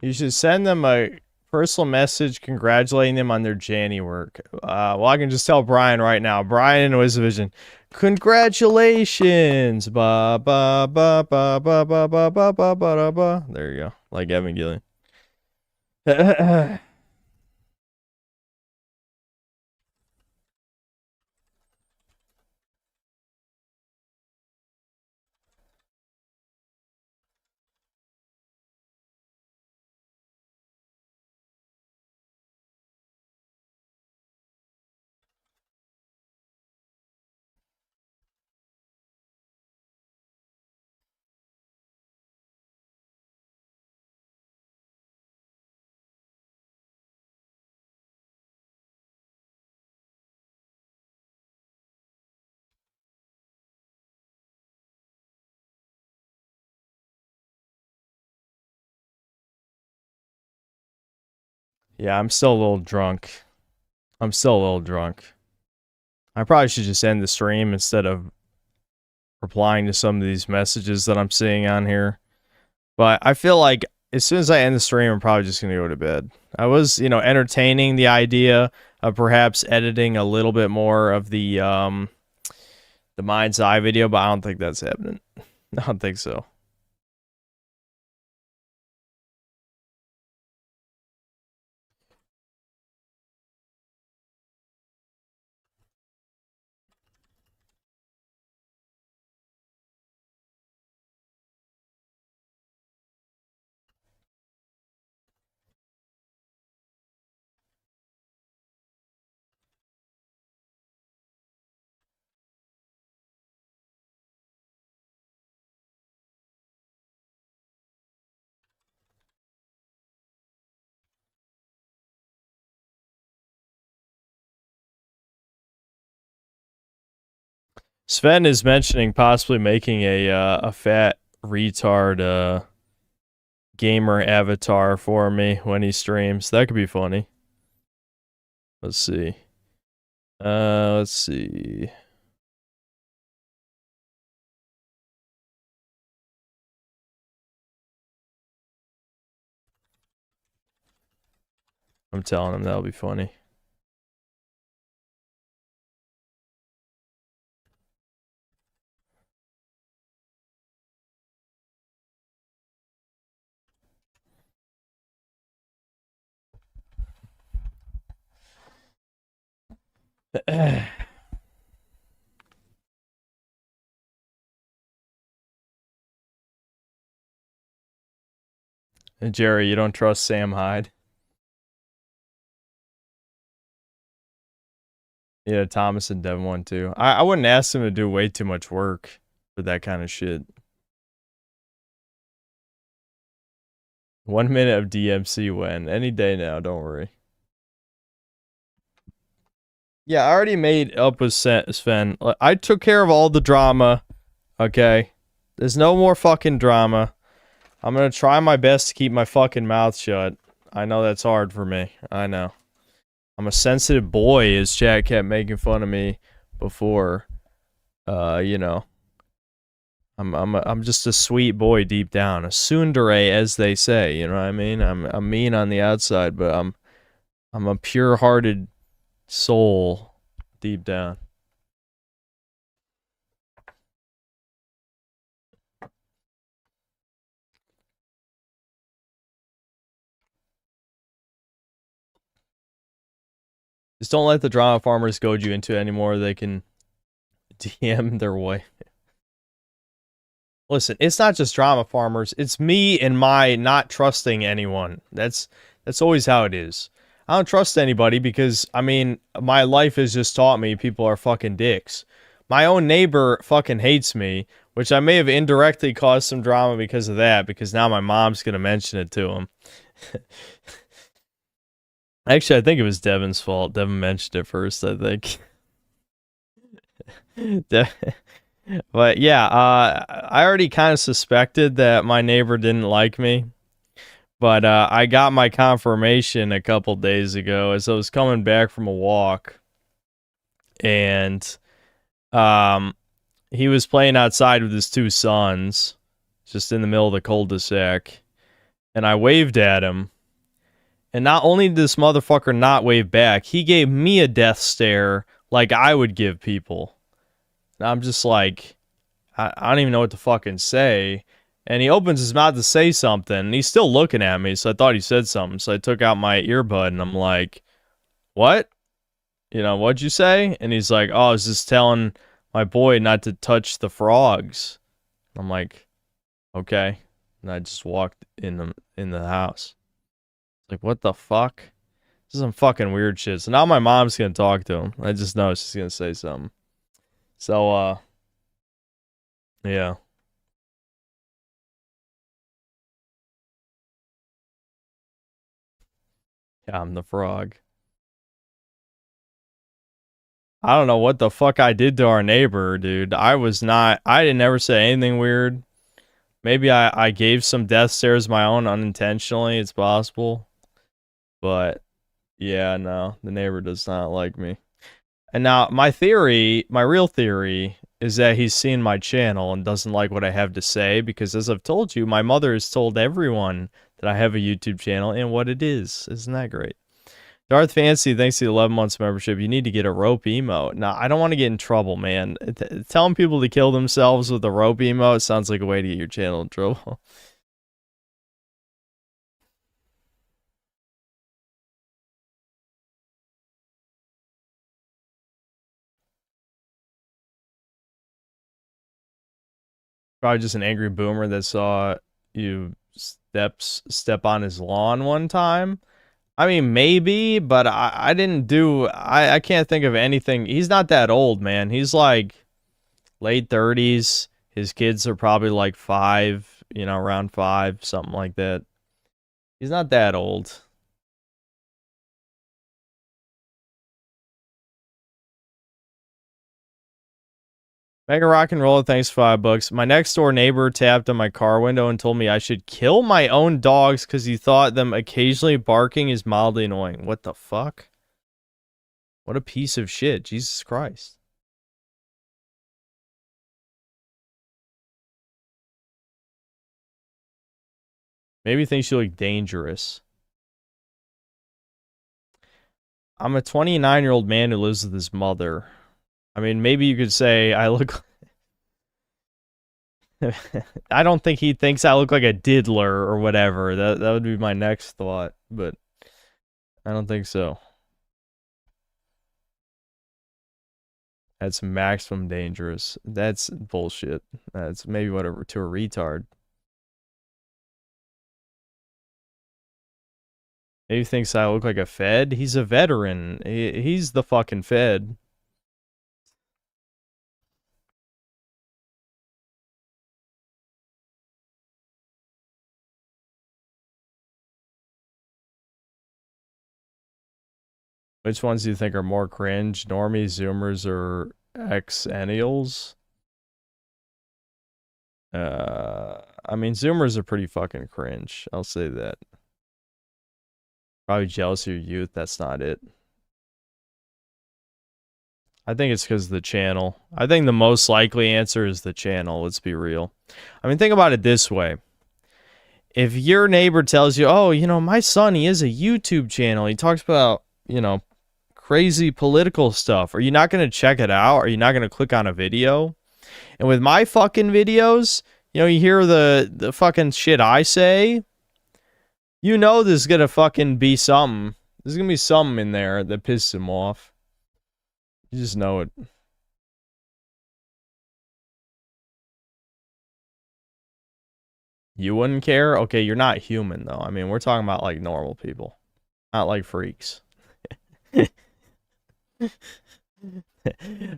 You should send them a personal message congratulating them on their Janny work. Well, I can just tell Brian right now. Brian and WizVision, congratulations! Ba ba ba ba ba ba ba ba ba ba ba. There you go, like Evan Gillian. Yeah, I'm still a little drunk. I'm still a little drunk. I probably should just end the stream instead of replying to some of these messages that I'm seeing on here. But I feel like as soon as I end the stream, I'm probably just going to go to bed. I was, entertaining the idea of perhaps editing a little bit more of the Mind's Eye video, but I don't think that's happening. I don't think so. Sven is mentioning possibly making a fat retard gamer avatar for me when he streams. That could be funny. Let's see. Let's see. I'm telling him that'll be funny. And Jerry, you don't trust Sam Hyde? Yeah, Thomas and Devin one too. I wouldn't ask him to do way too much work for that kind of shit. 1 minute of DMC when any day now. Don't worry. Yeah, I already made up with Sven. I took care of all the drama. Okay, there's no more fucking drama. I'm gonna try my best to keep my fucking mouth shut. I know that's hard for me. I know. I'm a sensitive boy, as chat kept making fun of me before. You know. I'm just a sweet boy deep down, a tsundere, as they say. You know what I mean? I'm mean on the outside, but I'm a pure-hearted soul deep down. Just don't let the drama farmers goad you into it anymore. They can DM their way. Listen, it's not just drama farmers. It's me and my not trusting anyone. That's always how it is. I don't trust anybody because, I mean, my life has just taught me people are fucking dicks. My own neighbor fucking hates me, which I may have indirectly caused some drama because of that, because now my mom's going to mention it to him. Actually, I think it was Devin's fault. Devin mentioned it first, I think. But yeah, I already kind of suspected that my neighbor didn't like me. But I got my confirmation a couple days ago as I was coming back from a walk. And he was playing outside with his two sons, just in the middle of the cul-de-sac. And I waved at him. And not only did this motherfucker not wave back, he gave me a death stare like I would give people. And I'm just like, I don't even know what to fucking say. And he opens his mouth to say something, and he's still looking at me, so I thought he said something. So I took out my earbud, and I'm like, what? You know, what'd you say? And he's like, oh, I was just telling my boy not to touch the frogs. I'm like, okay. And I just walked in the house. Like, what the fuck? This is some fucking weird shit. So now my mom's gonna talk to him. I just know she's gonna say something. So, yeah. Yeah, I'm the frog. I don't know what the fuck I did to our neighbor, dude. I didn't ever say anything weird. Maybe I gave some death stares my own unintentionally. It's possible. But, yeah, no. The neighbor does not like me. And now, my real theory, is that he's seen my channel and doesn't like what I have to say. Because, as I've told you, my mother has told everyone that I have a YouTube channel and what it is. Isn't that great? Darth Fancy, thanks to the 11 months membership, you need to get a rope emote. Now, I don't want to get in trouble, man. Telling people to kill themselves with a rope emote sounds like a way to get your channel in trouble. Probably just an angry boomer that saw you step on his lawn one time. I mean, maybe, but I didn't do... I can't think of anything. He's not that old, man. He's like late 30s. His kids are probably like 5, you know, around 5, something like that. He's not that old. Mega Rock and Roll, thanks $5. My next door neighbor tapped on my car window and told me I should kill my own dogs because he thought them occasionally barking is mildly annoying. What the fuck? What a piece of shit. Jesus Christ. Maybe he thinks you look dangerous. I'm a 29-year-old man who lives with his mother. I mean, maybe you could say I look... I don't think he thinks I look like a diddler or whatever. That would be my next thought, but I don't think so. That's maximum dangerous. That's bullshit. That's maybe whatever to a retard. Maybe he thinks I look like a Fed. He's a veteran. He's the fucking Fed. Which ones do you think are more cringe? Normies, Zoomers, or Xennials? I mean, Zoomers are pretty fucking cringe. I'll say that. Probably jealous of your youth. That's not it. I think it's because of the channel. I think the most likely answer is the channel. Let's be real. I mean, think about it this way. If your neighbor tells you, oh, you know, my son, he has a YouTube channel. He talks about, you know, crazy political stuff. Are you not going to check it out? Are you not going to click on a video? And with my fucking videos, you know, you hear the fucking shit I say, you know there's going to fucking be something. There's going to be something in there that pisses him off. You just know it. You wouldn't care? Okay, you're not human, though. I mean, we're talking about, like, normal people. Not like freaks.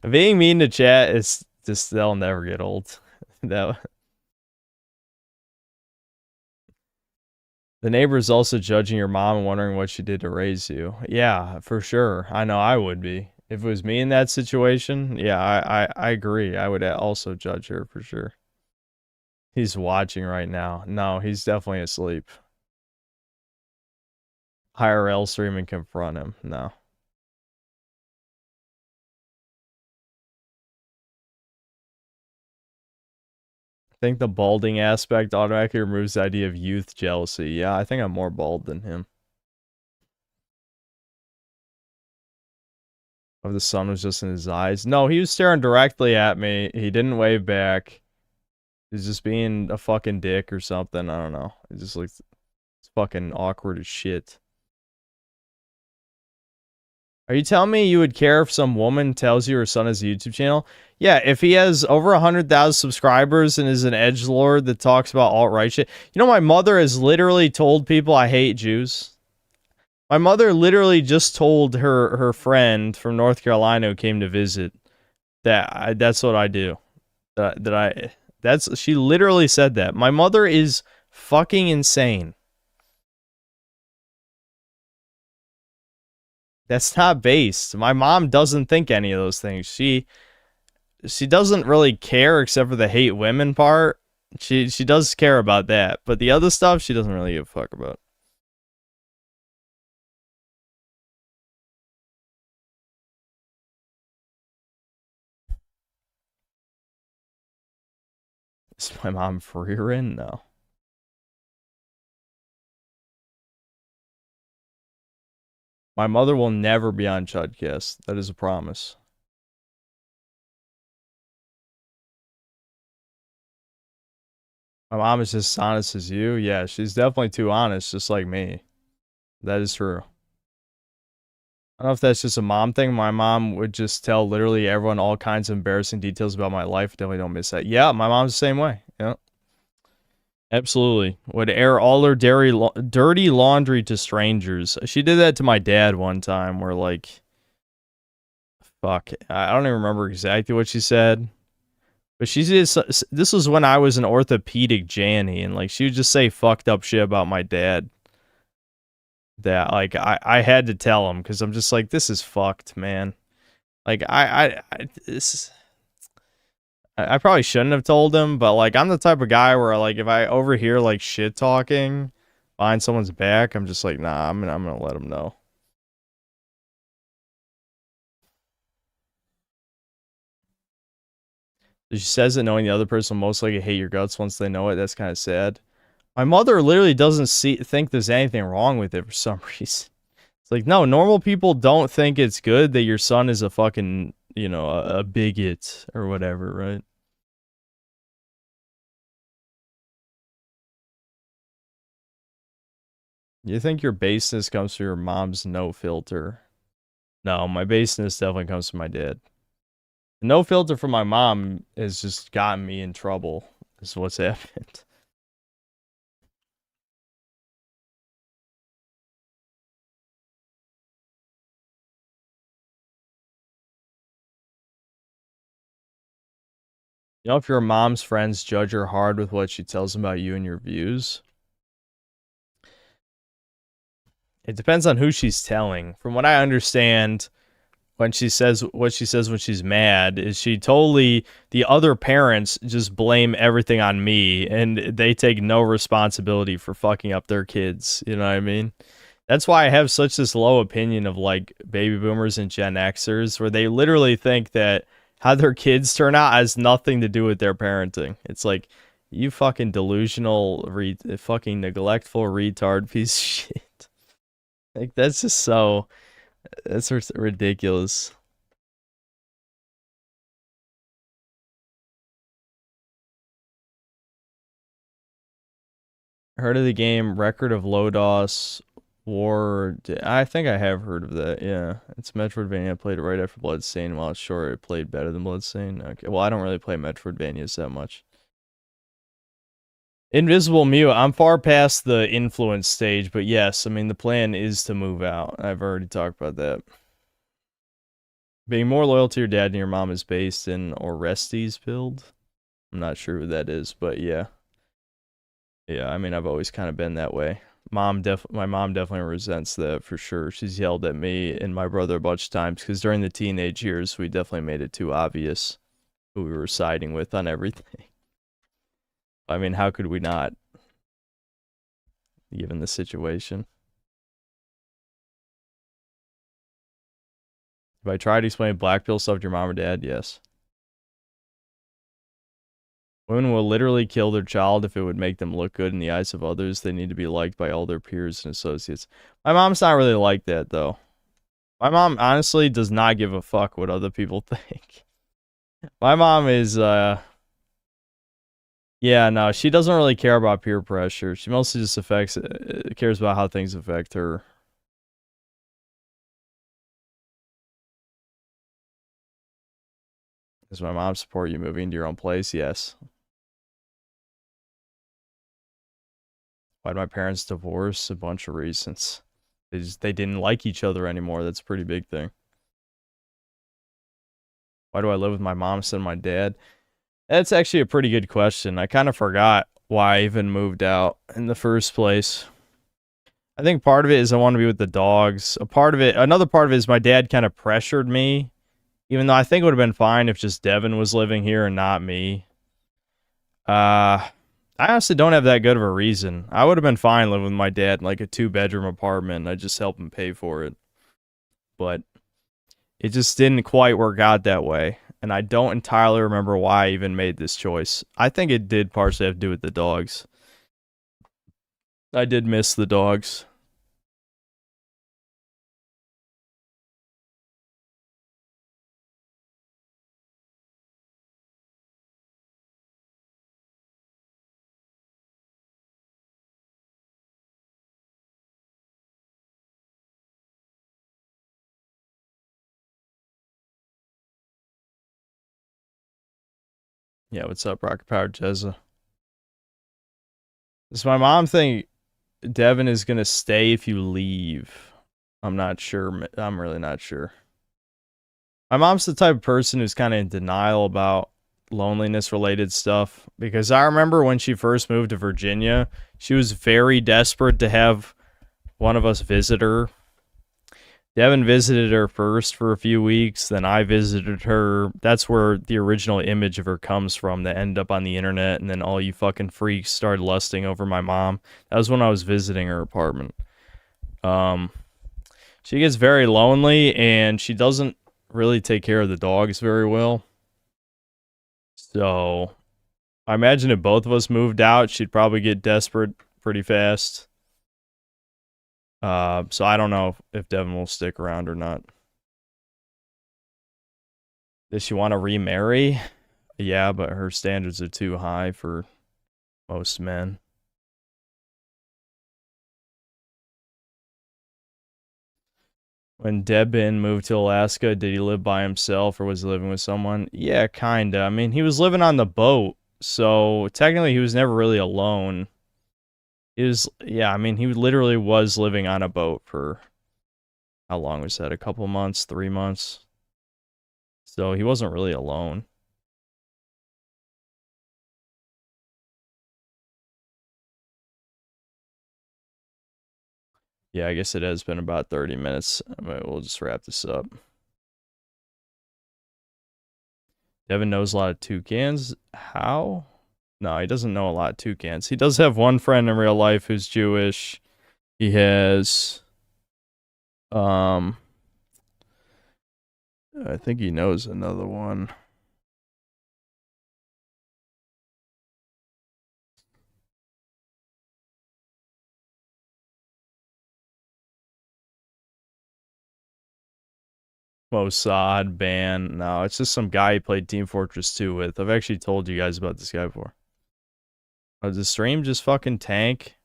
Being mean to chat is just, they'll never get old. The neighbor's also judging your mom and wondering what she did to raise you. Yeah, for sure. I know I would be. If it was me in that situation, yeah, I agree. I would also judge her for sure. He's watching right now. No, he's definitely asleep. IRL stream and confront him. No. I think the balding aspect automatically removes the idea of youth jealousy. Yeah, I think I'm more bald than him. Oh, the sun was just in his eyes. No, he was staring directly at me. He didn't wave back. He's just being a fucking dick or something. I don't know. It just looks... It's fucking awkward as shit. Are you telling me you would care if some woman tells you her son has a YouTube channel? Yeah, if he has over 100,000 subscribers and is an edgelord that talks about alt-right shit. You know, my mother has literally told people I hate Jews. My mother literally just told her friend from North Carolina who came to visit that that's what I do. She literally said that. My mother is fucking insane. That's not based. My mom doesn't think any of those things. She doesn't really care except for the hate women part. She does care about that, but the other stuff she doesn't really give a fuck about. Is my mom freeing? No. My mother will never be on Chudcast. That is a promise. My mom is just honest as you. Yeah, she's definitely too honest, just like me. That is true. I don't know if that's just a mom thing. My mom would just tell literally everyone all kinds of embarrassing details about my life. Definitely don't miss that. Yeah, my mom's the same way. Yeah. Absolutely. Would air all her dirty laundry to strangers. She did that to my dad one time where, like... Fuck. I don't even remember exactly what she said. But she did... This was when I was an orthopedic Janny, and, like, she would just say fucked up shit about my dad. That, like, I had to tell him, because I'm just like, this is fucked, man. Like, I probably shouldn't have told him, but, like, I'm the type of guy where, like, if I overhear, like, shit talking behind someone's back, I'm just like, nah, I'm gonna let him know. She says that knowing the other person will most likely hate your guts once they know it. That's kind of sad. My mother literally doesn't think there's anything wrong with it for some reason. It's like, no, normal people don't think it's good that your son is a fucking, you know, a bigot or whatever, right? You think your baseness comes from your mom's no filter? No, my baseness definitely comes from my dad. The no filter from my mom has just gotten me in trouble. Is what's happened. You know, if your mom's friends judge her hard with what she tells them about you and your views, it depends on who she's telling. From what I understand, when she says what she says when she's mad, is she totally, the other parents just blame everything on me and they take no responsibility for fucking up their kids. You know what I mean? That's why I have such this low opinion of like baby boomers and Gen Xers, where they literally think that how their kids turn out has nothing to do with their parenting. It's like, you fucking delusional, fucking neglectful retard piece of shit. Like, that's just so, that's ridiculous. Heard of the game Record of Lodos War? I think I have heard of that. Yeah, it's Metroidvania. I played it right after Bloodstained. While it's sure it played better than Bloodstained. Okay, well, I don't really play Metroidvanias that much. Invisible Mew. I'm far past the influence stage, but yes, I mean the plan is to move out. I've already talked about that. Being more loyal to your dad and your mom is based in Orestes build. I'm not sure who that is, but yeah. Yeah, I mean, I've always kind of been that way. My mom definitely resents that for sure. She's yelled at me and my brother a bunch of times because during the teenage years, we definitely made it too obvious who we were siding with on everything. I mean, how could we not, given the situation? If I tried to explain black pill stuff to your mom or dad, yes. Women will literally kill their child if it would make them look good in the eyes of others. They need to be liked by all their peers and associates. My mom's not really like that, though. My mom honestly does not give a fuck what other people think. My mom is, yeah, no, she doesn't really care about peer pressure. She mostly just cares about how things affect her. Does my mom support you moving to your own place? Yes. Why'd my parents divorce? A bunch of reasons. They didn't like each other anymore. That's a pretty big thing. Why do I live with my mom instead of my dad? That's actually a pretty good question. I kind of forgot why I even moved out in the first place. I think part of it is I want to be with the dogs. Another part of it is my dad kind of pressured me, even though I think it would have been fine if just Devin was living here and not me. I honestly don't have that good of a reason. I would have been fine living with my dad in like a 2-bedroom apartment. I just help him pay for it. But it just didn't quite work out that way. And I don't entirely remember why I even made this choice. I think it did partially have to do with the dogs. I did miss the dogs. Yeah, what's up, Rocket Powered Jezza? Does my mom think Devin is going to stay if you leave? I'm not sure. I'm really not sure. My mom's the type of person who's kind of in denial about loneliness related stuff, because I remember when she first moved to Virginia, she was very desperate to have one of us visit her. Devin visited her first for a few weeks, then I visited her. That's where the original image of her comes from that ended up on the internet, and then all you fucking freaks started lusting over my mom. That was when I was visiting her apartment. She gets very lonely, and she doesn't really take care of the dogs very well. So, I imagine if both of us moved out, she'd probably get desperate pretty fast. So I don't know if Devin will stick around or not. Does she want to remarry? Yeah, but her standards are too high for most men. When Debin moved to Alaska, did he live by himself or was he living with someone? Yeah, kinda. I mean, he was living on the boat, so technically he was never really alone. He was, yeah, I mean, he literally was living on a boat for, how long was that? A couple months, 3 months? So he wasn't really alone. Yeah, I guess it has been about 30 minutes. We'll just wrap this up. Devin knows a lot of toucans. How? No, he doesn't know a lot of toucans. He does have one friend in real life who's Jewish. He has, I think he knows another one. Mossad, Ban. No, it's just some guy he played Team Fortress 2 with. I've actually told you guys about this guy before. Oh, does the stream just fucking tank?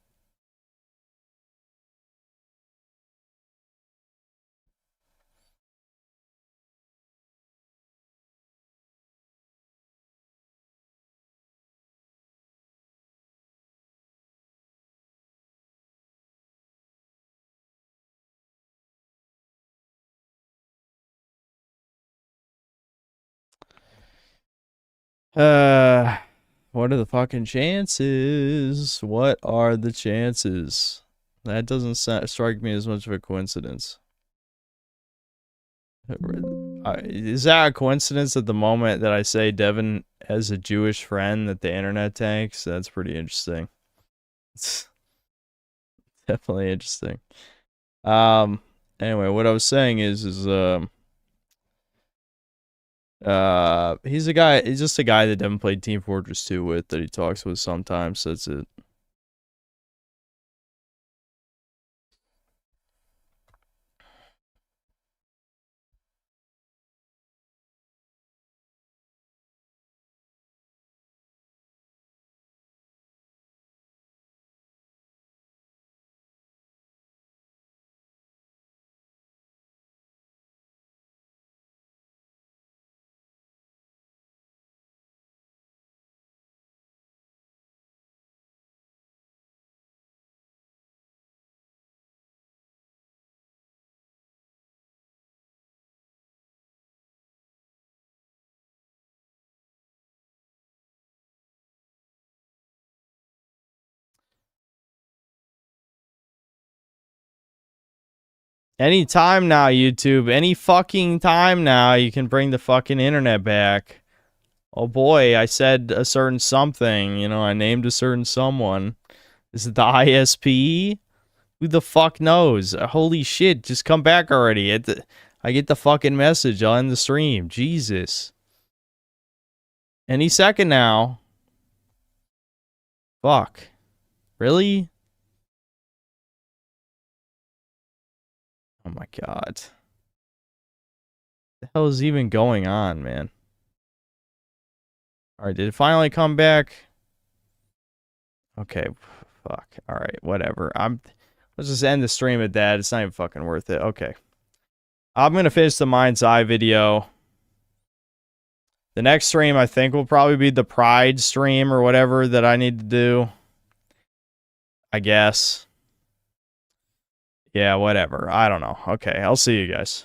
What are the fucking chances? What are the chances? That doesn't strike me as much of a coincidence. Is that a coincidence at the moment that I say Devin has a Jewish friend that the internet tanks? That's pretty interesting. It's definitely interesting. Anyway, what I was saying is he's just a guy that Devin played Team Fortress 2 with that he talks with sometimes. That's it. Any time now, YouTube. Any fucking time now, you can bring the fucking internet back. Oh boy, I said a certain something. You know, I named a certain someone. Is it the ISP? Who the fuck knows? Holy shit, just come back already. I get the fucking message. I'll end the stream. Jesus. Any second now. Fuck. Really? Oh my god. What the hell is even going on, man? Alright, did it finally come back? Okay, fuck. Alright, whatever. Let's just end the stream at that. It's not even fucking worth it. Okay. I'm gonna finish the Mind's Eye video. The next stream, I think, will probably be the Pride stream or whatever that I need to do. I guess. Yeah, whatever. I don't know. Okay, I'll see you guys.